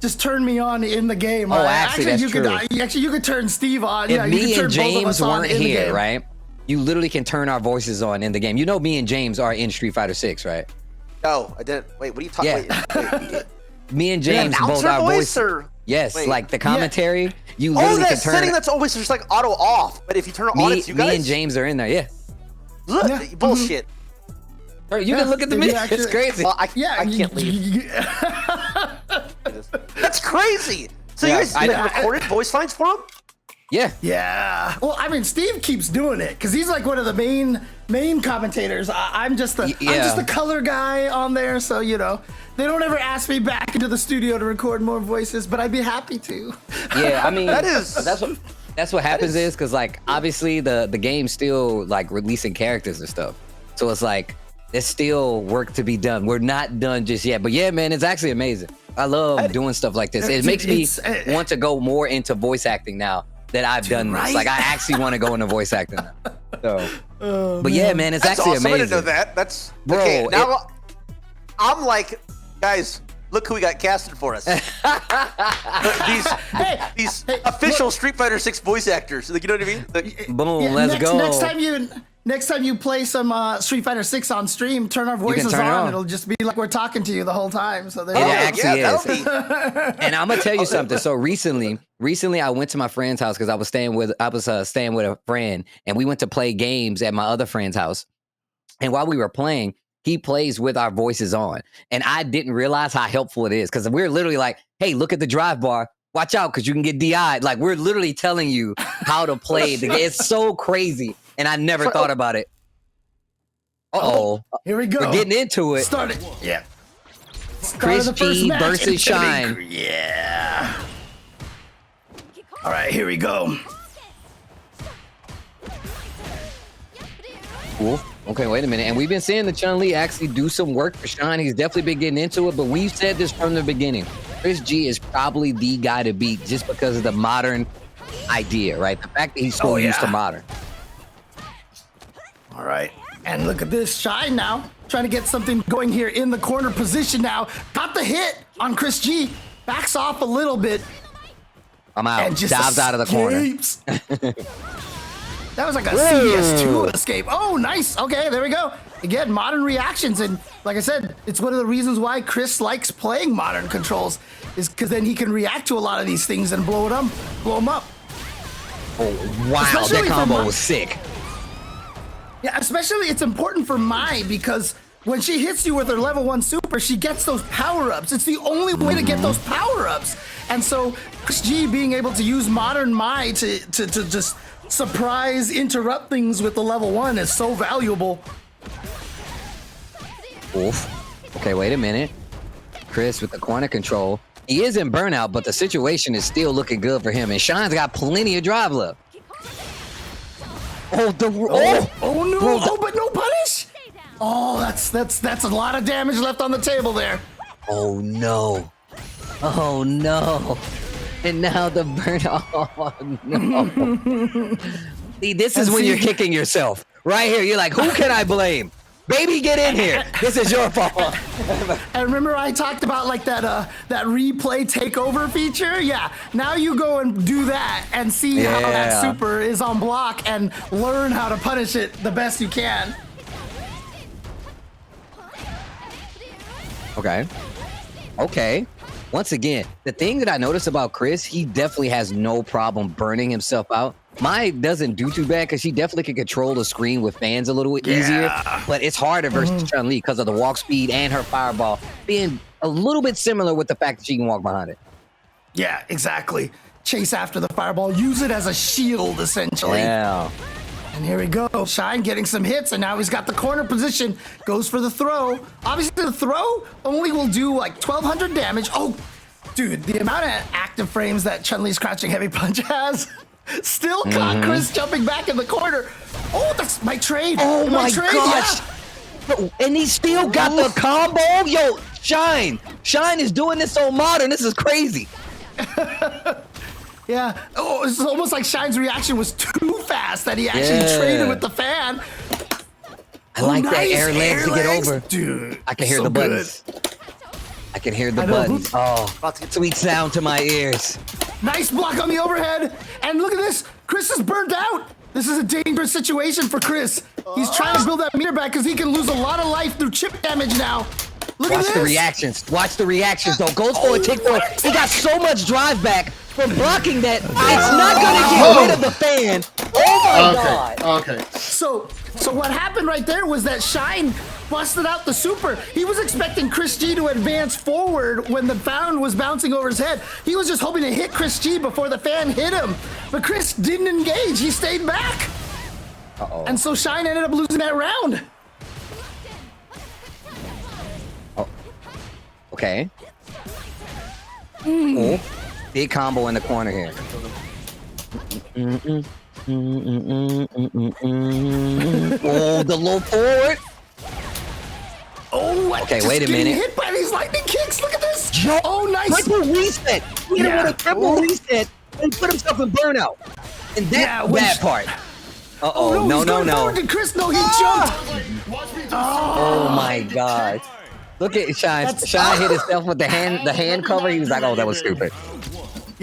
just turn me on in the game. Oh, actually, that's you true. You could turn Steve on. If me and James weren't here, here, right, you literally can turn our voices on in the game. You know me and James are in Street Fighter 6, right? No, I didn't. Wait, what are you talking about? Yeah. Me and James both our voices. Yes, wait. Like the commentary. You literally that can turn setting that's always just like auto off. But if you turn it on, it's you guys. Me and James are in there, yeah. Look, bullshit. You can look at the minute. It's crazy. Well, I can't leave. That's crazy. So you guys recorded voice lines for him? Yeah. Well, I mean, Steve keeps doing it because he's like one of the main commentators. I'm just the color guy on there, so you know they don't ever ask me back into the studio to record more voices, but I'd be happy to. Yeah, I mean that's what happens is because like obviously the game's still like releasing characters and stuff, so it's like there's still work to be done. We're not done just yet, but yeah, man, it's actually amazing. I love doing stuff like this. It makes me want to go more into voice acting now that I've done this. Like I actually want to go into voice acting now. So, but yeah, man, it's actually amazing. I didn't know that. That's bro. Okay, now I'm like, guys, look who we got casted for us. these official Street Fighter 6 voice actors. Like, you know what I mean? Boom, let's go. Next time you play some Street Fighter 6 on stream, turn our voices on. It'll just be like we're talking to you the whole time. So there actually is. And I'm gonna tell you something. So recently I went to my friend's house because I was staying with a friend, and we went to play games at my other friend's house. And while we were playing, he plays with our voices on, and I didn't realize how helpful it is because we're literally like, "Hey, look at the drive bar. Watch out, because you can get DI'd." Like we're literally telling you how to play the game. It's so crazy. And I never thought about it. Here we go. We're getting into it. Start it. Yeah. Chris G versus Shine. Yeah. All right, here we go. Cool. Okay, wait a minute. And we've been seeing the Chun-Li actually do some work for Shine. He's definitely been getting into it, but we've said this from the beginning. Chris G is probably the guy to beat just because of the modern idea, right? The fact that he's so used to modern. All right, and look at this Shine now, trying to get something going here in the corner position now. Got the hit on Chris G. Backs off a little bit. I'm out. And just dives out of the corner. That was like a CS2 escape. Oh, nice. Okay, there we go. Again, modern reactions. And like I said, it's one of the reasons why Chris likes playing modern controls, is because then he can react to a lot of these things and blow them up. Oh, wow. Especially that combo was sick. Yeah, especially it's important for Mai because when she hits you with her level 1 super, she gets those power-ups. It's the only way to get those power-ups. And so Chris G being able to use modern Mai to just surprise, interrupt things with the level 1 is so valuable. Oof. Okay, wait a minute. Chris with the corner control. He is in burnout, but the situation is still looking good for him. And Shine's got plenty of drive left. Oh, but no punish. Oh, that's a lot of damage left on the table there. Oh no. Oh no. And now the burnout. Oh no. See, this is when you're kicking yourself. Right here, you're like, who can I blame? Baby, get in here. This is your fault. And remember I talked about like that replay takeover feature? Yeah. Now you go and do that and see how that super is on block and learn how to punish it the best you can. Okay. Once again, the thing that I noticed about Chris, he definitely has no problem burning himself out. Mai doesn't do too bad because she definitely can control the screen with fans a little bit easier, but it's harder versus Chun-Li because of the walk speed and her fireball being a little bit similar with the fact that she can walk behind it. Yeah, exactly. Chase after the fireball, use it as a shield essentially. Yeah. And here we go. Shine getting some hits, and now he's got the corner position. Goes for the throw. Obviously, the throw only will do like 1,200 damage. Oh, dude, the amount of active frames that Chun-Li's crouching heavy punch has still caught Chris jumping back in the corner. Oh, that's my trade. Oh my gosh. Yeah. And he still got the combo. Yo, Shine is doing this so modern. This is crazy. Yeah. Oh, it's almost like Shine's reaction was too fast that he actually traded with the fan. I like that air legs to get over. Dude, I can hear the buttons. I can hear the buttons. Oh, sweet sound to my ears. Nice block on the overhead. And look at this. Chris is burnt out. This is a dangerous situation for Chris. He's trying to build that meter back because he can lose a lot of life through chip damage now. Look at this. Watch the reactions. Watch the reactions, though. Goes for a tick for it. He got so much drive back from blocking that it's not going to get rid of the fan. Oh, my God. Okay. So what happened right there was that Shine busted out the super. He was expecting Chris G to advance forward when the fan was bouncing over his head. He was just hoping to hit Chris G before the fan hit him. But Chris didn't engage. He stayed back. And so Shine ended up losing that round. Okay. Oh, big combo in the corner here. Oh, the low forward. Oh, okay, wait a minute. Hit by these lightning kicks. Look at this. Oh, nice. Triple reset. He hit him with a triple reset and put himself in burnout. And that bad part. Uh-oh. No. Chris, no, he jumped. Oh my God. Look at Shine. Shine hit himself with the hand cover. He was like, oh, that was stupid.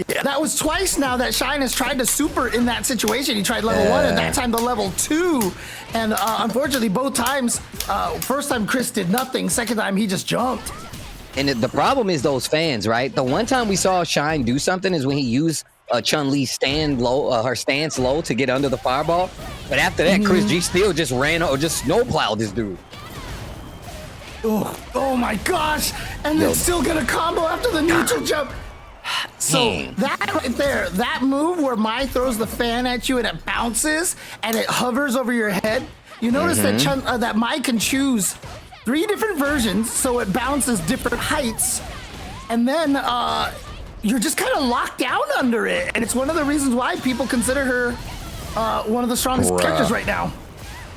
Yeah, that was twice now that Shine has tried to super in that situation. He tried level 1 and that time the level 2. And unfortunately, both times, first time Chris did nothing. Second time, he just jumped. And the problem is those fans, right? The one time we saw Shine do something is when he used Chun-Li stand low, her stance low to get under the fireball. But after that, Chris G still just ran or just snowplowed this dude. Oh my gosh! And then still gonna combo after the neutral jump. So that right there, that move where Mai throws the fan at you and it bounces and it hovers over your head. You notice that that Mai can choose 3 different versions, so it bounces different heights, and then you're just kind of locked down under it. And it's one of the reasons why people consider her one of the strongest characters right now.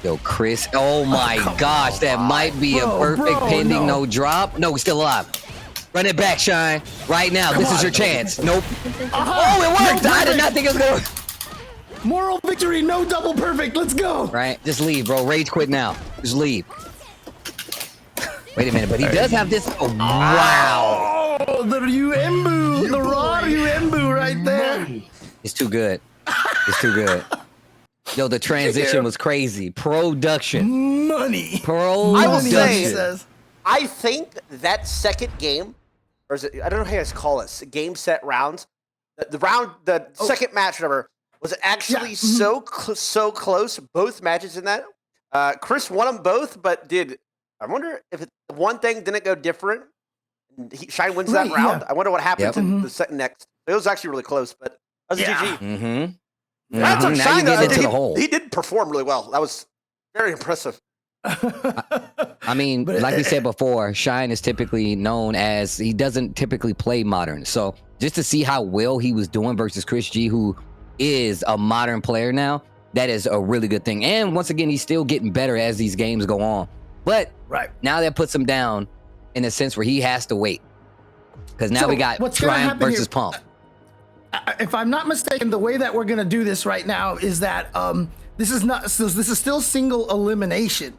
Yo, Chris, oh my gosh, that might be a perfect pending no drop. No, he's still alive. Run it back, Shine. Right now. This is your chance. Nope. Oh, it worked. No, I did not think it was going to. Moral victory, no double perfect. Let's go. Right? Just leave, bro. Rage quit now. Just leave. Wait a minute, but he does have this. Oh, wow. Oh, the Ryuembu. The raw Ryuembu right there. It's too good. It's too good. Yo, the transition was crazy. Production. Money. Production. I will say, I think that second game, or is it, I don't know how you guys call it, game set rounds. The second match, whatever, was actually so close. Both matches in that. Chris won them both, but I wonder if one thing didn't go different. Shine wins that round. I wonder what happens in the second next. It was actually really close, but that was GG. Mm-hmm. That's on Now Shine, you get into the hole. He did perform really well. That was very impressive. I mean, like we said before, Shine is typically known as he doesn't typically play modern. So just to see how well he was doing versus Chris G, who is a modern player now, that is a really good thing. And once again, he's still getting better as these games go on. But now that puts him down in a sense where he has to wait. Because now we got Triumph versus Pump. If I'm not mistaken, the way that we're gonna do this right now is that this is still single elimination.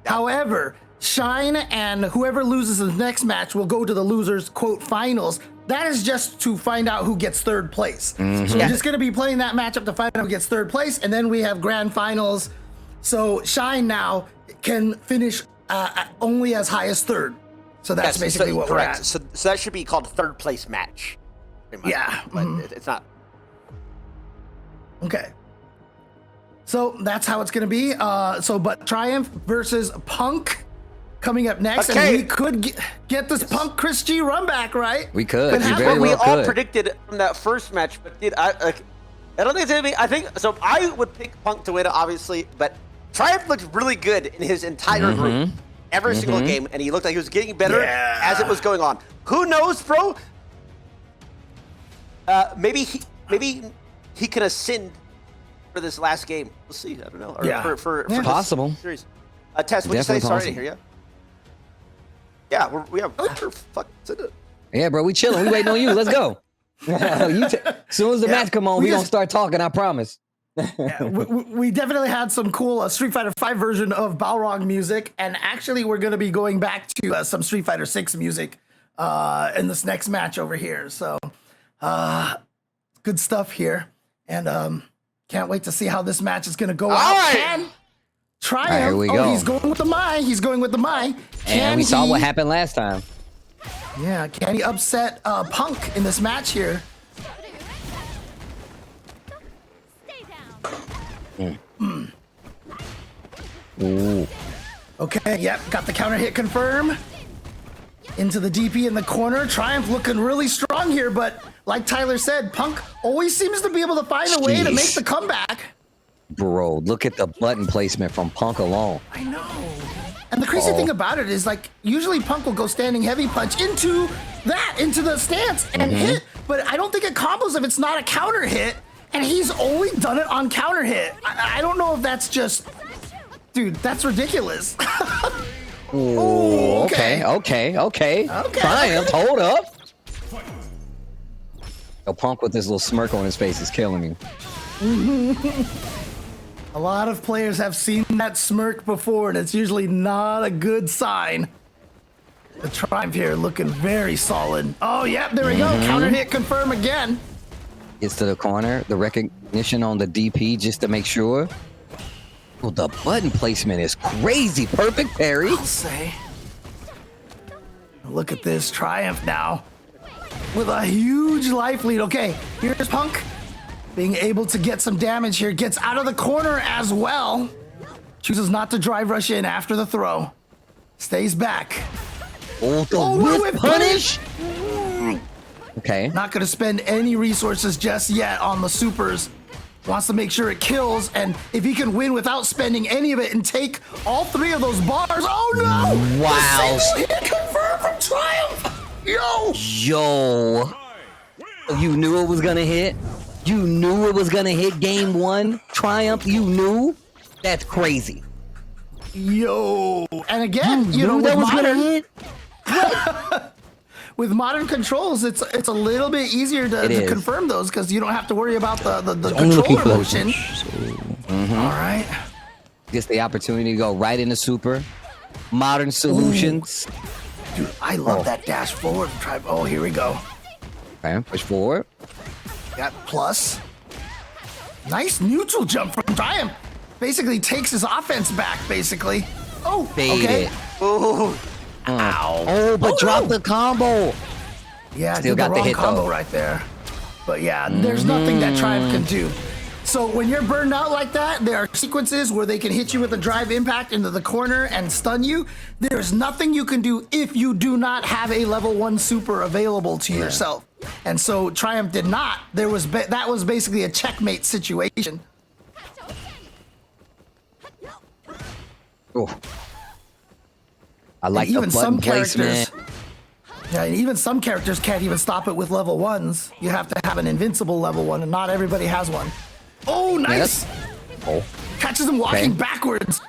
However, Shine and whoever loses the next match will go to the losers quote finals. That is just to find out who gets third place. So we're just gonna be playing that matchup to find out who gets third place, and then we have grand finals. So Shine now can finish only as high as third. So that's basically what we're at. So that should be called third place match. Yeah, but it's not. Okay. So that's how it's gonna be. But Triumph versus Punk coming up next, and we could get this Punk Chris G run back, right? We could. We all predicted from that first match, but I don't think it's gonna be. I think so. I would pick Punk to win, obviously, but Triumph looked really good in his entire group, every single game, and he looked like he was getting better as it was going on. Who knows, bro? Maybe he can ascend for this last game. We'll see. I don't know. Or for possible. Series. Tess, what'd you say? Sorry to hear you. Yeah, we have. Yeah, bro, we chilling. We waiting on you. Let's go. As soon as the match come on, we gonna start talking. I promise. We definitely had some cool Street Fighter V version of Balrog music, and actually we're going to be going back to some Street Fighter 6 music in this next match over here. So good stuff here, and can't wait to see how this match is going to go out. And Triumph, here we go. He's going with the Mai. He's going with the Mai. And we saw what happened last time. Yeah, can he upset Punk in this match here? Ooh. Okay, yep, got the counter hit confirm. Into the DP in the corner. Triumph looking really strong here, but like Tyler said, Punk always seems to be able to find a way to make the comeback. Bro, look at the button placement from Punk alone. I know. And the crazy thing about it is, like, usually Punk will go standing heavy punch into the stance and hit, but I don't think it combos if it's not a counter hit. And he's only done it on counter hit. I don't know if that's just, dude, that's ridiculous. Ooh, okay. Triumph, hold up. Yo, Punk with this little smirk on his face is killing me. A lot of players have seen that smirk before, and it's usually not a good sign. The Triumph here looking very solid. Oh, yeah, there we go. Counter hit confirm again. Gets to the corner, the recognition on the DP just to make sure. Well, the button placement is crazy. Perfect parry. I'll say. Look at this Triumph now with a huge life lead. Okay, here's Punk being able to get some damage here. Gets out of the corner as well. Chooses not to drive rush in after the throw. Stays back. Oh, the whip punish. Okay. Not going to spend any resources just yet on the supers. Wants to make sure it kills, and if he can win without spending any of it and take all three of those bars. Oh no! Wow. The single hit confirmed from Triumph. Yo. You knew it was gonna hit. You knew it was gonna hit game one. Triumph. You knew. That's crazy. Yo. And again, you know that was Modern, gonna hit. with modern controls, it's a little bit easier to confirm those because you don't have to worry about the controller motion. All right. Gets the opportunity to go right into super. Modern solutions. Ooh. Dude, I love that dash forward. Oh, here we go. Okay, push forward. Got plus. Nice neutral jump from Triumph. Basically takes his offense back, basically. Oh, okay. Oh, ow. Oh, but drop the combo. Yeah, Still got the hit combo though. right there. But yeah, there's nothing that Triumph can do. So when you're burned out like that, there are sequences where they can hit you with a drive impact into the corner and stun you. There's nothing you can do if you do not have a level 1 super available to yourself. And so Triumph did not. That was basically a checkmate situation. Oh. I like the button placement. Yeah, and even some characters can't even stop it with level 1s. You have to have an invincible level 1, and not everybody has one. Oh, nice! Oh. Catches him walking backwards.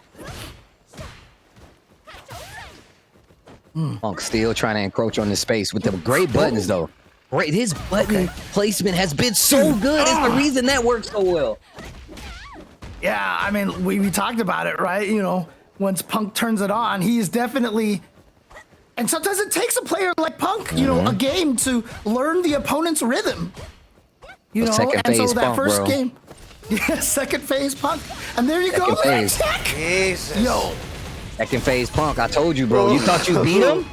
Punk still trying to encroach on the space with the great buttons, though. Great, his button placement has been so good. It's the reason that works so well. Yeah, I mean, we talked about it, right? You know, once Punk turns it on, he is definitely... And sometimes it takes a player like Punk, you know, a game to learn the opponent's rhythm. You know, and so that first game... Yeah, second phase Punk. And there you go, attack! Jesus. Yo. Second phase Punk, I told you, bro. You thought you beat him?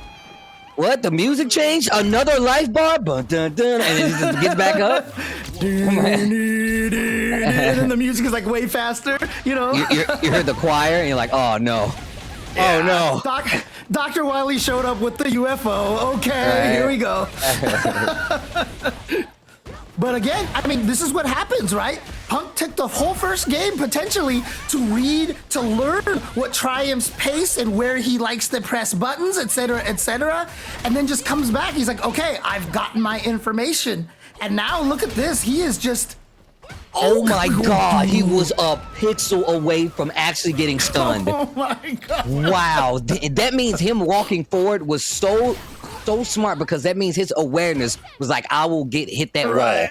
What? The music changed? Another life bar? Dun, dun, dun, and it just gets back up? And then the music is like way faster, you know? You heard the choir and you're like, oh no. Yeah. Oh no. Dr. Wily showed up with the UFO. Okay, here we go. But again, I mean, this is what happens, right? Punk took the whole first game potentially to learn what Triumph's pace and where he likes to press buttons, etc., and then just comes back. He's like, okay, I've gotten my information. And now look at this. He is just... Oh my God, he was a pixel away from actually getting stunned. Oh my God. Wow, that means him walking forward was so smart because that means his awareness was like, I will hit that wall.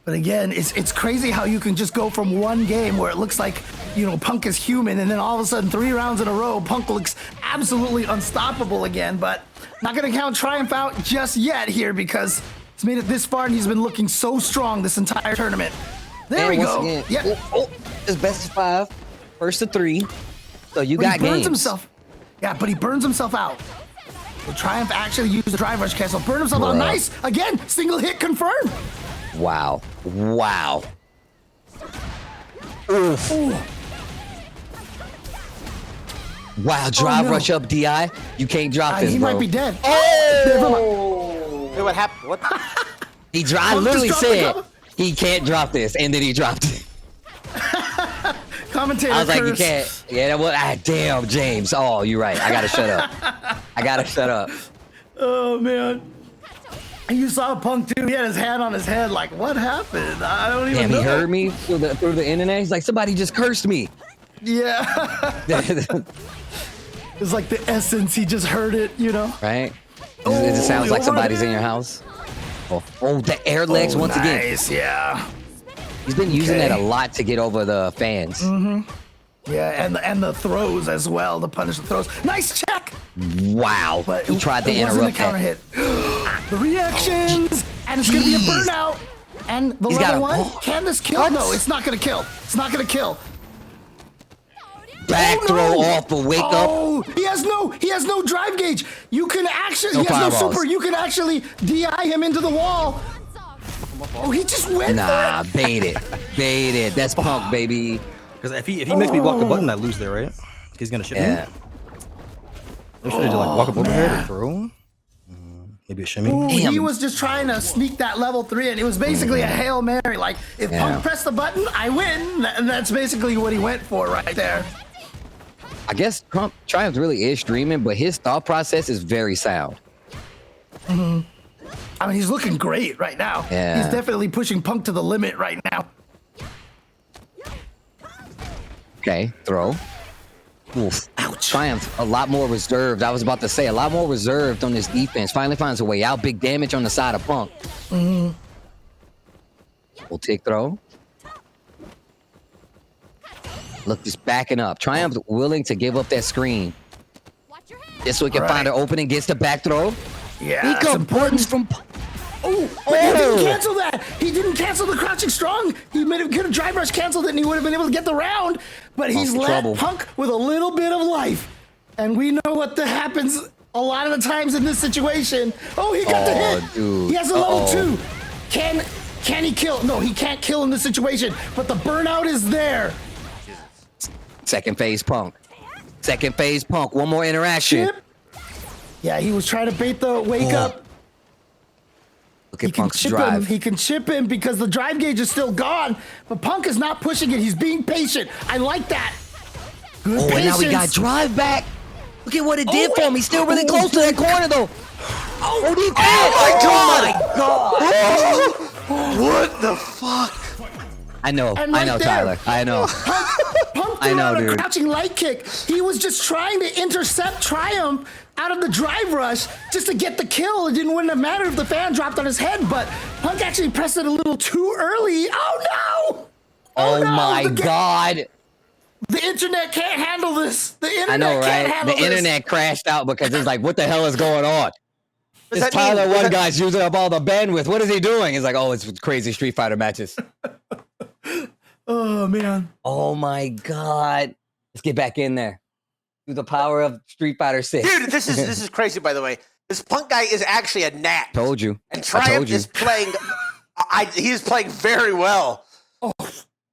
But again, it's crazy how you can just go from one game where it looks like, you know, Punk is human, and then all of a sudden 3 rounds in a row, Punk looks absolutely unstoppable again. But not gonna count Triumph out just yet here because he's made it this far and he's been looking so strong this entire tournament. There we go. Again, yeah. It's best of 5, first of 3. So you got he burns games. himself. Yeah, but he burns himself out. So Triumph actually used the drive rush cancel, burn himself out. Nice. Again, single hit confirmed. Wow. Wow. Oof. Ooh. Wow, drive rush up DI. You can't drop this, he bro. might be dead. Oh! Wait, what happened? What? I literally said he can't drop this, and then he dropped it. Commentator I was like, curse. you can't. Yeah, damn, James. Oh, you're right. I gotta shut up. Oh man. And you saw Punk too. He had his hand on his head. Like, what happened? I don't even know. He heard me through the internet. He's like, somebody just cursed me. Yeah. It's like the essence. He just heard it, you know. Right. It just sounds like somebody's in your house. Oh, the air legs once again. Nice, yeah. He's been using that a lot to get over the fans. Yeah, and the throws as well to punish the throws. Nice check. Wow. But he tried to interrupt counter hit. The reactions, and it's gonna be a burnout. And the level 1, can this kill? No, it's not gonna kill. It's not gonna kill. Back throw off a wake up. Oh, he has no drive gauge. You can actually, he has no super. You can actually DI him into the wall. Oh, he just went Nah, bait it. That's Punk, baby. Because if he makes me walk the button, I lose there, right? He's gonna ship me. I'm trying to like walk up overhead or throw. Maybe a shimmy. Ooh, he was just trying to sneak that level 3 in. It was basically a Hail Mary. Like, if Punk pressed the button, I win. And that's basically what he went for right there. I guess Triumph really is streaming, but his thought process is very sound. I mean, he's looking great right now. Yeah. He's definitely pushing Punk to the limit right now. Okay, throw. Oof. Ouch. Triumph, a lot more reserved. I was about to say, a lot more reserved on this defense. Finally finds a way out. Big damage on the side of Punk. We'll take throw. Look, just backing up. Triumph willing to give up that screen. This way we can find an opening. Gets the back throw. Yeah, he buttons from. Oh, but he didn't cancel that. He didn't cancel the crouching strong. He could have drive rush canceled it, and he would have been able to get the round. But he's let Punk with a little bit of life, and we know what happens a lot of the times in this situation. Oh, he got the hit. Dude. He has a level 2. Can he kill? No, he can't kill in this situation. But the burnout is there. Second phase Punk. Second phase Punk. One more interaction. Chip. Yeah, he was trying to bait the wake up. Look at Punk's drive. He can chip him because the drive gauge is still gone, but Punk is not pushing it. He's being patient. I like that. Good patience. And now we got drive back. Look at what it did for him. He's still really close to that corner, though. What the fuck? I know, Tyler. I know. Punk threw out a crouching light kick. He was just trying to intercept Triumph out of the drive rush just to get the kill. It wouldn't have mattered if the fan dropped on his head, but Punk actually pressed it a little too early. Oh no! Oh my God! The internet can't handle this. The internet I know, right? Can't handle the internet crashed out because it's like, what the hell is going on? This TYLER1 guy's using up all the bandwidth. What is he doing? He's like, oh, it's crazy Street Fighter matches. Oh man! Oh my God! Let's get back in there. Through the power of Street Fighter 6. Dude, this is crazy. By the way, this Punk guy is actually a gnat. Told you. And Triumph is playing. He is playing very well. Oh,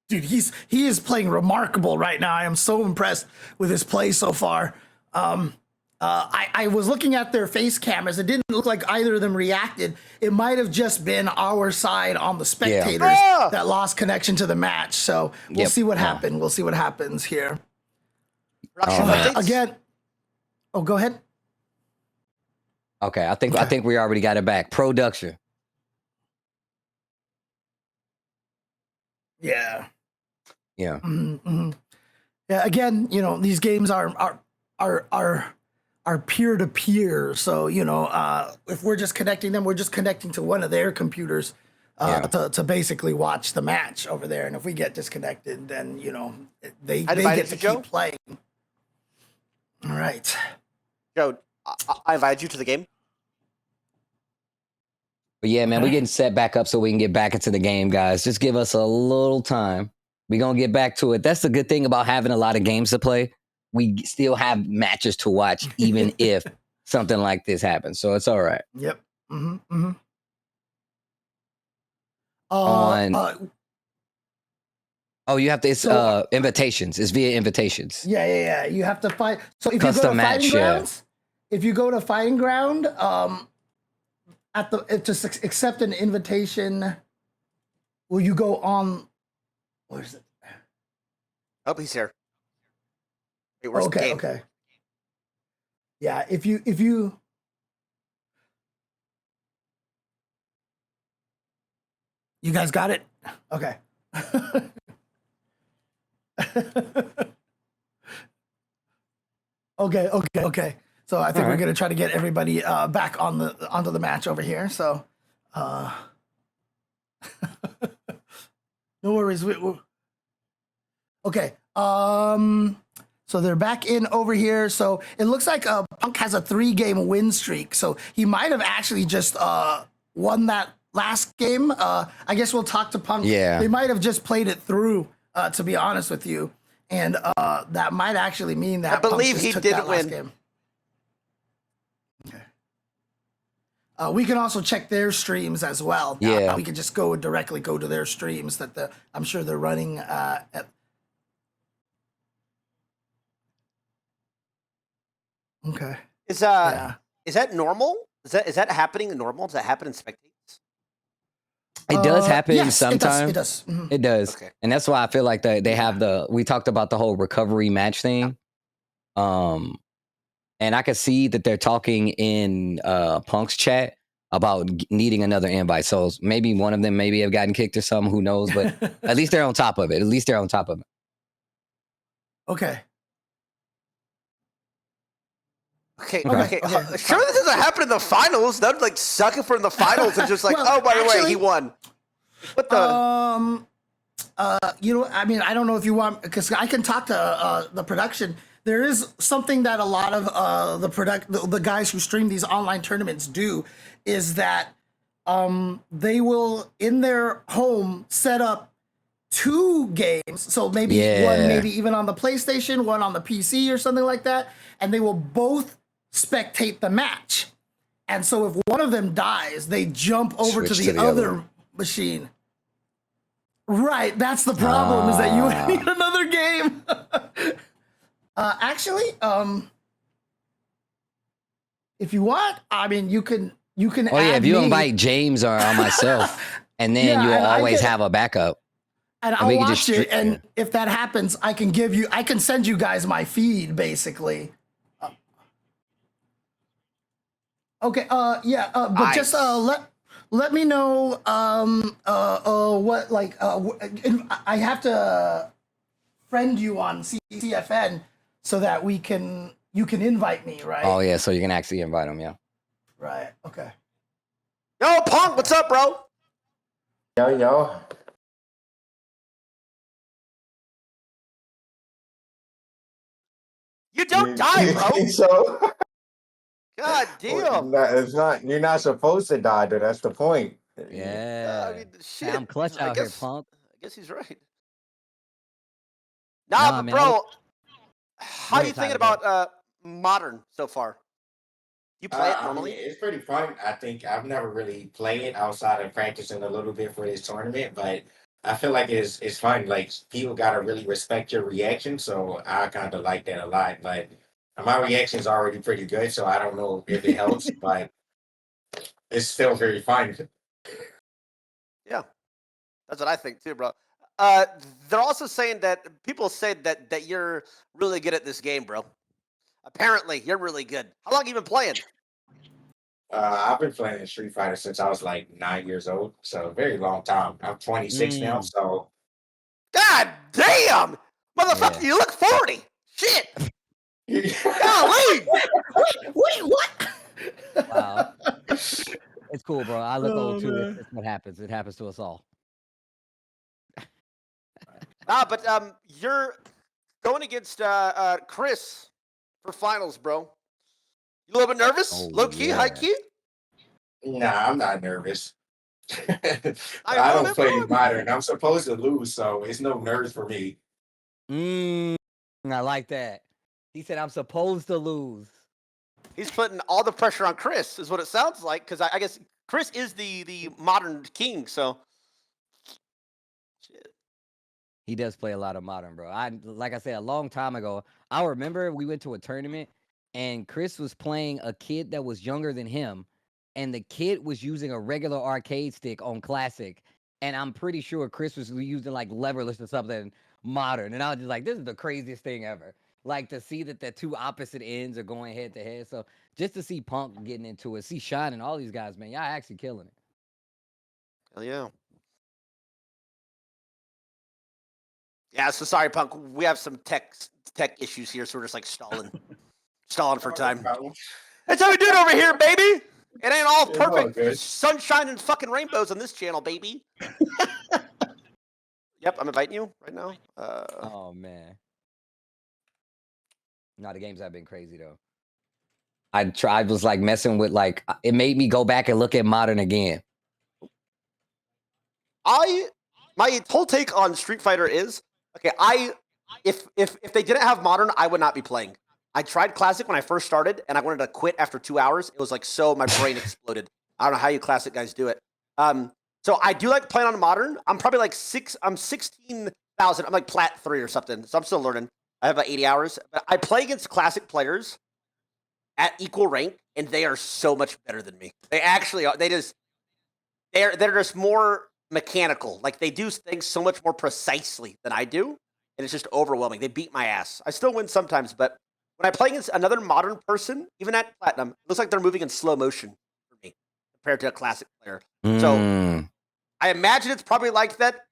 dude, he is playing remarkable right now. I am so impressed with his play so far. I was looking at their face cameras. It didn't look like either of them reacted. It might have just been our side on the spectators that lost connection to the match. So we'll see what happens. We'll see what happens here. Again. Oh, go ahead. Okay, I think we already got it back. Production. Yeah. Yeah. Mm-hmm. Yeah. Again, these games are peer to peer. So if we're just connecting them, we're just connecting to one of their computers to basically watch the match over there. And if we get disconnected, then they get to keep playing. All right, Joe, I invited you to the game. But yeah, man, we're getting set back up so we can get back into the game, guys. Just give us a little time. We're going to get back to it. That's the good thing about having a lot of games to play. We still have matches to watch, even if something like this happens. So it's all right. Yep. Mm-hmm. Mm-hmm. Oh, you have to. It's invitations. It's via invitations. Yeah. You have to find. So if Custom you go to match, Fighting Grounds, if you go to Fighting Ground, to accept an invitation, will you go on? Where is it? Oh, he's here. Wait, where's the game? Okay. Yeah, if you. You guys got it? Okay. Okay. So I think we're gonna try to get everybody back onto the match over here. So, no worries. Okay. So they're back in over here. So it looks like Punk has a 3-game win streak. So he might have actually just won that last game. I guess we'll talk to Punk. Yeah. They might have just played it through, to be honest with you. And that might actually mean that I believe Punk he took didn't that last win. game. Okay. We can also check their streams as well. Yeah. We can just directly go to their streams that I'm sure they're running at. Okay. Is that normal? Is that happening normal? Does that happen in spectators? It does happen yes, sometimes. It does. Mm-hmm. It does. Okay. And that's why I feel like they have we talked about the whole recovery match thing. And I could see that they're talking in Punk's chat about needing another invite. So maybe one of them maybe have gotten kicked or something, who knows, but at least they're on top of it. Okay. Okay. Sure, this doesn't happen in the finals. That'd like suck if we're in the finals and just like, oh, by the way, he won. What the? I mean, I don't know if you want, because I can talk to the production. There is something that a lot of the guys who stream these online tournaments do, is that they will in their home set up 2 games. So maybe one, maybe even on the PlayStation, one on the PC or something like that, and they will both spectate the match. And so if one of them dies, they jump over to the other machine. Right, that's the problem, is that you would need another game. Actually, if you want, I mean, you can. Oh yeah, if you invite James or myself, and then you'll always have a backup. And I'll watch it, and if that happens, I can send you guys my feed, basically. Okay. But just let me know what I have to friend you on CFN so that you can invite me, right? Oh yeah, so you can actually invite him, yeah. Right. Okay. Yo, Punk, what's up, bro? Yo. You don't die, bro. So. God damn. It's not. You're not supposed to die, though. That's the point. Yeah. I mean, shit. I'm clutch out here, Punk. I guess he's right. Nah, but bro, how are you thinking about Modern so far? You play it normally? I mean, it's pretty fun. I think I've never really played it outside of practicing a little bit for this tournament, but I feel like it's fun. Like, people gotta really respect your reaction, so I kind of like that a lot. But my reaction is already pretty good, so I don't know if it helps, but it's still very fun. Yeah, that's what I think too, bro. They're also saying that people said that you're really good at this game, bro. Apparently, you're really good. How long have you been playing? I've been playing Street Fighter since I was like 9 years old, so a very long time. I'm 26 now, so. God damn, motherfucker! You look 40. Shit. Golly. Wait, what? Wow. It's cool, bro. I look old too. It's what happens. It happens to us all. But you're going against Chris for finals, bro. You a little bit nervous? Low key, high key? Nah, I'm not nervous. I don't play Modern. I'm supposed to lose, so it's no nerves for me. I like that. He said, I'm supposed to lose. He's putting all the pressure on Chris, is what it sounds like, because I guess Chris is the Modern king, so. Shit. He does play a lot of Modern, bro. Like I said, a long time ago, I remember we went to a tournament, and Chris was playing a kid that was younger than him, and the kid was using a regular arcade stick on Classic, and I'm pretty sure Chris was using like leverless or something Modern, and I was just like, this is the craziest thing ever. Like, to see that the two opposite ends are going head to head. So just to see Punk getting into it, see Shine and all these guys, man, y'all actually killing it. Hell yeah. Yeah, so sorry, Punk. We have some tech issues here, so we're just like stalling for time. That's how we do it over here, baby. It ain't all perfect sunshine and fucking rainbows on this channel, baby. Yep, I'm inviting you right now. Oh man. No, the games have been crazy though. I was like messing with like it made me go back and look at Modern again. My whole take on Street Fighter is okay. If they didn't have Modern, I would not be playing. I tried Classic when I first started, and I wanted to quit after 2 hours. It was like my brain exploded. I don't know how you Classic guys do it. So I do like playing on Modern. I'm probably like I'm 16,000. I'm like Plat 3 or something. So I'm still learning. I have about 80 hours. But I play against Classic players at equal rank, and they are so much better than me. They actually are. They're just more mechanical. Like, they do things so much more precisely than I do, and it's just overwhelming. They beat my ass. I still win sometimes, but when I play against another Modern person, even at Platinum, it looks like they're moving in slow motion for me compared to a Classic player. So I imagine it's probably like that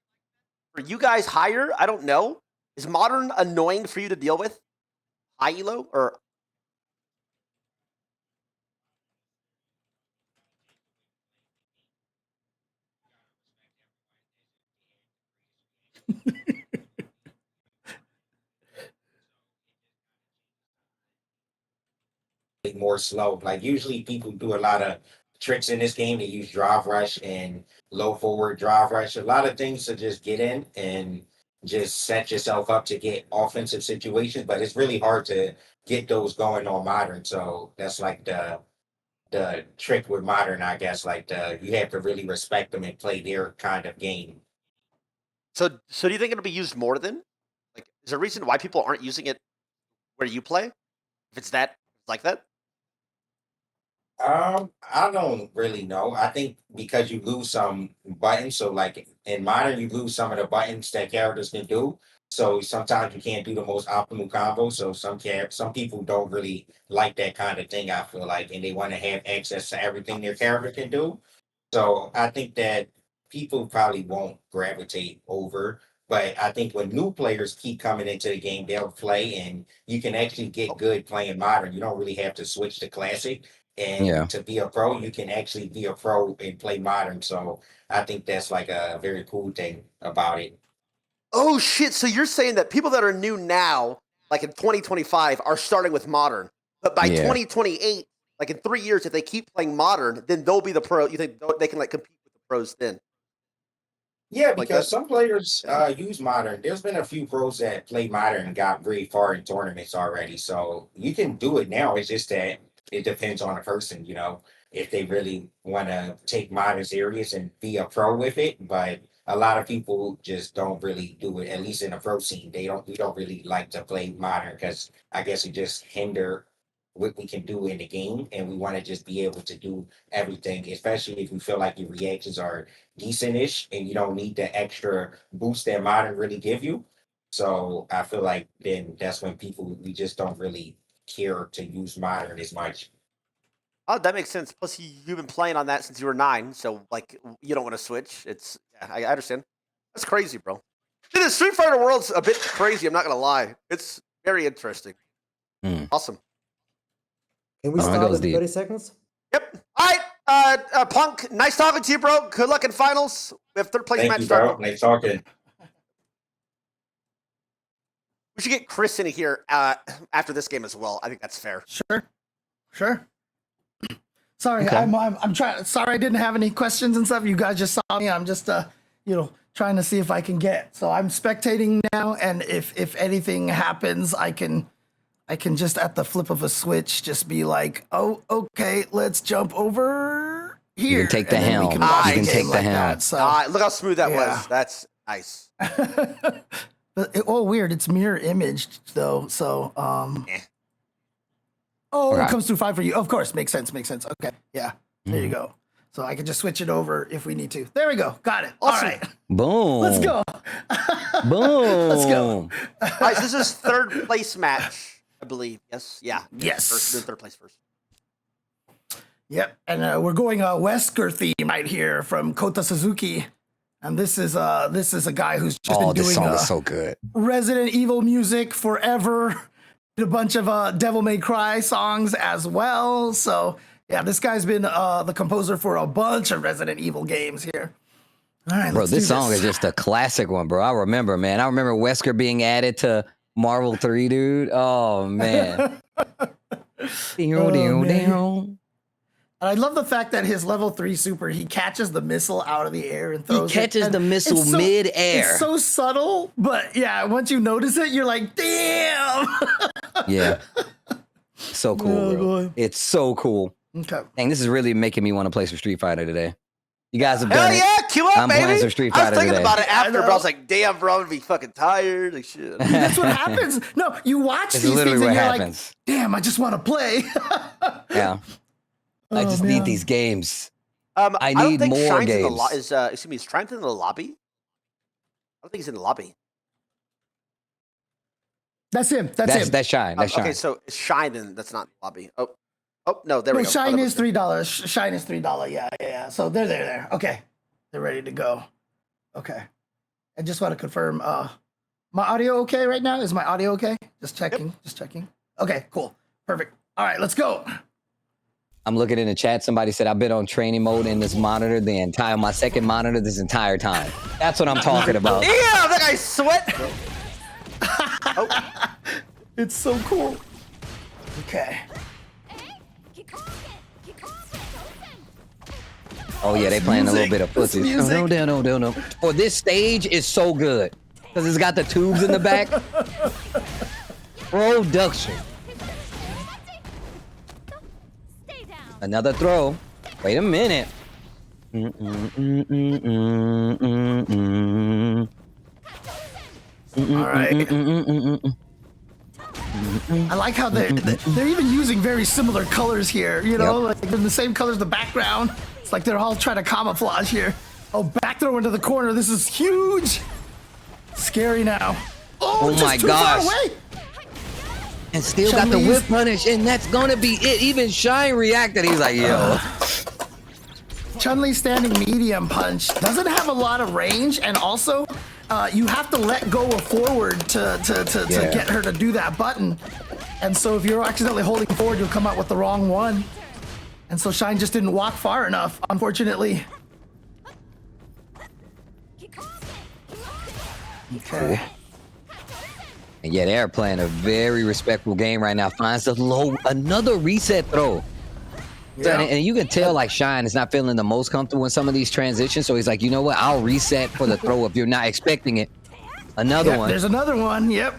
for you guys higher. I don't know. Is Modern annoying for you to deal with? High elo or? More slow. Like usually people do a lot of tricks in this game. They use drive rush and low forward drive rush. A lot of things to just get in and just set yourself up to get offensive situations. But it's really hard to get those going on modern. So that's like the trick with modern, I guess. Like you have to really respect them and play their kind of game. So do you think it'll be used more then? Like, is there a reason why people aren't using it where you play? If it's that like that? I don't really know. I think because you lose some buttons, so like in modern, you lose some of the buttons that characters can do. So sometimes you can't do the most optimal combo. So some people don't really like that kind of thing, I feel like, and they want to have access to everything their character can do. So I think that people probably won't gravitate over. But I think when new players keep coming into the game, they'll play and you can actually get good playing modern. You don't really have to switch to classic. Yeah. And to be a pro, you can actually be a pro and play modern. So I think that's like a very cool thing about it. Oh shit! So you're saying that people that are new now, like in 2025, are starting with modern, but by 2028, like in 3 years, if they keep playing modern, then they'll be the pro. You think they can like compete with the pros then? Yeah, because some players use modern. There's been a few pros that play modern and got very far in tournaments already. So you can do it now. It's just that it depends on a person, you know, if they really want to take modern serious and be a pro with it. But a lot of people just don't really do it, at least in the pro scene. We don't really like to play modern because I guess it just hinder what we can do in the game. And we want to just be able to do everything, especially if we feel like your reactions are decentish and you don't need the extra boost that modern really give you. So I feel like then that's when we just don't really care to use modern as much. Oh, that makes sense. Plus, you've been playing on that since you were 9, so like you don't want to switch. I understand. That's crazy, bro. Dude, the Street Fighter world's a bit crazy. I'm not gonna lie. It's very interesting. Awesome. Can we start in 30 seconds? Yep. All right, Punk. Nice talking to you, bro. Good luck in finals. We have third place Thank match you, bro. starting. Nice talking. We should get Chris in here after this game as well. I think that's fair. Sure. Sorry, I'm trying. Sorry, I didn't have any questions and stuff. You guys just saw me. I'm just trying to see if I can get. So I'm spectating now, and if anything happens, I can just at the flip of a switch just be like, oh, okay, let's jump over here. You can take the helm. You can take the helm. So look how smooth that was. That's nice. Weird. It's mirror imaged though. So it comes through 5 for you. Of course, makes sense. Okay, yeah. There you go. So I can just switch it over if we need to. There we go. Got it. Awesome. All right. Boom. Let's go. Boom. Let's go. All right, so this is third place match, I believe. Yes. Yeah. Yes. Third place first. Yep. And we're going Wesker theme right here from Kota Suzuki. And this is a guy who's just been doing this song is so good. Resident Evil music forever. A bunch of Devil May Cry songs as well. So yeah, this guy's been the composer for a bunch of Resident Evil games here. All right, bro, this song is just a classic one, bro. I remember Wesker being added to Marvel 3, dude. Oh man. And I love the fact that his level 3 super, he catches the missile out of the air and throws it. He catches the missile mid-air. It's so subtle, but yeah, once you notice it, you're like, damn. Yeah. So cool, bro. It's so cool. Okay. Dang, this is really making me want to play some Street Fighter today. You guys have done it. Yeah, queue up, I'm baby. playing some Street I Fighter was thinking today. about it after, but I was like, damn, bro, I'm gonna be fucking tired. Like shit. That's what happens. No, you watch It's these literally things and what you're happens. like, damn, I just want to play. Yeah. I just need these games. I need don't think more Shine's games. Is Triumph in the lobby? I don't think he's in the lobby. That's him. That's him. That's Shine. That's Shine. Okay, so it's Shine, then that's not the lobby. Oh, no, there we go. Shine is $3. Shine is $3. Yeah. So they're there. Okay, they're ready to go. Okay, I just want to confirm. My audio okay right now? Is my audio okay? Just checking. Yep. Just checking. Okay, cool, perfect. All right, let's go. I'm looking in the chat. Somebody said I've been on training mode in this monitor my second monitor this entire time. That's what I'm talking about. Yeah, that guy sweat. It's so cool. Okay. Oh yeah, they playing a little bit of pussy. No. For this stage is so good because it's got the tubes in the back. Production. Another throw. Wait a minute. All right. I like how they're even using very similar colors here. You know, like they're the same colors, the background. It's like they're all trying to camouflage here. Oh, back throw into the corner. This is huge. Scary now. Oh my gosh. And still got the whip punish, and that's gonna be it. Even Shine reacted. He's like, yo. Chun-Li standing medium punch doesn't have a lot of range, and also you have to let go of forward to get her to do that button. And so if you're accidentally holding forward, you'll come out with the wrong one. And so Shine just didn't walk far enough, unfortunately. Okay. And yeah, they're playing a very respectful game right now. Finds the low, another reset throw. Yeah. And you can tell like Shine is not feeling the most comfortable in some of these transitions. So he's like, you know what? I'll reset for the throw if you're not expecting it. Another one. There's another one. Yep.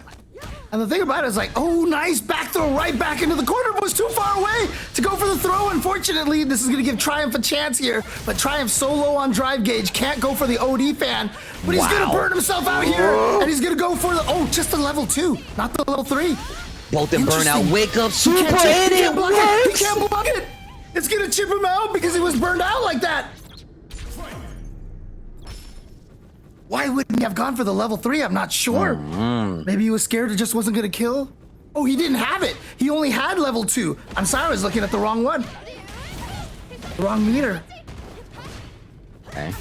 And the thing about it is like, oh, nice back throw right back into the corner. But was too far away to go for the throw. Unfortunately, this is going to give Triumph a chance here. But Triumph so low on drive gauge, can't go for the OD fan. But he's going to burn himself out here. And he's going to go for the, just the level 2, not the level 3. Both in burnout, wake up, super he can't block it. He can't block it. It's going to chip him out because he was burned out like that. Why wouldn't he have gone for the level 3? I'm not sure. Maybe he was scared it just wasn't going to kill. Oh, he didn't have it. He only had level 2. I'm sorry, I was looking at the wrong one. The wrong meter. Okay.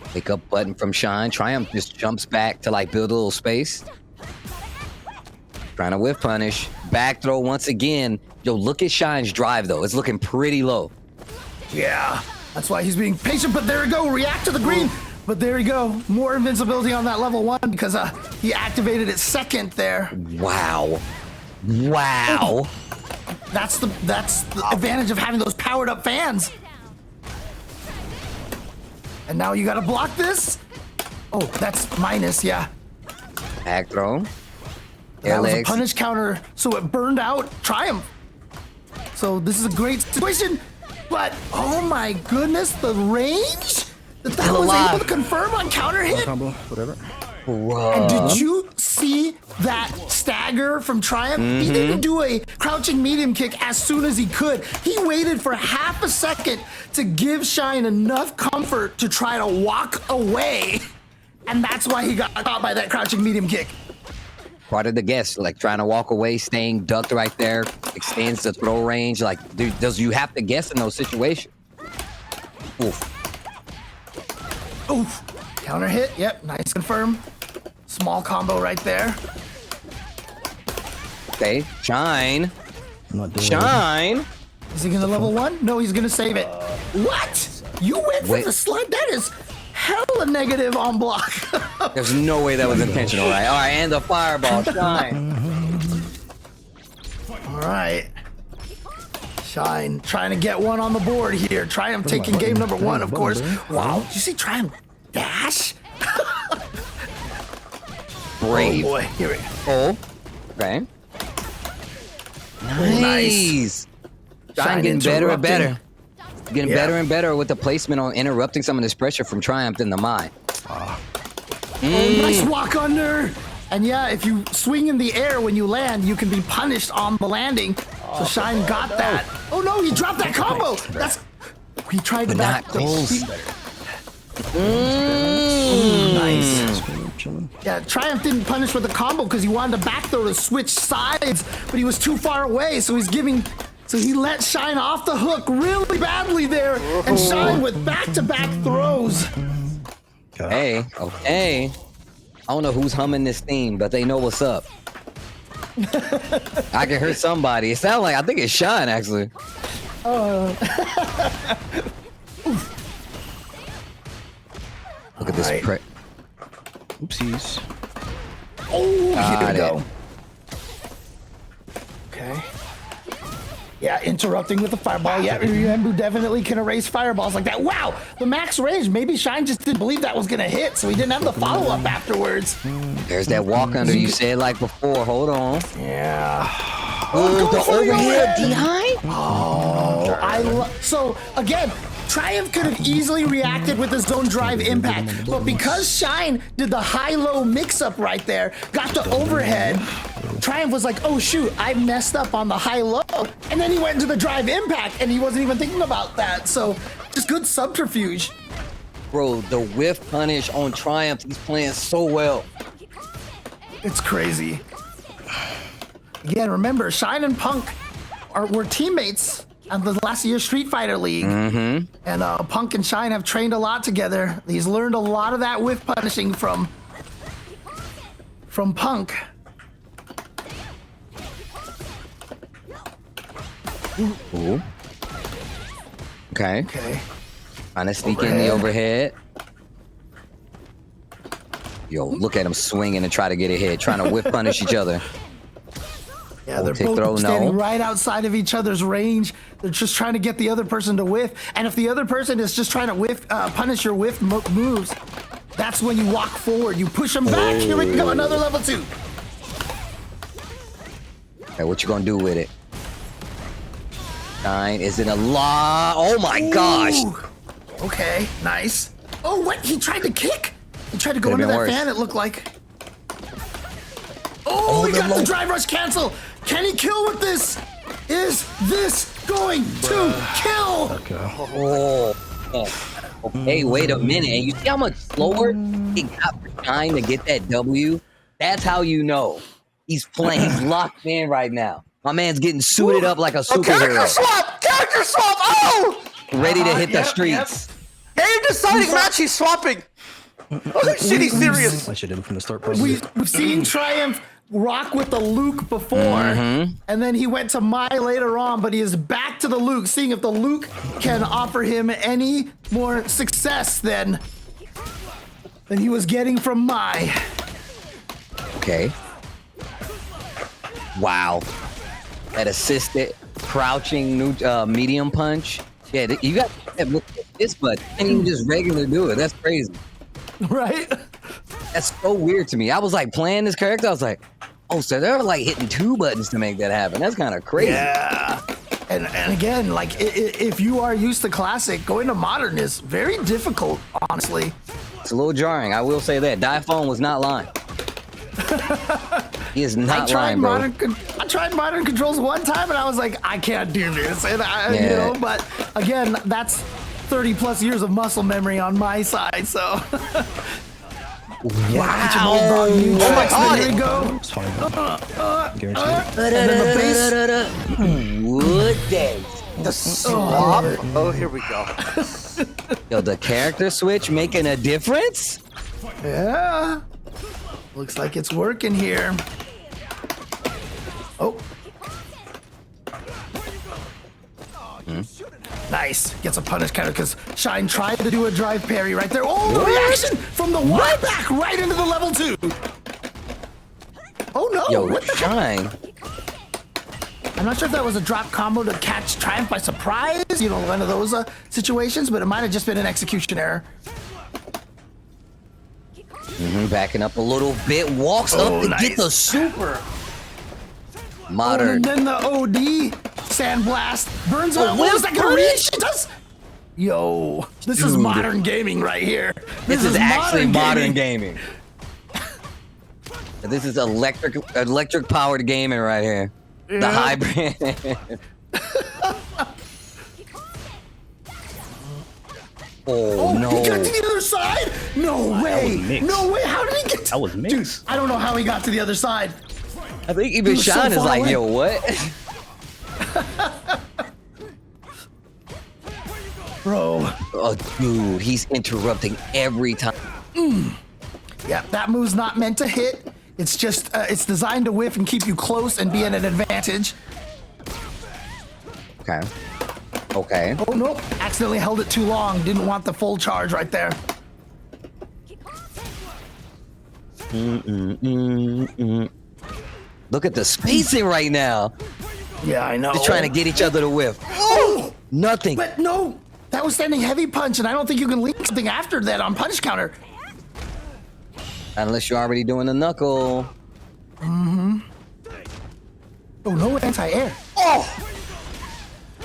Pick up button from Shine. Triumph just jumps back to like build a little space. Trying to whiff punish. Back throw once again. Yo, look at Shine's drive though. It's looking pretty low. Yeah, that's why he's being patient, but there we go. React to the green. But there you go. More invincibility on that level 1 because he activated it second there. Wow. Wow. That's the advantage of having those powered up fans. And now you gotta block this. Oh, that's minus, yeah. Back throw. That was a punish counter, so it burned out Triumph. So this is a great situation, but oh my goodness, the range that was able to confirm on counter hit. Combo, whatever. And did you see that stagger from Triumph? He didn't do a crouching medium kick as soon as he could. He waited for half a second to give Shine enough comfort to try to walk away. And that's why he got caught by that crouching medium kick. Part of the guess, like trying to walk away, staying ducked right there, extends the throw range. Like, you have to guess in those situations. Oof. Oof. Counter hit. Yep. Nice confirm. Small combo right there. Okay. Shine. Shine. Is he going to level 1? No, he's going to save it. What? You went for the slide? That is hella negative on block. There's no way that was intentional, right? All right, and the fireball. Shine. All right. Shine trying to get one on the board here. Triumph taking game number 1, of course. Wow. Did you see Triumph dash? Brave. Oh boy. Here we go. Oh. Okay. Nice. Shine getting better and better. Getting better and better with the placement on interrupting some of this pressure from Triumph in the mine. Nice walk under. And yeah, if you swing in the air when you land, you can be punished on the landing. So Shine got that. Oh no, he dropped that combo. He tried to back. Not close. Nice. Yeah, Triumph didn't punish with the combo because he wanted to back throw to switch sides, but he was too far away, so he let Shine off the hook really badly there, and Shine with back-to-back throws. Okay. I don't know who's humming this theme, but they know what's up. I can hear somebody. It sounds like I think it's Shine actually. Look at this prick. Oopsies. Oh, Got here we it. go. Okay. Yeah, interrupting with the fireball. Yeah, Remember definitely can erase fireballs like that. Wow, the max range. Maybe Shine just didn't believe that was gonna hit, so he didn't have the follow-up afterwards. There's that walk under you said like before. Hold on. Yeah. Oh, the overhead behind. Oh, so again, Triumph could have easily reacted with his own drive impact, but because Shine did the high-low mix-up right there, got the overhead, Triumph was like, oh shoot, I messed up on the high-low, and then he went into the drive impact, and he wasn't even thinking about that, so just good subterfuge. Bro, the whiff punish on Triumph, he's playing so well. It's crazy. Again, remember, Shine and Punk were teammates on the last year's Street Fighter League. And Punk and Shine have trained a lot together. He's learned a lot of that whiff punishing from Punk. Ooh. Okay. Okay. Trying to sneak in the overhead. Yo, look at him swinging and try to get ahead, trying to whiff punish each other. Yeah, they're both standing right outside of each other's range. They're just trying to get the other person to whiff. And if the other person is just trying to whiff, punish your whiff moves, that's when you walk forward. You push them back. Here we go, another level 2. Okay, what you gonna do with it? Shine is in a lot. Oh my gosh. Okay, nice. Oh, what? He tried to kick? He tried to go under that fan, it looked like. Oh, he got the drive rush cancel. Can he kill with this? Is this going to kill? Okay. Okay, wait a minute. And you see how much slower he got for Shine to get that W? That's how you know he's playing. He's locked in right now. My man's getting suited up like a superhero. Character swap! Character swap! Oh! Ready to hit the streets. Game deciding match, he's swapping. Oh shit, he's serious. I should have from the start. We've seen Triumph rock with the Luke before, and then he went to Mai later on, but he is back to the Luke, seeing if the Luke can offer him any more success than he was getting from Mai. Okay. Wow. That assisted crouching medium punch. Yeah, you got to look at this, but can't even just regularly do it. That's crazy. Right? That's so weird to me. I was like playing this character. I was like, oh, so they're like hitting 2 buttons to make that happen. That's kind of crazy. Yeah. And again, like if you are used to classic, going to modern is very difficult, honestly. It's a little jarring. I will say that. Diaphone was not lying. He is not lying, bro. I tried modern controls one time and I was like, I can't do this. And you know, but again, that's 30 plus years of muscle memory on my side, so. Wow. Oh my god. There you go. It's fine. Guaranteed. And then the base. Wood days. The swap? Oh, here we go. Yo, the character switch making a difference? Yeah. Looks like it's working here. Oh. Nice. Gets a punish counter because Shine tried to do a drive parry right there. Oh, the reaction from the wide back right into the level 2. Oh no. Yo, what the Shine. I'm not sure if that was a drop combo to catch Triumph by surprise, you know, one of those situations, but it might have just been an execution error. Backing up a little bit, walks up to get the super. Modern. And then the OD sandblast burns him. What is that gonna reach? It does. Yo, this is modern gaming right here. This is actually modern gaming. This is electric powered gaming right here. The hybrid. Oh no! He got to the other side? No way! No way! How did he get? That was mixed. Dude, I don't know how he got to the other side. I think even Sean is like, yo, what? Bro. Oh, dude, he's interrupting every time. Yeah, that move's not meant to hit. It's just, it's designed to whiff and keep you close and be at an advantage. Okay. Okay. Oh, no. Accidentally held it too long. Didn't want the full charge right there. Look at the spacing right now. Yeah, I know. They're trying to get each other to whiff. Oh! Nothing. But no, that was standing heavy punch, and I don't think you can link something after that on punch counter. Unless you're already doing the knuckle. Mm-hmm. Oh, no anti-air. Oh!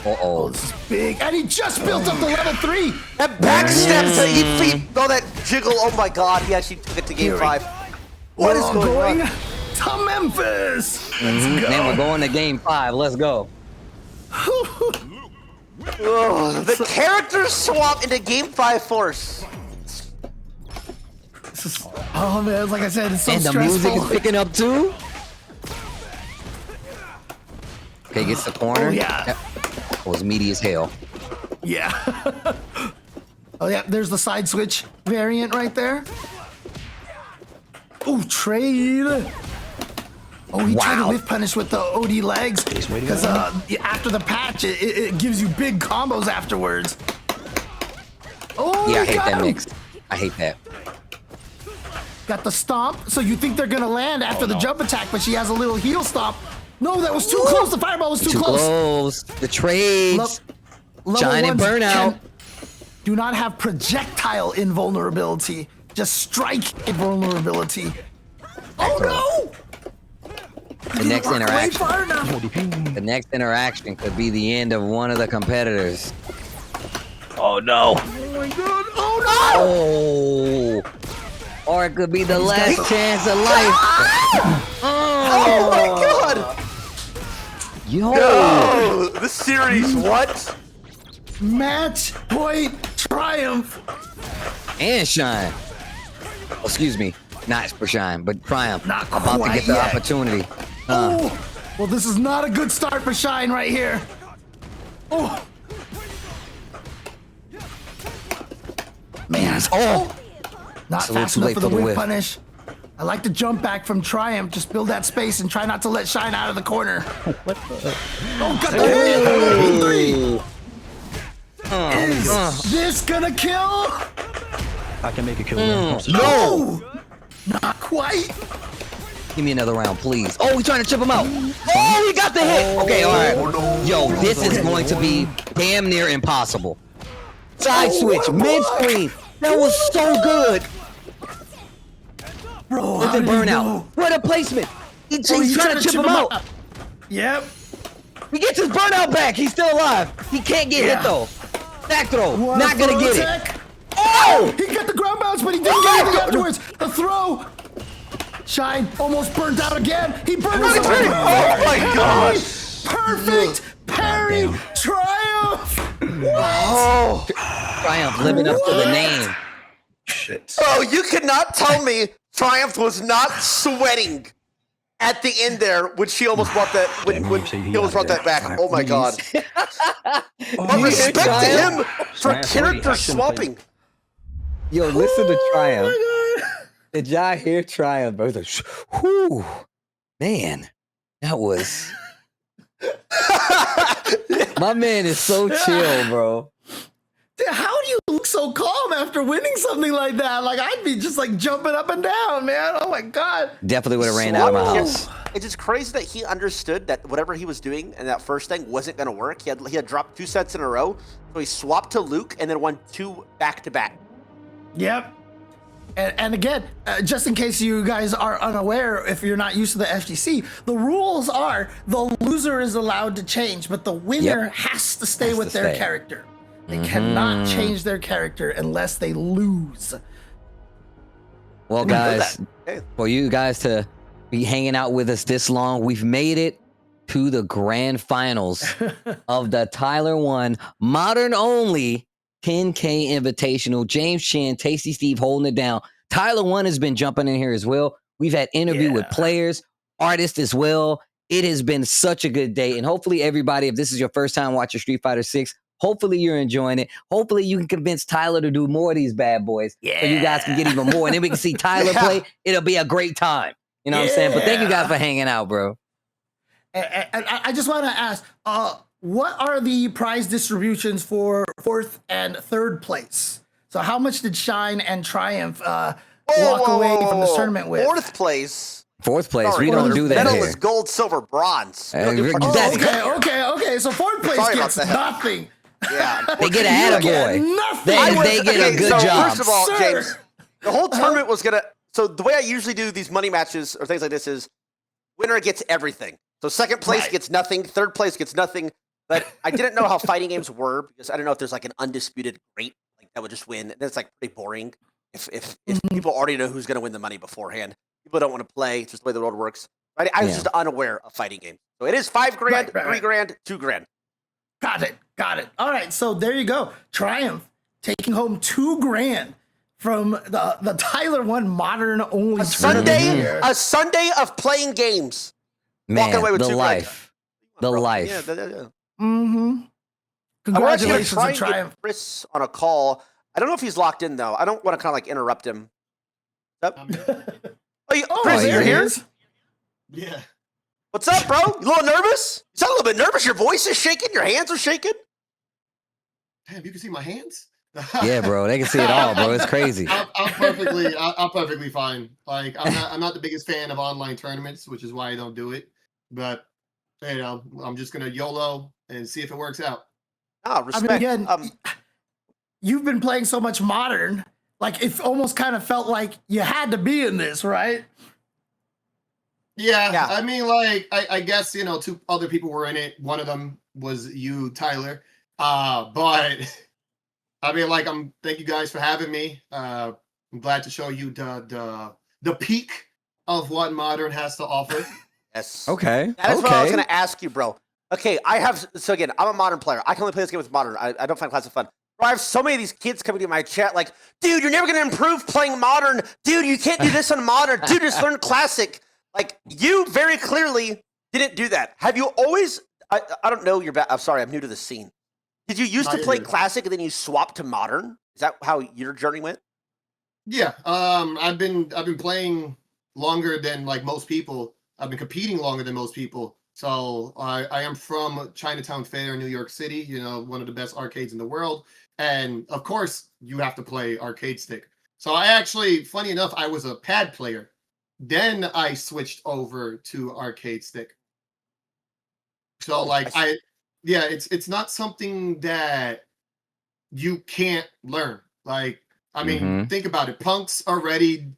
Uh-oh. This is big. And he just built up the level 3. That backstab to eat feet. Oh, that jiggle. Oh, my God. He actually took it to game 5. What is going on? To Memphis. Let's go. Man, we're going to game 5. Let's go. The characters swap into game 5 force. Oh, man. Like I said, it's so and the stressful. music is picking up, too. Okay, gets the corner. Oh, yeah. That was meaty as hell. Yeah. Oh, yeah. There's the side switch variant right there. Oh, trade. Oh, he tried to whiff punish with the OD legs. Because after the patch, it gives you big combos afterwards. Oh, yeah, I hate that mix. I hate that. Got the stomp. So you think they're going to land after the jump attack, but she has a little heel stomp. No, that was too close. The fireball was too close. The trades. Shine and burnout. Do not have projectile invulnerability. Just strike invulnerability. Oh, no! The next interaction. The next interaction could be the end of one of the competitors. Oh, no. Oh, my God. Oh, no! Oh. Or it could be the last chance of life. Oh, my God! Yo! No, the series, what? Match point triumph. And shine. Oh, excuse me, not for shine, but triumph. Not about to get the yet. opportunity. Oh, well, this is not a good start for Shine right here. Oh. Man, not fast enough for the whip punish. I like to jump back from Triumph. Just build that space and try not to let Shine out of the corner. What the? Oh, got the hit! 3! Is this gonna kill? I can make a kill. No! Not quite. Give me another round, please. Oh, he's trying to chip him out. Oh, he got the hit. Okay, all right. Yo, this is going to be damn near impossible. Side switch, mid-screen. That was so good. Bro, with the burnout. What a placement. He's trying to chip him out. Yep. He gets his burnout back. He's still alive. He can't get hit though. Back throw. Not gonna get it. Oh! He got the ground bounce, but he didn't get anything afterwards. The throw. Shine almost burnt out again. He burned out. Oh my God. Perfect parry. Triumph. Oh. Triumph living up to the name. Shit. Oh, you cannot tell me Triumph was not sweating at the end there when she almost brought that. When he almost brought that back. Oh my God. But respect to him for character swapping. Yo, listen to Triumph. Did y'all hear Triumph, bro? Like, whew, man, that was. My man is so chill, bro. Dude, how do you look so calm after winning something like that? Like, I'd be just like jumping up and down, man. Oh my God. Definitely would have ran out of my house. It's just crazy that he understood that whatever he was doing and that first thing wasn't going to work. He had dropped 2 sets in a row, so he swapped to Luke and then won 2 back-to-back. Yep. And again, just in case you guys are unaware, if you're not used to the FGC, the rules are the loser is allowed to change, but the winner has to stay with their character. They cannot change their character unless they lose. Well, guys, for you guys to be hanging out with us this long, we've made it to the grand finals of the TYLER1 Modern Only 10K Invitational. James Chin, Tasty Steve holding it down. TYLER1 has been jumping in here as well. We've had interview with players, artists as well. It has been such a good day. And hopefully everybody, if this is your first time watching Street Fighter 6, hopefully you're enjoying it. Hopefully you can convince Tyler to do more of these bad boys so you guys can get even more. And then we can see Tyler play. It'll be a great time. You know what I'm saying? But thank you guys for hanging out, bro. And I just want to ask, what are the prize distributions for 4th and 3rd place? So how much did Shine and Triumph walk away from this tournament with? 4th place. 4th place. Sorry, we don't do that medal here. is gold, silver, bronze. Okay. So 4th place gets nothing. Yeah, they get an attaboy. They get a good job. First of all, James, the whole tournament was gonna. So the way I usually do these money matches or things like this is, winner gets everything. So 2nd place gets nothing, 3rd place gets nothing. But I didn't know how fighting games were because I don't know if there's like an undisputed great like that would just win. That's like pretty boring. If people already know who's gonna win the money beforehand, people don't want to play. It's just the way the world works. Right? I was just unaware of fighting games. So it is $5 grand, $3 grand, $2 grand. Got it. All right, so there you go. Triumph taking home $2 grand from the TYLER1 modern only a Sunday of playing games. Man, walking away with the $2 life. grand. The life. Yeah. Congratulations to to Triumph. Chris on a call. I don't know if he's locked in though. I don't want to kind of like interrupt him. Chris, you're here? Yeah. What's up, bro? You a little nervous? You sound a little bit nervous. Your voice is shaking. Your hands are shaking. Damn, you can see my hands? Yeah, bro. They can see it all, bro. It's crazy. I'm perfectly fine. Like I'm not the biggest fan of online tournaments, which is why I don't do it. But you know, I'm just gonna YOLO and see if it works out. Respect. I mean, again, you've been playing so much modern, like it almost kind of felt like you had to be in this, right? Yeah. I mean, like I guess, you know, 2 other people were in it. One of them was you, Tyler. But I mean, like, thank you guys for having me. I'm glad to show you the peak of what modern has to offer. Yes. Okay. That's what I was gonna ask you, bro. Okay, so again, I'm a modern player. I can only play this game with modern. I don't find classic fun. Bro, I have so many of these kids coming to my chat like, dude, you're never gonna improve playing modern. Dude, you can't do this on modern. Dude, just learn classic. Like, you very clearly didn't do that. Have you always? I don't know. I'm sorry. I'm new to the scene. Did you used to play classic and then you swapped to modern? Is that how your journey went? Yeah. I've been playing longer than like most people. I've been competing longer than most people. So I am from Chinatown Fair, New York City. You know, one of the best arcades in the world. And of course, you have to play arcade stick. So I actually, funny enough, I was a pad player. Then I switched over to arcade stick. So like it's not something that you can't learn. Like, I mean, think about it. Punk's already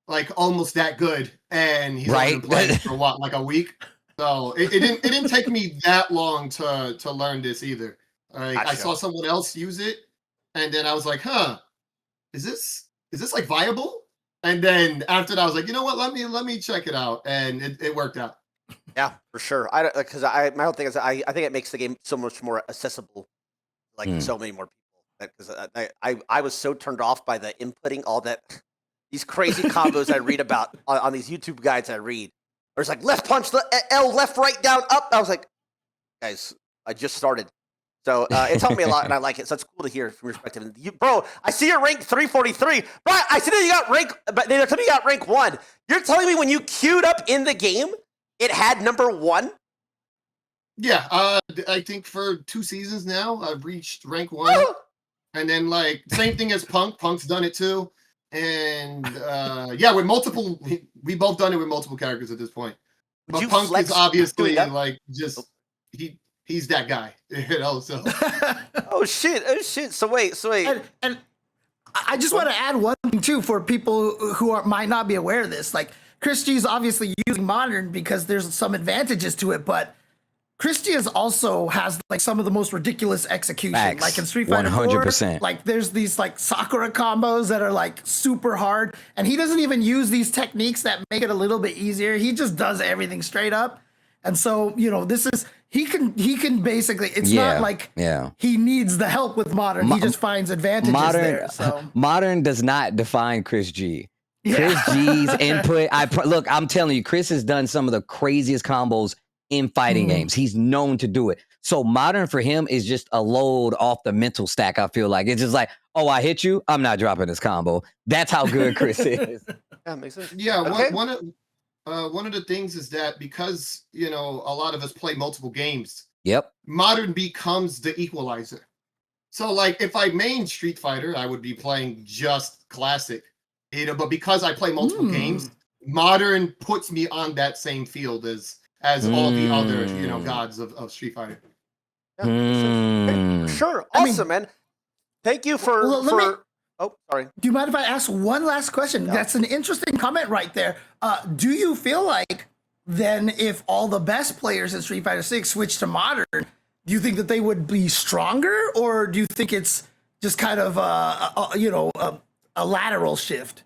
like almost that good, and he's only been playing for what, like a week. So it didn't take me that long to learn this either. Like, I saw someone else use it, and then I was like, is this like viable? And then after that, I was like, you know what? Let me check it out, and it worked out. Yeah, for sure. My whole thing is I think it makes the game so much more accessible, like so many more people. Because I was so turned off by the inputting all these crazy combos I read about on these YouTube guides I read. There's like left punch, L, left, right, down, up. I was like, guys, I just started. So it's helped me a lot, and I like it. So it's cool to hear from your perspective. And bro, I see you're rank 343. Bro, I see that you got rank, but they're telling me you got rank 1. You're telling me when you queued up in the game, it had number 1? Yeah, I think for 2 seasons now, I've reached rank 1. And then, like, same thing as Punk. Punk's done it too. And, yeah, with multiple, we both done it with multiple characters at this point. But Punk is obviously, like, just, he's that guy, you know, so. Oh, shit. So wait. And I just want to add one thing, too, for people who might not be aware of this. Like, Chris G is obviously using modern because there's some advantages to it, but Chris G also has like some of the most ridiculous execution. Facts. Like in Street Fighter 100%. like there's these like Sakura combos that are like super hard, and he doesn't even use these techniques that make it a little bit easier. He just does everything straight up. And so, you know, he can basically, it's not like he needs the help with modern. He just finds advantages there. So. Modern does not define Chris G. Chris G's input. Look, I'm telling you, Chris has done some of the craziest combos in fighting games. He's known to do it. So modern for him is just a load off the mental stack. I feel like it's just like, oh, I hit you, I'm not dropping this combo. That's how good Chris is. Yeah, makes sense. Yeah, okay. one of the things is that because a lot of us play multiple games. Yep. Modern becomes the equalizer. So like if I main Street Fighter, I would be playing just classic. But because I play multiple games, Modern puts me on that same field as all the other gods of Street Fighter. Yeah, sure. Awesome, man. Thank you for oh, sorry. Do you mind if I ask one last question? No. That's an interesting comment right there. Do you feel like then if all the best players in Street Fighter 6 switch to Modern, do you think that they would be stronger, or do you think it's just kind of a lateral shift?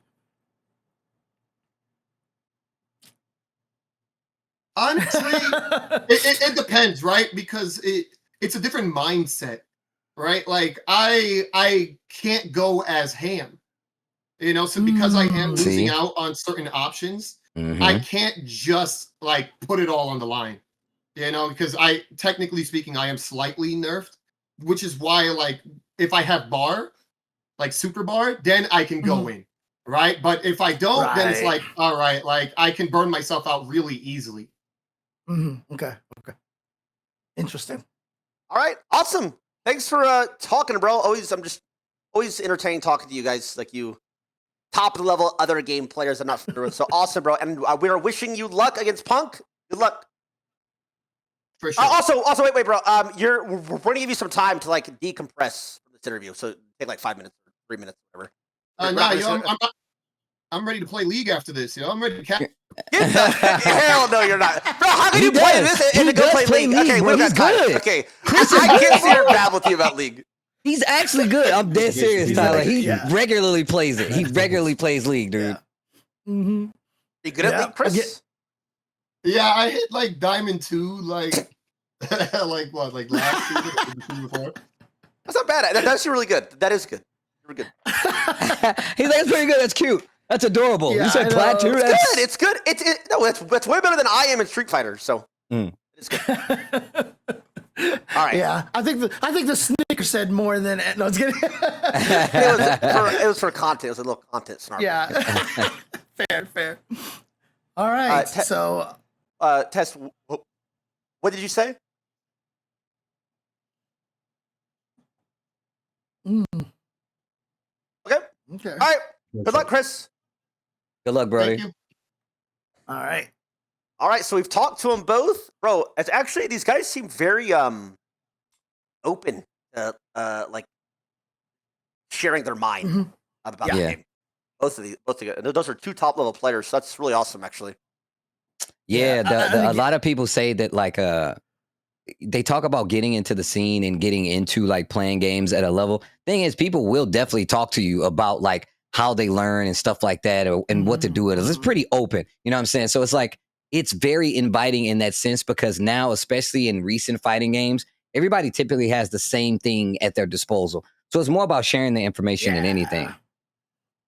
Honestly, it depends, right? Because it's a different mindset, right? Like I can't go as Ham, so because I am losing out on certain options, I can't just like put it all on the line, because technically speaking, I am slightly nerfed, which is why like if I have bar, like super bar, then I can go in, right? But if I don't, then it's like, all right, like I can burn myself out really easily. Okay. Interesting. All right. Awesome. Thanks for talking, bro. I'm just always entertaining talking to you guys, like you top of the level other game players I'm not familiar with. So awesome, bro. And we are wishing you luck against Punk. Good luck. For sure. Also, wait, bro. We're going to give you some time to like decompress from this interview. So take like 5 minutes, or 3 minutes, whatever. I'm ready to play League after this. I'm ready to catch. Hell no, you're not, bro. How can you play this and go play League? Okay, bro, he's good. Okay, I can't sit here and babble with you about League. He's actually good. I'm dead serious, Tyler. He regularly plays it. He regularly plays League, dude. You good at League, Chris? Yeah, I hit like Diamond 2, like like last season before. That's not bad. That's actually really good. That is good. You're good. He's like, that's pretty good. That's cute. That's adorable. You said plat too. It's good. It's way better than I am in Street Fighter. So it's good. All right. Yeah, I think the Snicker said more than no. It's kidding. it was for content. It was a little content snark. Yeah. Fair. All right. So, Tess, what did you say? Okay. All right. Good luck, Chris. Good luck, Brody. Thank you. All right. So we've talked to them both, bro. It's actually these guys seem very open, like sharing their mind about the game. Both of you. Those are two top level players. So that's really awesome, actually. Yeah, a lot of people say that like they talk about getting into the scene and getting into like playing games at a level. Thing is, people will definitely talk to you about like how they learn and stuff like that, and what to do with it. It's pretty open, you know what I'm saying? So it's like it's very inviting in that sense because now, especially in recent fighting games, everybody typically has the same thing at their disposal. So it's more about sharing the information than anything.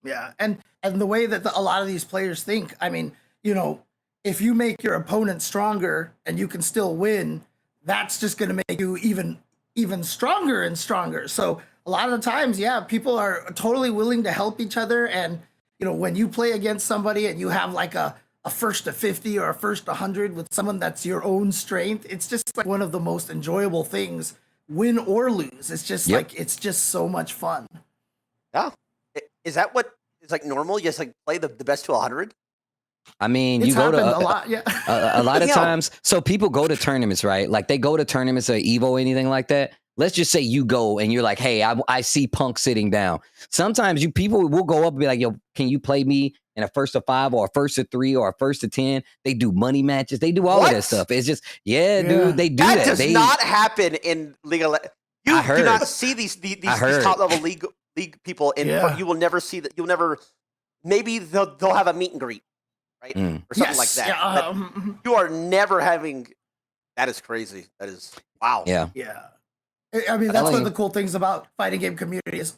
Yeah, and the way that a lot of these players think, I mean, if you make your opponent stronger and you can still win, that's just going to make you even stronger and stronger. So a lot of the times, people are totally willing to help each other. And, when you play against somebody and you have like a first to 50 or a first to 100 with someone that's your own strength, it's just like one of the most enjoyable things, win or lose. It's just like, it's just so much fun. Yeah. Is that what is like normal? You just like play the best to 100? I mean, It's you go to happened a lot, a lot of times. So people go to tournaments, right? Like they go to tournaments or Evo or anything like that. Let's just say you go and you're like, hey, I see Punk sitting down. Sometimes people will go up and be like, yo, can you play me in a first to 5 or a first to 3 or a first to 10? They do money matches. They do all of that stuff. It's just, dude, they do that. That does not happen in League of Legends. You do not see these top level league people, and you will never see that. You'll never. Maybe they'll have a meet and greet, right, or something like that. Yeah, you are never having. That is crazy. That is wow. Yeah. I mean, that's one of the cool things about fighting game community is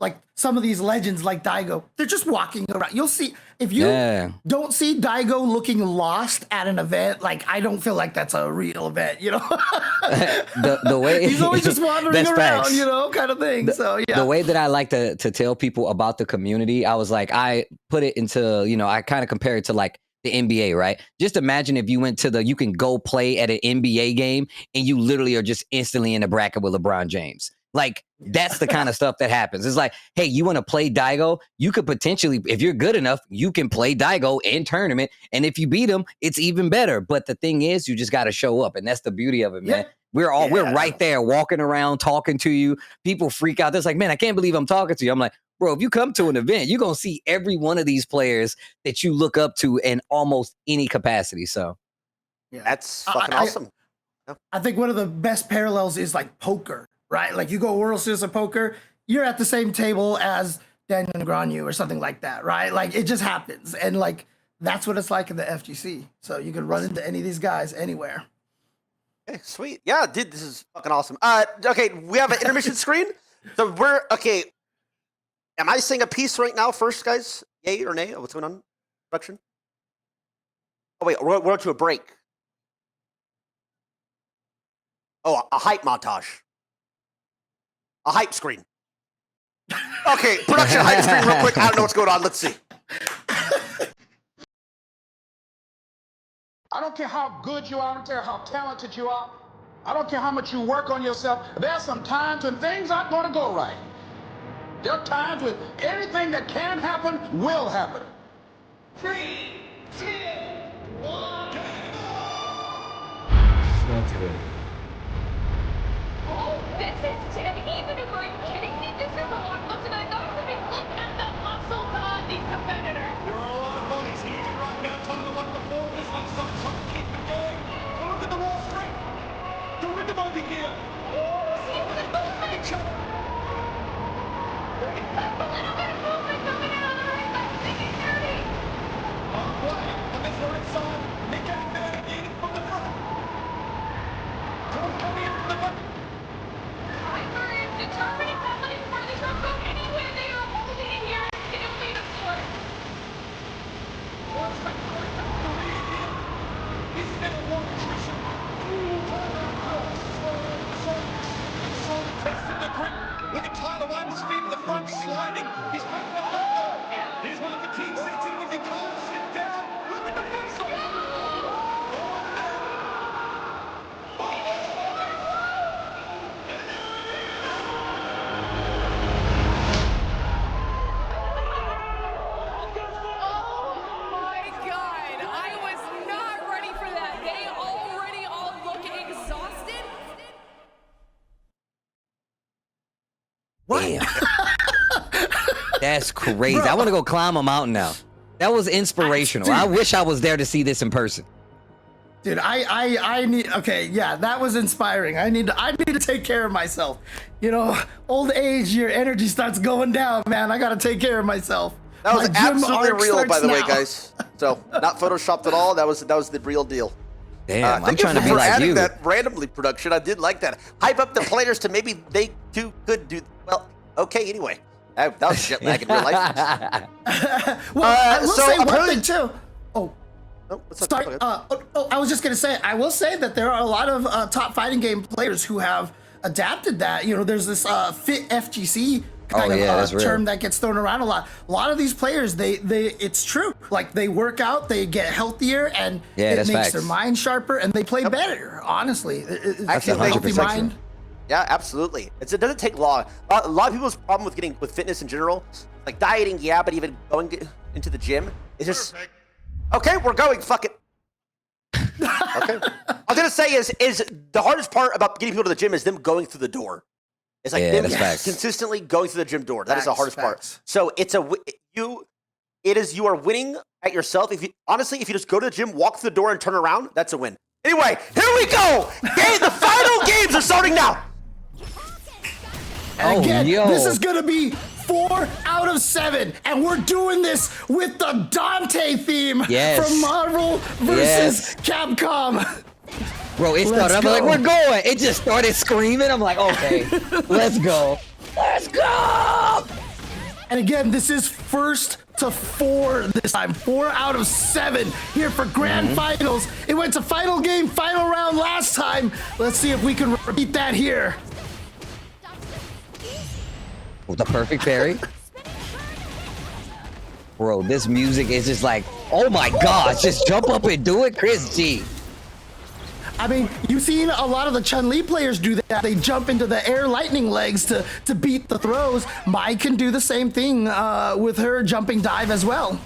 like some of these legends like Daigo, they're just walking around. You'll see if you don't see Daigo looking lost at an event, like I don't feel like that's a real event, the way he's always just wandering around, kind of thing. The way that I like to tell people about the community, I was like, I put it into, I kind of compare it to like the NBA, right? Just imagine if you went to you can go play at an NBA game and you literally are just instantly in a bracket with LeBron James. Like, that's the kind of stuff that happens. It's like, hey, you want to play Daigo? You could potentially, if you're good enough, you can play Daigo in tournament. And if you beat him, it's even better. But the thing is, you just got to show up. And that's the beauty of it, man. We're right there walking around, talking to you. People freak out. They're like, man, I can't believe I'm talking to you. I'm like, bro, if you come to an event, you're going to see every one of these players that you look up to in almost any capacity. So that's fucking awesome. I think one of the best parallels is like poker, right? Like you go World Series of Poker, you're at the same table as Daniel Negreanu or something like that, right? Like it just happens. And like, that's what it's like in the FGC. So you can run into any of these guys anywhere. Okay, sweet. Yeah, dude, this is fucking awesome. Okay, we have an intermission screen. So okay. Am I saying a piece right now first, guys? Yay or nay? What's going on? Production? Oh, wait, we're to a break. Oh, a hype montage. A hype screen. Okay, production hype screen real quick. I don't know what's going on. Let's see. I don't care how good you are, I don't care how talented you are, I don't care how much you work on yourself. There are some times when things aren't going to go right. There are times when anything that can happen will happen. 3, 2, 1. Oh, this is Jimmy. Even if I'm kidding me, this is a lot closer than I thought it would be. Look at the muscles on these competitors. There are a lot of bodies here right now telling them what the ball is like. Some keep it going. Look at the raw strength. The rhythm over here. See the movement. There's a little bit of movement coming out on the right side. Thinking dirty. Halfway on this right side. Nick getting there again from the front. Tom coming in from the front. Hyper is determined that like really don't go anywhere. They are holding it here and it'll lead us to it. What's that going on to lead here? He's never won attrition. So testing the grip. Look at TYLER1, speed in the front, sliding. He's back to the front. Here's one of the team sitting if you can't sit down. Look at the face off. Damn. That's crazy. I want to go climb a mountain now. That was inspirational. I wish I was there to see this in person. Dude, I need, okay, yeah, that was inspiring. I need to take care of myself. You know, old age, your energy starts going down, man. I gotta take care of myself. That was absolutely real, by the way, now. guys. So not photoshopped at all. That was the real deal. Damn, I'm trying to be for like adding you. that randomly production. I did like that. Hype up the players to maybe they too could do well. Okay, anyway, that was jet lag in real life. Well, I will say one apparently- thing too. Oh, sorry. I was just gonna say, I will say that there are a lot of top fighting game players who have adapted that. You know, there's this fit FGC kind of term that gets thrown around a lot. A lot of these players, it's true. Like they work out, they get healthier, and it makes their mind sharper, and they play better. Honestly, it's a healthy mind. Yeah, absolutely. It doesn't take long. A lot of people's problem with fitness in general, like dieting, yeah, but even going into the gym is just okay. We're going. Fuck it. Okay. I'm gonna say is the hardest part about getting people to the gym is them going through the door. It's like them consistently going through the gym door. That is the hardest part. So you are winning at yourself. If you just go to the gym, walk through the door, and turn around, that's a win. Anyway, here we go. The final games are starting now. And again, this is gonna be 4 out of 7, and we're doing this with the Dante theme from Marvel versus Capcom. Bro, it started, I'm like, we're going. It just started screaming. I'm like, okay, let's go. Let's go. And again, this is first to 4 this time. 4 out of 7 here for grand finals. It went to final game, final round last time. Let's see if we can repeat that here. The perfect parry. Bro, this music is just like, oh my gosh, just jump up and do it, Chris G. I mean, you've seen a lot of the Chun-Li players do that. They jump into the air lightning legs to beat the throws. Mai can do the same thing with her jumping dive as well.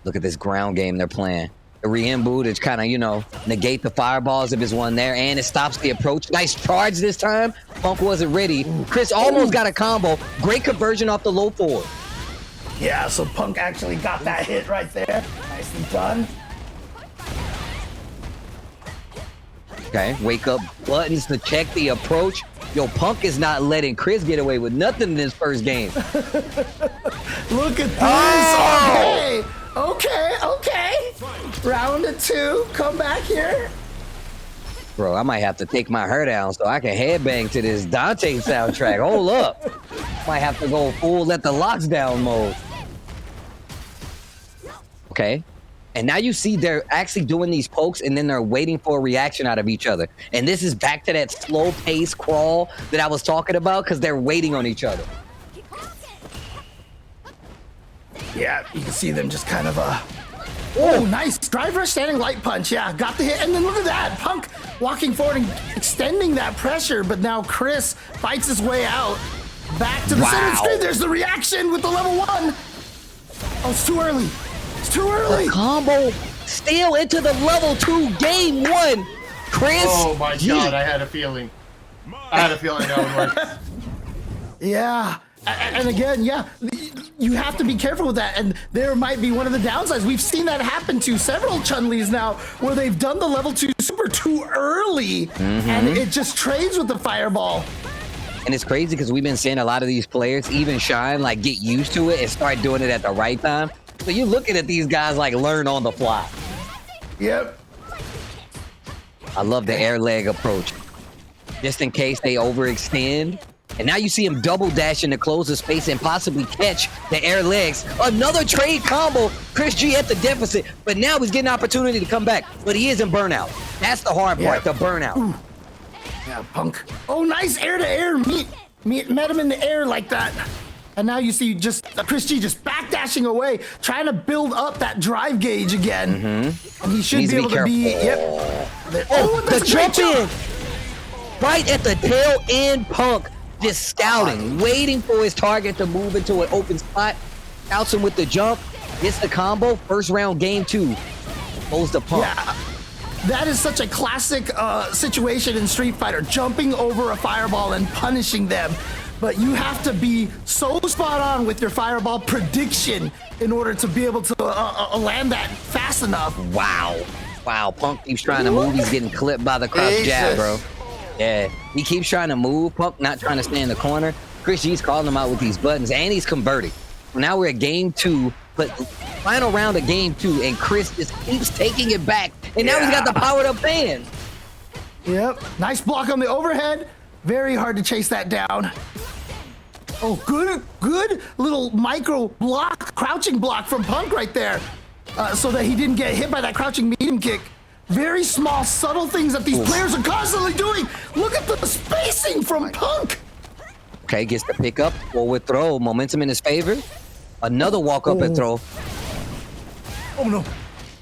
Look at this ground game they're playing. The re-inboot is kind of, you know, negate the fireballs if it's one there, and it stops the approach. Nice charge this time. Punk wasn't ready. Chris almost got a combo. Great conversion off the low forward. Yeah, so Punk actually got that hit right there. Nicely done. Okay, wake up buttons to check the approach. Yo, Punk is not letting Chris get away with nothing in this first game. Look at this. Okay. Round of 2. Come back here. Bro, I might have to take my hair down so I can headbang to this Dante soundtrack. Hold up. Might have to go full let the locks down mode. Okay. And now you see they're actually doing these pokes and then they're waiting for a reaction out of each other. And this is back to that slow pace crawl that I was talking about because they're waiting on each other. Yeah, you can see them just kind of oh, nice. Driver standing light punch. Yeah, got the hit. And then look at that. Punk walking forward and extending that pressure. But now Chris fights his way out. Back to the center of the screen. There's the reaction with the level 1. Oh, it's too early. It's too early. The combo still into the level 2 game 1. Chris. Oh my God, I had a feeling. That would work. Yeah. And again, yeah, you have to be careful with that. And there might be one of the downsides. We've seen that happen to several Chun-Li's now where they've done the level 2 super too early and it just trades with the fireball. And it's crazy because we've been seeing a lot of these players, even Shine, like get used to it and start doing it at the right time. So you're looking at these guys like learn on the fly. Yep. I love the air leg approach. Just in case they overextend. And now you see him double dashing to close the space and possibly catch the air legs. Another trade combo. Chris G at the deficit, but now he's getting an opportunity to come back. But he is in burnout. That's the hard part, the burnout. Ooh. Yeah, Punk. Oh, nice air to air. Met him in the air like that. And now you see just Chris G just backdashing away, trying to build up that drive gauge again. And he should be able to be, the jump in. Right at the tail end, Punk. Just scouting, waiting for his target to move into an open spot. Scouts him with the jump, gets the combo. First round, game 2. Goes to Punk. Yeah, that is such a classic situation in Street Fighter, jumping over a fireball and punishing them. But you have to be so spot on with your fireball prediction in order to be able to land that fast enough. Wow, Punk keeps trying to move. He's getting clipped by the crouch jab, bro. Yeah, he keeps trying to move. Punk not trying to stay in the corner. Chris G's calling him out with these buttons, and he's converting. Now we're at game 2, but final round of game 2, and Chris just keeps taking it back. And now he's got the powered up fans. Yep, nice block on the overhead. Very hard to chase that down. Oh, good little micro block, crouching block from Punk right there, so that he didn't get hit by that crouching medium kick. Very small, subtle things that these players are constantly doing. Look at the spacing from Punk. Okay, gets the pickup, forward throw, momentum in his favor. Another walk up and throw. Oh no.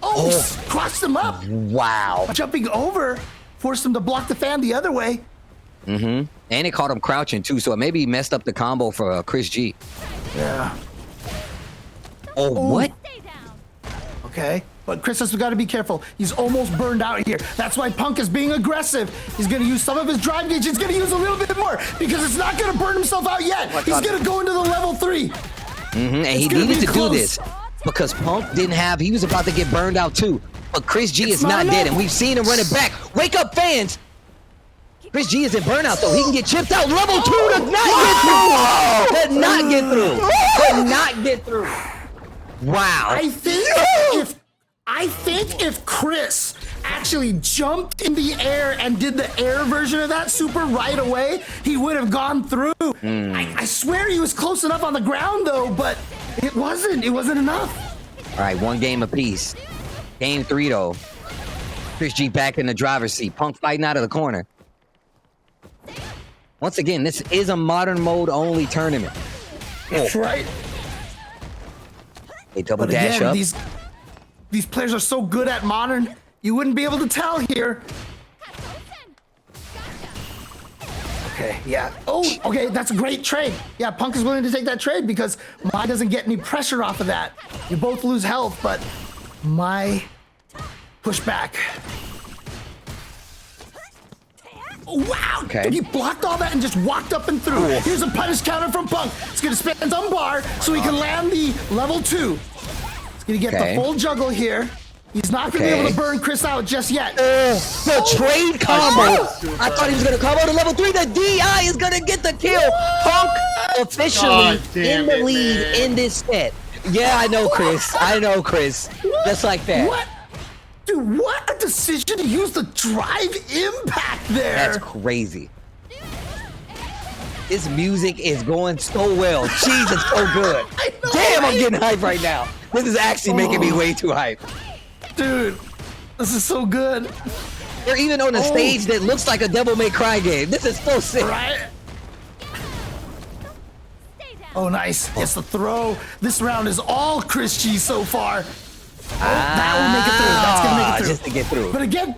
Oh, crossed him up. Wow. Jumping over, forced him to block the fan the other way. And it caught him crouching too, so it maybe messed up the combo for Chris G. Yeah. Oh, what? Okay, but Chris has got to be careful. He's almost burned out here. That's why Punk is being aggressive. He's going to use some of his drive gauge. He's going to use a little bit more because it's not going to burn himself out yet. He's going to go into the level 3. And he needed to do this because Punk didn't have, he was about to get burned out too. But Chris G is not dead, and we've seen him run it back. Wake up, fans! Chris G is in burnout though. He can get chipped out. Level 2 does not get through. Did not get through. Could not get through. Wow. I think if Chris actually jumped in the air and did the air version of that super right away, he would have gone through. I swear he was close enough on the ground though, but it wasn't enough. All right, 1 game apiece. Game 3 though. Chris G back in the driver's seat. Punk fighting out of the corner. Once again, this is a modern mode only tournament. That's right. They double But dash again, up. These players are so good at Modern, you wouldn't be able to tell here. Okay, yeah. Oh, okay, that's a great trade. Yeah, Punk is willing to take that trade because Mai doesn't get any pressure off of that. You both lose health, but Mai push back. Oh, wow! Okay. Dude, he blocked all that and just walked up and through. Here's a punish counter from Punk. He's gonna spend some bar so he can land the level 2. He's gonna get the full juggle here. He's not gonna be able to burn Chris out just yet. The trade combo. I thought he was gonna combo to level 3. The DI is gonna get the kill. Punk officially in the lead in this set. Yeah, I know, Chris. I know, Chris. Just like that. What? Dude, what a decision to use the drive impact there. That's crazy. This music is going so well. Jeez, it's so good. Damn, I'm getting hype right now. This is actually making me way too hype. Dude, this is so good. They're even on a stage that looks like a Devil May Cry game. This is so sick. Right? Oh, nice. Gets the throw. This round is all Chris G so far. That will make it through. That's gonna make it through. Just to get through. But again,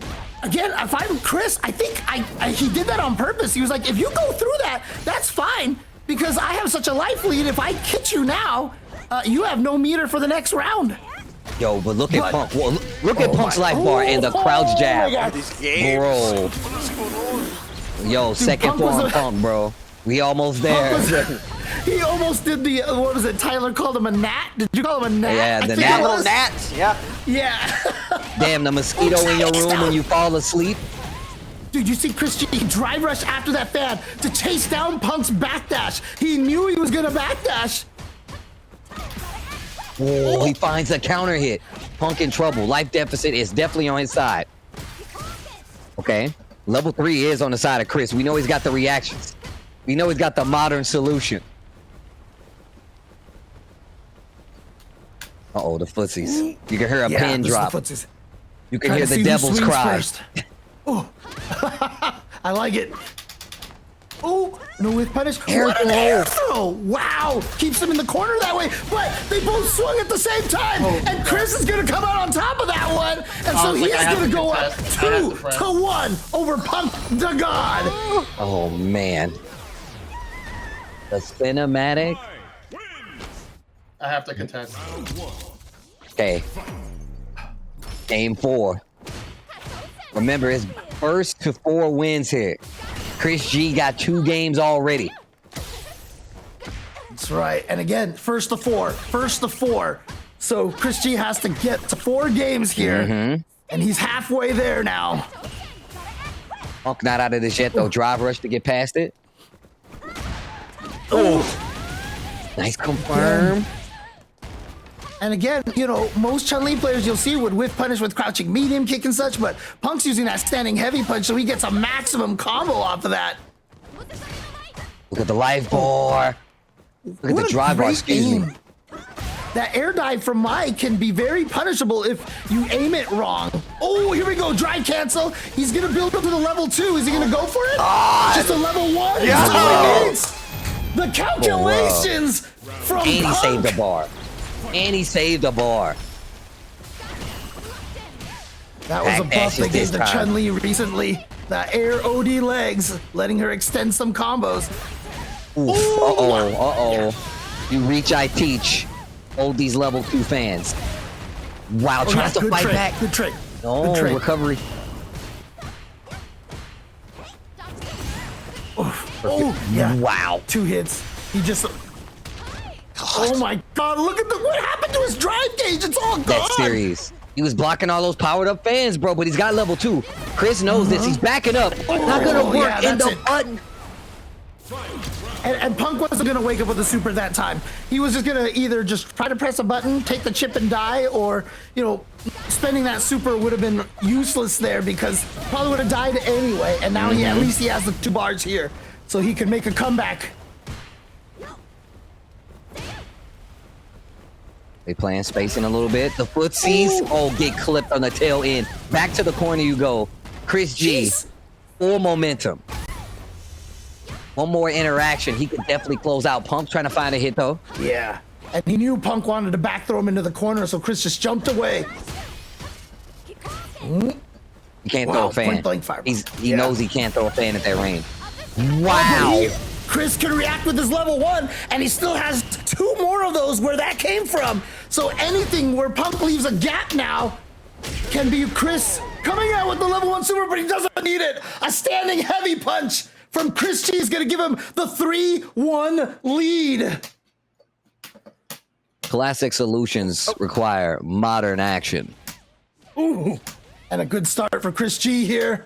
if I'm Chris, I think he did that on purpose. He was like, if you go through that, that's fine because I have such a life lead. If I hit you now, you have no meter for the next round. Yo, but look at Punk. Well, look at Punk's life bar and the crouch jab. Bro. Yo, second form Punk, bro. We almost there. He almost did the, what was it, Tyler called him a gnat? Did you call him a gnat? Yeah, the gnat. Little gnats, yeah. Yeah. Damn, the mosquito in your room when you fall asleep. Dude, you see Chris G drive rush after that fan to chase down Punk's backdash. He knew he was gonna backdash. Oh, he finds a counter hit. Punk in trouble. Life deficit is definitely on his side. Okay. Level 3 is on the side of Chris. We know he's got the reactions. We know he's got the modern solution. Uh-oh, the footsies. You can hear a pin drop. You can hear the devil's cry. Oh, I like it. Oh, no with punish. Air What an throw. air throw! Wow, keeps him in the corner that way. But they both swung at the same time, and Chris is gonna come out on top of that one, and so he is gonna go up 2-1 over Punk the God. Oh man, the cinematic. I have to contest. Okay, game 4. Remember, his first to 4 wins here. Chris G got 2 games already. That's right. And again, first to 4. So Chris G has to get to 4 games here. And he's halfway there now. Punk not out of this yet, though. Drive rush to get past it. Oh, nice confirm. And again, you know, most Chun-Li players you'll see would whiff punish with crouching medium kick and such, but Punk's using that standing heavy punch, so he gets a maximum combo off of that. Look at the life bar. Look at the drive bar, excuse me. That air dive from Mike can be very punishable if you aim it wrong. Oh, here we go, drive cancel. He's gonna build up to the level 2. Is he gonna go for it? Just a level 1? Yeah. That's all he needs. The calculations from And he Punk. saved the bar. And he saved the bar. That was a buff they gave to Chun-Li recently. The air OD legs, letting her extend some combos. Oof. Uh-oh. You reach, I teach. Hold these level 2 fans. Wow, tries to fight back. Good trick. No, recovery. Oh, yeah. Wow. 2 hits. He just... Oh my God, look at what happened to his drive gauge. It's all gone. That's serious. He was blocking all those powered up fans, bro, but he's got level 2. Chris knows this. He's backing up. Not gonna work in the button. And Punk wasn't gonna wake up with a super that time. He was just gonna either just try to press a button, take the chip and die, or, you know, spending that super would have been useless there because probably would have died anyway. And now at least he has the 2 bars here, so he could make a comeback. They playing spacing a little bit. The footsies, get clipped on the tail end. Back to the corner you go. Chris G, full momentum. One more interaction, he could definitely close out. Punk's trying to find a hit though. Yeah. And he knew Punk wanted to back throw him into the corner, so Chris just jumped away. He can't throw a fan. Point fire. He knows he can't throw a fan at that range. Wow. Chris can react with his level 1, and he still has 2 more of those where that came from. So anything where Punk leaves a gap now can be Chris coming out with the level 1 super, but he doesn't need it. A standing heavy punch from Chris G is going to give him the 3-1 lead. Classic solutions require modern action. Ooh, and a good start for Chris G here.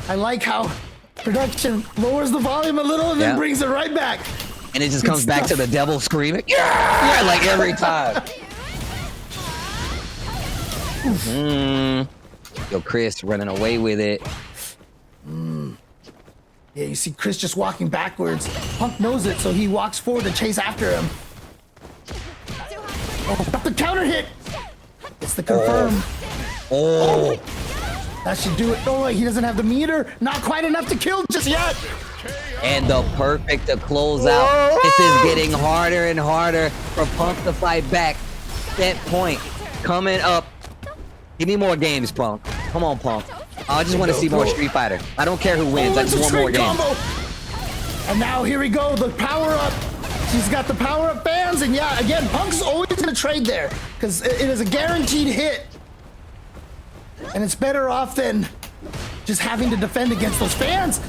I like how production lowers the volume a little and then brings it right back. And it just comes back to the devil screaming. Yeah, like every time. Yo, Chris running away with it. Yeah, you see Chris just walking backwards. Punk knows it, so he walks forward to chase after him. Oh, got the counter hit. It's the confirm. Oh. That should do it. Oh, wait, he doesn't have the meter. Not quite enough to kill just yet. And the perfect to close out. This is getting harder and harder for Punk to fight back. Set point coming up. Give me more games, Punk. Come on, Punk. I just want to see more Street Fighter. I don't care who wins. I just want more games. And now here we go. The power up. She's got the power up fans. And yeah, again, Punk's always going to trade there because it is a guaranteed hit. And it's better off than just having to defend against those fans.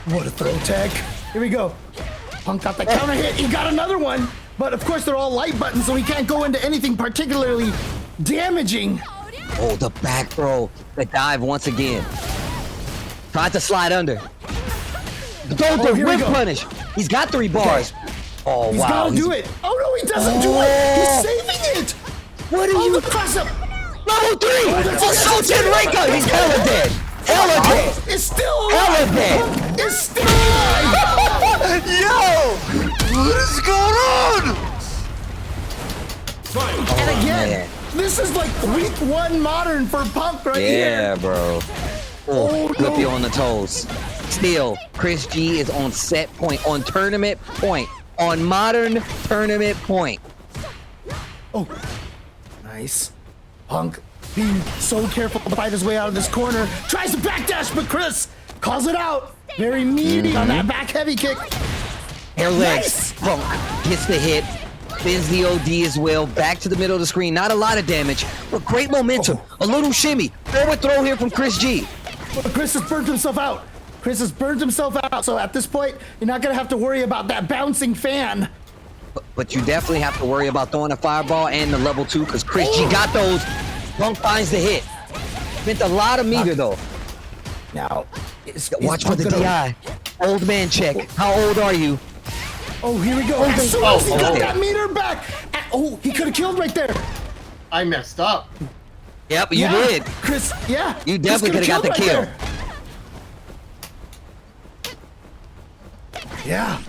What a throw tech. Here we go. Punk got the counter hit. He got another one. But of course, they're all light buttons, so he can't go into anything particularly damaging. Oh, the back throw. The dive once again. Tried to slide under. Go the whip punish. He's got 3 bars. Oh, He's wow. Gotta do it. Oh, no, he doesn't do it. He's saving it. What are you? The cross up. Level 3! Assaulted Reiko! He's hella dead! Hella dead! It's still alive! Hella dead! It's still alive! Yo! What is going on? And again, this is like week 1 modern for Punk right here. Yeah, bro. Oh, flip you on the toes. Still, Chris G is on set point, on tournament point, on modern tournament point. Oh, nice. Punk being so careful to fight his way out of this corner. Tries to backdash, but Chris calls it out. Very meaty on that back heavy kick. Air legs. Punk gets the hit. Spins the OD as well. Back to the middle of the screen. Not a lot of damage, but great momentum. A little shimmy. Forward throw here from Chris G. But Chris has burnt himself out. Chris has burned himself out. So at this point, you're not going to have to worry about that bouncing fan. But you definitely have to worry about throwing a fireball and the level 2 because Chris G got those. Punk finds the hit. Spent a lot of meter though. Now, watch for the DI. Old man check. How old are you? Oh, here we go. As soon as he got that meter back. Oh, he could have killed right there. I messed up. Yep, you did. Chris, yeah. You definitely could have got the kill. Yeah.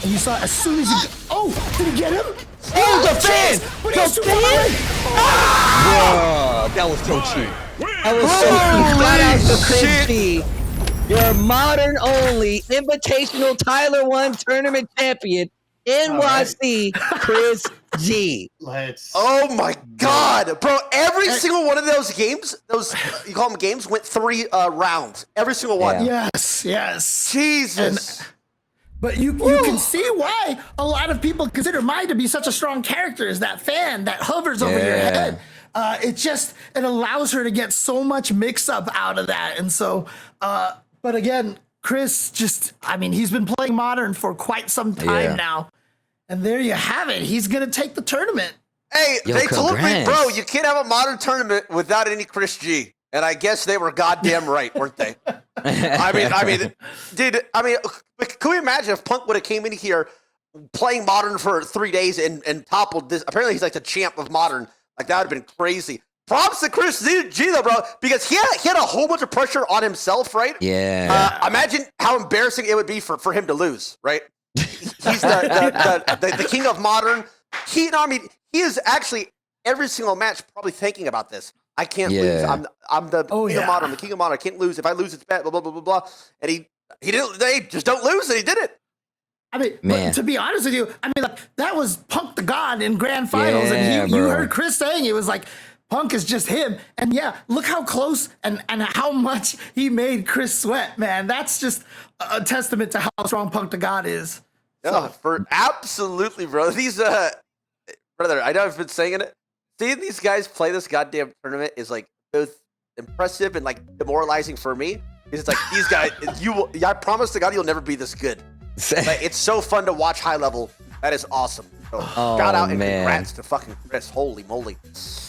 And you saw as soon as he... Oh, did he get him? Oh, the fan! But he's too far away. Whoa, that was so cheap. That was so cheap. Shout out to Chris G, your modern only invitational TYLER1 tournament champion, NYC Chris G. Oh my God, bro! Every single one of those games, those you call them games, went 3 rounds. Every single one. Yes, yes. Jesus. But you can see why a lot of people consider Mai to be such a strong character, is that fan that hovers over your head. It allows her to get so much mix-up out of that. And so, but again, Chris he's been playing Modern for quite some time now. And there you have it. He's going to take the tournament. Hey, they told me, bro, you can't have a Modern tournament without any Chris G. And I guess they were goddamn right, weren't they? Dude, can we imagine if Punk would have came in here playing Modern for 3 days and toppled this? Apparently, he's like the champ of Modern. Like, that would have been crazy. Props to Chris G, though, bro, because he had a whole bunch of pressure on himself, right? Yeah. Imagine how embarrassing it would be for him to lose, right? He's the king of Modern. He is actually every single match probably thinking about this. I can't lose. I'm the king of modern. I'm the king of modern. I can't lose. If I lose, it's bad. Blah blah blah blah blah. And he didn't. They just don't lose, and he did it. I mean, to be honest with you, I mean, like that was Punk the God in grand finals, and you heard Chris saying it was like Punk is just him, and look how close and how much he made Chris sweat, man. That's just a testament to how strong Punk the God is. Yeah, absolutely, bro. These brother, I know I've been saying it. Seeing these guys play this goddamn tournament is like both impressive and like demoralizing for me. Because it's like these guys, I promise to God, you'll never be this good. Like, it's so fun to watch high level. That is awesome. So, shout out and congrats to fucking Chris. Holy moly.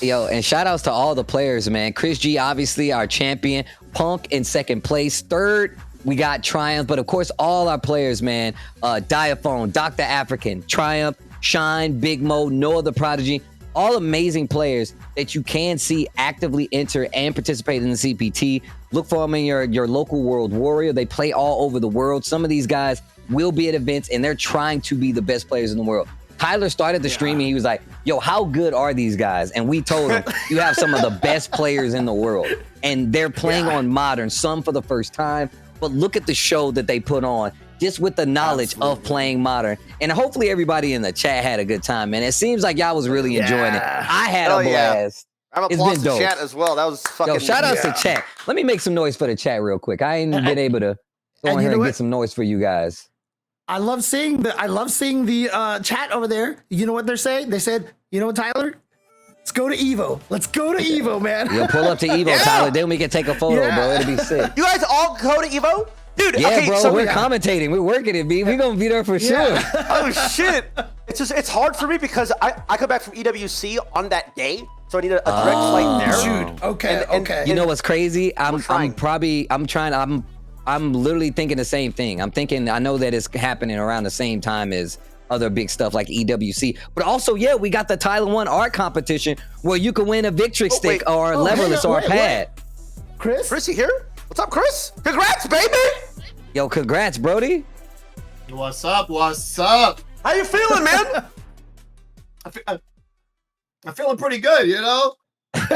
Yo, and shout outs to all the players, man. Chris G, obviously our champion. Punk in second place. Third, we got Triumph. But of course, all our players, man. Diaphone, Dr. Afrikan, Triumph, Shine, Big Mo, Noah the Prodigy. All amazing players that you can see actively enter and participate in the CPT. Look for them in your local World Warrior. They play all over the world. Some of these guys will be at events, and they're trying to be the best players in the world. Tyler started the stream, and he was like, yo, how good are these guys? And we told him, you have some of the best players in the world. And they're playing on Modern, some for the first time. But look at the show that they put on, just with the knowledge of playing Modern. And hopefully everybody in the chat had a good time, man. It seems like y'all was really enjoying it. I had a blast. I'm applause to chat as well. That was fucking... Yo, shout outs to chat. Let me make some noise for the chat real quick. I ain't been able to go in here and get some noise for you guys. I love seeing the chat over there. You know what they're saying? They said, you know what, Tyler? Let's go to Evo. Let's go to Evo, man. Yo, pull up to Evo, Tyler. Then we can take a photo, bro. It'll be sick. You guys all go to Evo? Dude, yeah, okay, bro, so we're commentating. We're working it, B. We're going to be there for sure. Oh, shit. It's hard for me because I come back from EWC on that day, so I need a direct flight there. Dude, okay. You know what's crazy? I'm literally thinking the same thing. I'm thinking, I know that it's happening around the same time as other big stuff like EWC. But also, we got the TYLER1 art competition where you can win a Victrix stick or a leverless or a pad. Chris, you here? What's up, Chris? Congrats, baby! Yo, congrats, Brody. What's up? What's up? How you feeling, man? I'm feeling pretty good, you know? Dude,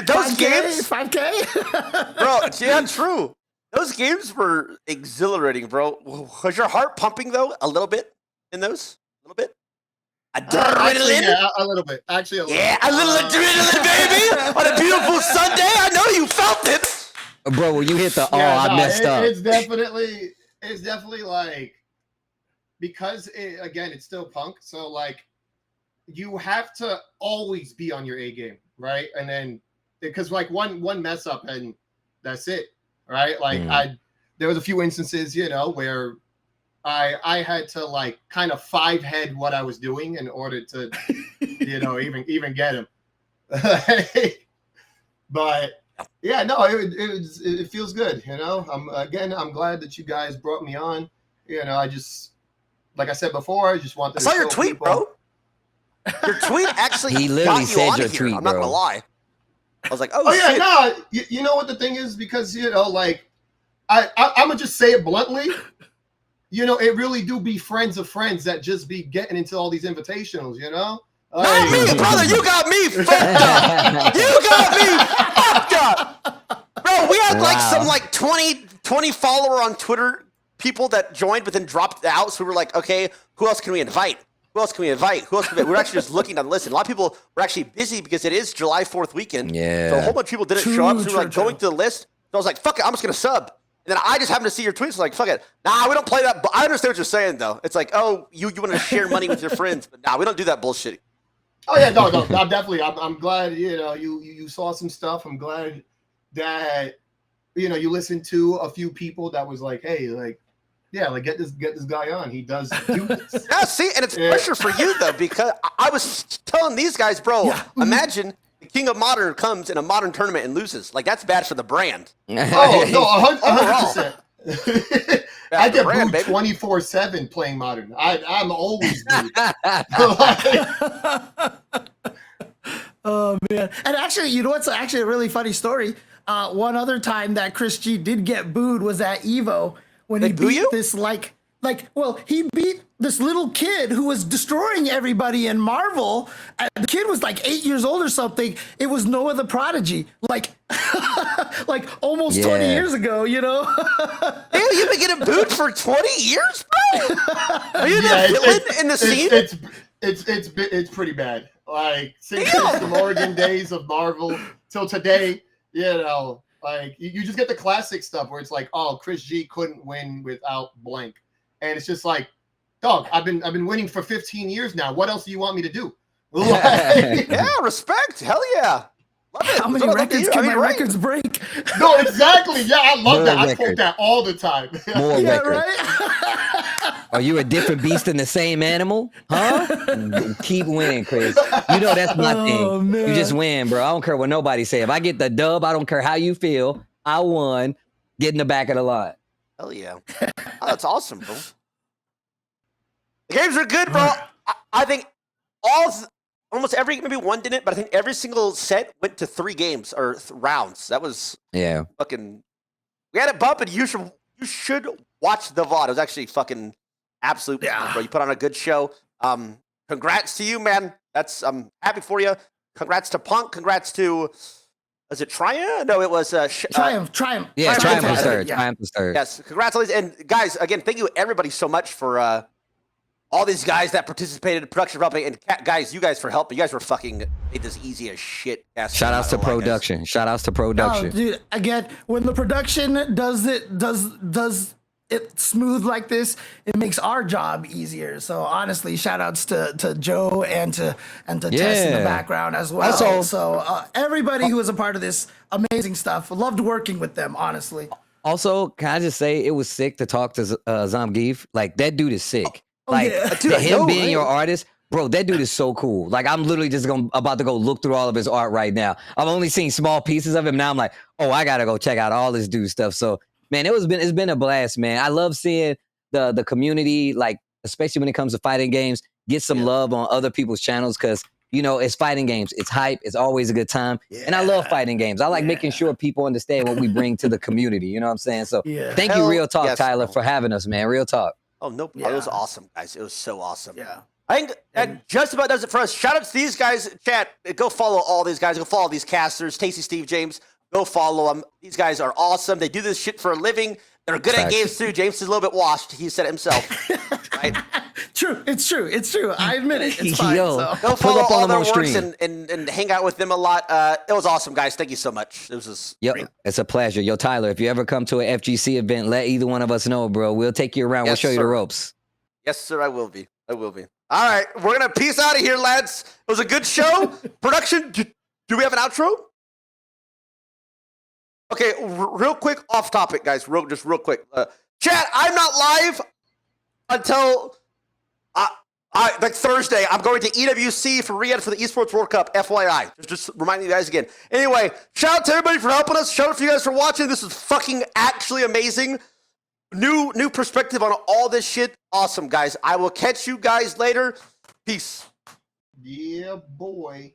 those 5K, games... 5K? Bro, yeah, true. Those games were exhilarating, bro. Was your heart pumping, though, a little bit in those? A little bit? Adrenaline? Yeah, a little bit. Actually, a little bit. A little adrenaline, baby! On a beautiful Sunday, I know you felt it! Bro, when you hit the I messed up. It's definitely like, because again, it's still Punk, so like you have to always be on your A game, right? And then because like one mess up and that's it, right? Like there was a few instances, you know, where I had to like kind of 5-head what I was doing in order to, you know, even get him. But yeah, no, it feels good, you know. I'm glad that you guys brought me on. You know, I just, like I said before, I just wanted to saw your tweet, people. bro. Your tweet actually he literally got said you on your here. tweet, I'm not bro. gonna lie. I was like, oh yeah, shit. no, you know what the thing is, because you know, like I'm gonna just say it bluntly. You know, it really do be friends of friends that just be getting into all these invitationals, you know? Not me, brother. You got me fucked up. You got me fucked up. Bro, we had like some like 20 follower on Twitter people that joined but then dropped out. So we were like, okay, who else can we invite? Who else can we invite? Who else can we invite? We're actually just looking on the list. And a lot of people were actually busy because it is July 4th weekend. Yeah. So a whole bunch of people didn't show up. So we were like going through the list. So I was like, fuck it, I'm just going to sub. And then I just happened to see your tweets. Like, fuck it. Nah, we don't play that. But I understand what you're saying, though. It's like, oh, you want to share money with your friends. But nah, we don't do that bullshit. Oh, yeah, no, I'm definitely. I'm glad, you know, you saw some stuff. I'm glad that, you know, you listened to a few people that was like, hey, like, yeah, like get this guy on. He does do this. Yeah, see, and it's pressure for you, though, because I was telling these guys, bro, imagine the king of modern comes in a modern tournament and loses. Like, that's bad for the brand. Oh, no, 100%. I get booed 24/7 playing modern. I'm always booed. Oh man! And actually, you know what's actually a really funny story? One other time that Chris G did get booed was at Evo when he beat this like he beat this little kid who was destroying everybody in Marvel. The kid was like 8 years old or something. It was Noah the Prodigy, like almost 20 years ago, you know? Damn, you've been getting booed for 20 years, bro? Are you the villain in the scene? It's pretty bad. Like, since the Morgan days of Marvel till today, you know, like, you just get the classic stuff where it's like, oh, Chris G couldn't win without blank. And it's just like, dog, I've been winning for 15 years now. What else do you want me to do? Like, yeah, respect. Hell yeah. Love it. How many records can my records break? No, exactly. Yeah, I love More that. I records. quote that all the time. More Yeah, records. right? Are you a different beast in the same animal? Huh? Keep winning, Chris. You know that's my thing. Man. You just win, bro. I don't care what nobody say. If I get the dub, I don't care how you feel. I won. Get in the back of the line. Hell yeah. Oh, that's awesome, bro. The games are good, bro. I think almost every, maybe one didn't, but I think every single set went to 3 games or rounds. That was fucking. We had it bump, and you should watch the VOD. It was actually fucking absolute, bro. You put on a good show. Congrats to you, man. I'm happy for you. Congrats to Punk. Congrats to. Was it Triumph? No, it was Triumph. Yeah, Triumph was was third. yeah. Triumph was third. Yes, congratulations. And guys, again, thank you everybody so much for all these guys that participated in production helping. And guys, you guys for helping. You guys were fucking made this easy as shit. Shout outs to production. Shout outs to production. Oh, dude, again, when the production does it smooth like this, it makes our job easier. So honestly, shout outs to Joe and to Tess in the background as well. So everybody who was a part of this amazing stuff. Loved working with them, honestly. Also, can I just say it was sick to talk to Zamgief? Like, that dude is sick. Dude, him being your artist, bro, that dude is so cool. Like, I'm literally just about to go look through all of his art right now. I've only seen small pieces of him. Now I'm like, oh, I gotta go check out all this dude's stuff. So, man, it's been a blast, man. I love seeing the community, like, especially when it comes to fighting games, get some love on other people's channels, because, you know, it's fighting games. It's hype. It's always a good time. And I love fighting games. I like making sure people understand what we bring to the community. You know what I'm saying? So thank you, Real Talk, Tyler, for having us, man. Real talk. Oh, no. It was awesome, guys. It was so awesome. Yeah. I think that just about does it for us. Shout out to these guys. Chat, go follow all these guys. Go follow these casters. Tasty Steve James. Go follow them. These guys are awesome. They do this shit for a living. They're good at games too. James is a little bit washed. He said it himself. Right? True. It's true. I admit it. It's fine. So. Go follow all their works and hang out with them a lot. It was awesome, guys. Thank you so much. It was just great. It's a pleasure. Yo, Tyler, if you ever come to an FGC event, let either one of us know, bro. We'll take you around. We'll show you the ropes. Yes, sir. I will be. All right. We're going to peace out of here, lads. It was a good show. Production, do we have an outro? Okay, real quick, off topic, guys. Real quick. Chat, I'm not live until like Thursday. I'm going to EWC for Riyadh for the Esports World Cup, FYI. Just reminding you guys again. Anyway, shout out to everybody for helping us. Shout out to you guys for watching. This is fucking actually amazing. New perspective on all this shit. Awesome, guys. I will catch you guys later. Peace. Yeah, boy.